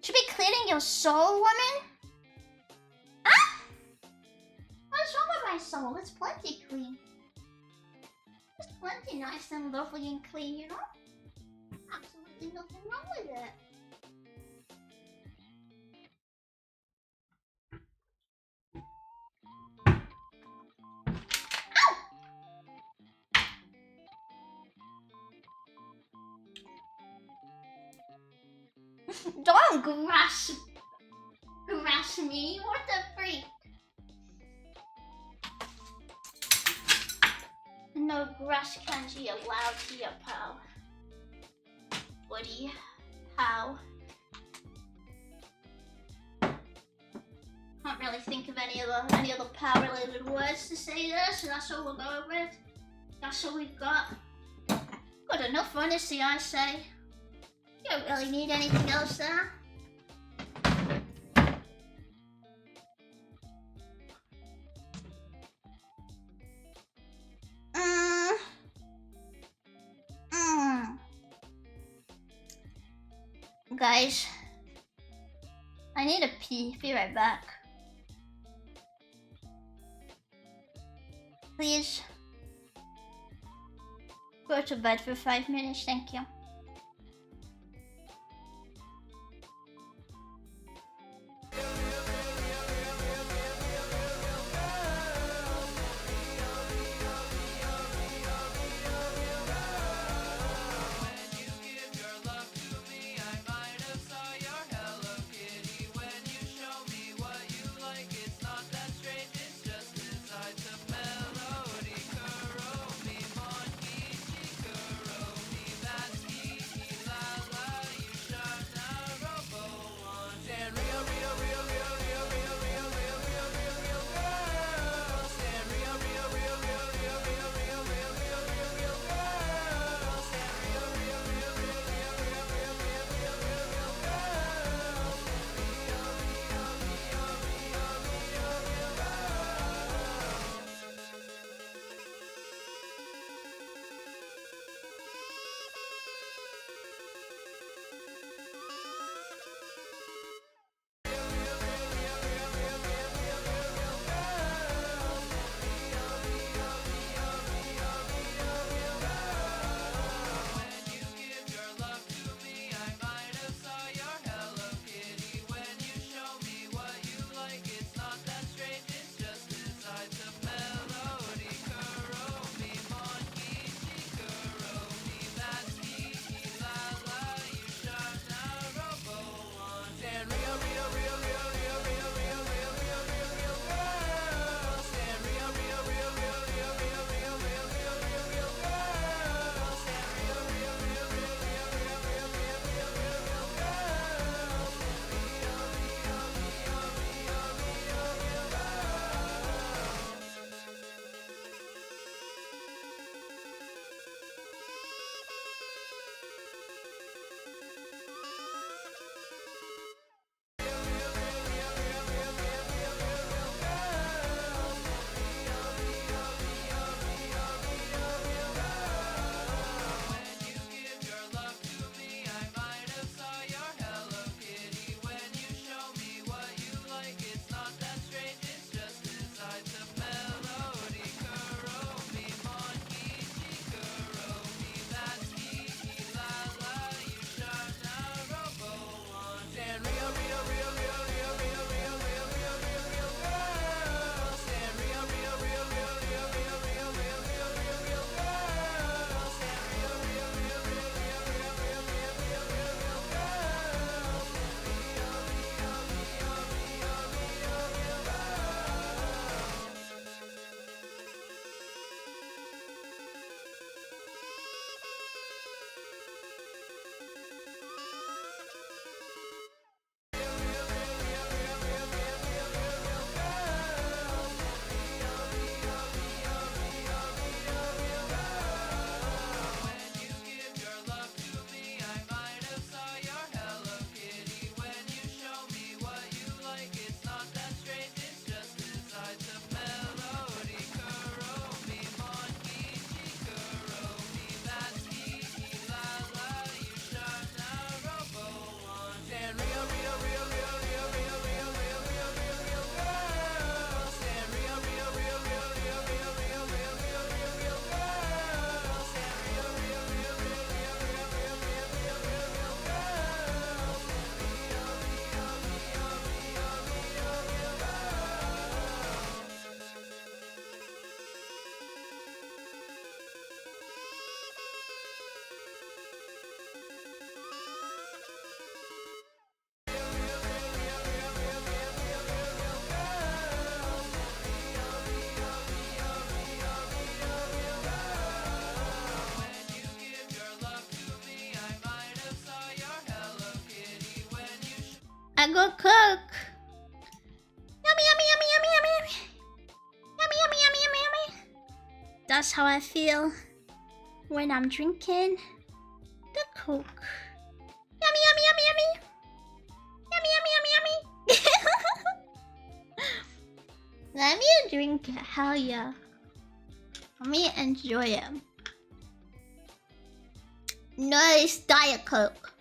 Should be cleaning your soul, woman? Huh? What's wrong with my soul? It's plenty clean. It's plenty nice and lovely and clean, you know? Absolutely nothing wrong with it. Don't grass me. What the freak? No grass kanji allowed here, pal. Buddy, how? Can't really think of any other power-related words to say this, and that's all we'll go with. That's all we've got. Got enough honesty, I say. You don't really need anything else there. Guys, I need a pee. Be right back. Please go to bed for 5 minutes, thank you. I go cook. Yummy, yummy, yummy, yummy, yummy, yummy. Yummy, yummy, yummy, yummy, yummy. That's how I feel. when I'm drinking the Coke. Yummy, yummy, yummy, yummy. Yummy, yummy, yummy, yummy. Let me drink it. Hell yeah. Let me enjoy it. Nice Diet Coke.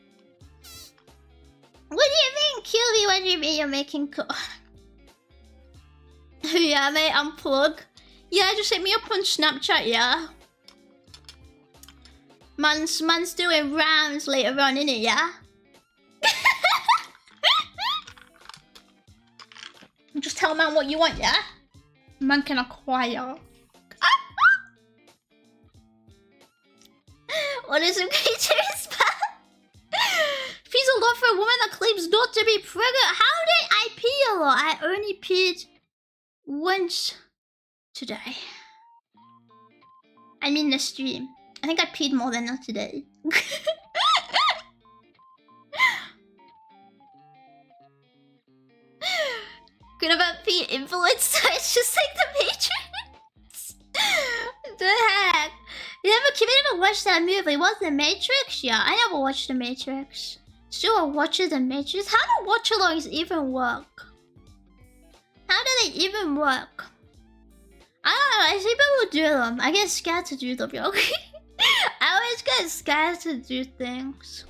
What do you mean, QB? What do you mean you're making Coke? Yeah, mate, unplug. Yeah, just hit me up on Snapchat, yeah? Man's doing rounds later on, innit, yeah? Just tell man what you want, yeah? Man can acquire. What is a creature is bad? Feels a lot for a woman that claims not to be pregnant. How did I pee a lot? I only peed once today. I mean the stream. I think I peed more than that today. Good about pee influence. It's just like the Matrix. The heck? You never watched that movie? What's the Matrix? Yeah, I never watched the Matrix. Still a watcher the Matrix. How do watch-alongs even work? How do they even work? I don't know. I see people do them. I get scared to do them, yo. I always get scared to do things.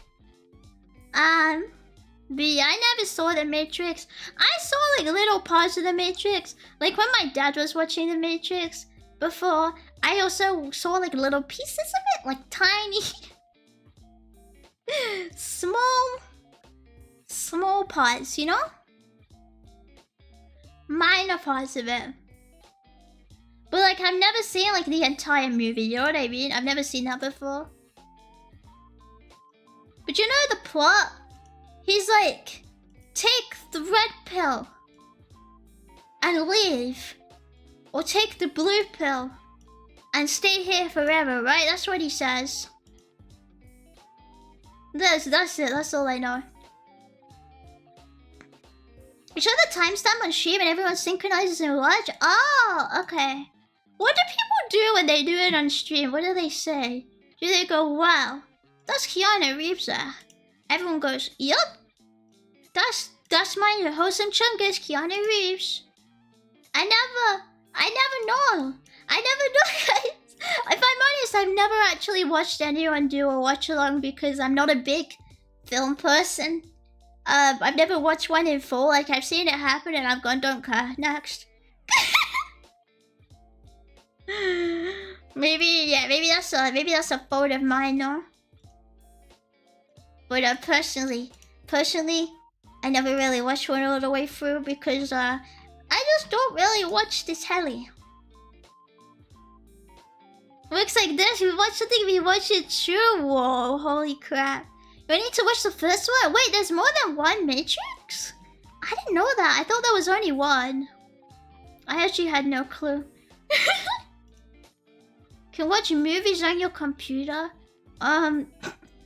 But yeah, I never saw the Matrix. I saw like little parts of the Matrix. Like when my dad was watching the Matrix before, I also saw like little pieces of it, like tiny, small parts, you know? Minor parts of it. But like I've never seen like the entire movie, you know what I mean? I've never seen that before. But you know the plot? He's like, take the red pill and leave. Or take the blue pill and stay here forever, right? That's what he says. That's it, that's all I know. You show the timestamp on stream and everyone synchronizes and watch? Oh, okay. What do people do when they do it on stream? What do they say? Do they go, wow, that's Keanu Reeves there? Everyone goes, yup. That's my wholesome chungus, Keanu Reeves. I never know. Guys. If I'm honest, I've never actually watched anyone do a watch along because I'm not a big film person. I've never watched one in full. Like I've seen it happen and I've gone, don't care. Next. maybe that's a fault of mine, no? But personally, I never really watched one all the way through because I just don't really watch the telly. Looks like this. We watch something. We watch it too. Whoa! Holy crap! You need to watch the first one. Wait, there's more than one Matrix? I didn't know that. I thought there was only one. I actually had no clue. Can watch movies on your computer.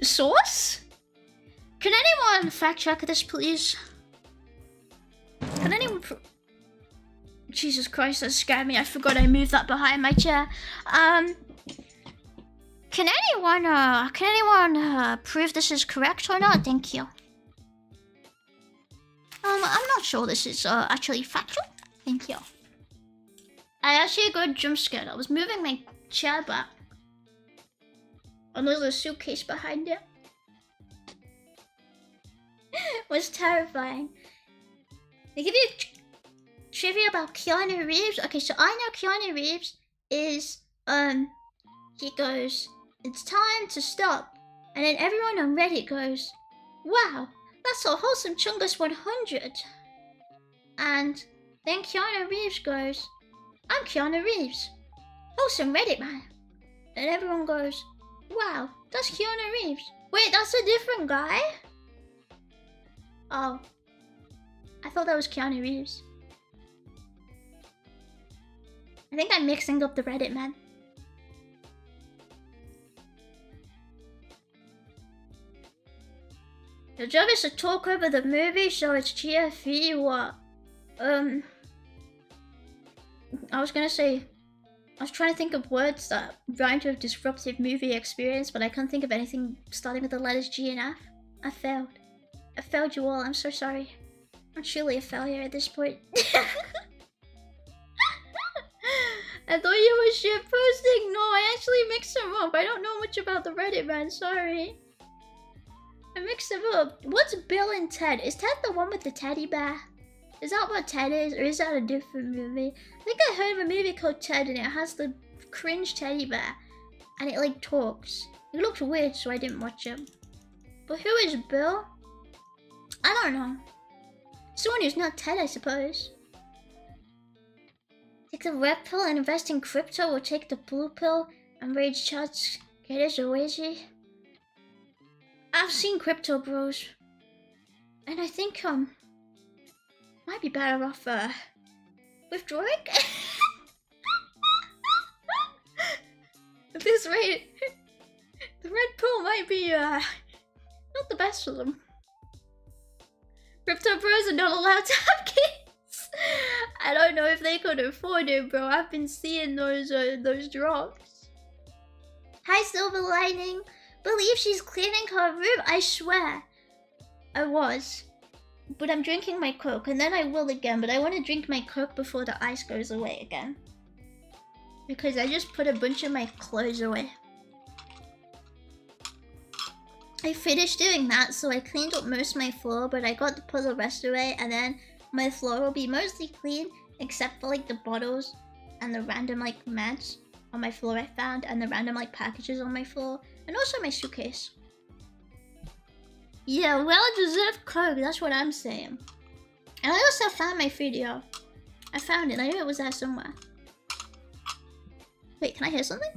Source? Can anyone fact check this, please? Can anyone? Jesus Christ, that scared me. I forgot I moved that behind my chair. Can anyone prove this is correct or not? Thank you. I'm not sure this is actually factual. Thank you. I actually got jump scared. I was moving my chair back. And there's a suitcase behind it. It was terrifying. They give you trivia about Keanu Reeves. Okay, so I know Keanu Reeves is he goes, it's time to stop, and then everyone on Reddit goes, wow, that's a wholesome chungus 100. And then Keanu Reeves goes, I'm Keanu Reeves, wholesome Reddit man. And everyone goes, wow, that's Keanu Reeves. Wait, that's a different guy? Oh, I thought that was Keanu Reeves. I think I'm mixing up the Reddit man. Your job is to talk over the movie, so it's GFE. What? I was gonna say, I was trying to think of words that rhymed with disruptive movie experience, but I can't think of anything starting with the letters G and F. I failed. I failed you all. I'm so sorry. I'm truly a failure at this point. I thought you were shit posting. No, I actually mixed them up. I don't know much about the Reddit, man. Sorry. I mixed them up. What's Bill and Ted? Is Ted the one with the teddy bear? Is that what Ted is? Or is that a different movie? I think I heard of a movie called Ted and it has the cringe teddy bear. And it like talks. It looks weird, so I didn't watch it. But who is Bill? I don't know. Someone who's not Ted, I suppose. Take the red pill and invest in crypto, or take the blue pill and raid chats. Get us easy. I've seen Crypto Bros. And I think, might be better off, withdrawing? This rate, the red pill might be, not the best for them. Crypto Bros are not allowed to have kids. I don't know if they could afford it, bro. I've been seeing those drops. Hi, Silver Lining. Believe she's cleaning her room. I swear. I was. But I'm drinking my Coke, and then I will again. But I want to drink my Coke before the ice goes away again. Because I just put a bunch of my clothes away. I finished doing that, so I cleaned up most of my floor, but I got to put the rest away, and then my floor will be mostly clean, except for like the bottles and the random like meds on my floor I found, and the random like packages on my floor, and also my suitcase. Yeah, well-deserved Coke, that's what I'm saying. And I also found my video. I found it, I knew it was there somewhere. Wait, can I hear something?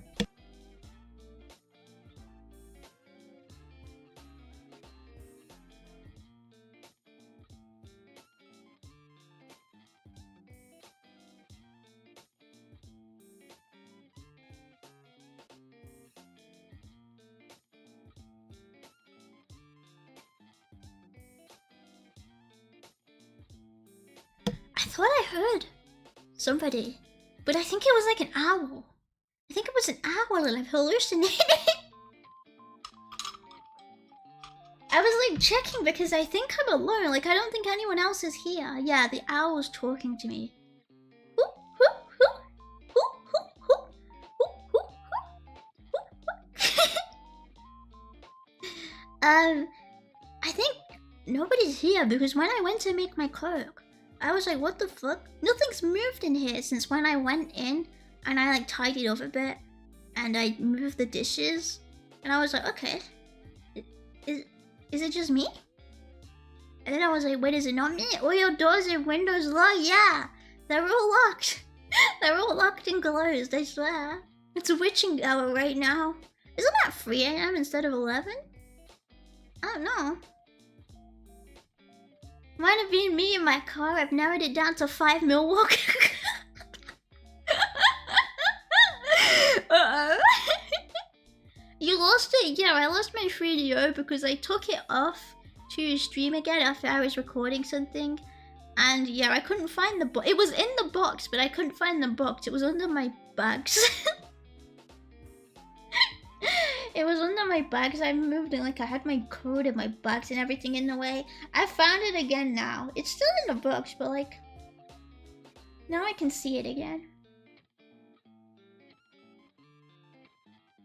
I thought I heard somebody, but I think it was like an owl. I think it was an owl and I'm hallucinating. I was like checking because I think I'm alone. Like I don't think anyone else is here. Yeah, the owl's talking to me. I think nobody's here because when I went to make my Coke, I was like, what the fuck? Nothing's moved in here since when I went in and I like tidied up a bit and I moved the dishes. And I was like, okay, is it just me? And then I was like, wait, is it not me? All your doors and windows locked? Yeah, they're all locked. They're all locked and closed, I swear. It's witching hour right now. Isn't that 3 AM instead of 11? I don't know. Might have been me in my car. I've narrowed it down to 5 Milwaukee. You lost it? Yeah, I lost my 3DO because I took it off to stream again after I was recording something. And yeah, I couldn't find the box. It was in the box, but I couldn't find the box. It was under my bags. It was under my bags. I moved it, like I had my code and my bags and everything in the way. I found it again now. It's still in the box, but like now I can see it again.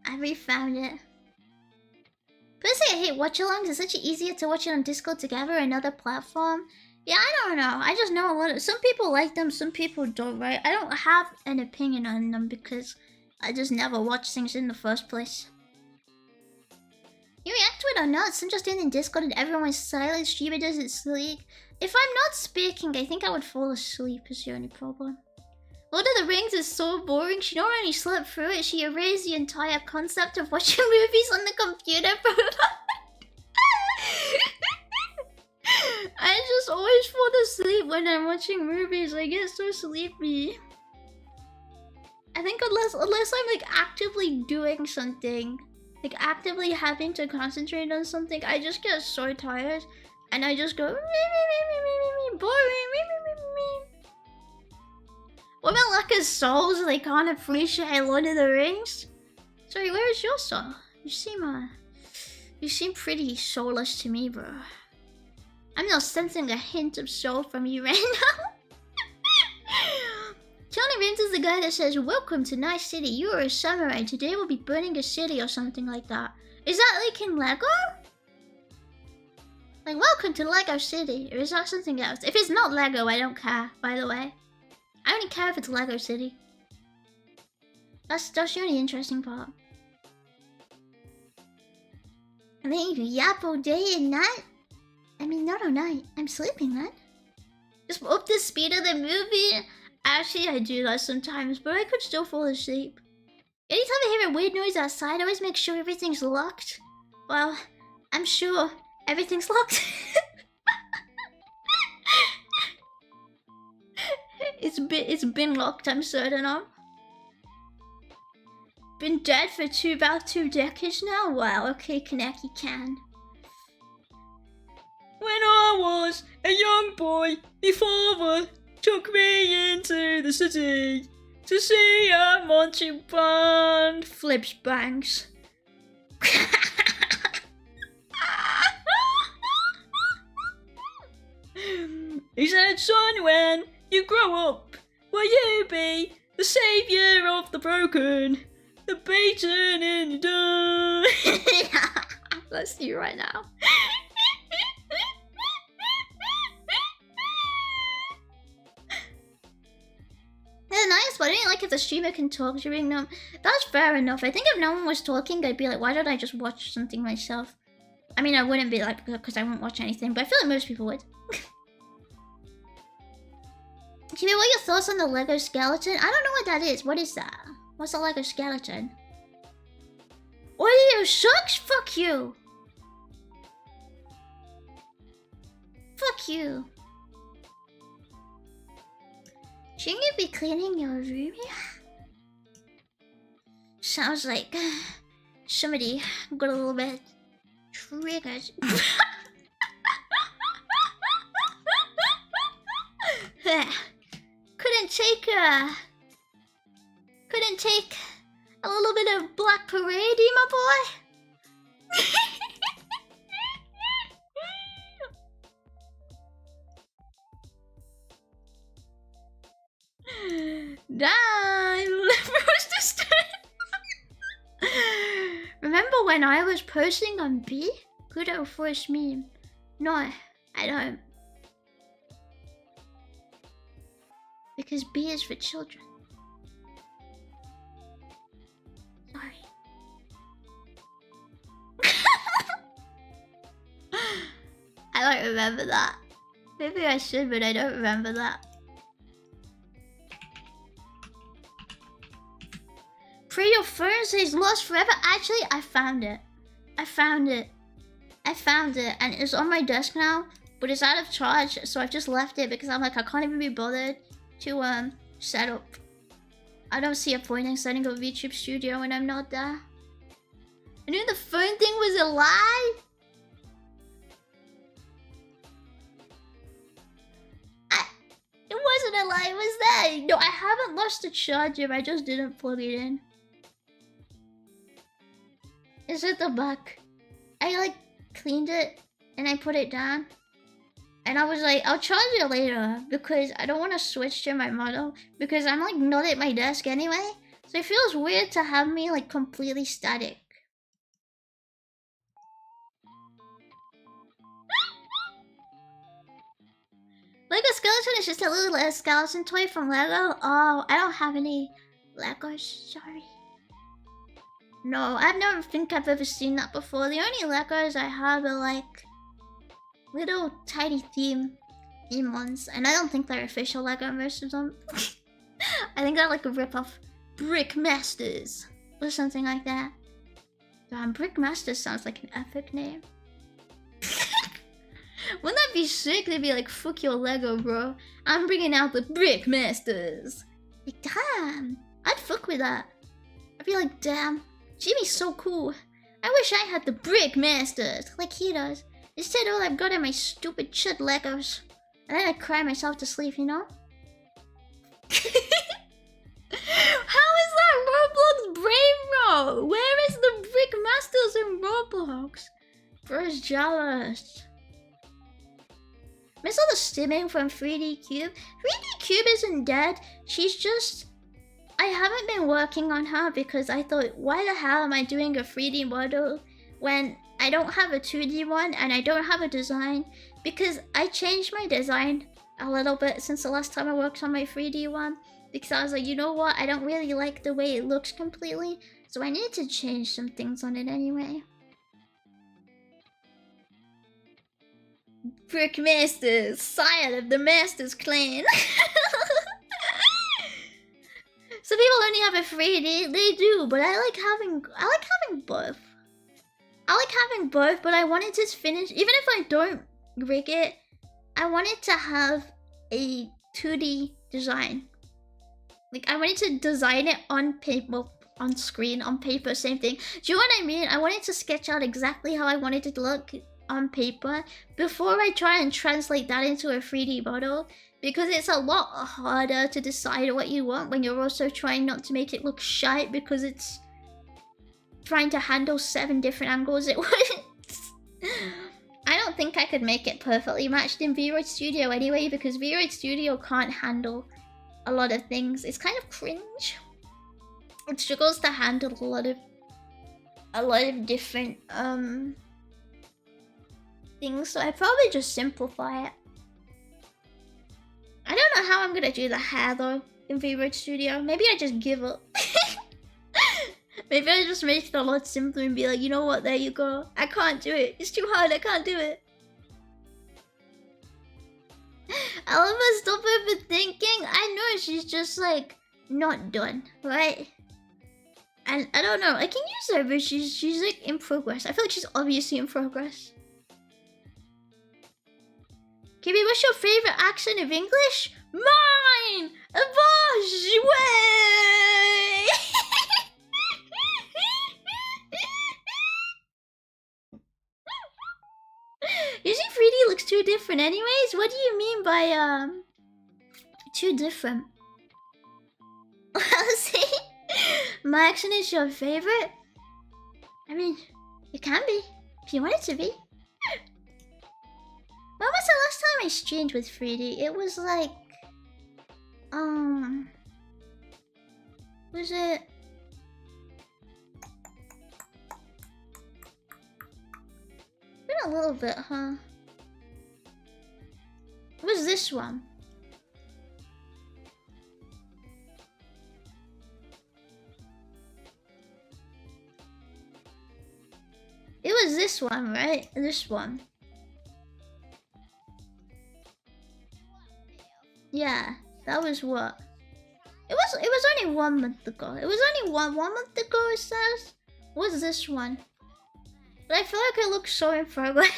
I refound it. Personally, I hate watch-alongs. It's such easier to watch it on Discord together or another platform. Yeah, I don't know. I just know a lot of... Some people like them, some people don't, right? I don't have an opinion on them because I just never watch things in the first place. You react to it or not? I'm just in Discord and everyone's silent. Streamer doesn't sleep. If I'm not speaking, I think I would fall asleep is the only problem. Lord of the Rings is so boring. She not only slept through it, she erased the entire concept of watching movies on the computer. I just always fall asleep when I'm watching movies. I get so sleepy. I think unless I'm like actively doing something, like actively having to concentrate on something, I just get so tired and I just go boring. What about Laka's souls? They can't appreciate Lord of the Rings? Sorry, where is your soul? You seem pretty soulless to me, bro. I'm not sensing a hint of soul from you right now. Johnny Rins is the guy that says, "Welcome to Night City. You are a samurai. Today we'll be burning a city," or something like that. Is that like in Lego? Like, welcome to Lego City. Or is that something else? If it's not Lego, I don't care, by the way. I only care if it's Lego City. That's the only interesting part. And then you yap all day and night? I mean, not all night. I'm sleeping, man. Just up the speed of the movie? Actually, I do that sometimes, but I could still fall asleep. Anytime I hear a weird noise outside, I always make sure everything's locked. Well, I'm sure everything's locked. It's been locked, I'm certain of. Been dead for about 2 decades now? Wow, okay, Kaneki can. When I was a young boy, my father took me into the city to see a marching band. Flips banks. He said, "Son, when you grow up, will you be the savior of the broken, the beaten and the done?" Let's see right now. They're nice, but I didn't like if the streamer can talk during them. That's fair enough. I think if no one was talking, I'd be like, why don't I just watch something myself? I mean, I wouldn't be like, because I won't watch anything, but I feel like most people would. Kimi, what are your thoughts on the Lego skeleton? I don't know what that is. What is that? What's a Lego skeleton? What are you, shucks? Fuck you. Fuck you. Shouldn't you be cleaning your room? Sounds like somebody got a little bit triggered. Couldn't take a little bit of Black Parade, my boy? Damn! Remember when I was posting on B? Good old first meme. No, I don't. Because B is for children. Sorry. I don't remember that. Maybe I should, but I don't remember that. Pray your phone says lost forever. Actually, I found it. I found it, and it's on my desk now, but it's out of charge, so I've just left it because I'm like, I can't even be bothered to set up. I don't see a point in setting up VTube Studio when I'm not there. I knew the phone thing was a lie. It wasn't a lie, was that? No, I haven't lost the charger, I just didn't plug it in. Is it the bug? I like cleaned it and I put it down. And I was like, I'll charge it later because I don't want to switch to my model because I'm like not at my desk anyway. So it feels weird to have me like completely static. Lego skeleton is just a little skeleton toy from Lego. Oh, I don't have any Legos, sorry. No, I don't think I've ever seen that before. The only Legos I have are like little tiny theme ones, and I don't think they're official Lego, most of them. I think they're like a rip-off Brick Masters or something like that. Damn, Brick Masters sounds like an epic name. Wouldn't that be sick? They'd be like, fuck your Lego, bro. I'm bringing out the Brick Masters. Like, damn, I'd fuck with that. I'd be like, damn, Jimmy's so cool. I wish I had the Brick Masters like he does. Instead, all I've got are my stupid shit Legos. And then I cry myself to sleep, you know? brain rot? Where is the Brick Masters in Roblox? Bro's jealous. Miss all the stimming from 3D Cube. 3D Cube isn't dead. She's just... I haven't been working on her because I thought, why the hell am I doing a 3D model when I don't have a 2D one and I don't have a design? Because I changed my design a little bit since the last time I worked on my 3D one. Because I was like, you know what? I don't really like the way it looks completely. So I need to change some things on it anyway. Brick Masters, scion of the Masters clan. Some people only have a 3D, they do, but I like having both. I like having both, but I wanted to finish, even if I don't rig it, I wanted to have a 2D design. Like, I wanted to design it on paper, on screen, on paper, same thing. Do you know what I mean? I wanted to sketch out exactly how I wanted it to look on paper before I try and translate that into a 3D model. Because it's a lot harder to decide what you want when you're also trying not to make it look shite because it's trying to handle 7 different angles at once. I don't think I could make it perfectly matched in VRoid Studio anyway because VRoid Studio can't handle a lot of things. It's kind of cringe. It struggles to handle a lot of different things, so I probably just simplify it. I don't know how I'm gonna do the hair though in VRoid Studio. Maybe I just give up. Maybe I just make it a lot simpler and be like, you know what, there you go. I can't do it. It's too hard, I can't do it. I love her stop overthinking. I know she's just like not done, right? And I don't know, I can use her, but she's like in progress. I feel like she's obviously in progress. Kibi, what's your favorite accent of English? Mine! A bosh! Way! Usually 3D looks too different anyways. What do you mean by too different? See? My accent is your favorite? I mean, it can be if you want it to be. When was the last time I streamed with 3D? It was like... Was it... Been a little bit, huh? It was this one. It was this one, right? This one. Yeah, that was what? It was only 1 month ago. It was only one month ago, it says. What was this one? But I feel like I look so in progress.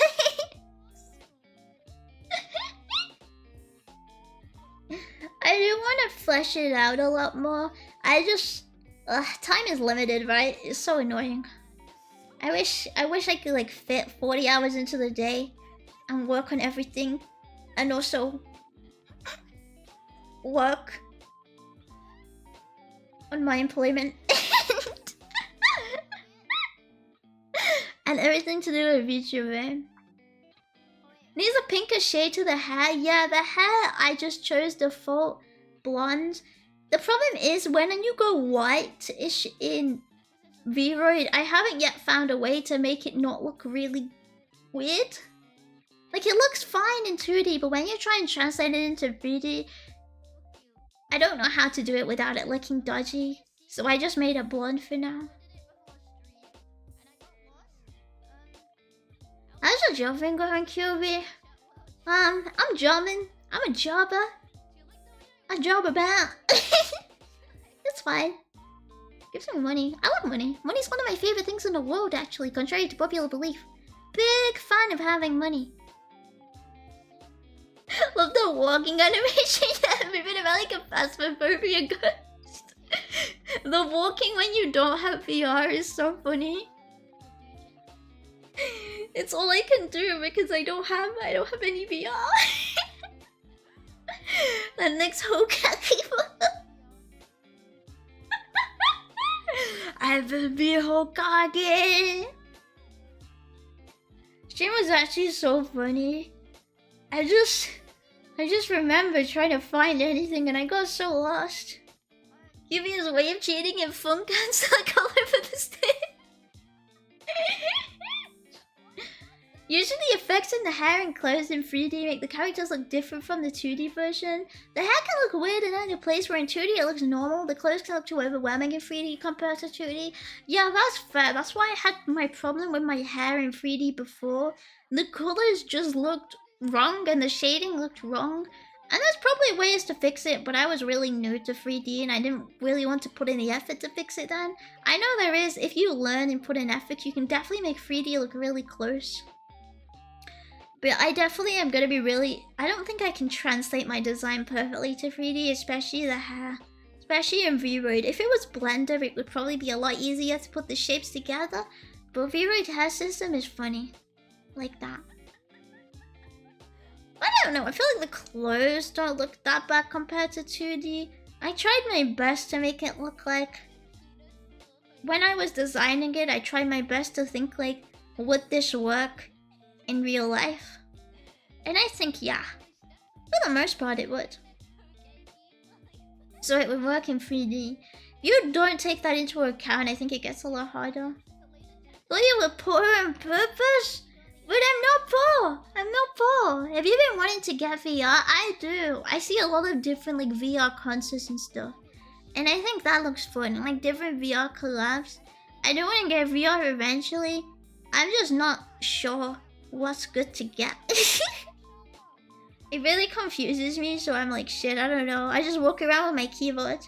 I do want to flesh it out a lot more. I just... time is limited, right? It's so annoying. I wish I could like fit 40 hours into the day and work on everything. And also... work on my employment and everything to do with VTuber. Needs a pinker shade to the hair. Yeah, the hair I just chose default blonde. The problem is when you go white-ish in VRoid, I haven't yet found a way to make it not look really weird. Like it looks fine in 2D, but when you try and translate it into 3D, I don't know how to do it without it looking dodgy, so I just made a blonde for now. How's your job thing going, QB? I'm jobbing. I'm a jobber. I job about. It's fine. Give some money. I love money. Money's one of my favorite things in the world, actually, contrary to popular belief. Big fan of having money. Love the walking animation. Maybe about like a phasmophobia ghost. The walking when you don't have VR is so funny. It's all I can do because I don't have any VR. The next Hokage. ever be Hokage. Stream was actually so funny. I just remember trying to find anything and I got so lost. Yumi's wave cheating and fun guns like all over the stage. Usually the effects in the hair and clothes in 3D make the characters look different from the 2D version. The hair can look weird in any place where in 2D it looks normal. The clothes can look too overwhelming in 3D compared to 2D. Yeah, that's fair. That's why I had my problem with my hair in 3D before. The colors just looked wrong and the shading looked wrong. And there's probably ways to fix it, but I was really new to 3D and I didn't really want to put in the effort to fix it then. I know there is. If you learn and put in effort, you can definitely make 3D look really close. But I definitely am going to be really... I don't think I can translate my design perfectly to 3D, especially the hair. Especially in V-Roid. If it was Blender, it would probably be a lot easier to put the shapes together. But V-Roid hair system is funny. Like that. I don't know, I feel like the clothes don't look that bad compared to 2D. I tried my best to make it look like... When I was designing it, I tried my best to think like, would this work in real life? And I think, yeah. For the most part, it would. So it would work in 3D. If you don't take that into account, I think it gets a lot harder. Thought you were poor on purpose? But I'm not poor! I'm not poor! Have you been wanting to get VR? I do. I see a lot of different like VR concerts and stuff. And I think that looks fun. Like different VR collabs. I do want to get VR eventually. I'm just not sure what's good to get. It really confuses me, so I'm like, shit, I don't know. I just walk around with my keyboard.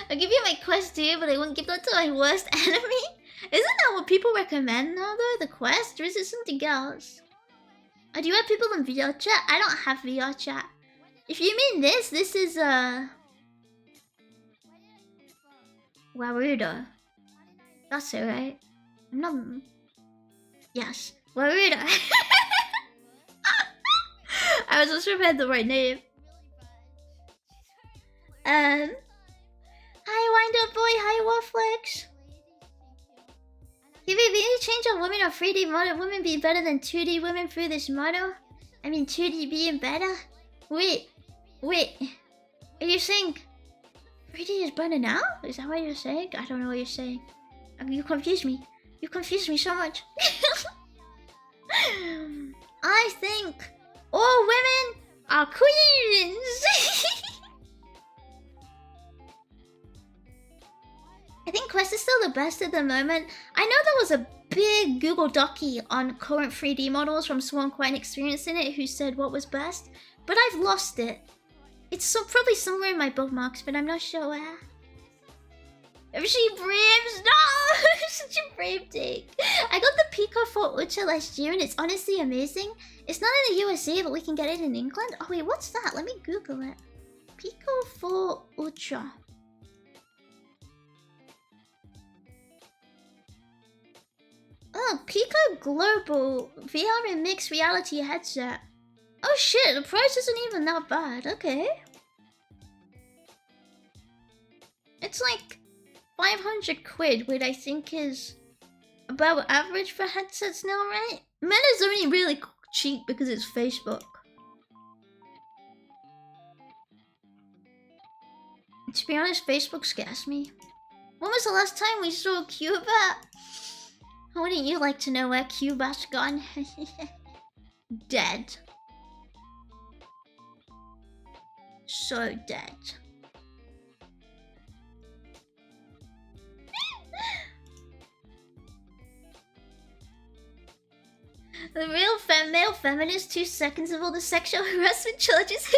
I'll give you my quest too, but I won't give that to my worst enemy. Isn't that what people recommend now though? The quest? Or is it something else? Oh, do you have people in VR chat? I don't have VR chat. If you mean this is Warudo. That's it, right? I'm not... Yes, Warudo. I was just prepared the right name. Hi Wind Up Boy, hi Warflex. If you change a women or 3D model, women be better than 2D women through this model? I mean 2D being better? Wait. Are you saying 3D is better now? Is that what you're saying? I don't know what you're saying. You confused me. You confused me so much. I think all women are queens. I think Quest is still the best at the moment. I know there was a big Google Docie on current 3D models from someone quite experienced in it who said what was best, but I've lost it. It's probably somewhere in my bookmarks, but I'm not sure where. If she breams, no! Such a brave take. I got the Pico 4 Ultra last year and it's honestly amazing. It's not in the USA, but we can get it in England. Oh wait, what's that? Let me Google it. Pico 4 Ultra. Oh, Pico Global VR and mixed reality headset. Oh shit, the price isn't even that bad. Okay. It's like 500 quid, which I think is about average for headsets now, right? Meta's only really cheap because it's Facebook. To be honest, Facebook scares me. When was the last time we saw Cubat? Wouldn't you like to know where Cubat's gone? Dead. So dead. The real male feminist 2 seconds of all the sexual harassment charges.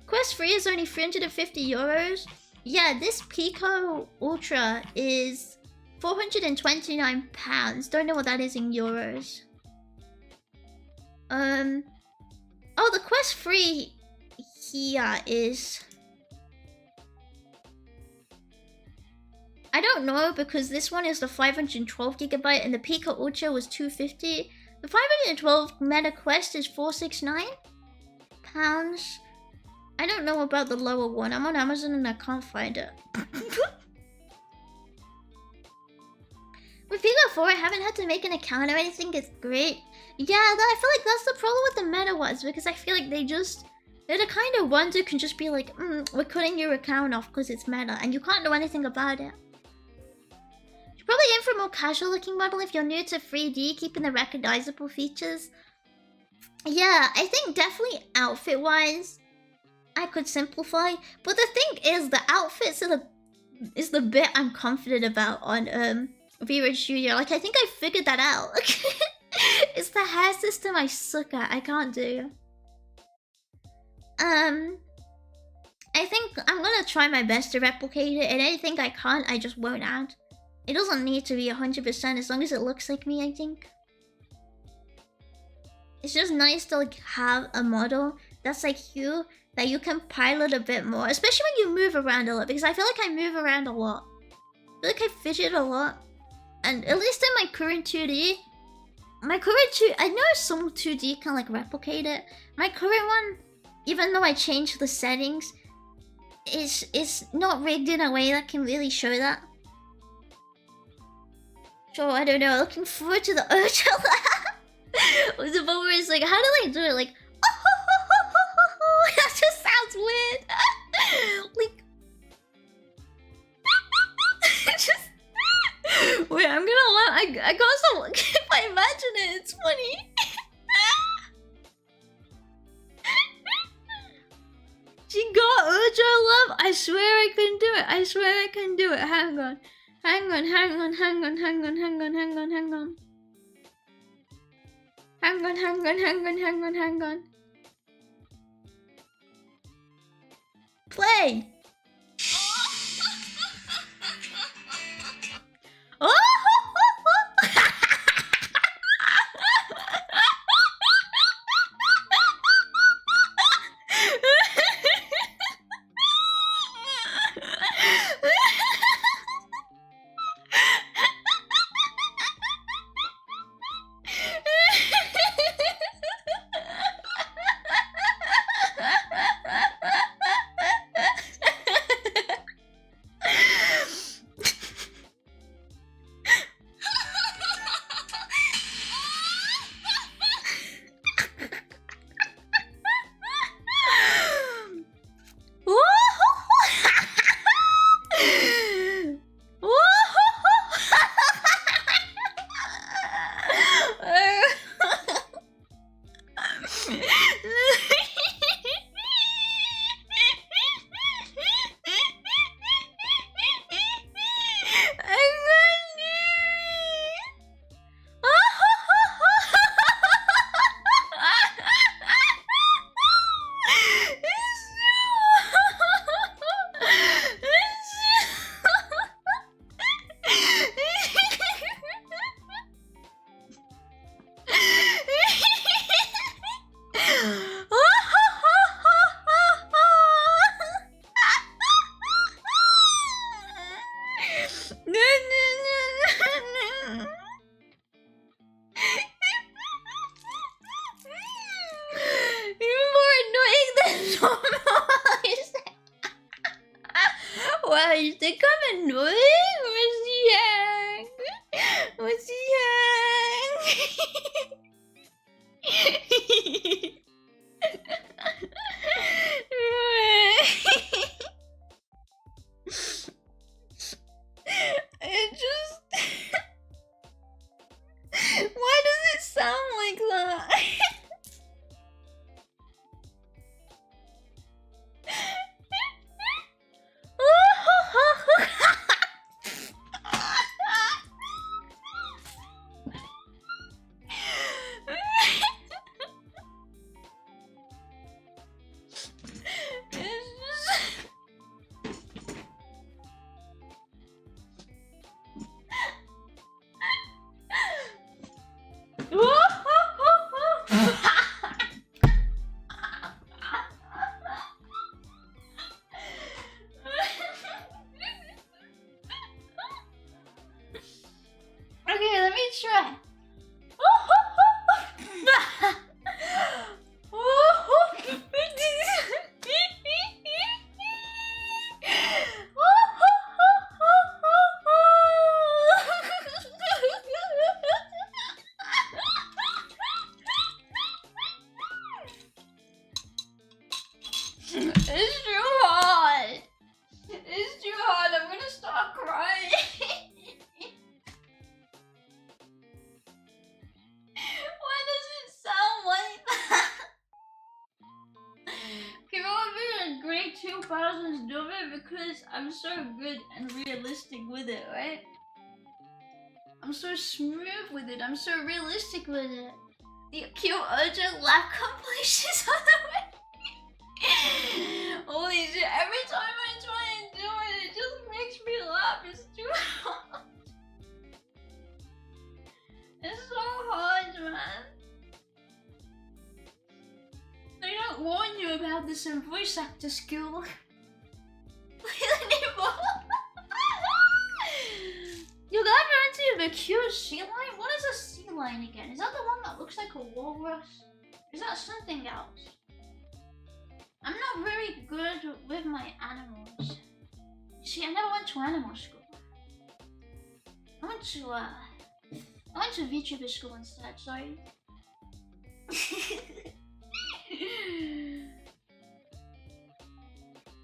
Quest 3 is only 350 euros. Yeah, this Pico Ultra is £429. Don't know what that is in euros. Oh, the Quest 3 here is... I don't know because this one is the 512GB and the Pico Ultra was 250. The 512 Meta Quest is £469. I don't know about the lower one. I'm on Amazon and I can't find it. With Figure 4, I haven't had to make an account or anything. It's great. Yeah, I feel like that's the problem with the meta ones, because I feel like they're the kind of ones who can just be like, we're cutting your account off because it's meta, and you can't do anything about it. You're probably in for a more casual looking model if you're new to 3D, keeping the recognizable features. Yeah, I think definitely outfit-wise, I could simplify. But the thing is, the outfits is the bit I'm confident about on V-Ray Studio. Like, I think I figured that out. It's the hair system I suck at. I can't do. I think I'm gonna try my best to replicate it, and anything I can't, I just won't add. It doesn't need to be 100% as long as it looks like me, I think. It's just nice to like have a model that's like you, that you can pilot a bit more, especially when you move around a lot, because I feel like I move around a lot. I feel like I fidget a lot. And at least in my current 2D, I know some 2D can like replicate it. My current one, even though I changed the settings, is not rigged in a way that can really show that. So I don't know, looking forward to the Ultra Lab. The moment is like, how do I do it? Like, that just sounds weird. Like, just wait, I'm gonna laugh. I can't stop if I imagine it. It's funny. She got Ultra Love. I swear I can do it. I swear I can do it. Hang on. Hang on. Hang on. Hang on. Hang on. Hang on. Hang on. Hang on. Hang on. Hang on. Hang on. Hang on. Hang on. Play. Oh! Wow, you think I'm annoying? Where's the hang? What's the It just... Why does it sound like that? thousands do it because I'm so good and realistic with it, right? I'm so smooth with it. I'm so realistic with it. The cute urgent laugh completions on the way. Holy shit, every time I try and do it, it just makes me laugh. It's too hard. It's so hard, man. They don't warn you about this in voice actor school. You got into the cute sea lion? What is a sea lion again? Is that the one that looks like a walrus? Is that something else? I'm not very good with my animals. You see, I never went to animal school. I went to VTuber school instead, sorry.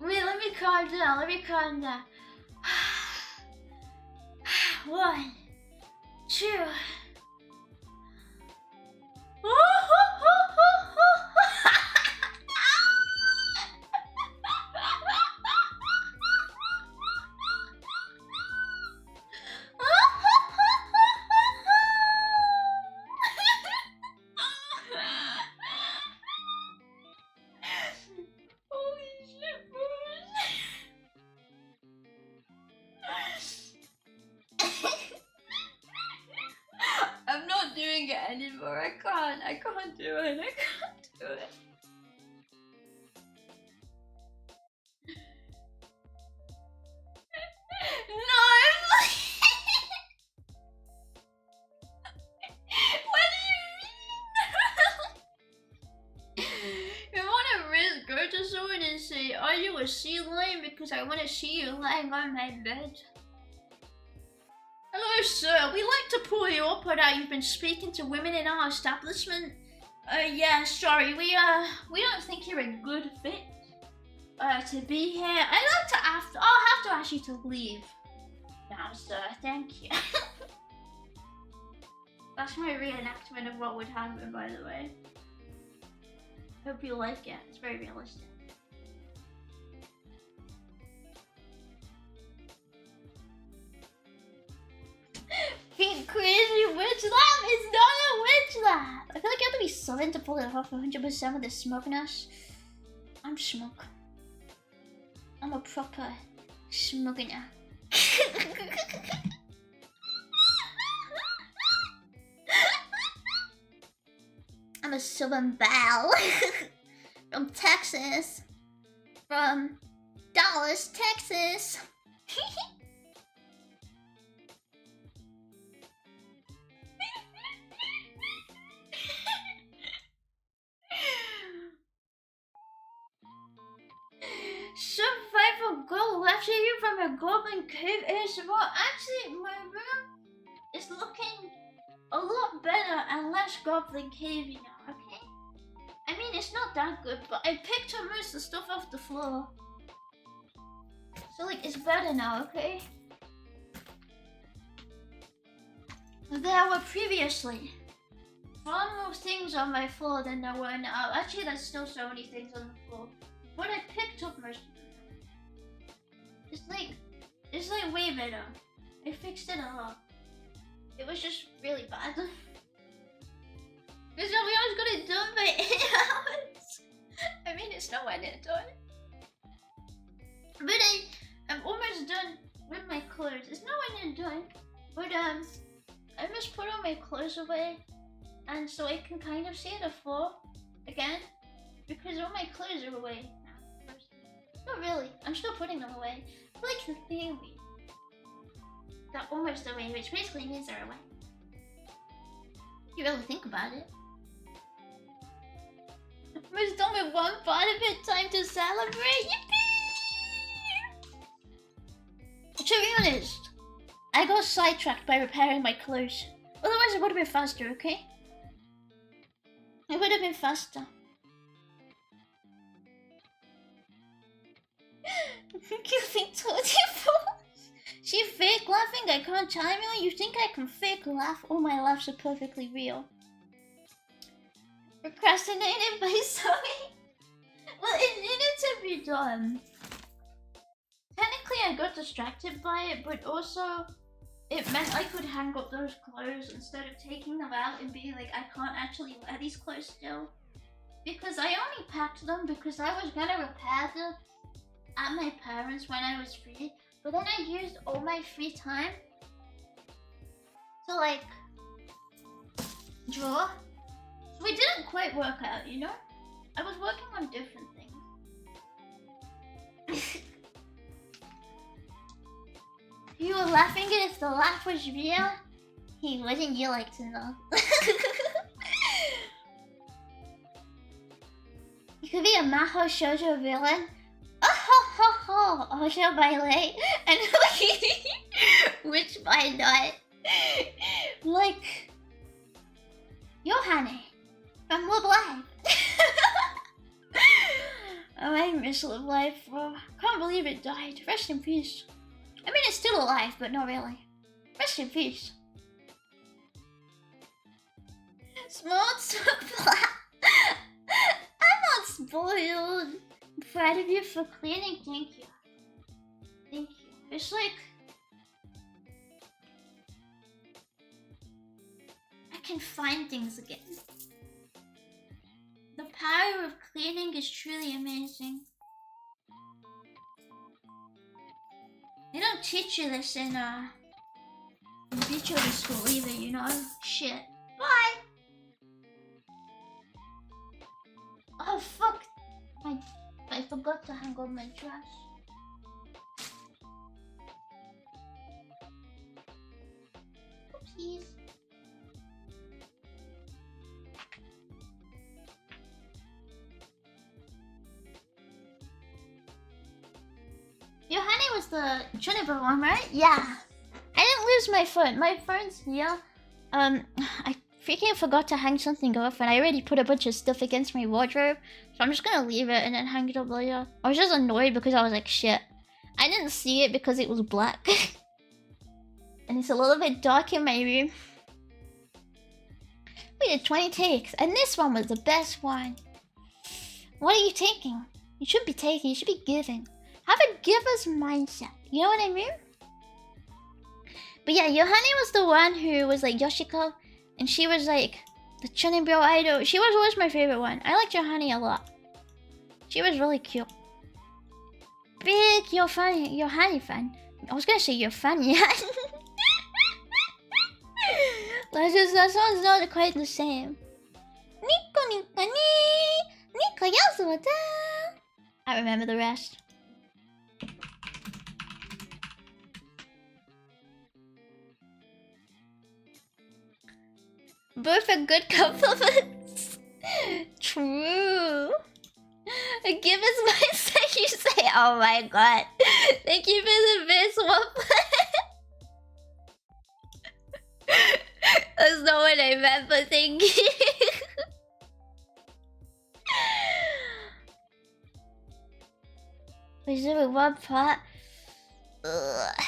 Wait, let me calm down, 1, 2. I'm not doing it anymore. I can't do it. No, what do you mean? You want to go to someone and say, "Are you a sea lion?" Because I want to see you lying on my bed. Hello, sir. We like to pull you up that you've been speaking to women in our establishment. Yeah, sorry. We don't think you're a good fit to be here. I'll have to ask you to leave now, sir. Thank you. That's my reenactment of what would happen, by the way. Hope you like it. It's very realistic. Pink crazy witch laugh is not a witch laugh. I feel like you have to be southern to pull it off 100% with the smugness. I'm smug. I'm a proper smugger. I'm a southern belle. From Texas. From Dallas, Texas. Survival girl left you from a goblin cave ASMR. Actually, my room is looking a lot better and less goblin cavey now, okay? I mean, it's not that good, but I picked up most of the stuff off the floor. So, like, it's better now, okay? There were previously far more things on my floor than there were now. Actually, there's still so many things on the floor. But I picked up most of them. It's like way better. I fixed it a lot. It was just really bad. Because we always got it done by 8 hours. I mean, it's nowhere near done. But I'm almost done with my clothes. It's nowhere near done. But I must put all my clothes away. And so I can kind of see the floor again. Because all my clothes are away now. Not really. I'm still putting them away. I like the theory. They're almost away, which basically means they're away. If you really think about it. We're done with one part of it. Time to celebrate. Yippee! To be honest, I got sidetracked by repairing my clothes. Otherwise, it would have been faster, okay? It would have been faster. You think told you false? She fake laughing? I can't chime you. You think I can fake laugh? All my laughs are perfectly real. Procrastinated by Zoe? Well, it needed to be done. think I got distracted by it, but also it meant I could hang up those clothes instead of taking them out and being like, I can't actually wear these clothes still. Because I only packed them because I was gonna repair them at my parents' when I was free. But then I used all my free time to like draw. So it didn't quite work out, you know? I was working on different things. You were laughing and if the laugh was real, he wouldn't you like to know? You could be a Maho Shoujo villain. Oh ho ho ho! Osho by late and which by night. Like Yohane from Love Live. Oh, I miss Love Live, bro. Can't believe it died. Rest in peace. I mean, it's still alive, but not really. Rest in peace. Small supply. I'm not spoiled. I'm proud of you for cleaning. Thank you. Thank you. It's like I can find things again. The power of cleaning is truly amazing. They don't teach you this in children's school either, you know? Shit. Bye! Oh fuck! I forgot to hang up my trash. Oopsies. Yohane was the Trinidad one, right? Yeah. I didn't lose my phone. My phone's here. I freaking forgot to hang something up and I already put a bunch of stuff against my wardrobe. So I'm just gonna leave it and then hang it up later. I was just annoyed because I was like, shit. I didn't see it because it was black. And it's a little bit dark in my room. We did 20 takes and this one was the best one. What are you taking? You should be taking, you should be giving. Have a giver's mindset. You know what I mean? But yeah, Yohane was the one who was like Yoshiko. And she was like the Chunin Bro idol. She was always my favorite one. I liked Yohane a lot. She was really cute. Big Yohane fan. I was gonna say you're funny. That sounds not quite the same. Nico Nico Nico Yasuwata. I remember the rest. Both are good compliments. True. Give us my say you say. Oh my god. Thank you for the best one. That's not what I meant, but thank you. Was there one part? Ugh.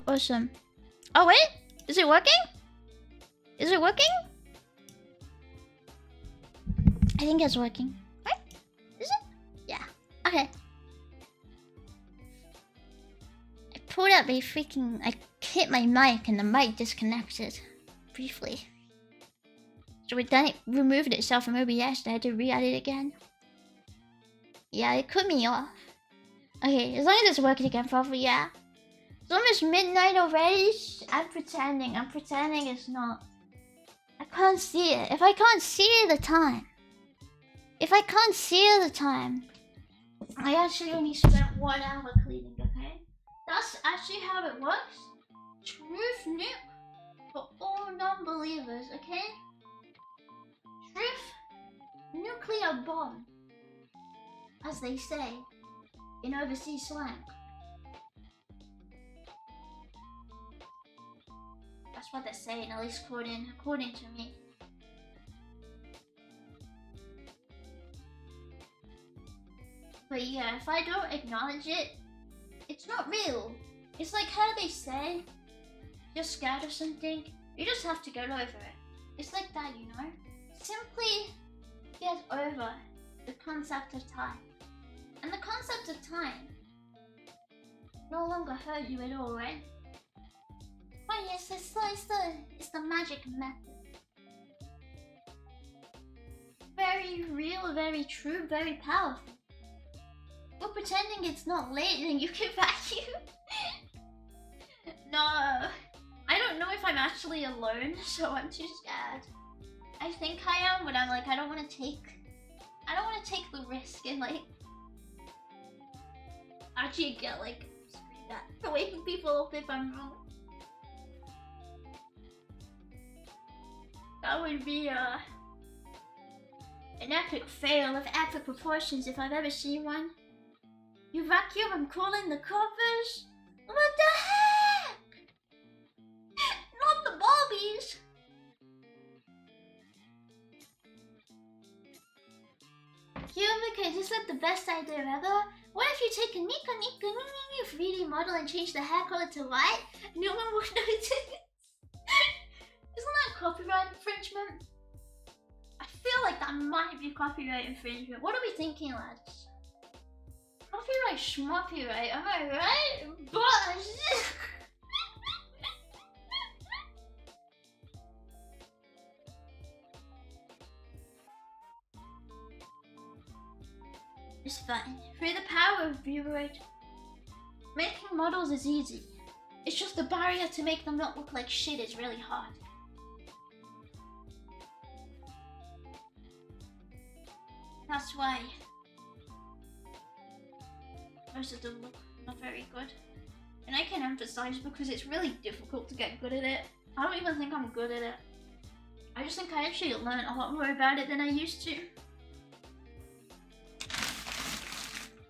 Awesome. Oh wait, is it working? Is it working? I think it's working. Right? Is it? Yeah. Okay. I pulled out my freaking... I hit my mic and the mic disconnected. Briefly. So it removed itself from OBS. I had to re-add it again. Yeah, it cut me off. Okay, as long as it's working again, probably, yeah. It's almost midnight already. I'm pretending it's not. I can't see it. If I can't see the time. I actually only spent 1 hour cleaning, okay? That's actually how it works. Truth nuke for all non-believers, okay? Truth nuclear bomb, as they say in overseas slang. what they're saying, at least according to me. But yeah, if I don't acknowledge it, it's not real. It's like how they say, you're scared of something, you just have to get over it. It's like that, you know? Simply get over the concept of time. And the concept of time no longer hurt you at all, right? But yes, it's the magic method. Very real, very true, very powerful. But pretending it's not late and you can vacuum. No, I don't know if I'm actually alone, so I'm too scared. I think I am, but I'm like, I don't want to take the risk and like actually get like screamed at for waking people up if I'm wrong. That would be an epic fail of epic proportions if I've ever seen one. You vacuum, I'm calling the coppers. What the heck? Not the Barbies. Cubic, is that the best idea ever? What if you take a Nika 3D model and change the hair color to white? No one will notice. Isn't that copyright infringement? I feel like that might be copyright infringement. What are we thinking, lads? Copyright schmoppyright, am I right? Boss! It's fine. Through the power of Void, making models is easy. It's just the barrier to make them not look like shit is really hard. That's why most of them look not very good. And I can emphasize because it's really difficult to get good at it. I don't even think I'm good at it. I just think I actually learned a lot more about it than I used to.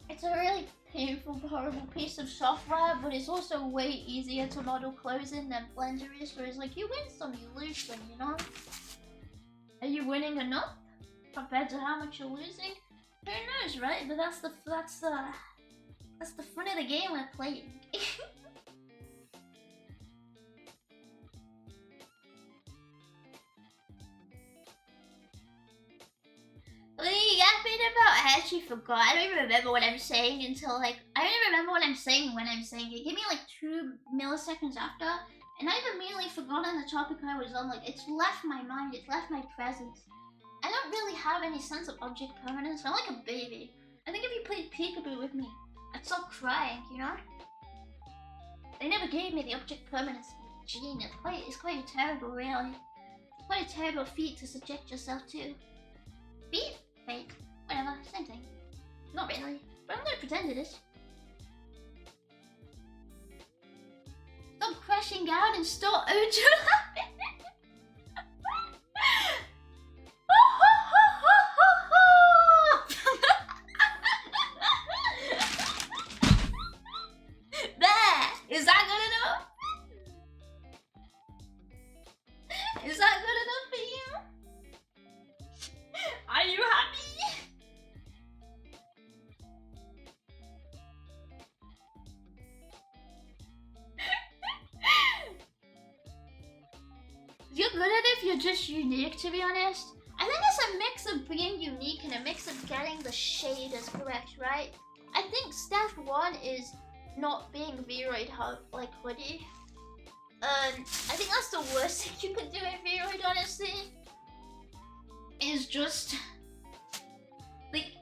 It's a really painful, horrible piece of software, but it's also way easier to model clothes in than Blender is, whereas like you win some, you lose some, you know? Are you winning enough compared to how much you're losing? Who knows, right? But that's the fun of the game we're playing. I actually forgot. I don't even remember what I'm saying until like I don't even remember what I'm saying when I'm saying it. Give me like 2 milliseconds after, and I've immediately forgotten the topic I was on. Like it's left my mind, it's left my presence. I don't really have any sense of object permanence. I'm like a baby. I think if you played peekaboo with me, I'd stop crying, you know? They never gave me the object permanence gene. It's quite terrible, really. It's quite a terrible feat to subject yourself to. Feat? Fate. Whatever, same thing. Not really, but I'm gonna pretend it is. Stop crashing out and start Ojo. There! Is that good enough? Is that good enough for you? Are you happy? You're good at it if you're just unique, to be honest. I think it's a mix of being unique and a mix of getting the shade as correct, right? I think step 1 is not being Vroid like hoodie. I think that's the worst thing you could do in Vroid, honestly. Is just like,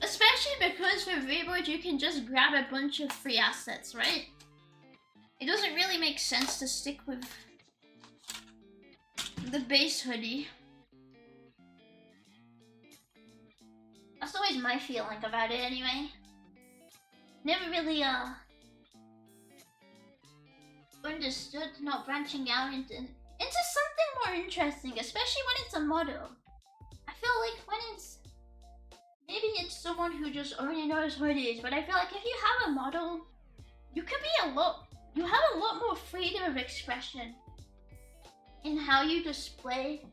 especially because for Vroid you can just grab a bunch of free assets, right? It doesn't really make sense to stick with the base hoodie. That's always my feeling about it anyway. Never really understood not branching out into something more interesting, especially when it's a model. I feel like when it's maybe it's someone who just only knows hoodies, but I feel like if you have a model, you have a lot more freedom of expression. in how you display,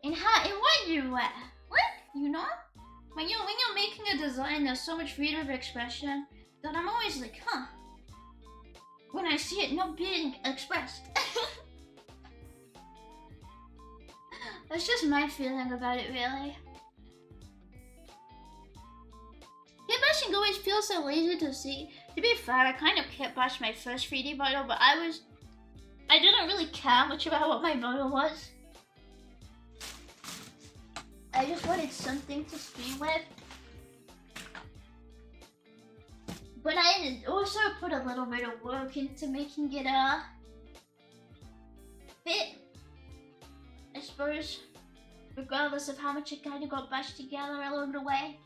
in what you wear. Like, you know, when you're making a design, there's so much freedom of expression that I'm always like, huh, when I see it not being expressed. That's just my feeling about it, really. Kit bashing always feels so lazy to see. To be fair, I kind of kit bashed my first 3D model, but I didn't really care much about what my model was. I just wanted something to stream with. But I also put a little bit of work into making it fit, I suppose, regardless of how much it kind of got bashed together along the way.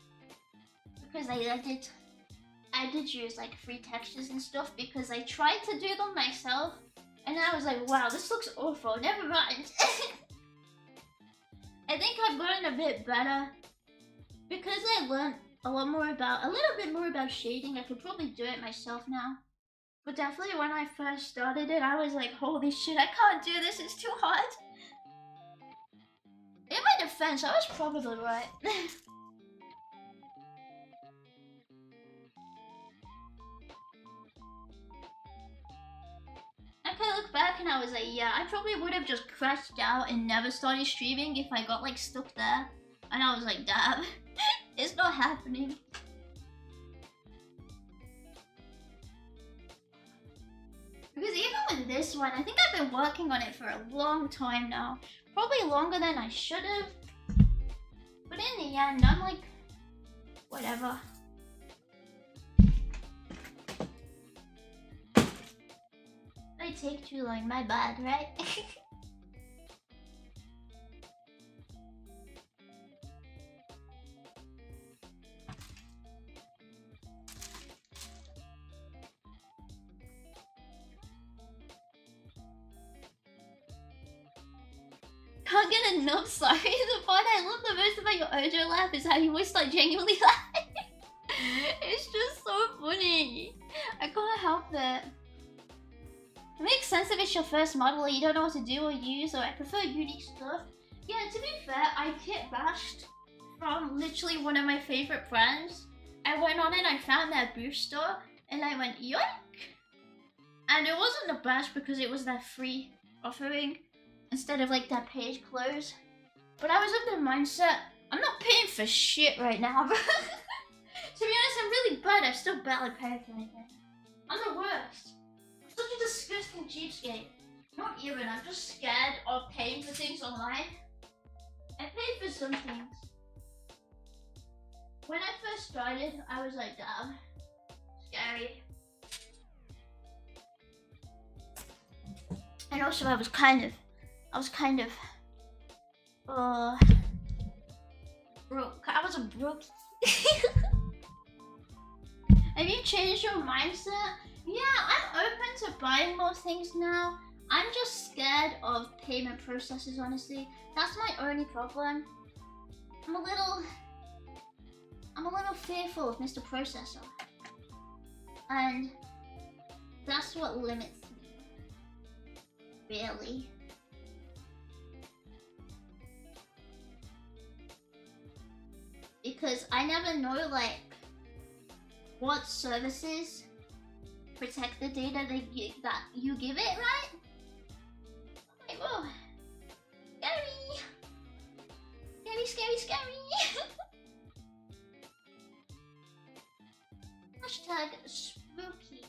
Because I did use like free textures and stuff because I tried to do them myself and I was like, wow, this looks awful, never mind. I think I've gotten a bit better because I learned a little bit more about shading. I could probably do it myself now. But definitely when I first started it, I was like, holy shit, I can't do this, it's too hard. In my defense, I was probably right. I look back and I was like, yeah, I probably would have just crashed out and never started streaming if I got like stuck there. And I was like, damn, it's not happening. Because even with this one, I think I've been working on it for a long time now. Probably longer than I should have. But in the end, I'm like, whatever. I take too long, my bad, right? Can't get enough, sorry. The part I love the most about your Ojo laugh is how you always start genuinely laughing. It's just so funny. I can't help it. It makes sense if it's your first model and you don't know what to do or use, or I prefer unique stuff. Yeah, to be fair, I kit bashed from literally one of my favorite brands. I went on and I found their booth store and I went, yoink! And it wasn't a bash because it was their free offering instead of like their paid clothes. But I was of the mindset, I'm not paying for shit right now. To be honest, I'm really bad. I still barely pay for anything. I'm the worst. Such a disgusting cheapskate. Not even, I'm just scared of paying for things online. I paid for some things. When I first started, I was like, damn, scary. And also I was kind of broke. I was a broke. Have you changed your mindset? Yeah, I'm open to buying more things now. I'm just scared of payment processes, honestly. That's my only problem. I'm a little fearful of Mr. Processor. And that's what limits me. Really. Because I never know, like, what services protect the data that you give it, right? Like, whoa. Scary! Scary, scary! Hashtag spooky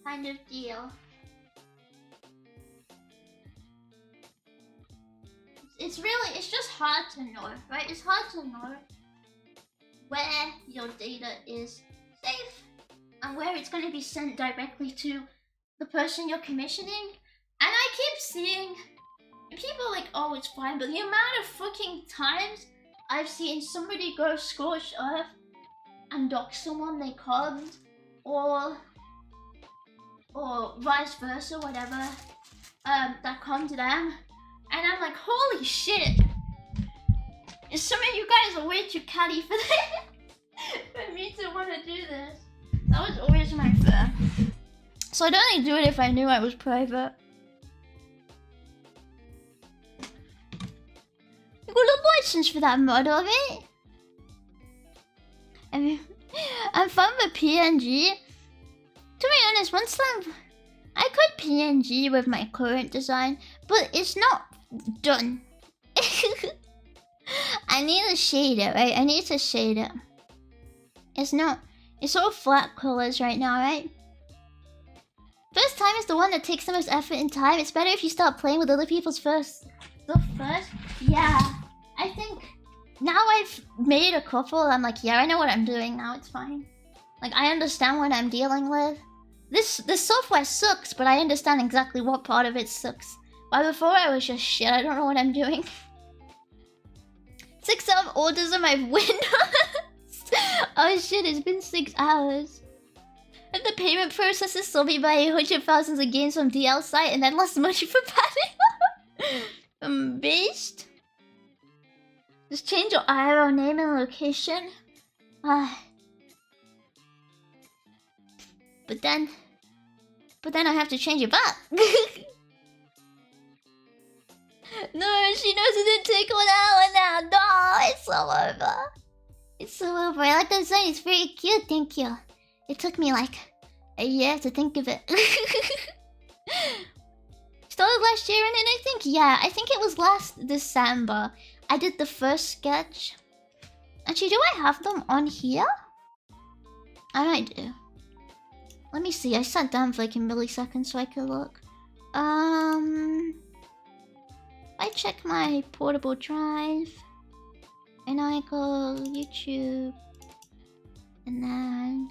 kind of deal. It's just hard to know, right? It's hard to know where your data is safe and where it's going to be sent directly to the person you're commissioning. And I keep seeing people are like, oh, it's fine, but the amount of fucking times I've seen somebody go scorched earth and dock someone they conned, or vice versa, whatever, that conned them, and I'm like, holy shit! Some of you guys are way too catty for that. For me to want to do this. That was always my fear. So I'd only do it if I knew I was private. Congratulations for that model, right? I mean, I'm fine with PNG. To be honest, once I could PNG with my current design, but it's not done. I need a shader, right? I need to shade it. It's not. It's all flat colors right now, right? First time is the one that takes the most effort and time. It's better if you start playing with other people's first stuff first. Yeah, I think now I've made a couple. I'm like, yeah, I know what I'm doing now. It's fine. Like, I understand what I'm dealing with. This software sucks, but I understand exactly what part of it sucks. While before I was just shit. I don't know what I'm doing. 6 orders on my Windows. Oh shit! It's been 6 hours. And the payment processor sold me by 100,000 of games from DL site and then lost money for padding. Based? Just change your IRL name and location. But then I have to change it back. No, she knows it didn't take 1 hour now. No, it's so over. It's so over. I like that design. It's very cute. Thank you. It took me like a year to think of it. Started last year, and then I think it was last December. I did the first sketch. Actually, do I have them on here? I might do. Let me see. I sat down for like a millisecond so I could look. I check my portable drive, and I go YouTube, and then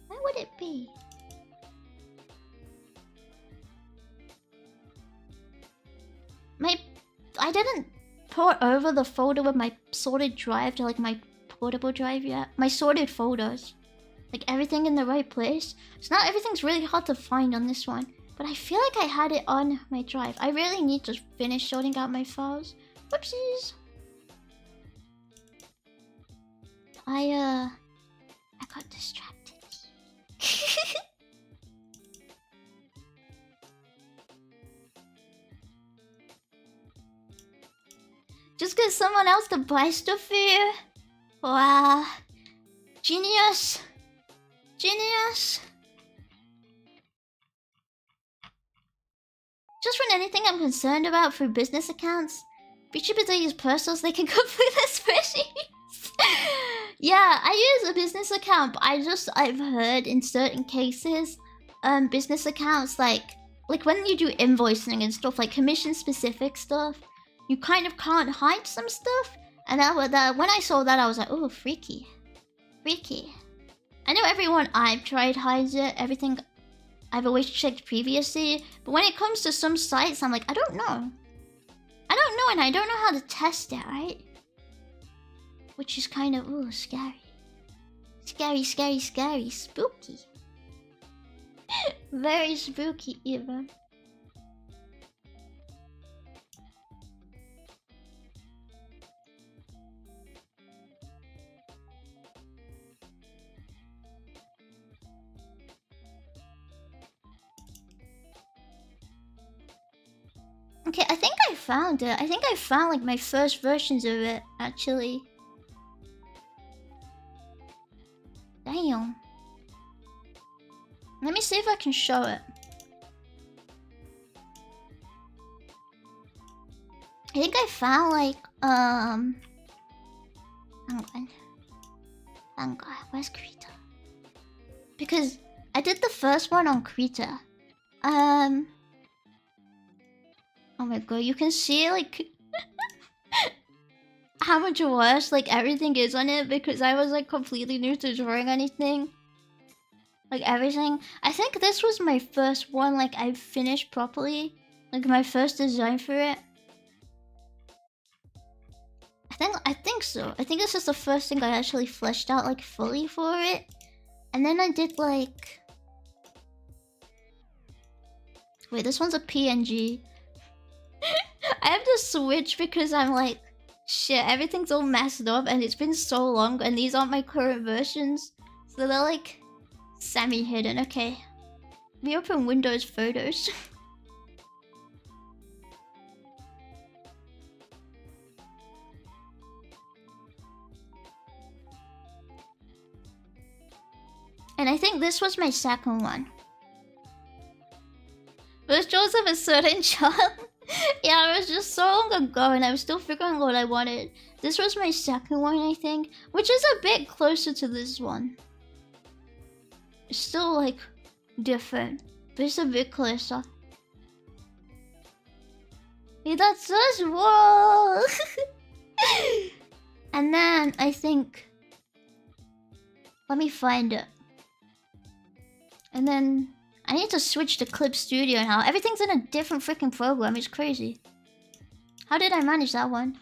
where would it be? I didn't port over the folder with my sorted drive to like my portable drive yet. My sorted folders, like everything in the right place. So now everything's really hard to find on this one. But I feel like I had it on my drive. I really need to finish sorting out my files. Whoopsies. I got distracted. Just get someone else to buy stuff for you? Wow. Genius. Genius. Just run anything I'm concerned about through business accounts. Be cheaper to use personals, they can complete the spreadsheets. Yeah, I use a business account, but I've heard in certain cases, business accounts like when you do invoicing and stuff, like commission specific stuff, you kind of can't hide some stuff. And when I saw that, I was like, oh, freaky. Freaky. I know everyone I've tried hides it, everything I've always checked previously, but when it comes to some sites, I'm like, I don't know. I don't know, and I don't know how to test it, right? Which is kind of, ooh, scary. Scary, scary, scary. Spooky. Very spooky, even. Okay, I think I found it. I think I found like my first versions of it, actually. Damn. Let me see if I can show it. I think I found like hang on, where's Krita? Because I did the first one on Krita. Oh my god, you can see like how much worse like everything is on it, because I was like completely new to drawing anything. Like everything. I think this was my first one like I finished properly. Like my first design for it. I think so. I think this is the first thing I actually fleshed out like fully for it. And then I did like... Wait, this one's a PNG. I have to switch because I'm like, shit, everything's all messed up and it's been so long and these aren't my current versions. So they're like semi-hidden. Okay. Let me open Windows Photos. And I think this was my second one. But draws have a certain charm. Yeah, it was just so long ago and I was still figuring out what I wanted. This was my second one, I think. Which is a bit closer to this one. It's still like different. But it's a bit closer. Yeah, that's us. Whoa! And then I think... Let me find it. And then... I need to switch to Clip Studio now. Everything's in a different freaking program. It's crazy. How did I manage that one?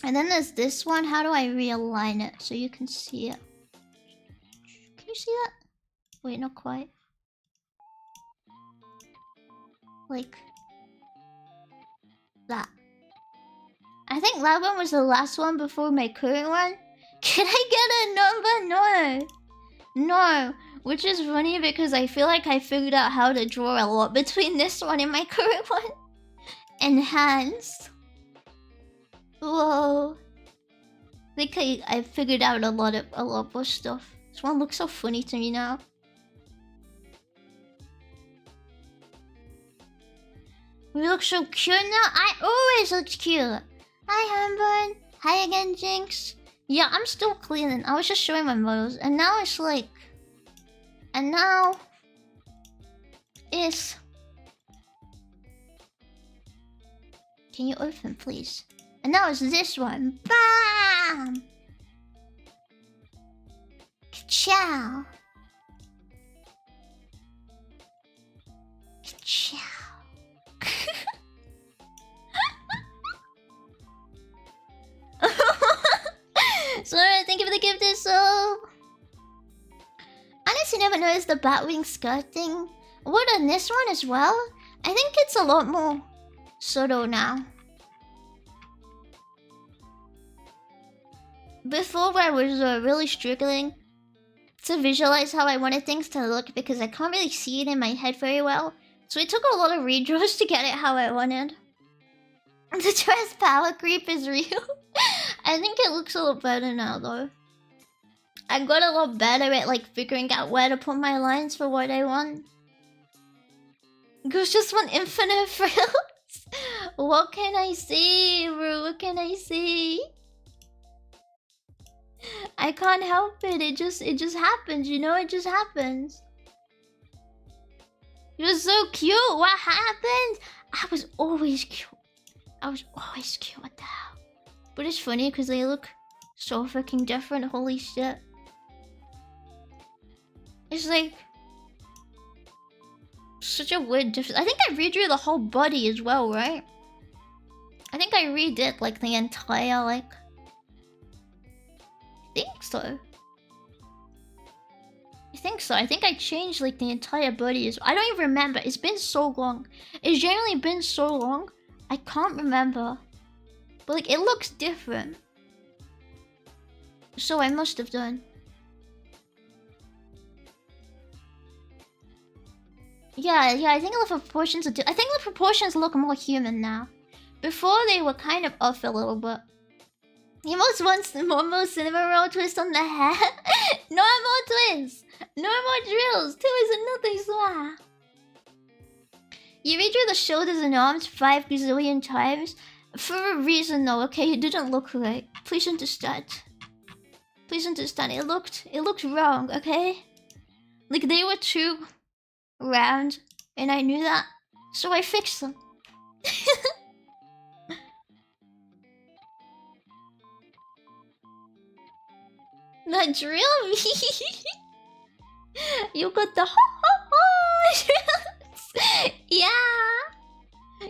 And then there's this one. How do I realign it so you can see it? Can you see that? Wait, not quite. Like... that. I think that one was the last one before my current one. Can I get a number? No. No. Which is funny because I feel like I figured out how to draw a lot between this one and my current one. Enhanced. Whoa. I think I figured out a lot more stuff. This one looks so funny to me now. We look so cute now. I always look cute. Hi, Hamburn. Hi again, Jinx. Yeah, I'm still cleaning. I was just showing my models. And now it's like... And now... It's... Can you open, please? And now it's this one. Bam! Ciao. Ciao. So thank you for the gift, so honestly never noticed the Batwing skirt thing. What on this one as well? I think it's a lot more subtle now. Before I was really struggling to visualize how I wanted things to look because I can't really see it in my head very well. So it took a lot of redraws to get it how I wanted. The dress power creep is real. I think it looks a lot better now though. I got a lot better at like figuring out where to put my lines for what I want. Goes just want infinite frills. What can I say, bro? What can I say? I can't help it. It just happens, you know? It just happens. You're so cute. What happened? I was always cute. I was always cute. What the hell? But it's funny because they look so freaking different. Holy shit. It's like... such a weird difference. I think I redrew the whole body as well, right? I think I redid like the entire like... I think so. I think so. I think I changed like the entire body as well. I don't even remember. It's been so long. It's generally been so long. I can't remember. But like it looks different. So I must have done. Yeah, I think the proportions are I think the proportions look more human now. Before they were kind of off a little bit. He most wants the normal cinema roll twist on the head. No more twists. No more drills. 2 is nothing swah. You redrew the shoulders and arms 5 gazillion times. For a reason though, okay? It didn't look right. Please understand. Please understand. It looked wrong, okay? Like they were too round. And I knew that. So I fixed them. The drill me. You got the drills. Yeah.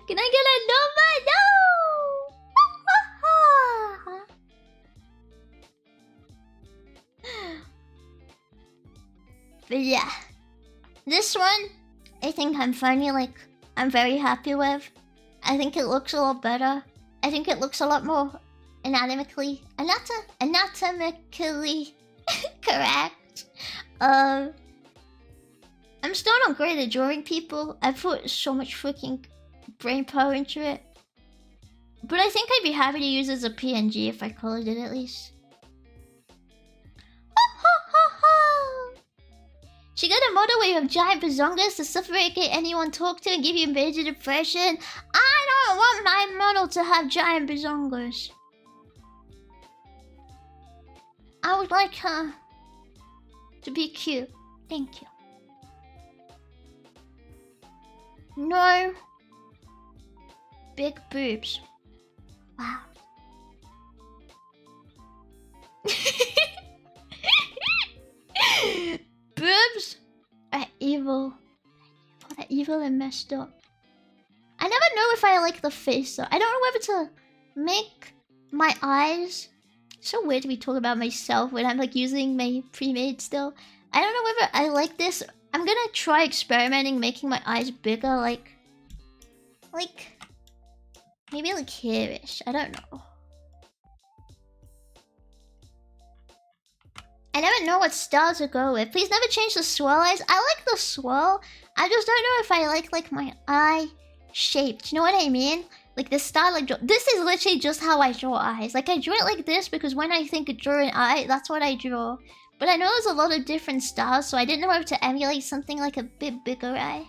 Can I get a number? No. But yeah, this one I think I'm very happy with. I think it looks a lot better. I think it looks a lot more anatomically correct. I'm still not great at drawing people. I put so much freaking brain power into it. But I think I'd be happy to use it as a PNG if I colored it at least. She got a model where you have giant bazongas to suffocate anyone talk to and give you major depression. I don't want my model to have giant bazongas. I would like her to be cute. Thank you. No big boobs. Wow. Boobs are evil. They're evil and messed up. I never know if I like the face though. I don't know whether to make my eyes. It's so weird to be talking about myself when I'm like using my pre-made still. I don't know whether I like this. I'm gonna try experimenting making my eyes bigger, like maybe like here-ish. I don't know. I never know what style to go with. Please never change the swirl eyes. I like the swirl. I just don't know if I like my eye shape. Do you know what I mean? Like the style I draw. This is literally just how I draw eyes. Like I draw it like this because when I think of drawing an eye, that's what I draw. But I know there's a lot of different styles, so I didn't know whether to emulate something like a bit bigger eye.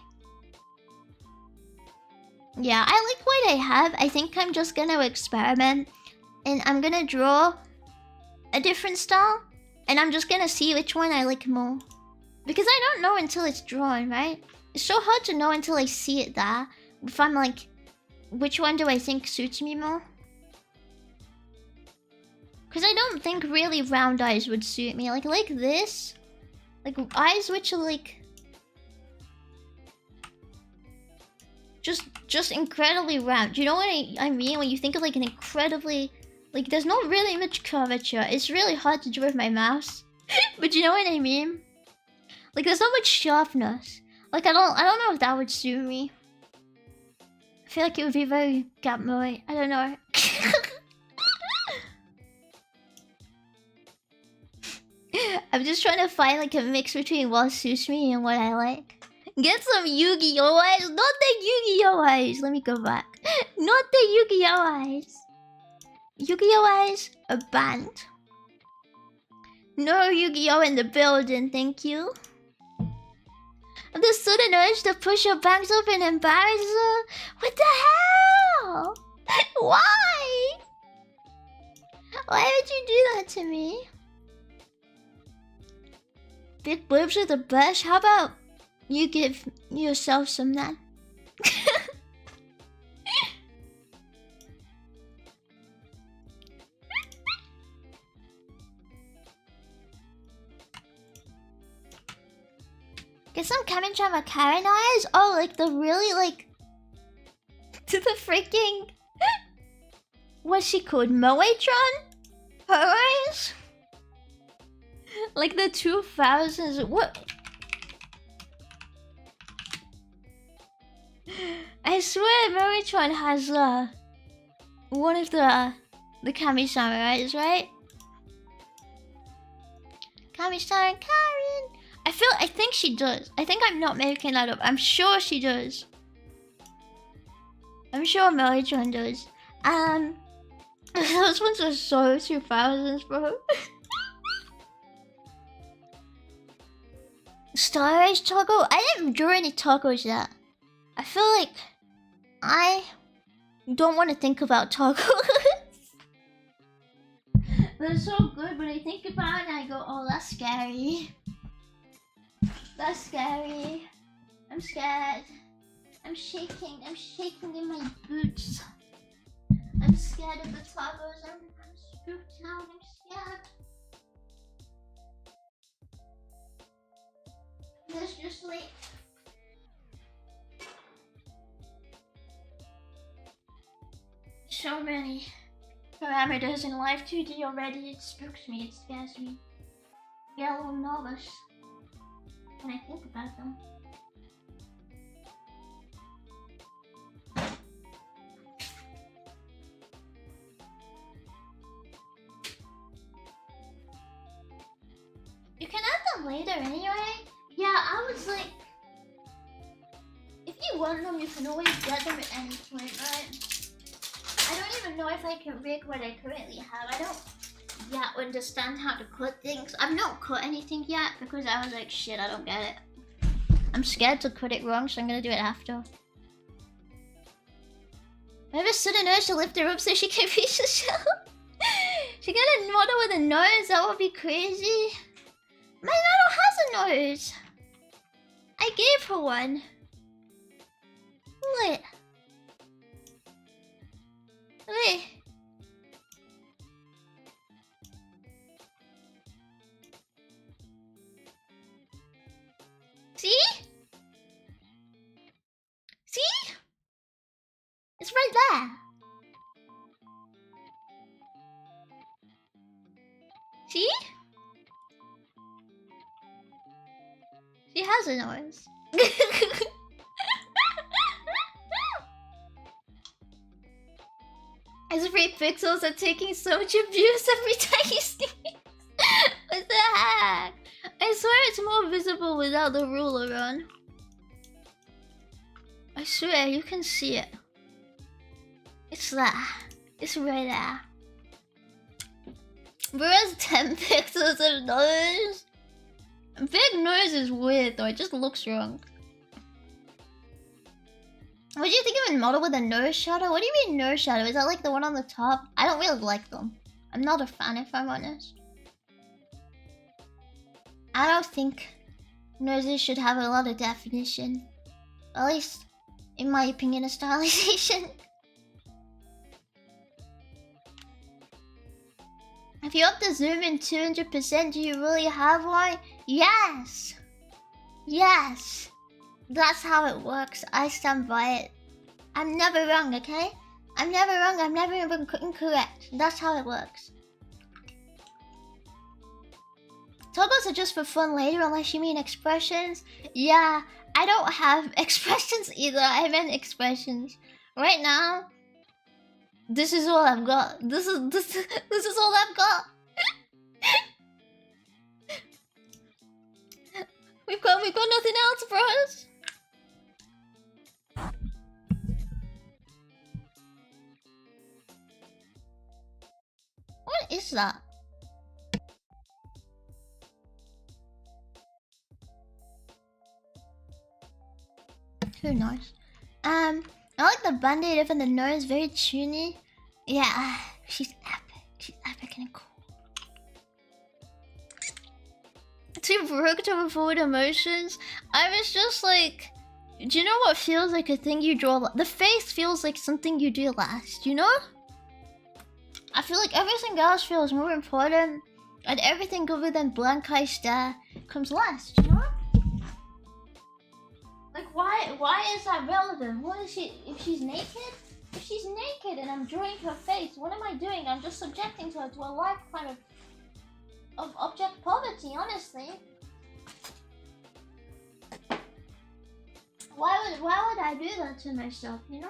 Yeah, I like what I have. I think I'm just gonna experiment. And I'm gonna draw a different style. And I'm just gonna see which one I like more. Because I don't know until it's drawn, right? It's so hard to know until I see it there. If I'm like, which one do I think suits me more? Because I don't think really round eyes would suit me. Like this. Like eyes which are like... Just incredibly round. Do you know what I mean? When you think of like an incredibly... Like there's not really much curvature. It's really hard to draw with my mouse. But you know what I mean? Like there's not much sharpness. Like I don't know if that would suit me. I feel like it would be very gamboy. I don't know. I'm just trying to find like a mix between what suits me and what I like. Get some Yu-Gi-Oh eyes. Not the Yu-Gi-Oh eyes. Let me go back. Not the Yu-Gi-Oh eyes. Yu-Gi-Oh eyes are banned. No Yu-Gi-Oh in the building, thank you. The sudden urge to push your bangs up and embarrass her. What the hell? Why? Why would you do that to me? Big boobs are the best. How about you give yourself some then? Get some Karen Karen eyes? Oh, like the really like... to the freaking... What's she called? Moetron? Her eyes? Like the 2000s... What? I swear Moetron has one of the Kami-sama eyes, right? Kami-sama Karen... I think she does. I think I'm not making that up. I'm sure she does. I'm sure Moetron does. Those ones are so 2000s, bro. Star Race toggle? I didn't draw any toggles yet. I feel like I don't want to think about toggles. They're so good, but I think about it and I go, oh, that's scary. That's scary. I'm scared. I'm shaking in my boots. I'm scared of the toggles. I'm spooked out. I'm scared. Let's just wait. So many parameters in live 2D already. It spooks me. It scares me. I get a little nervous when I think about them. You can add them later anyway. Yeah, I was like, if you want them, you can always get them at any point, right? I don't even know if I can rig what I currently have. I don't yeah, understand how to cut things. I've not cut anything yet because I was like, shit, I don't get it. I'm scared to cut it wrong, so I'm gonna do it after. I have a sudden urge to lift her up so she can reach the shelf. She got a model with a nose, that would be crazy. My model has a nose. I gave her one. Wait. Wait. See? See? It's right there. See? She has a nose. His 3 pixels are taking so much abuse every time he sneezes. What the heck? I swear it's more visible without the ruler on. I swear you can see it. It's there. It's right there. Whereas 10 pixels of nose? Big nose is weird though, it just looks wrong. What do you think of a model with a nose shadow? What do you mean nose shadow? Is that like the one on the top? I don't really like them. I'm not a fan if I'm honest. I don't think noses should have a lot of definition. At least, in my opinion, a stylization. If you have to zoom in 200%, do you really have one? Yes! Yes! That's how it works. I stand by it. I'm never wrong, okay? I'm never wrong. I'm never incorrect. That's how it works. Togos are just for fun later, unless you mean expressions. Yeah, I don't have expressions either. I meant expressions. Right now, this is all I've got. This is all I've got. We've got nothing else for us. What is that? Who knows? I like the band-aid and the nose, very tuney. Yeah, she's epic. She's epic and cool. Too broke to avoid emotions. I was just like, do you know what feels like a thing you draw? The face feels like something you do last, you know? I feel like everything else feels more important, and everything other than blank eye stare comes last, you know? Like, why is that relevant? What is she, if she's naked? If she's naked and I'm drawing her face, what am I doing? I'm just subjecting her to a lifetime of object poverty, honestly. Why would I do that to myself, you know?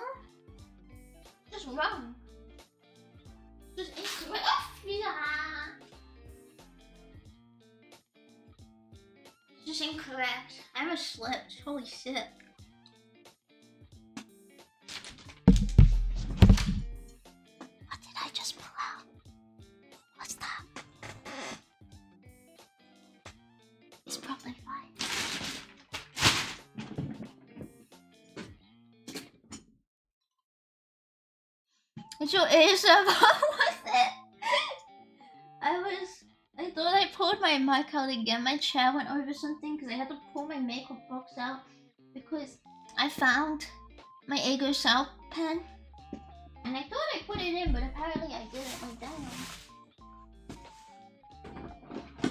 Just wrong. Just incorrect. Yeah. Just incorrect. I almost slipped. Holy shit. What did I just pull out? What's that? It's probably fine. It's your ASMR. What's it? I thought I pulled my mic out again. My chair went over something because I had to pull my makeup box out because I found my Ego South pen. And I thought I put it in, but apparently I didn't. Like, damn.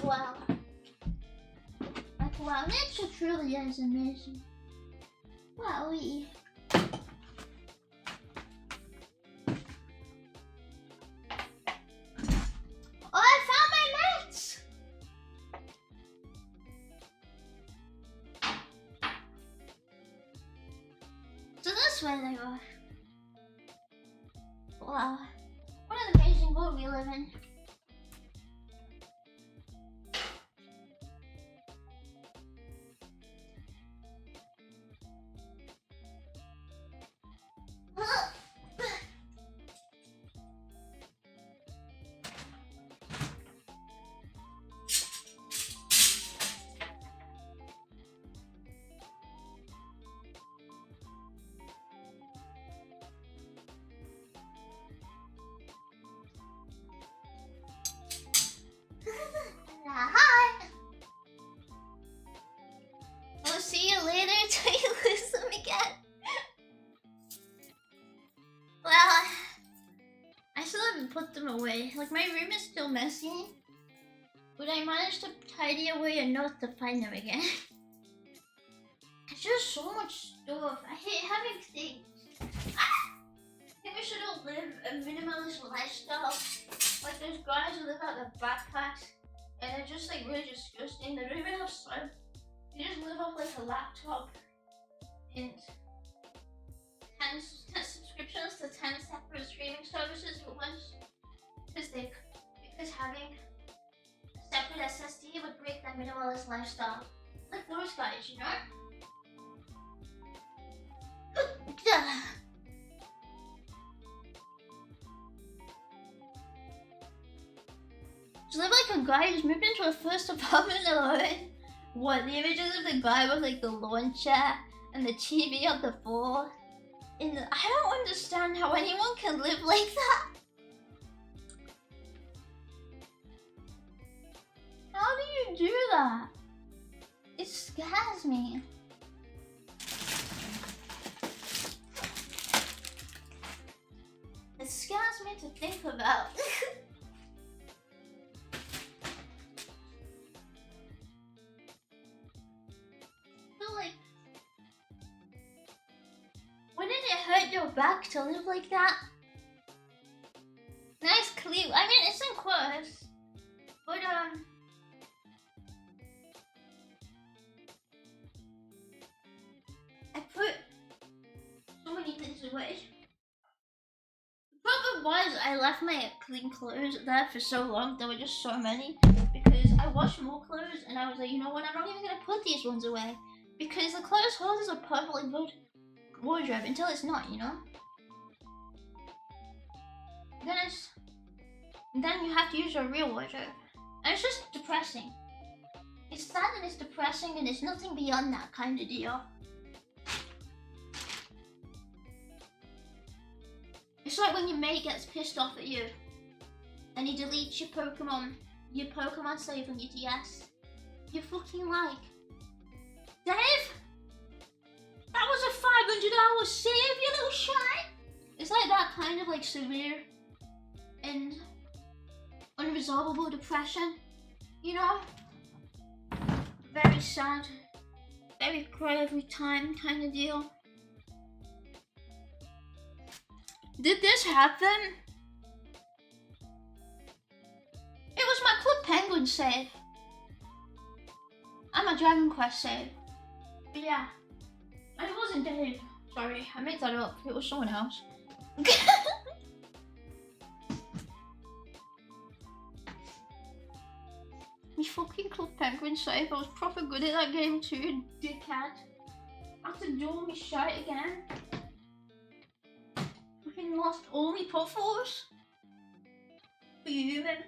Wow. Like, wow. Nature truly is amazing. Wowie. Oh, I found my mates! So this way they go. Wow. What an amazing world we live in. to put them away. Like, my room is still messy, but I managed to tidy away enough to find them again. It's just so much stuff. I hate having things. I think we should all live a minimalist lifestyle. Like, there's guys who live out their backpacks, and they're just like really disgusting. They don't even have sun. They just live off like a laptop and 10 subscriptions to 10 separate streaming services at once. Because having a separate SSD would break that minimalist lifestyle. Like those guys, you know? Just live like a guy who's moved into a first apartment alone. What, the images of the guy with like the lawn chair and the TV on the floor? I don't understand how anyone can live like that. How do you do that? It scares me. It scares me to think about. Like, wouldn't it hurt your back to live like that? Nice clip. I mean, it's in quotes, but I put so many things away. The problem was I left my clean clothes there for so long. There were just so many because I washed more clothes, and I was like, you know what? I'm not even gonna put these ones away. Because the clothes holders are perfectly good wardrobe until it's not, you know? Then you have to use your real wardrobe. And it's just depressing. It's sad and it's depressing and it's nothing beyond that kind of deal. It's like when your mate gets pissed off at you and he deletes your Pokemon save on your DS. You're fucking like, Dave, that was a 500-hour save, you little shite. It's like that kind of like severe and unresolvable depression, you know? Very sad, very cry every time kind of deal. Did this happen? It was my Club Penguin save. And my Dragon Quest save. But yeah. And it wasn't Dave. Sorry, I made that up. It was someone else. My fucking Club Penguin save. I was proper good at that game too, dickhead. I have to do all my shit again. Fucking lost all my puffles. Human.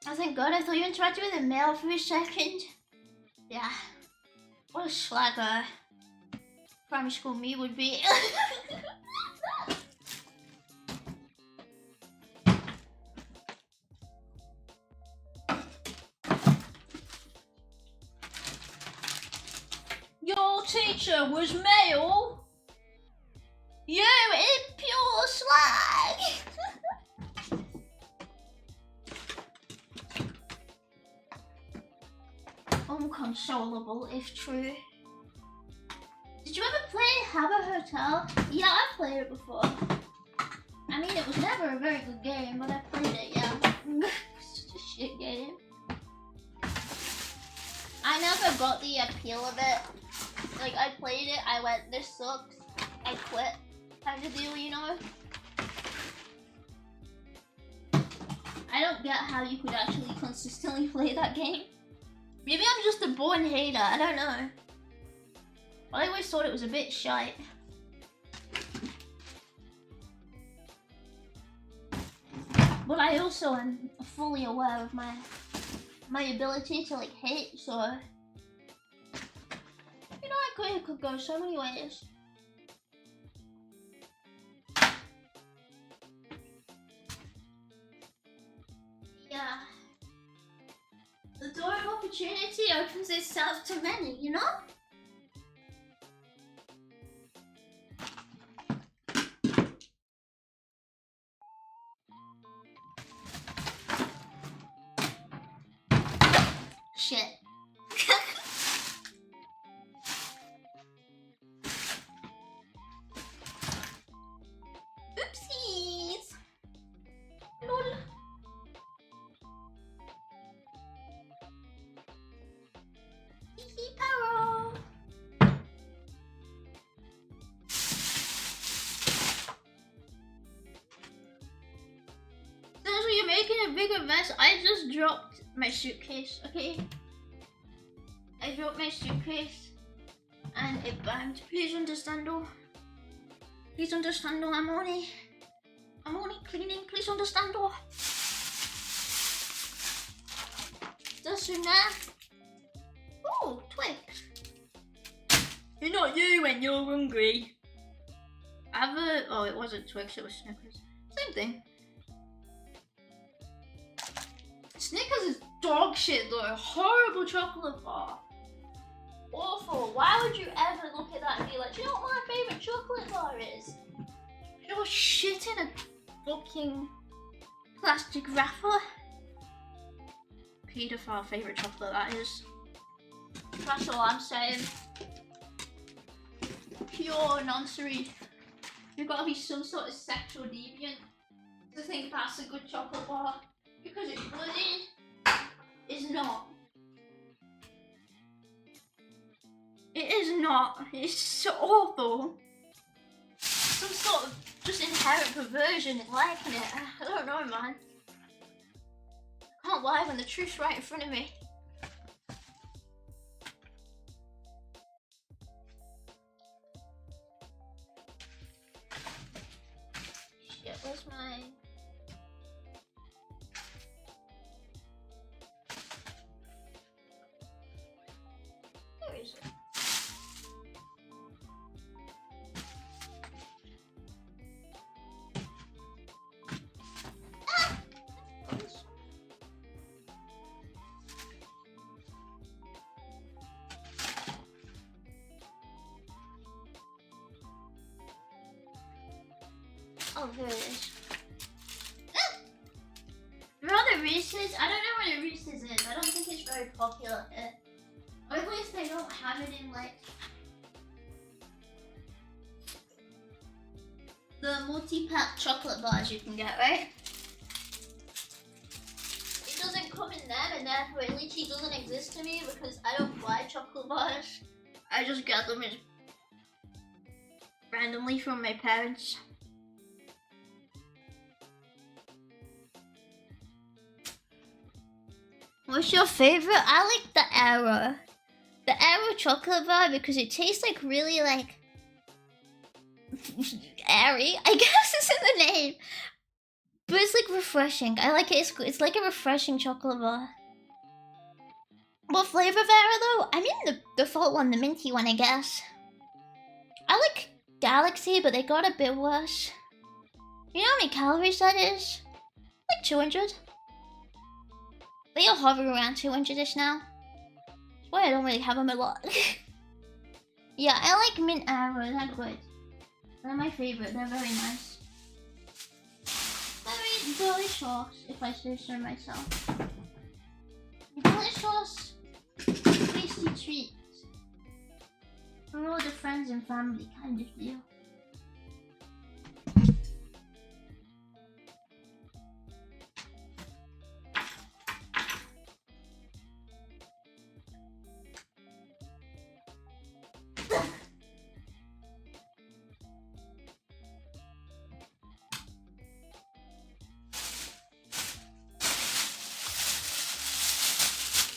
Oh, thank God, I thought you interacted with a male for a second. Yeah. What a slagger primary school me would be. Your teacher was male? You impure slag! Unconsolable, if true. Did you ever play Habba Hotel? Yeah, I've played it before. I mean, it was never a very good game, but I played it, yeah. Such a shit game. I never got the appeal of it. Like, I played it, I went, this sucks, I quit, kind of deal, you know? I don't get how you could actually consistently play that game. Maybe I'm just a born hater, I don't know. I always thought it was a bit shite. But I also am fully aware of my ability to like hate, so you know, it could go so many ways. Yeah. The door of opportunity opens itself to many, you know? making a bigger mess. I just dropped my suitcase, okay? I dropped my suitcase and it banged. Please understand though. Please understand though, I'm only cleaning. Please understand though. ZATSU now. Oh, Twix. You're not you when you're hungry. Oh, it wasn't Twix, it was Snickers. Same thing. Snickers is dog shit though. Horrible chocolate bar. Awful. Why would you ever look at that and be like, do you know what my favourite chocolate bar is? You're shit in a fucking plastic wrapper. Paedophile favourite chocolate that is. That's all I'm saying. Pure nonsense. You've got to be some sort of sexual deviant to think that's a good chocolate bar. Because it bloody is not. It is not. It's so awful. Some sort of just inherent perversion in liking it. I don't know, man. I can't lie when the truth's right in front of me. Shit, where's my... Where is it? Oh, there it is. Rather Reese's. I don't know what a Reese's is. I don't think it's very popular here. Or at least they don't have it in like the multi-pack chocolate bars you can get, right? It doesn't come in them, and therefore it literally doesn't exist to me because I don't buy chocolate bars. I just get them randomly from my parents. What's your favorite? I like the Arrow. The Arrow chocolate bar because it tastes like really like airy. I guess it's in the name. But it's like refreshing. I like it. It's like a refreshing chocolate bar. What flavor of Arrow though? I mean the default one, the minty one, I guess. I like Galaxy, but they got a bit worse. You know how many calories that is? Like 200. They all hover around 200-ish now. That's why I don't really have them a lot. Yeah, I like mint arrow, they're good. They're my favorite, they're very nice. Very delicious, if I say so myself. Delicious, tasty treats. For all the friends and family kind of deal.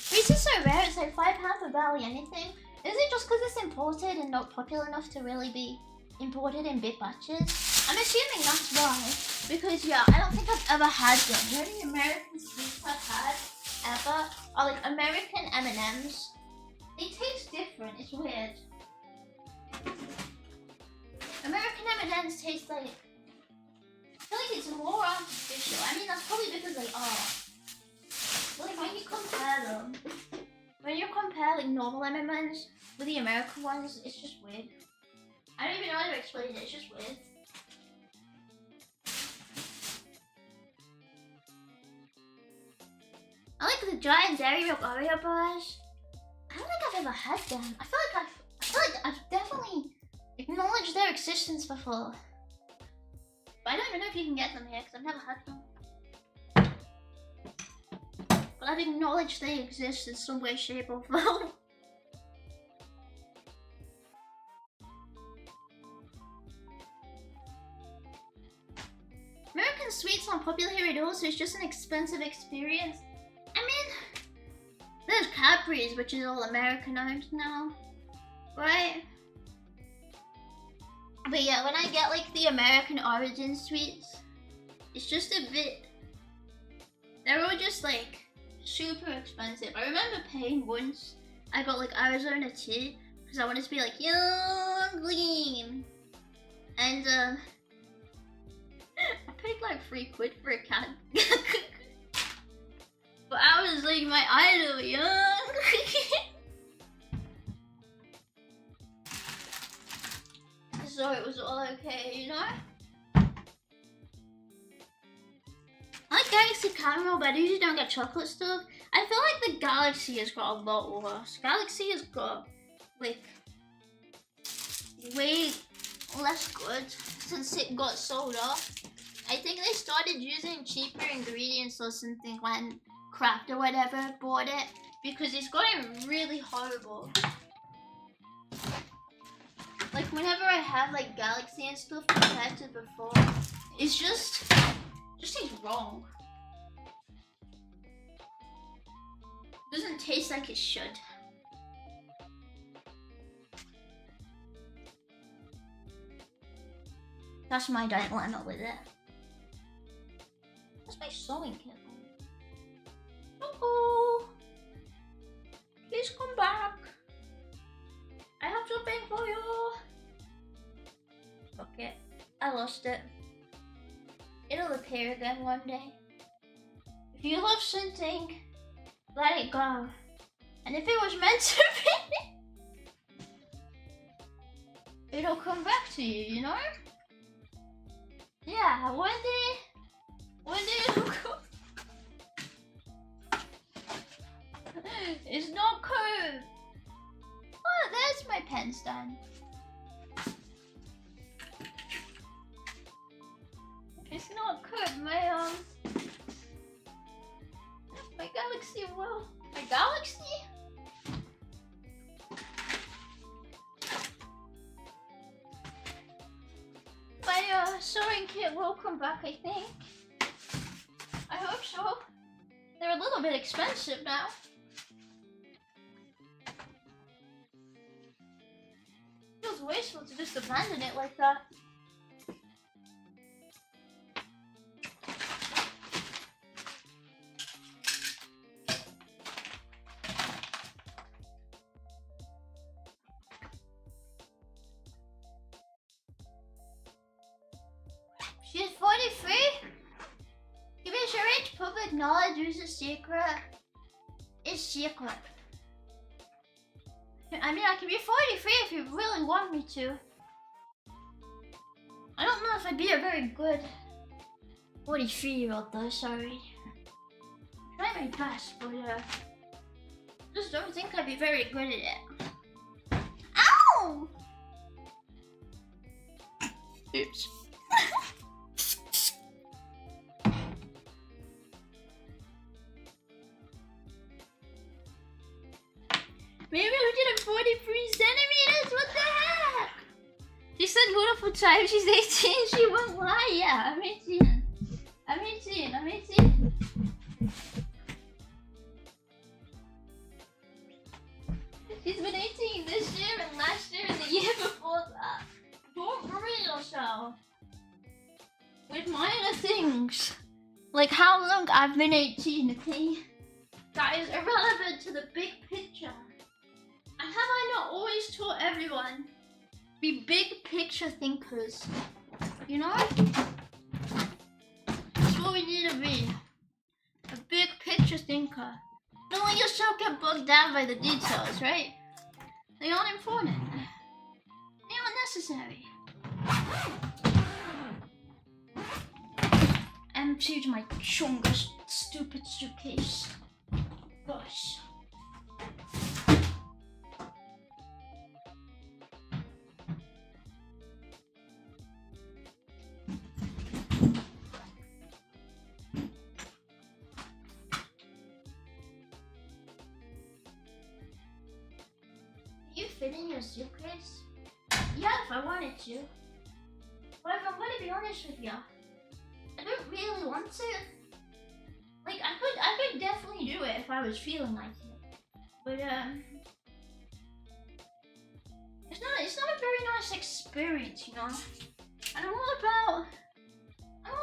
This is so rare, it's like £5 for barely anything. Is it just because it's imported and not popular enough to really be imported in big batches? I'm assuming that's why. Because yeah, I don't think I've ever had them. The only American sweets I've had ever are like American M&Ms. They taste different, it's weird. American M&Ms taste like... I feel like it's more artificial. I mean, that's probably because they are. Like when you compare them, when you compare like normal M&Ms with the American ones, it's just weird. I don't even know how to explain it, it's just weird. I like the giant dairy milk Oreo bars. I don't think I've ever had them. I feel like I've definitely acknowledged their existence before. But I don't even know if you can get them here because I've never had them. But I've acknowledged they exist in some way, shape or form. American spend sweets on popular here at all, so it's just an expensive experience. I mean, there's Cadbury's, which is all American owned now, right? But yeah, when I get like the American origin sweets, it's just a bit, they're all just like super expensive. I remember paying once, I got like Arizona tea, because I wanted to be like, young green. And I paid like £3 for a can. But I was like my idol, young. So it was all okay, you know? I like Galaxy Caramel, but I usually don't get chocolate stuff. I feel like the Galaxy has got a lot worse. Galaxy has got like way less good since it got sold off. I think they started using cheaper ingredients or something when Kraft or whatever bought it, because it's gotten really horrible. Like whenever I have like Galaxy and stuff compared to before, it's just tastes wrong. Doesn't taste like it should. That's my dilemma with it. That's my sewing kit. Uh-oh. Please come back. I have something for you. Okay, I lost it. It'll appear again one day. If you love something, let it go. And if it was meant to be, it'll come back to you, you know? Yeah, one day it'll come. It's not curved. Oh, there's my pen stand. It's not curved. My Galaxy will. My Galaxy? My sewing kit will come back, I think. I hope so. They're a little bit expensive now. Feels wasteful to just abandon it like that. She's 43? Give us your age, public knowledge is a secret. It's secret. I mean, I can be 43 if you really want me to. I don't know if I'd be a very good 43-year-old though, sorry. Try my best, but just don't think I'd be very good at it. Ow! Oops. Maybe 143 centimeters? What the heck? She said multiple times she's 18, she won't lie. Yeah, I'm 18. I'm 18, I'm 18. She's been 18 this year and last year and the year before that. Don't worry yourself with minor things. Like how long I've been 18, okay? That is irrelevant to the big picture. And have I not always taught everyone be big picture thinkers? You know? That's what we need to be. A big picture thinker. Don't let yourself get bogged down by the details, right? They aren't important. They aren't necessary. Emptied my chungus stupid suitcase. Gosh. You fit in your suitcase? Yeah, if I wanted to. But if I'm gonna be honest with you, I don't really want to. Like, I could definitely do it if I was feeling like it. But it's not a very nice experience, you know. And I'm all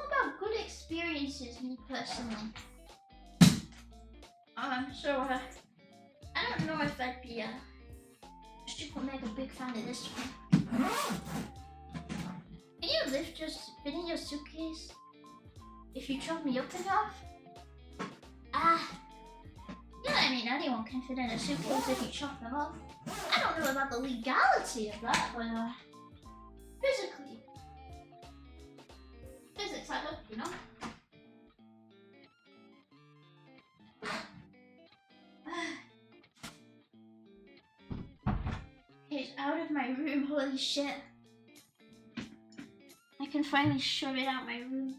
about good experiences, me personally. So I don't know if I'd be super mega big fan of this one. Can you lift just fit in your suitcase if you chop me up enough? Yeah, I mean, anyone can fit in a suitcase if you chop them up. I don't know about the legality of that, but physics, I hope, you know. It's out of my room, holy shit. I can finally shove it out my room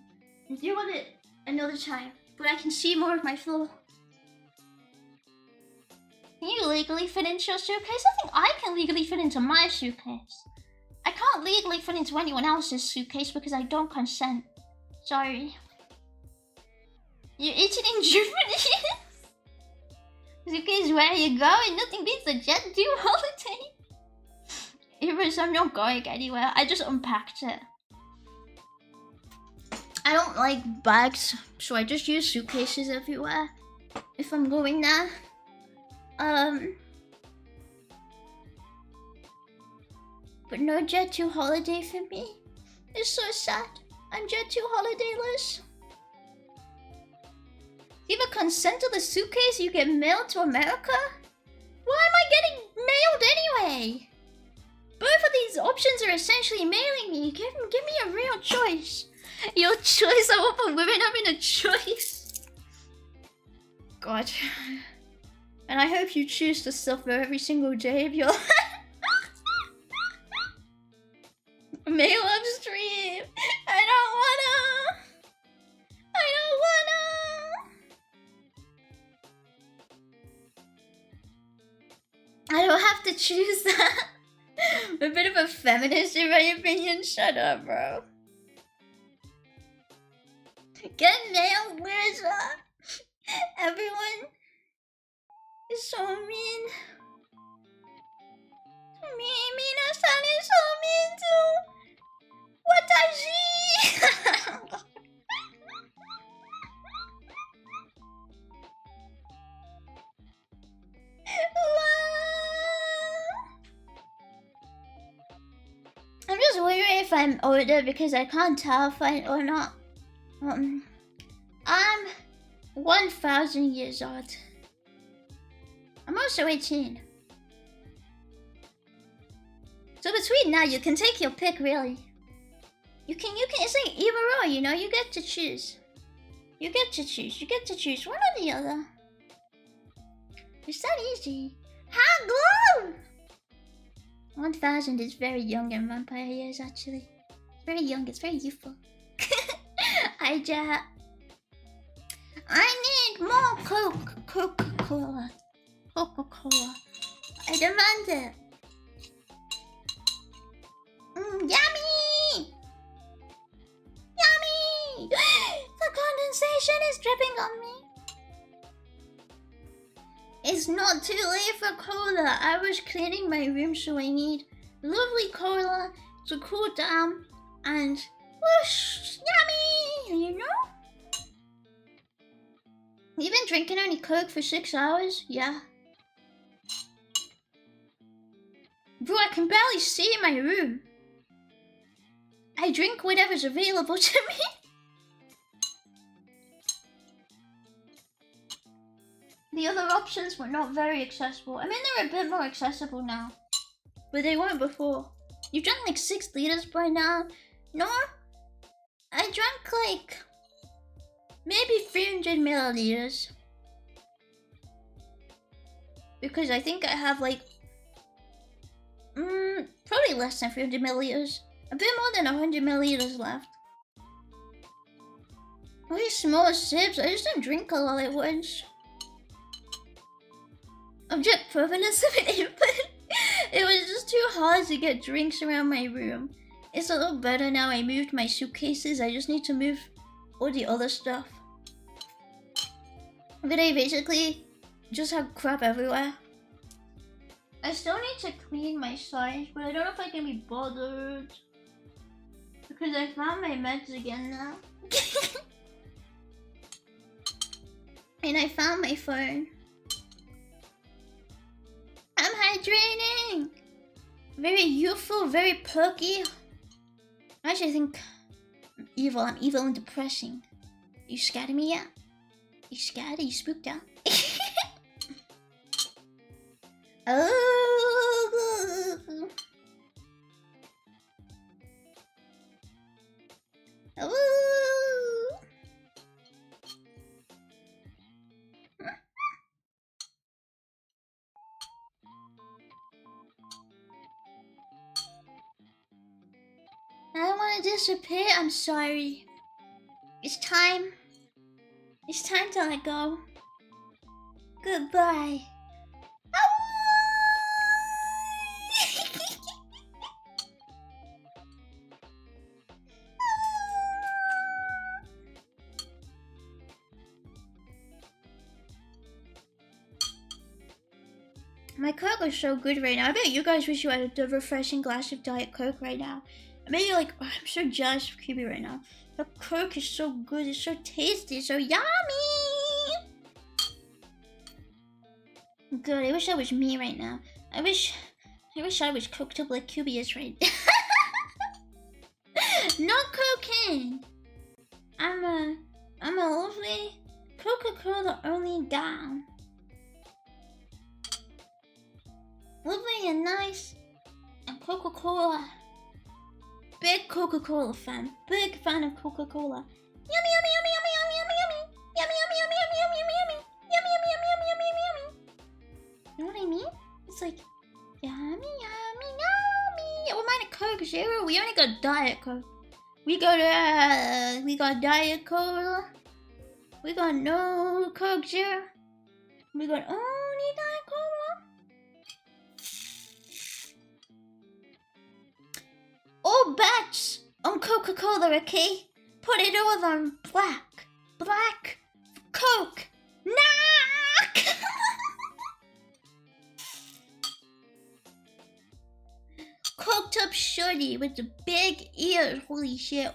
and deal with it another time, but I can see more of my floor. Can you legally fit into your suitcase? I think I can legally fit into my suitcase. I can't legally fit into anyone else's suitcase because I don't consent. Sorry. You're itching in Germany? Suitcase, where are you going? Nothing beats a ZATSU holiday. I'm not going anywhere. I just unpacked it. I don't like bags, so I just use suitcases everywhere if I'm going there. But no ZATSU holiday for me. It's so sad. I'm ZATSU holidayless. Give a consent to the suitcase, you get mailed to America? Why am I getting mailed anyway? Both of these options are essentially mailing me. Give me a real choice. Your choice. I hope a women having a choice. God. And I hope you choose to suffer every single day of your life. Mail upstream. I don't wanna. I don't have to choose that. I'm a bit of a feminist in my opinion. Shut up, bro. Get nailed, where's that? Everyone is so mean. Minasan is so mean too. Watashi! I'm just wondering if I'm older because I can't tell if I or not. I'm 1,000 years old. I'm also 18. So between now, you can take your pick, really. You can, it's like either or, you know, you get to choose. You get to choose one or the other. It's that easy. How glue! 1,000 is very young in vampire years, actually. It's very young, it's very youthful. I need more Coca-Cola. Coca-Cola. I demand it. Yummy! Yummy! The condensation is dripping on me. It's not too late for cola. I was cleaning my room, so I need lovely cola to cool down and whoosh, yummy, you know? You've been drinking only Coke for 6 hours? Yeah. Bro, I can barely see in my room. I drink whatever's available to me. The other options were not very accessible. I mean, they're a bit more accessible now, but they weren't before. You've drank like 6 liters by now. No, I drank like maybe 300 milliliters. Because I think I have like probably less than 300 milliliters. A bit more than 100 milliliters left. All these small sips, I just didn't drink a lot at once. Object permanence of an input. It was just too hard to get drinks around my room. It's a little better now. I moved my suitcases. I just need to move all the other stuff. But I basically just have crap everywhere. I still need to clean my sides, but I don't know if I can be bothered. Because I found my meds again now. And I found my phone. I'm hydrating! Very youthful, very perky. I actually think I'm evil. I'm evil and depressing. You scared of me yet? You scared? Are you spooked out? Oh. Oh. I don't want to disappear. I'm sorry. It's time. It's time to let go. Goodbye. My Coke is so good right now. I bet you guys wish you had a refreshing glass of Diet Coke right now. I bet you're like, oh, I'm so jealous of QB right now. The Coke is so good, it's so tasty, so yummy! Good, I wish I was me right now. I wish I was cooked up like QB is right now. Not cocaine! I'm a lovely Coca-Cola only gal. Lovely and nice, and Coca-Cola. Big Coca-Cola fan. Big fan of Coca-Cola. Yummy, yummy, yummy, yummy, yummy, yummy, yummy. Yummy, yummy, yummy, yummy, yummy, yummy, yummy. Yummy, yummy, yummy, yummy, yummy, yummy, yummy. You know what I mean? It's like, yummy, yummy, yummy. We're mine a Coke Zero. We only got Diet Coke. We got Diet Cola. We got no Coke Zero. We got only Diet Cola. All bets on Coca-Cola, okay? Put it all on black. Black Coke. Knock! Coked up shorty with the big ears. Holy shit.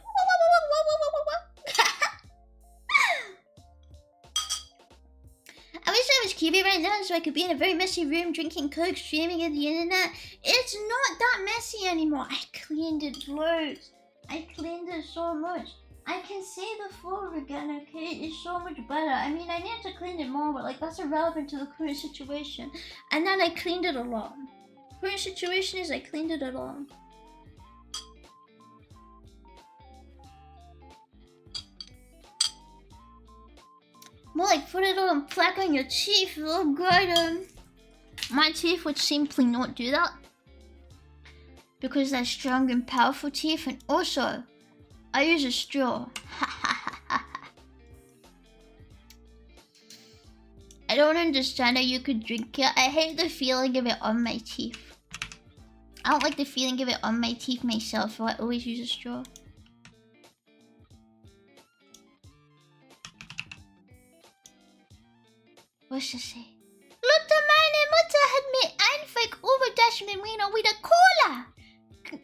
I wish I was Kiwi right now so I could be in a very messy room drinking Coke, streaming at the internet. It's not that messy anymore. I cleaned it loads. I cleaned it so much. I can see the floor again, okay? It's so much better. I mean, I need to clean it more, but like that's irrelevant to the current situation. And then I cleaned it a lot. Current situation is I cleaned it a lot. More like put it on plaque on your teeth, oh god. My teeth would simply not do that. Because they're strong and powerful teeth, and also, I use a straw. I don't understand how you could drink it. I hate the feeling of it on my teeth. I don't like the feeling of it on my teeth myself, so I always use a straw. What's it say? Lotte, meine Mutter hat mir einfach überdacht mit mir wieder Cola. Kom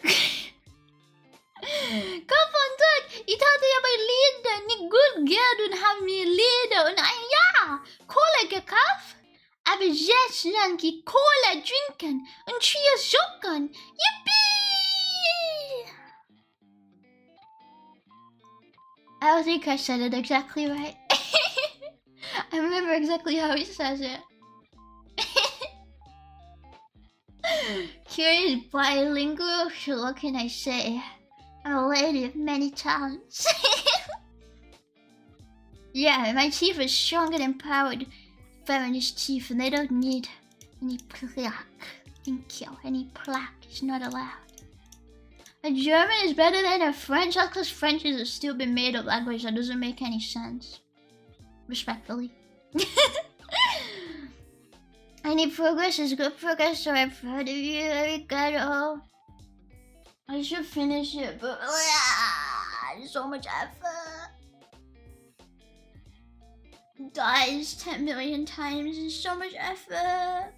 van dat. Ich hatte ja bei Lieder nicht gut Geld und habe mir Lieder und ein Jahr Cola gekauft. Aber jetzt lang ich Cola trinken und Cheers sucken. Yippee! I don't think I said it exactly right. I remember exactly how he says it. Curious bilingual, so what can I say? I'm a lady of many talents. Yeah, my teeth are strong and empowered. Feminist teeth, and they don't need any plaque. Thank you. Any plaque is not allowed. A German is better than a French. That's because French is a stupid made-up language that doesn't make any sense. Respectfully. Any progress is good progress, so I'm proud of you, Arigato. I should finish it, but there's so much effort. dies 10 million times in so much effort.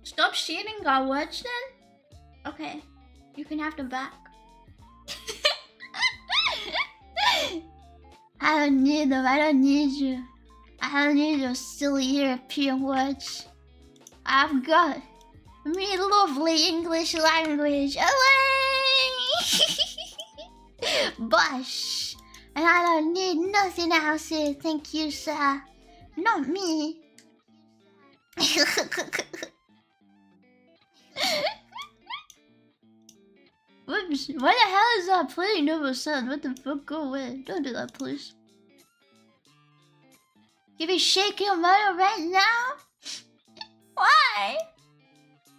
Stop stealing our words then? Okay, you can have them back. I don't need them, I don't need you. I don't need your silly European words. I've got me lovely English language. Away! Bush. And I don't need nothing else here, thank you, sir. Not me. Whoops, why the hell is that playing Novo Sun? What the fuck? Go away. Don't do that, please. You be shaking your motor right now? Why?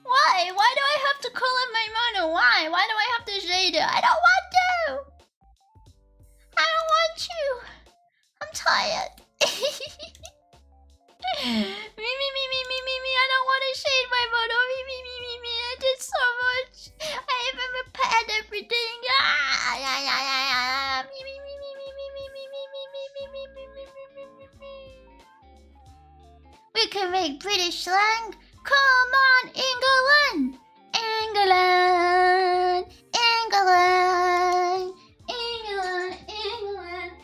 Why? Why do I have to call it my mono? Why? Why do I have to shade it? I don't want to! I don't want to! I'm tired. Me, I don't want to shade my mono. Me, I did so much. I even repaired everything. We can make British slang. Come on, England! England! England! England! England! England!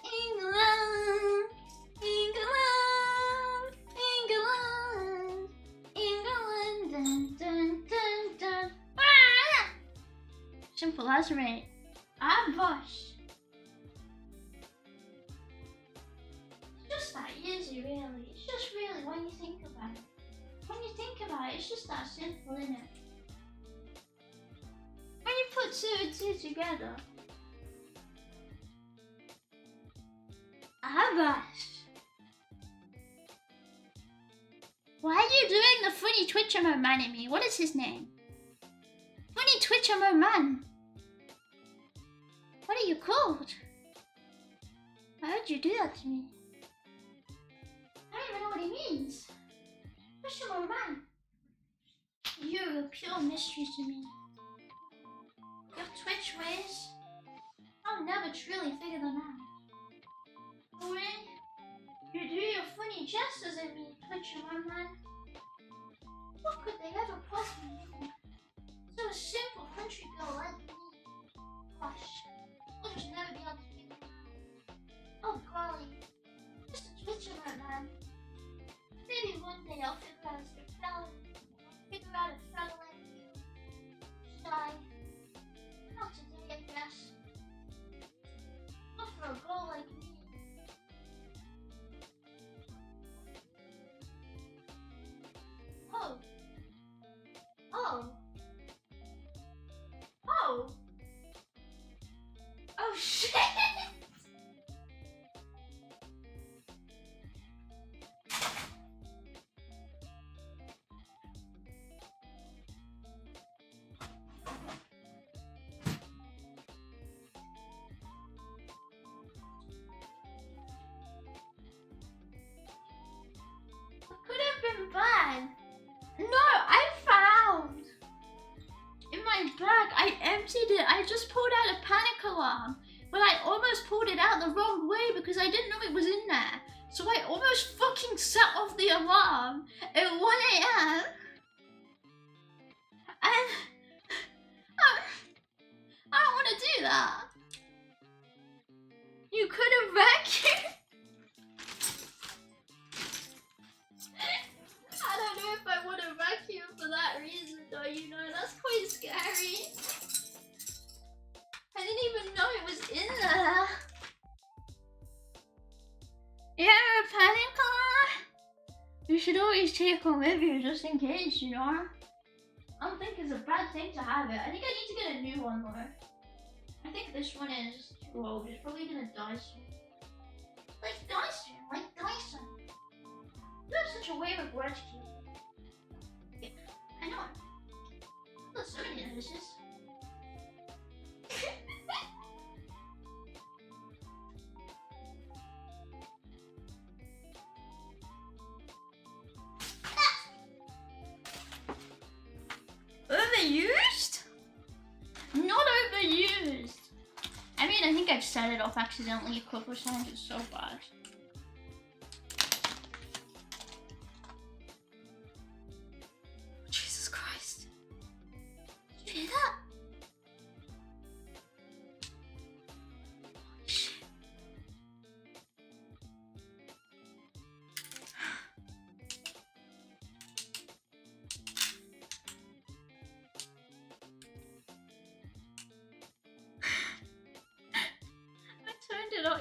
England! England! England! Dun, dun, dun, dun. Ah! Simple as right. I'm Bosch. It's just that easy, really. It's just really when you think about it. When you think about it, it's just that simple, isn't it? When you put two and two together. Abash. Why are you doing the funny Twitcher man at me? What is his name? Funny Twitcher man. What are you called? Why would you do that to me? I don't even know what he means. Twitcher man. You're a pure mystery to me. Your Twitch ways, I'll never truly figure them out. But when you do your funny gestures at me, Twitcher man, what could they ever possibly mean? So a simple country girl like me. Gosh, I'll just never be able to figure them out. Oh golly, just a Twitcher man. Maybe one day I'll figure out a fella. Figure out a fella like you. Shy. Not today, I guess. Not for a girl like me. Oh. Oh. Oh. Oh shit! Bad. No, I found in my bag. I emptied it. I just pulled out a panic alarm, but I almost pulled it out the wrong way because I didn't know it was in there. So I almost fucking set off the alarm at 1 AM. And I don't want to do that. You could have vacuumed. I don't know if I want to vacuum for that reason though, you know, that's quite scary. I didn't even know it was in there. Yeah, a panic alarm? You should always take one with you just in case, you know? I don't think it's a bad thing to have it. I think I need to get a new one though. I think this one is too old. It's probably gonna die soon. Like Dyson. You have such a way of words, cute. Yeah, I know. That's so many delicious. Overused? Not overused. I mean, I think I've set it off accidentally a couple of times. It's so bad.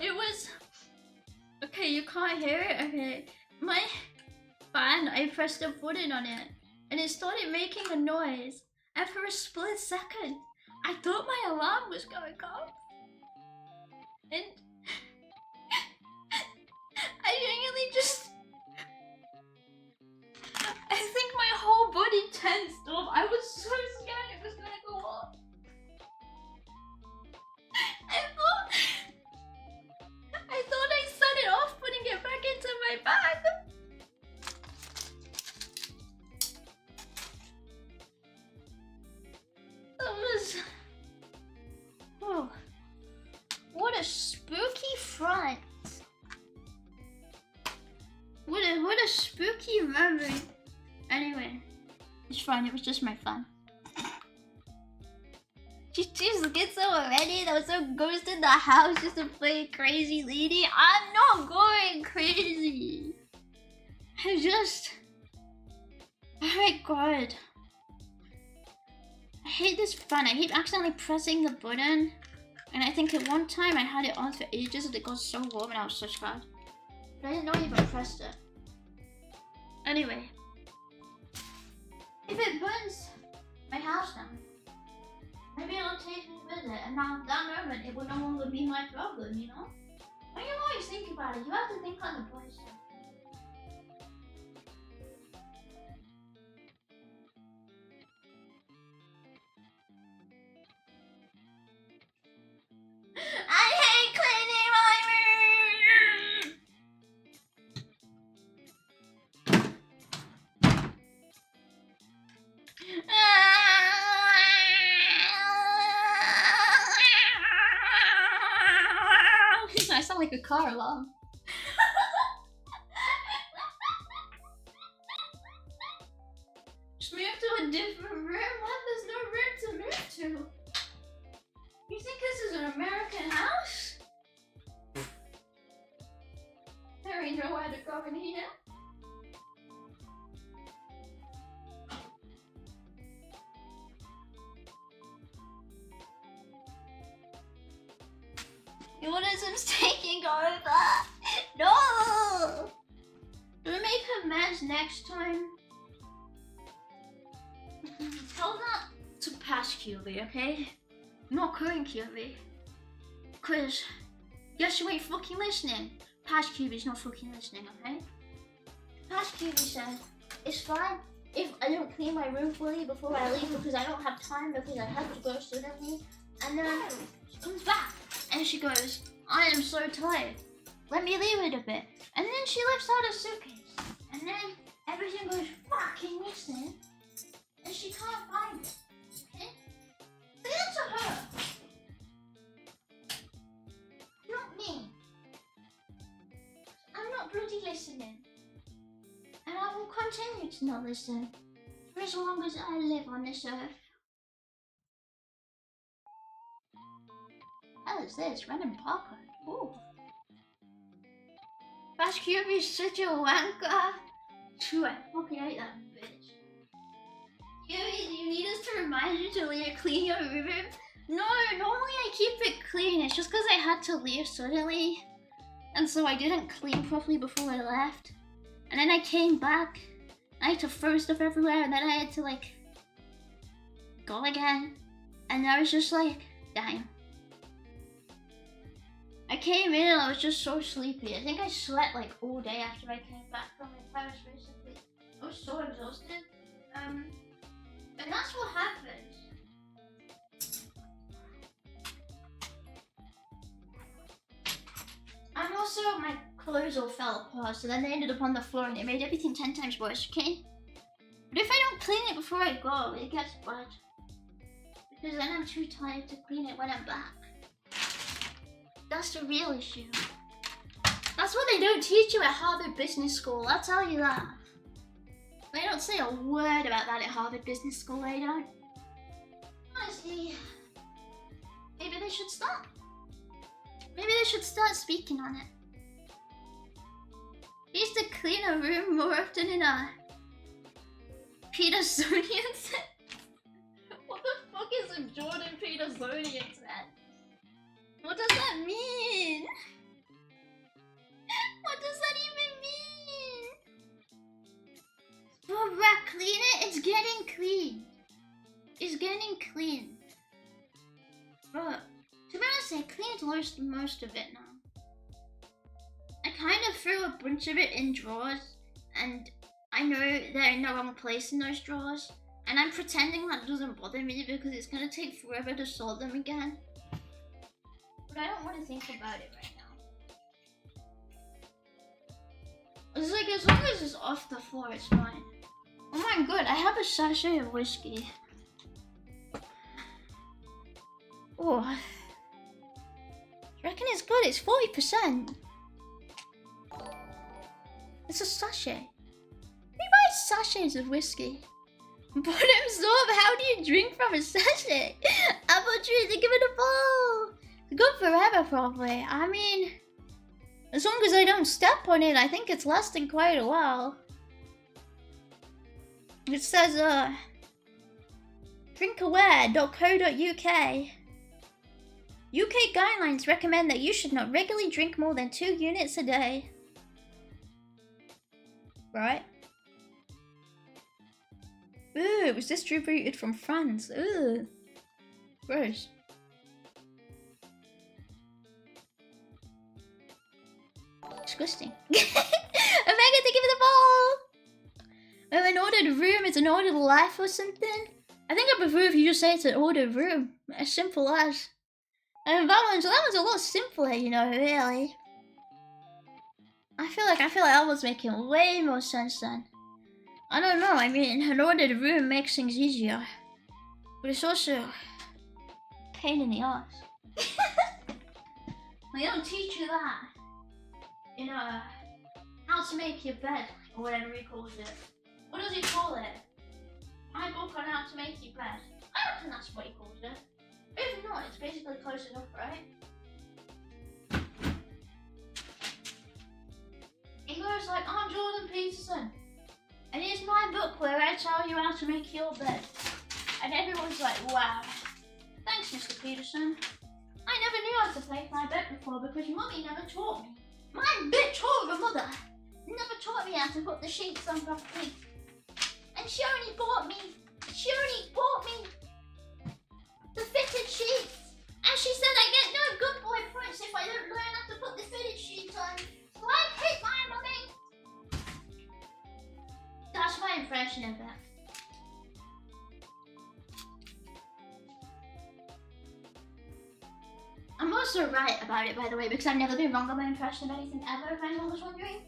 it was... Okay, you can't hear it? Okay. My fan, I pressed a button on it, and it started making a noise. And for a split second, I thought my alarm was going off. And... I genuinely just... I think my whole body tensed up. I was so scared it was gonna go off. I thought I set it off, putting it back into my bag. That was... Oh. What a spooky front. What a spooky memory. Anyway, it's fine, it was just my fun. She just gets so ready, that was so ghost in the house just to play crazy lady. I'm not going crazy. I just... Oh my god. I hate this fun. I hate accidentally pressing the button. And I think at one time I had it on for ages and it got so warm and I was so scared. But I didn't know I even pressed it. Anyway. If it burns my house down, maybe it'll take me with it, and now that moment it will no longer be my problem, you know? When you always think about it, you have to think on the bright side. I hate cleaning my room! I sound like a car alarm. Just move to a different room? What? There's no room to move to. You think this is an American house? There ain't nowhere to go in here. Autism's taking over. No! Do we make a mess next time? Tell that to past QB, okay? Not current QB. Cause guess you ain't fucking listening. Past QB's not fucking listening, okay? Past QB said, it's fine if I don't clean my room fully before I leave because I don't have time because I have to go suddenly. And then she comes back and she goes, I am so tired. Let me leave it a bit. And then she lifts out a suitcase. And then everything goes fucking missing. And she can't find it. Okay? Say that to her. Not me. I'm not bloody listening. And I will continue to not listen for as long as I live on this earth. What is this? Random Parker. Ooh. Fast QB is such a wanker. True, I fucking hate that bitch. You need us to remind you to clean your room? No, normally I keep it clean. It's just because I had to leave suddenly. And so I didn't clean properly before I left. And then I came back. I had to throw stuff everywhere and then I had to like go again. And I was just like, damn. I came in and I was just so sleepy. I think I slept like all day after I came back from my Paris recently. I was so exhausted. And that's what happened. And also my clothes all fell apart, so then they ended up on the floor and it made everything 10 times worse, okay? But if I don't clean it before I go, it gets bad. Because then I'm too tired to clean it when I'm back. That's the real issue. That's what they don't teach you at Harvard Business School, I'll tell you that. They don't say a word about that at Harvard Business School, they don't. Honestly, maybe they should stop. Maybe they should start speaking on it. He used to clean a room more often in a Petersonian set. What the fuck is a Jordan Petersonian set? What does that mean? getting clean. But to be honest, I cleaned most of it now. I kind of threw a bunch of it in drawers, and I know they're in the wrong place in those drawers. And I'm pretending that doesn't bother me because it's gonna take forever to sort them again. But I don't want to think about it right now. It's like, as long as it's off the floor, it's fine. Oh my god, I have a sachet of whiskey. Oh. I reckon it's good, it's 40%. It's a sachet. Who buys sachets of whiskey? Bottom up, how do you drink from a sachet? Apple trees, give it a bowl. It's good forever, probably. I mean, as long as I don't step on it, I think it's lasting quite a while. It says, drinkaware.co.uk. UK guidelines recommend that you should not regularly drink more than 2 units a day. Right? Ooh, it was distributed from France. Ooh. Gross. Disgusting. Omega, thank you for the ball! An ordered room, it's an ordered life or something? I think I prefer if you just say it's an ordered room. As simple as. And that one's a lot simpler, you know, really. I feel like that was making way more sense then. I don't know, I mean, an ordered room makes things easier. But it's also a pain in the ass. They don't teach you that. You know, how to make your bed, or whatever he calls it. What does he call it? My book on how to make your bed. I reckon that's what he calls it. If not, it's basically close enough, right? He goes like, I'm Jordan Peterson. And here's my book where I tell you how to make your bed. And everyone's like, wow. Thanks, Mr. Peterson. I never knew how to make my bed before because Mummy never taught me. My bitch whore of a mother never taught me how to put the sheets on properly. And she only bought me the fitted sheets. And she said I get no good boy points if I don't learn how to put the fitted sheets on. So I hate my mummy. That's my impression of that. I'm also right about it, by the way, because I've never been wrong on my impression of anything ever, if anyone was wondering.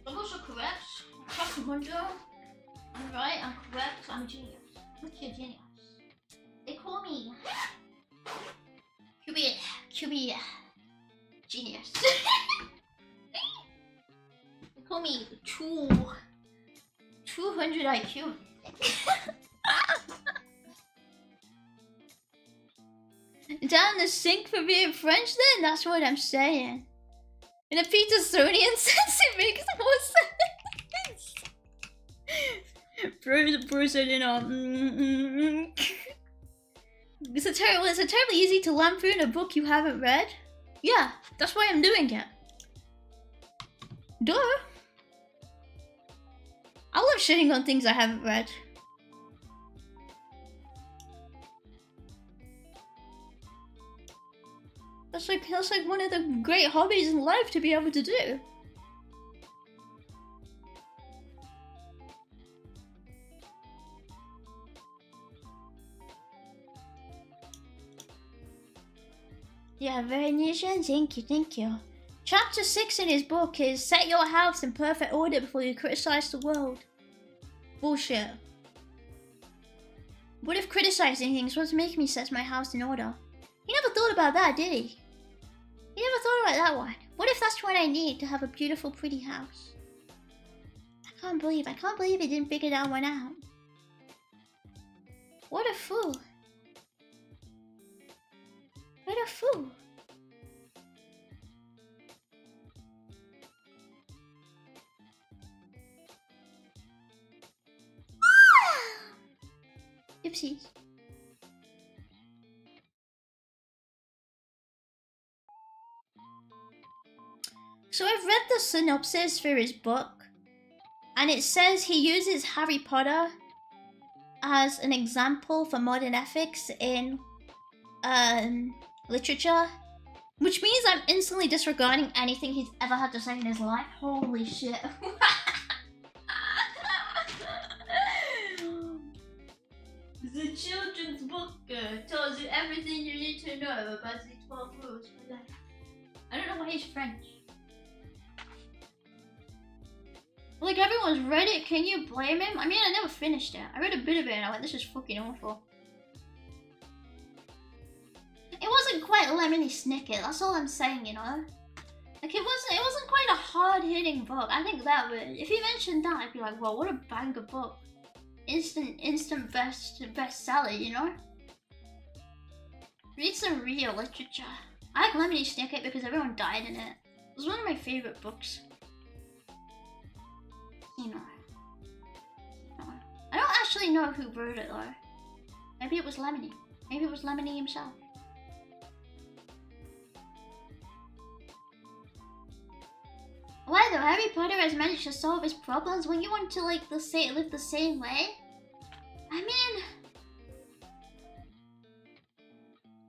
I'm also correct. I'm right, I'm correct, I'm a genius. What's your genius? They call me QB genius. They call me 200 IQ. Down the sink for being French then? That's what I'm saying. In a Petersonian sense, it makes more sense. Bro said, you know, It's a terribly easy to lampoon a book you haven't read. Yeah, that's why I'm doing it. Duh. I love shitting on things I haven't read. That's like one of the great hobbies in life to be able to do. Yeah, very nice. Thank you. Chapter 6 in his book is set your house in perfect order before you criticize the world. Bullshit. What if criticizing things was making me set my house in order? He never thought about that, did he? He never thought about that one. What if that's what I need to have a beautiful, pretty house? I can't believe he didn't figure that one out. What a fool. What a fool. Oopsies. So I've read the synopsis for his book, and it says he uses Harry Potter as an example for modern ethics in literature, which means I'm instantly disregarding anything he's ever had to say in his life. Holy shit. The children's book tells you everything you need to know about the 12 rules for life. I don't know why he's French. Like, everyone's read it, can you blame him? I mean, I never finished it. I read a bit of it and I went, this is fucking awful. It wasn't quite Lemony Snicket, that's all I'm saying, you know? Like, it wasn't quite a hard-hitting book. I think that would, if he mentioned that, I'd be like, whoa, what a banger book. Instant bestseller, you know? Read some real literature. I like Lemony Snicket because everyone died in it. It was one of my favorite books. You know. I don't actually know who wrote it though. Maybe it was Lemony. Maybe it was Lemony himself. Why though? Harry Potter has managed to solve his problems when you want to like live the same way? I mean,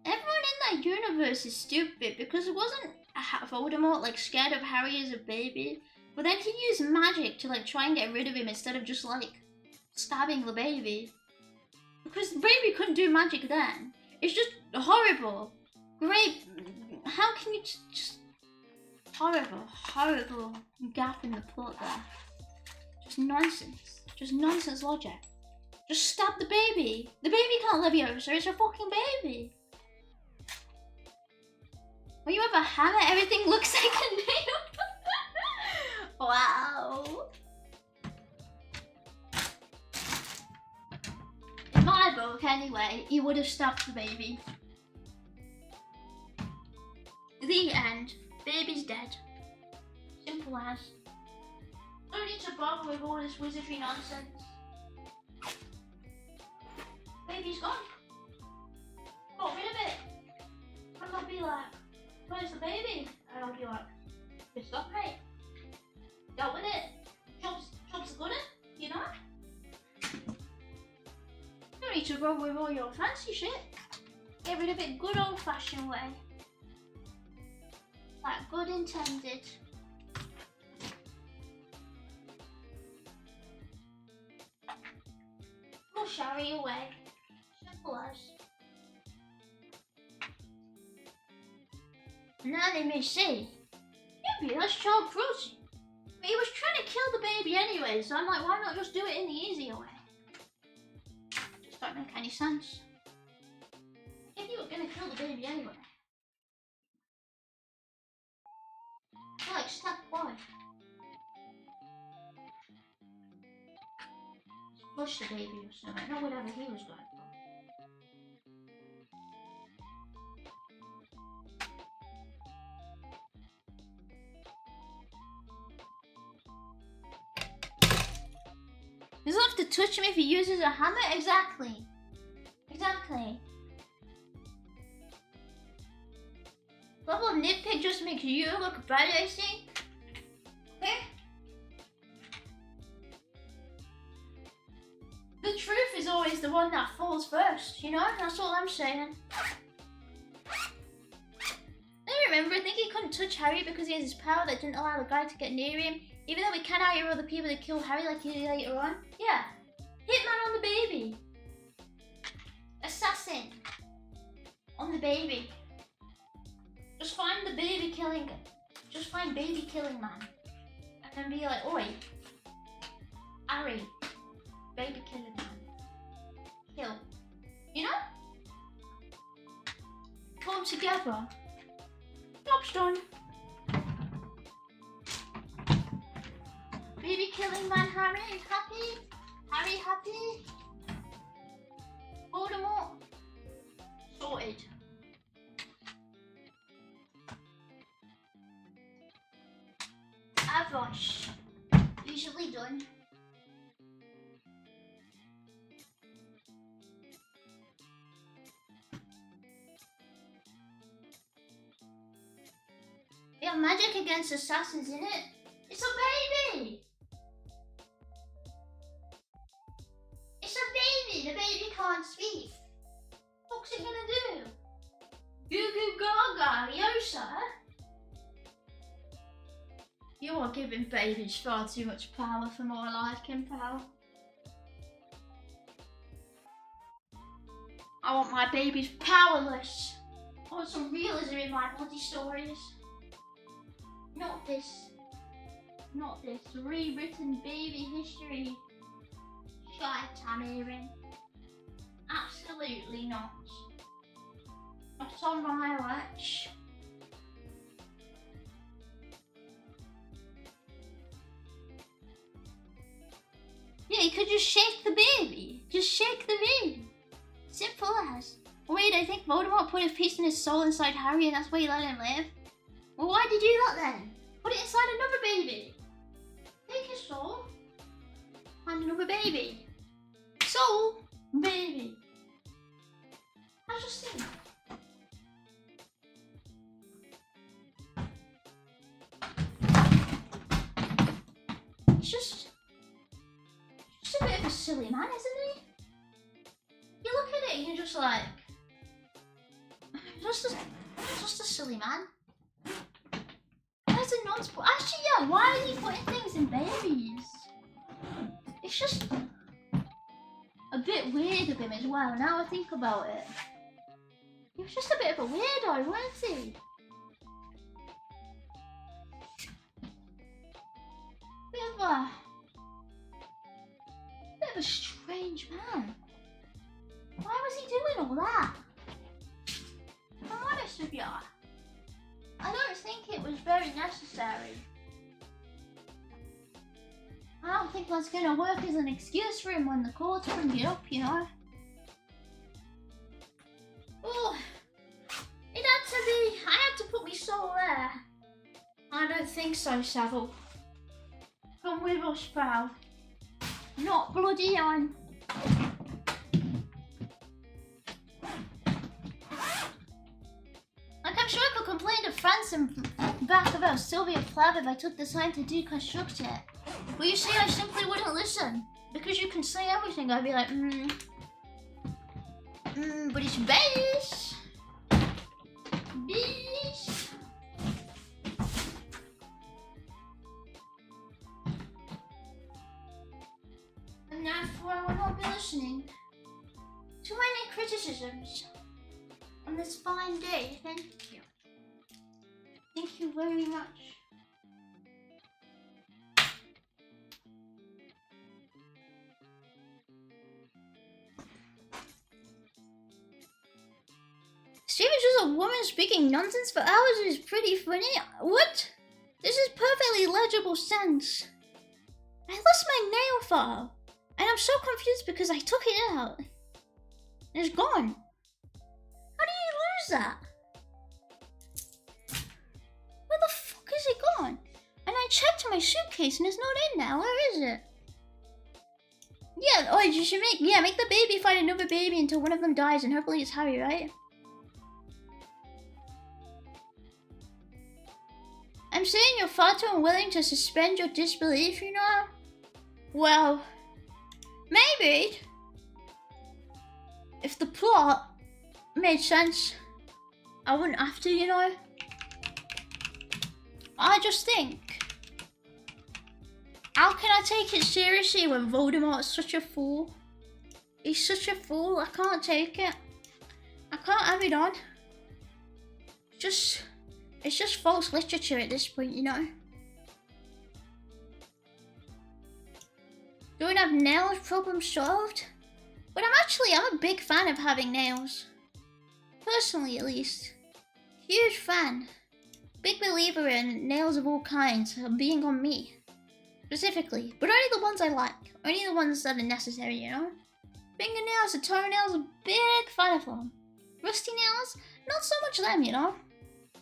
everyone in that universe is stupid because it wasn't Voldemort like scared of Harry as a baby, but then he used magic to like try and get rid of him instead of just like stabbing the baby. Because the baby couldn't do magic then. It's just horrible. Great. How can you just horrible gap in the plot there. Just nonsense logic. Just stab the baby. The baby can't Leviosa, it's a fucking baby. When you have a hammer, everything looks like a nail. Wow. In my book, anyway, he would have stabbed the baby. The end. Baby's dead. Simple as. Don't need to bother with all this wizardry nonsense. Baby's gone. Got rid of it. And I'll be like, where's the baby? And I'll be like, pissed off, mate. Dealt with it. Job's good, you know? Don't need to run with all your fancy shit. Get rid of it good old fashioned way. Like good intended. Push Harry away. Simple as. Now they may say, maybe that's child cruelty. But he was trying to kill the baby anyway, so I'm like, why not just do it in the easier way? Just don't make any sense. If you were gonna kill the baby anyway. Like, step one. Push the baby or something, not whatever he was going for. He doesn't have to touch him if he uses a hammer? Exactly. Exactly. Level of nitpick just makes you look bad, I think. Okay? The truth is always the one that falls first, you know? That's all I'm saying. I remember, I think he couldn't touch Harry because he has his power that didn't allow the guy to get near him. Even though we can hire other people to kill Harry like he did later on. Yeah. Hitman on the baby. Assassin. On the baby. Just find the baby killing. Just find baby killing man. And then be like, oi. Harry. Baby killing man. Kill. You know? Come together. Job's done. Baby killing man Harry happy? Harry happy? Voldemort sorted. Avosh. Usually done. We have magic against assassins in it. It's a baby! It's a baby! The You are giving babies far too much power for my liking, pal. I want my babies powerless. I want some realism in my bloody stories. Not this. Not this rewritten baby history shite I'm hearing. Absolutely not. Not on my watch. Yeah, you could just shake the baby. Just shake the baby. Simple as. Wait, I think Voldemort put a piece in his soul inside Harry and that's why he let him live. Well, why'd you do that then? Put it inside another baby. Take his soul. Find another baby. Soul. Baby. I just think. It's just a bit of a silly man, isn't he? You look at it and you're just like, just a silly man. That's a non-sport. Actually, yeah, why are you putting things in babies? It's just a bit weird of him as well, now I think about it. He was just a bit of a weirdo, weren't he? Bit of a strange man. Why was he doing all that? I'm honest with you. I don't think it was very necessary. I don't think that's gonna work as an excuse for him when the courts bring it up, you know? Oh, it had to be. I had to put my soul there. I don't think so, Savile. Come with us, pal. Not bloody on. Like, I'm sure I could complain to Franson back about Sylvia Plath if I took the time to deconstruct it. But you see, I simply wouldn't listen. Because you can say everything, I'd be like, but it's base. Base. And therefore I will not be listening to any criticisms on this fine day. Thank you. Thank you very much. Steven's just a woman speaking nonsense for hours is pretty funny. What? This is perfectly legible sense. I lost my nail file. And I'm so confused because I took it out. And it's gone. How do you lose that? Where the fuck is it gone? And I checked my suitcase and it's not in there. Where is it? Yeah, oh, you should make the baby find another baby until one of them dies and hopefully it's Harry, right? I'm saying you're far too unwilling to suspend your disbelief, you know? Well, maybe if the plot made sense, I wouldn't have to, you know? I just think, how can I take it seriously when Voldemort's such a fool? He's such a fool, I can't take it. I can't have it on. It's just false literature at this point, you know? Don't have nails, problem solved? But I'm a big fan of having nails. Personally, at least. Huge fan. Big believer in nails of all kinds being on me. Specifically. But only the ones I like. Only the ones that are necessary, you know? Fingernails and toenails, a big fan of them. Rusty nails, not so much them, you know?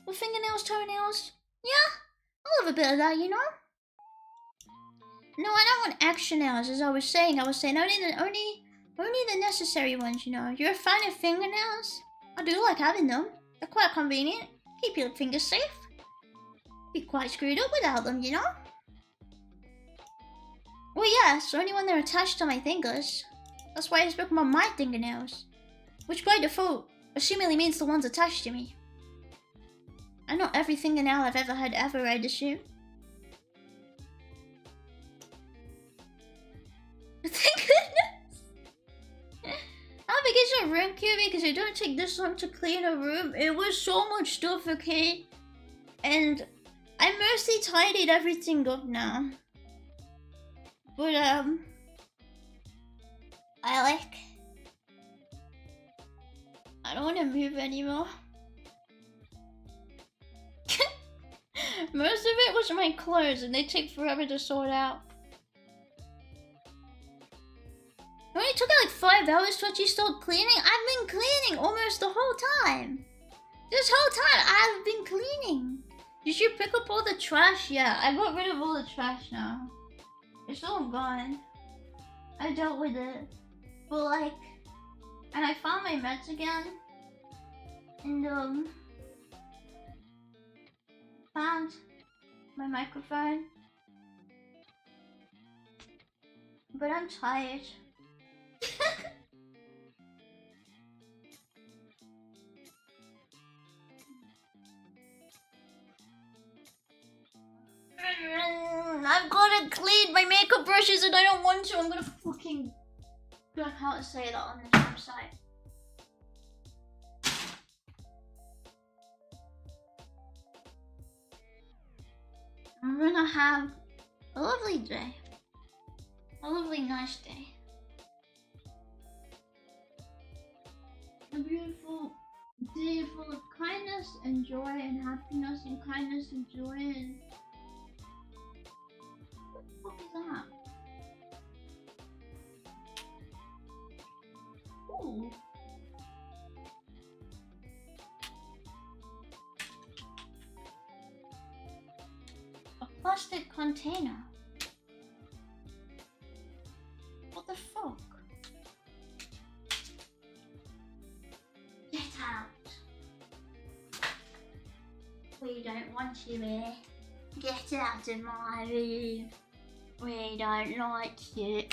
But fingernails, toenails, yeah, I'll have a bit of that, you know? No, I don't want extra nails, as I was saying only the necessary ones, you know. You're a fan of fingernails? I do like having them. They're quite convenient. Keep your fingers safe. Be quite screwed up without them, you know? Well, yes, only when they're attached to my fingers. That's why I spoke about my fingernails. Which by default, assumingly means the ones attached to me. And not every fingernail I've ever had ever, I'd assume. gonna take this long to clean a room. It was so much stuff, okay? And I mostly tidied everything up now. But I don't want to move anymore. Most of it was my clothes and they take forever to sort out. It only took like 5 hours to actually start cleaning. I've been cleaning almost the whole time. This whole time I've been cleaning. Did you pick up all the trash? Yeah, I got rid of all the trash now. It's all gone. I dealt with it. But like, and I found my meds again. And found my microphone. But I'm tired. I've gotta clean my makeup brushes and I don't want to. I'm gonna fucking... I can't say that on this website. I'm gonna have a lovely day. A lovely, nice day. A beautiful day full of kindness and joy and happiness and kindness and joy and... What the fuck is that? Ooh. A plastic container. What the fuck? Get out. We don't want you here. Get out of my room. We don't like you.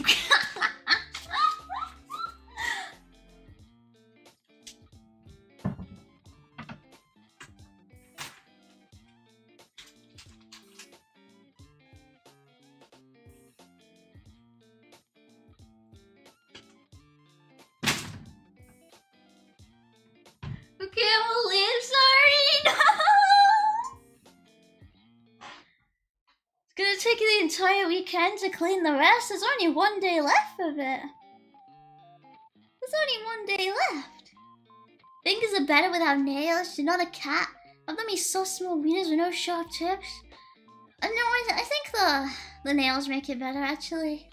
Okay, I will leave. Sorry. No. It's gonna take you the entire weekend to clean the rest. There's only 1 day left of it. There's only 1 day left. Fingers are better without nails. You're not a cat. I've got me so small wieners with no sharp tips. No, I think the nails make it better actually.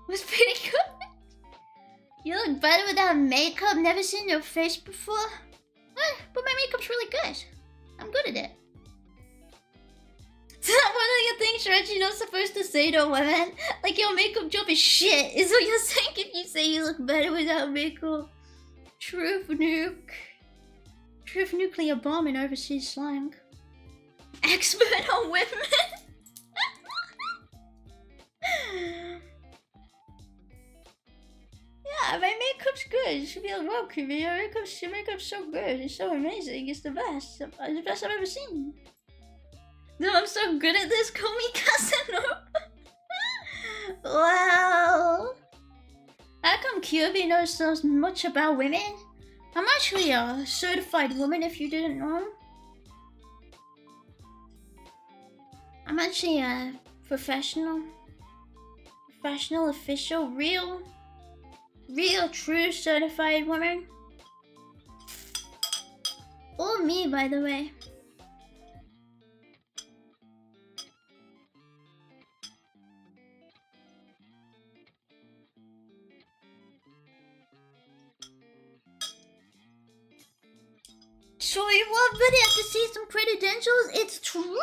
It was pretty good. You look better without makeup. Never seen your face before. But my makeup's really good. I'm good at it. It's not one of the things you're actually not supposed to say to women. Like, your makeup job is shit, is what you're saying if you say you look better without makeup. Truth nuke. Truth nuclear bomb in overseas slang. Expert on women. Yeah, my makeup's good. You should be welcome. Your makeup's so good. It's so amazing. It's the best. It's the best I've ever seen. No, I'm so good at this. Call me Casanova. Wow. How come QB knows so much about women? I'm actually a certified woman if you didn't know. I'm actually a professional, official, real, true certified woman. Or me, by the way. So you love video to see some credentials? It's true!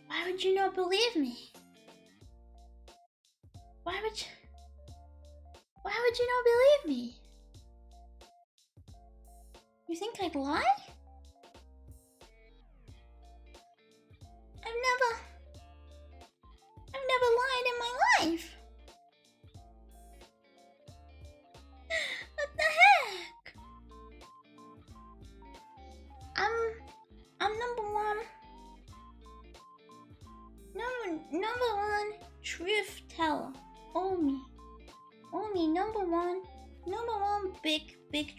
Why would you not believe me? Why would you not believe me? You think I'd lie? I've never lied in my life. What the heck? I'm number one. Number one truth teller. Omi, number one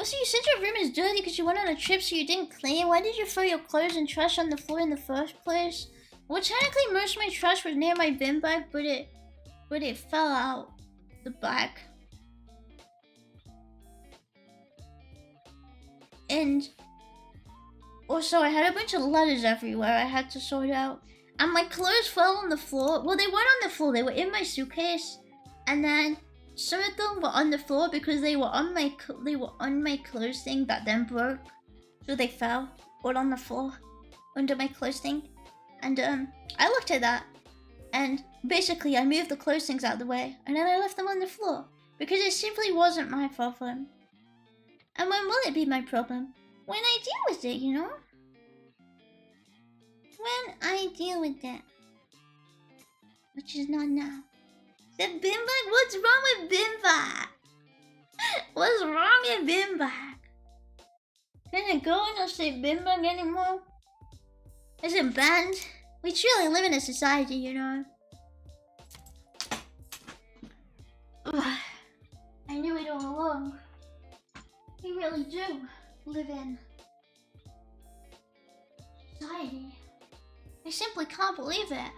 Also, you said your room is dirty because you went on a trip so you didn't clean. Why did you throw your clothes and trash on the floor in the first place? Well, technically most of my trash was near my bin bag, but it fell out the back. And also I had a bunch of letters everywhere I had to sort out. And my clothes fell on the floor. Well, they weren't on the floor, they were in my suitcase. And then some of them were on the floor because they were on my clothes thing that then broke. So they fell all on the floor under my clothes thing. And I looked at that and basically I moved the clothes things out of the way and then I left them on the floor because it simply wasn't my problem. And when will it be my problem? When I deal with it, you know? When I deal with it. Which is not now. The bin bag? What's wrong with bin bag? What's wrong with bin bag? Can it go and not say bin bag anymore? Is it banned? We truly live in a society, you know. Ugh. I knew it all along. We really do live in society. I simply can't believe it.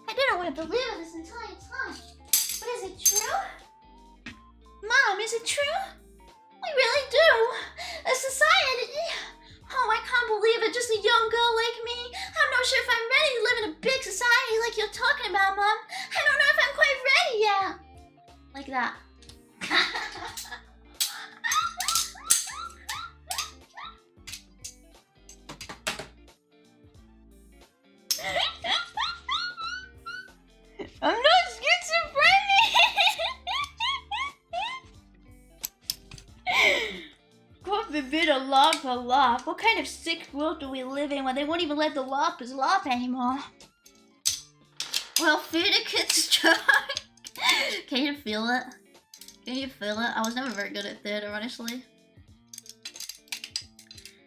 I didn't want to believe it this entire time. But is it true? Mom, is it true? We really do. A society. Oh, I can't believe it. Just a young girl like me. I'm not sure if I'm ready to live in a big society like you're talking about, Mom. I don't know if I'm quite ready yet. Like that. I'm not schizophrenic! God forbid a laugh. What kind of sick world do we live in where they won't even let the laughers laugh anymore? Well, theater kids try. Can you feel it? Can you feel it? I was never very good at theater, honestly.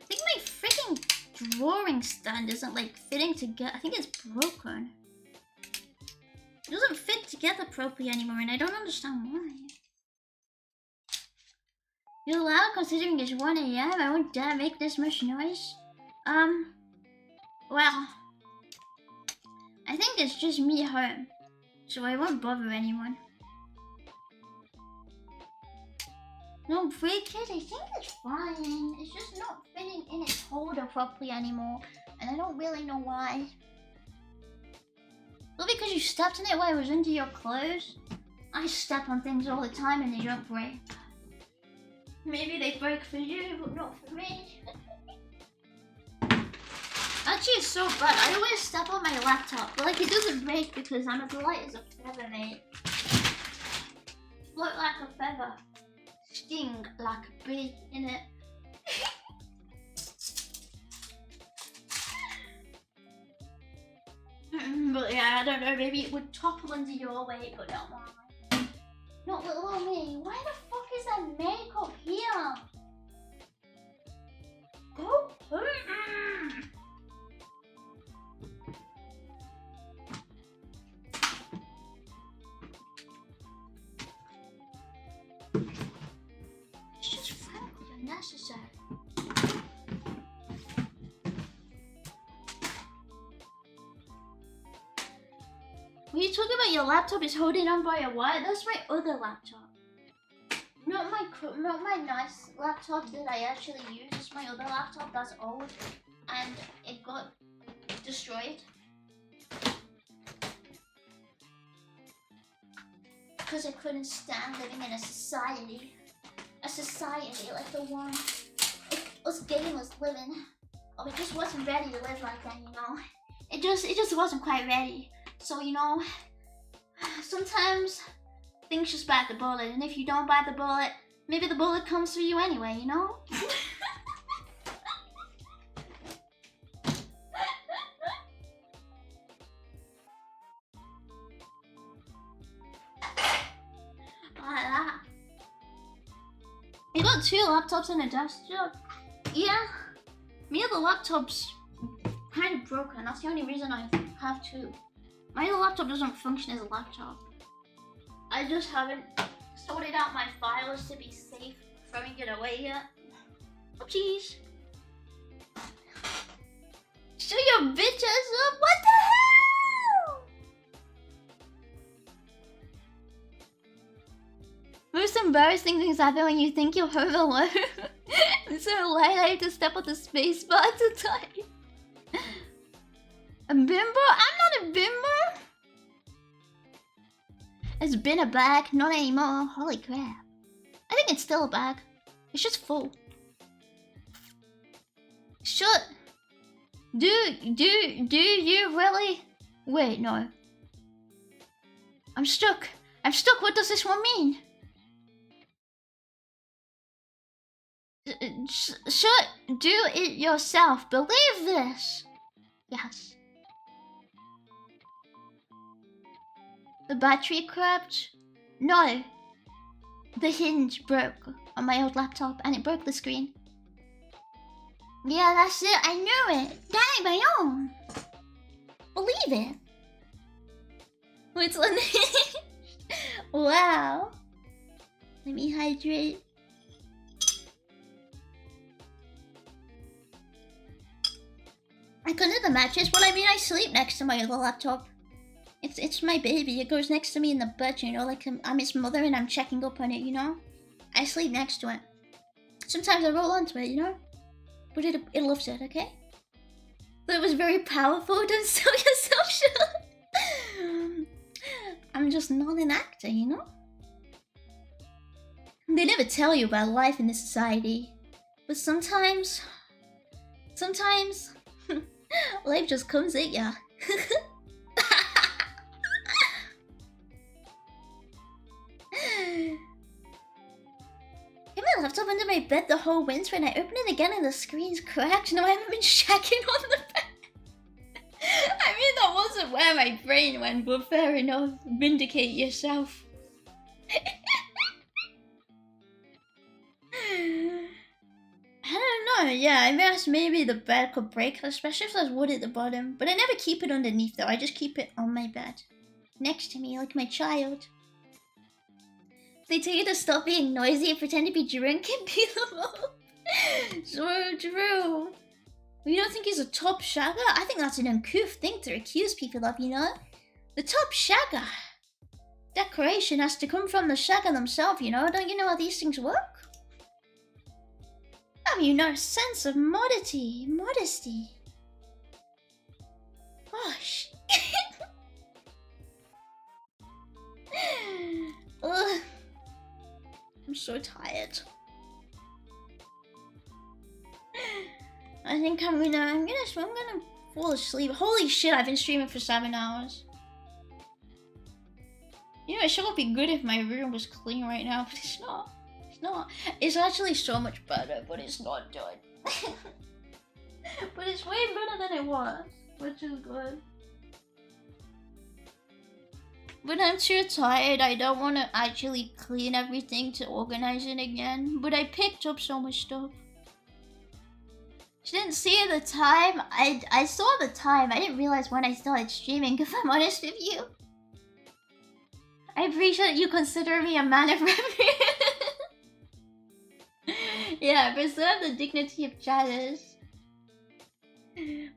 I think my freaking drawing stand isn't like fitting together. I think it's broken. It doesn't fit together properly anymore, and I don't understand why. You're loud considering it's 1 AM. I won't dare make this much noise. Well, I think it's just me home, so I won't bother anyone. No, break it. I think it's fine. It's just not fitting in its holder properly anymore, and I don't really know why. Well, because you stepped in it while it was under your clothes? I step on things all the time and they don't break. Maybe they break for you, but not for me. Actually, it's so bad. I always step on my laptop, but like it doesn't break because I'm as light as a feather, mate. Float like a feather. Sting like a bee, innit? But yeah, I don't know, maybe it would topple under your weight, but not mine. Not little old me. Why the fuck is that makeup here? Go It's just frankly unnecessary. When you talking about your laptop is holding on by a wire, that's my other laptop. Not my nice laptop that I actually use. It's my other laptop that's old and it got destroyed. Because I couldn't stand living in a society like the one us gamers live in. Oh, it just wasn't ready to live like that, you know. It just wasn't quite ready. So, you know, sometimes things just bite the bullet, and if you don't bite the bullet, maybe the bullet comes for you anyway, you know? Like that. You got 2 laptops and a desktop? Yeah. Me other laptop's kind of broken. That's the only reason I have 2. My other laptop doesn't function as a laptop. I just haven't sorted out my files to be safe throwing it away yet. Oopsies. Show your bitch ass up. What the hell? Most embarrassing things happen when you think you're home alone. It's so light, I have to step on the space bar to type. A bimbo? I'm not a bimbo. It's been a bag, not anymore. Holy crap. I think it's still a bag. It's just full. Shut. Do you really? Wait, no. I'm stuck. I'm stuck. What does this one mean? Shut. Do it yourself. Believe this. Yes. The battery cracked? No. The hinge broke on my old laptop and it broke the screen. Yeah, that's it. I knew it. Dang, my own. Believe it. What's on it? Wow. Let me hydrate. I couldn't do the mattress, but I mean I sleep next to my little laptop. It's my baby. It goes next to me in the bed, you know, like I'm its mother and I'm checking up on it, you know? I sleep next to it. Sometimes I roll onto it, you know? But it loves it, okay? But it was very powerful. Don't sell yourself short. I'm just not an actor, you know? They never tell you about life in this society. But sometimes... life just comes at ya. I had my laptop under my bed the whole winter and I opened it again and the screen's cracked. No, I haven't been shacking on the bed. I mean, that wasn't where my brain went, but fair enough. Vindicate yourself. I don't know, yeah, I guess maybe the bed could break, especially if there's wood at the bottom. But I never keep it underneath though, I just keep it on my bed. Next to me, like my child. They tell you to stop being noisy and pretend to be drunk and beat them up. So true. You don't think he's a top shagger? I think that's an uncouth thing to accuse people of, you know? The top shagger. Decoration has to come from the shagger themselves, you know? Don't you know how these things work? Have you no sense of modesty? Gosh. Ugh. I'm so tired. I think I'm gonna fall asleep. Holy shit, I've been streaming for 7 hours. You know, it sure would be good if my room was clean right now, but it's not. It's not. It's actually so much better, but it's not done. But it's way better than it was, which is good. But I'm too tired. I don't want to actually clean everything to organize it again. But I picked up so much stuff. She didn't see the time. I saw the time. I didn't realize when I started streaming, if I'm honest with you. I appreciate you consider me a man of reference. Yeah, preserve the dignity of chatters.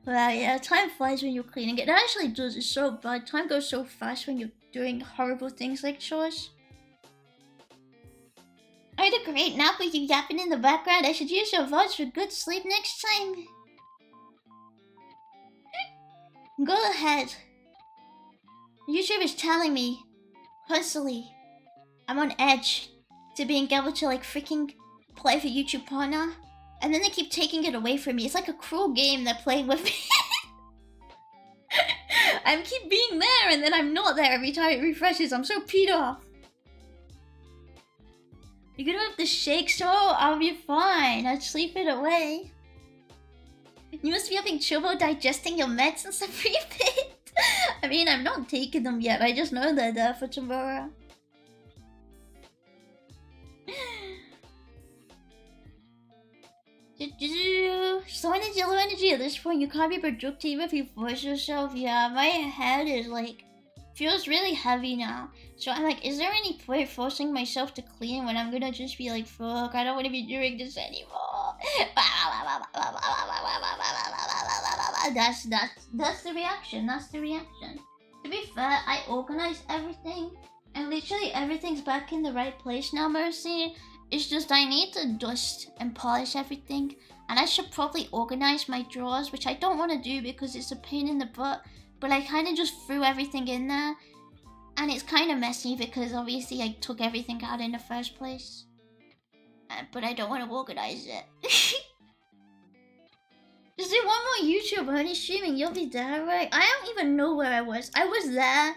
Well, yeah, time flies when you're cleaning. It actually does. It's so bad. Time goes so fast when you're doing horrible things like chores. I had a great nap with you yapping in the background. I should use your vods for good sleep next time. Go ahead. YouTube is telling me, constantly, I'm on edge to being able to like freaking play for YouTube partner. And then they keep taking it away from me. It's like a cruel game they're playing with me. I keep being there and then I'm not there every time it refreshes. I'm so peed off. You're gonna have the shakes? Oh, I'll be fine. I'll sleep it away. You must be having trouble digesting your meds and stuff for your pit. I mean, I'm not taking them yet. I just know they're there for tomorrow. So much yellow energy at this point. You can't be productive if you force yourself. Yeah, my head is like feels really heavy now. So I'm like, is there any point forcing myself to clean when I'm gonna just be like, fuck, I don't want to be doing this anymore. That's the reaction. That's the reaction. To be fair, I organized everything, and literally everything's back in the right place now, Mercy. It's just I need to dust and polish everything, and I should probably organize my drawers, which I don't want to do because it's a pain in the butt. But I kind of just threw everything in there, and it's kind of messy because obviously I took everything out in the first place. But I don't want to organize it. Just do one more YouTube only streaming, you'll be there, right? I don't even know where I was. I was there,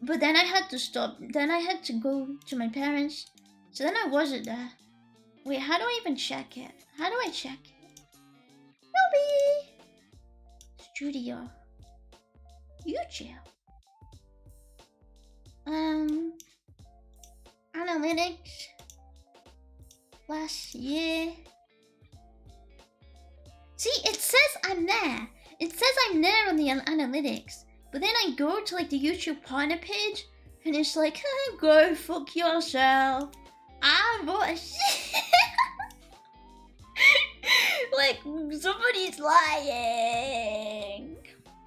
but then I had to stop. Then I had to go to my parents. So then I wasn't there. Wait, how do I even check it? How do I check it? Lobby! Studio. YouTube. Analytics. Last year. See, it says I'm there. It says I'm there on the analytics. But then I go to like the YouTube partner page, and it's like, go fuck yourself. I'm like, somebody's lying.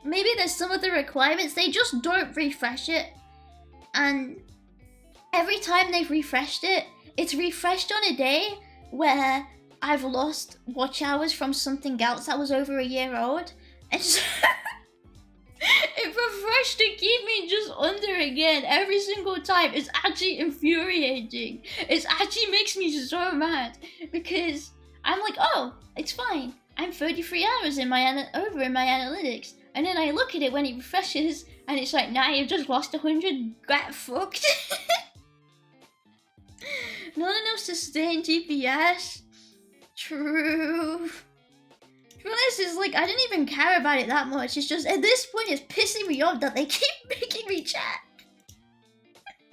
Maybe there's some of the requirements, they just don't refresh it. And every time they've refreshed it, it's refreshed on a day where I've lost watch hours from something else that was over a year old. And so it refreshed to keep me just under again every single time. It's actually infuriating. It actually makes me so mad because I'm like, oh, it's fine. I'm 33 hours in my over in my analytics. And then I look at it when it refreshes and it's like, nah, you've just lost 100. Get fucked. Not enough sustained GPS. True. This is like, I didn't even care about it that much. It's just, at this point, it's pissing me off that they keep making me check.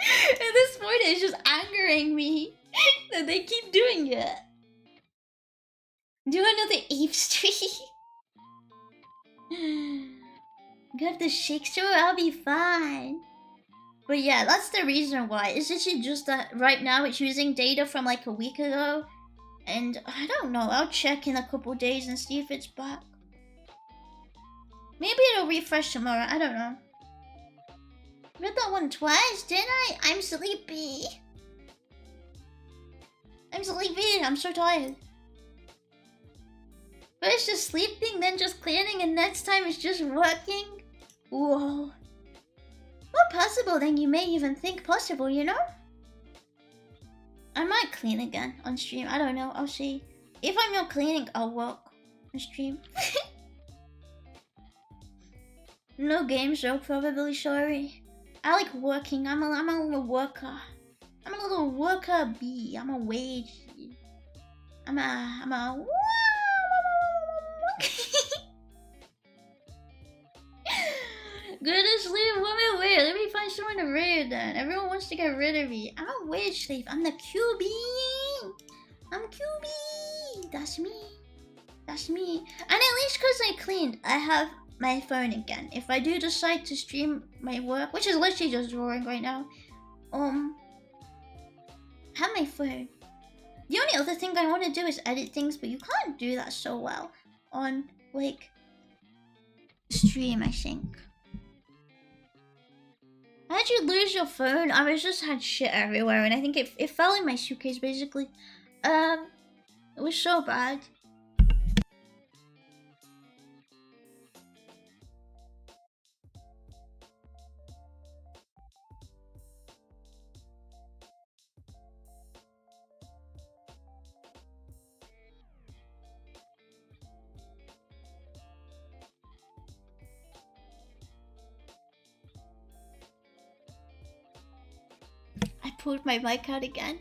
At this point, it's just angering me that they keep doing it. Do another Eve stream. Get the shakes to it, I'll be fine. But yeah, that's the reason why. It's actually just that right now it's using data from like a week ago. And I don't know, I'll check in a couple days and see if it's back. Maybe it'll refresh tomorrow, I don't know. Read that one twice, didn't I? I'm sleepy. I'm sleepy, I'm so tired. But it's just sleeping, then just cleaning, and next time it's just working. Whoa. More possible than you may even think possible, you know? I might clean again on stream. I don't know. I'll see. If I'm not cleaning, I'll work on stream. No games though, probably. Sorry. I like working. I'm a little worker. I'm a little worker bee. I'm a wage. I'm a. Good to sleep. Let me find someone to raid then. Everyone wants to get rid of me. I'm a wage slave. I'm the QB. I'm QB. That's me. That's me. And at least because I cleaned, I have my phone again. If I do decide to stream my work, which is literally just drawing right now, have my phone. The only other thing I want to do is edit things, but you can't do that so well on like stream, I think. How'd you lose your phone? I was just had shit everywhere, and I think it fell in my suitcase basically. It was so bad. I pulled my mic out again.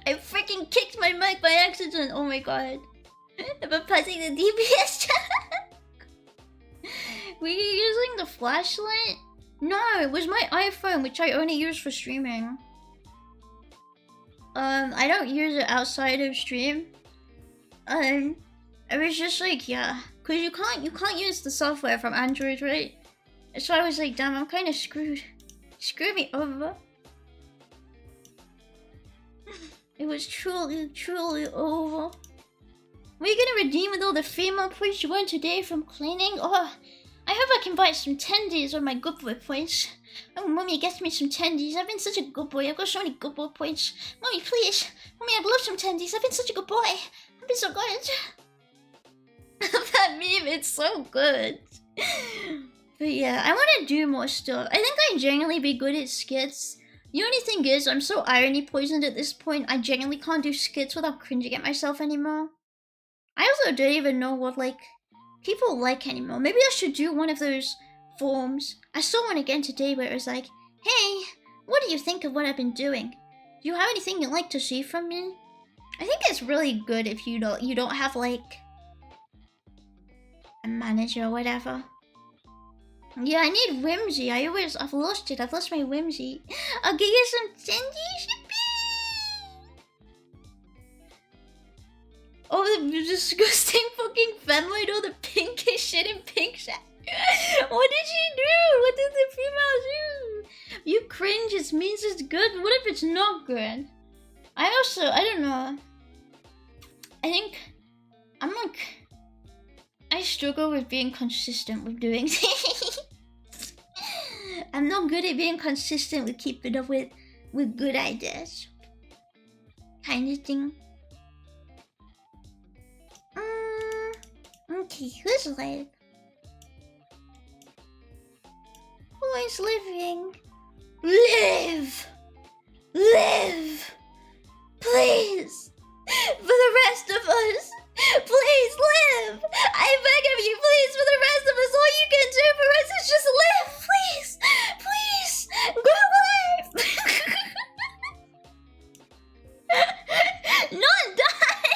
I freaking kicked my mic by accident. Oh my god. I'm passing the DPS check. Were you using the flashlight? No, it was my iPhone, which I only use for streaming. I don't use it outside of stream. It was just like, yeah, cause you can't use the software from Android, right? So I was like, damn, I'm kind of screwed. Screw me over. It was truly, truly over. Were you gonna redeem with all the female points you won today from cleaning? Oh, I hope I can buy some tendies with my good boy points. Oh, Mommy gets me some tendies. I've been such a good boy. I've got so many good boy points. Mommy, please. Mommy, I'd love some tendies. I've been such a good boy. I've been so good. That meme, it's so good. But yeah, I want to do more stuff. I think I'd genuinely be good at skits. The only thing is, I'm so irony poisoned at this point, I genuinely can't do skits without cringing at myself anymore. I also don't even know what, like, people like anymore. Maybe I should do one of those forms. I saw one again today where it was like, hey, what do you think of what I've been doing? Do you have anything you'd like to see from me? I think it's really good if you don't have, like, a manager or whatever. Yeah, I need whimsy. I've lost it. I've lost my whimsy. I'll get you some tendies. Oh, the disgusting fucking femboid, all the pinkish shit in pink shit. What did she do? What did the female do? You cringe, it means it's good, but what if it's not good? I don't know. I think, I struggle with being consistent with doing things. I'm not good at being consistent with keeping up with good ideas. Kind of thing. Okay, who's live? Who is living? Live! Live! Please! For the rest of us! Please live! I beg of you, please, for the rest of us, all you can do for us is just live! Please! Please! Good life! Not die!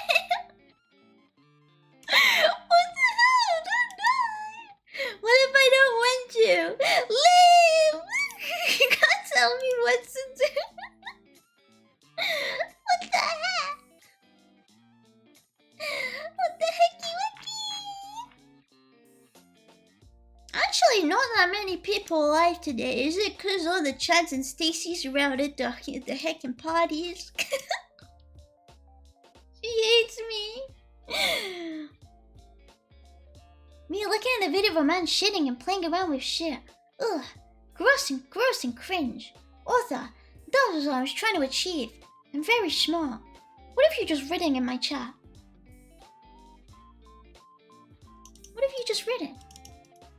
What the hell? Don't die! What if I don't want to? Live! You can't tell me what to do. What the heck? What the hecky wacky? Actually, not that many people alive today. Is it because all the Chads and Stacy's around at the heckin' parties? She hates me. Me looking at a video of a man shitting and playing around with shit. Ugh. Gross and cringe. Author, that was what I was trying to achieve. I'm very smart. What if you're just reading in my chat? What if you just read it?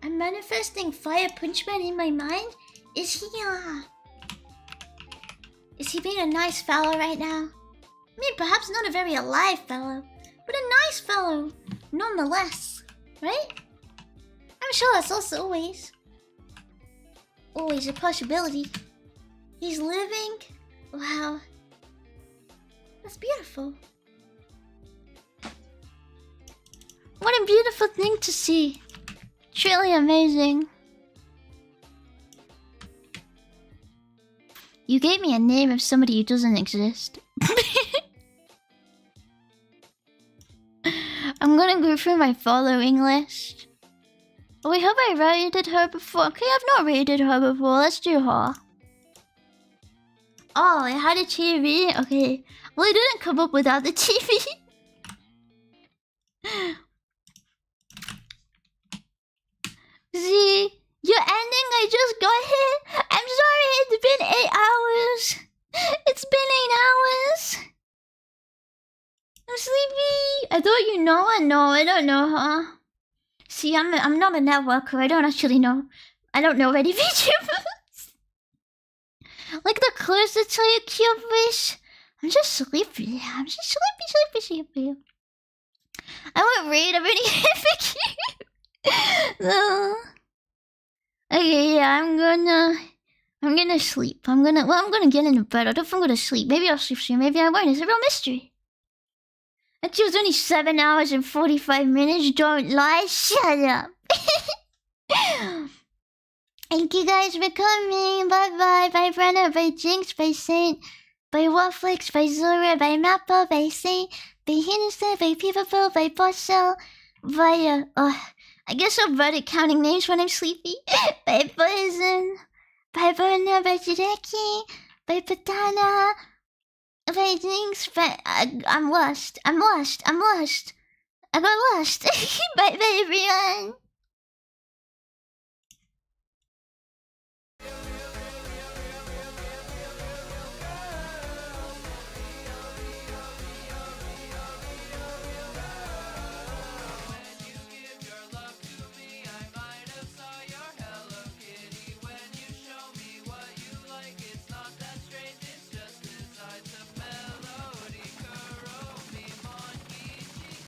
I'm manifesting Fire Punchman in my mind? Is he being a nice fellow right now? I mean, perhaps not a very alive fellow, but a nice fellow, nonetheless, right? I'm sure that's also always a possibility. He's living? Wow. That's beautiful. What a beautiful thing to see. Truly amazing. You gave me a name of somebody who doesn't exist. I'm gonna go through my following list. Oh, wait, have I rated her before? Okay, I've not rated her before. Let's do her. Oh, it had a TV? Okay. Well, it didn't come up without the TV. Z, you're ending? I just got hit. I'm sorry, it's been 8 hours. It's been 8 hours. I'm sleepy. I thought you know her. No, I don't know her. See, I'm not a networker. I don't actually know. I don't know any VTubers. Like the closest to your cute fish. I'm just sleepy. I'm just sleepy. I won't read. I'm already here for you. No. Okay, yeah, I'm gonna sleep. I'm gonna get into bed. I don't think I'm gonna sleep. Maybe I'll sleep soon. Maybe I won't. It's a real mystery. It was only 7 hours and 45 minutes. Don't lie. Shut up. Thank you guys for coming. Bye-bye. Bye, Brenna. Bye, Jinx. Bye, Saint. Bye, Wafflix. Bye, Zora. Bye, Mappa. Bye, Saint. Bye, Hinista. Bye, Peeperville. Bye, Bossel. Bye, I guess I'm bad at counting names when I'm sleepy. Bye, Poison. Bye, Burner. Bye, Jideki. Bye, Patana. Thanks, I'm lost. I got lost. Bye bye, everyone.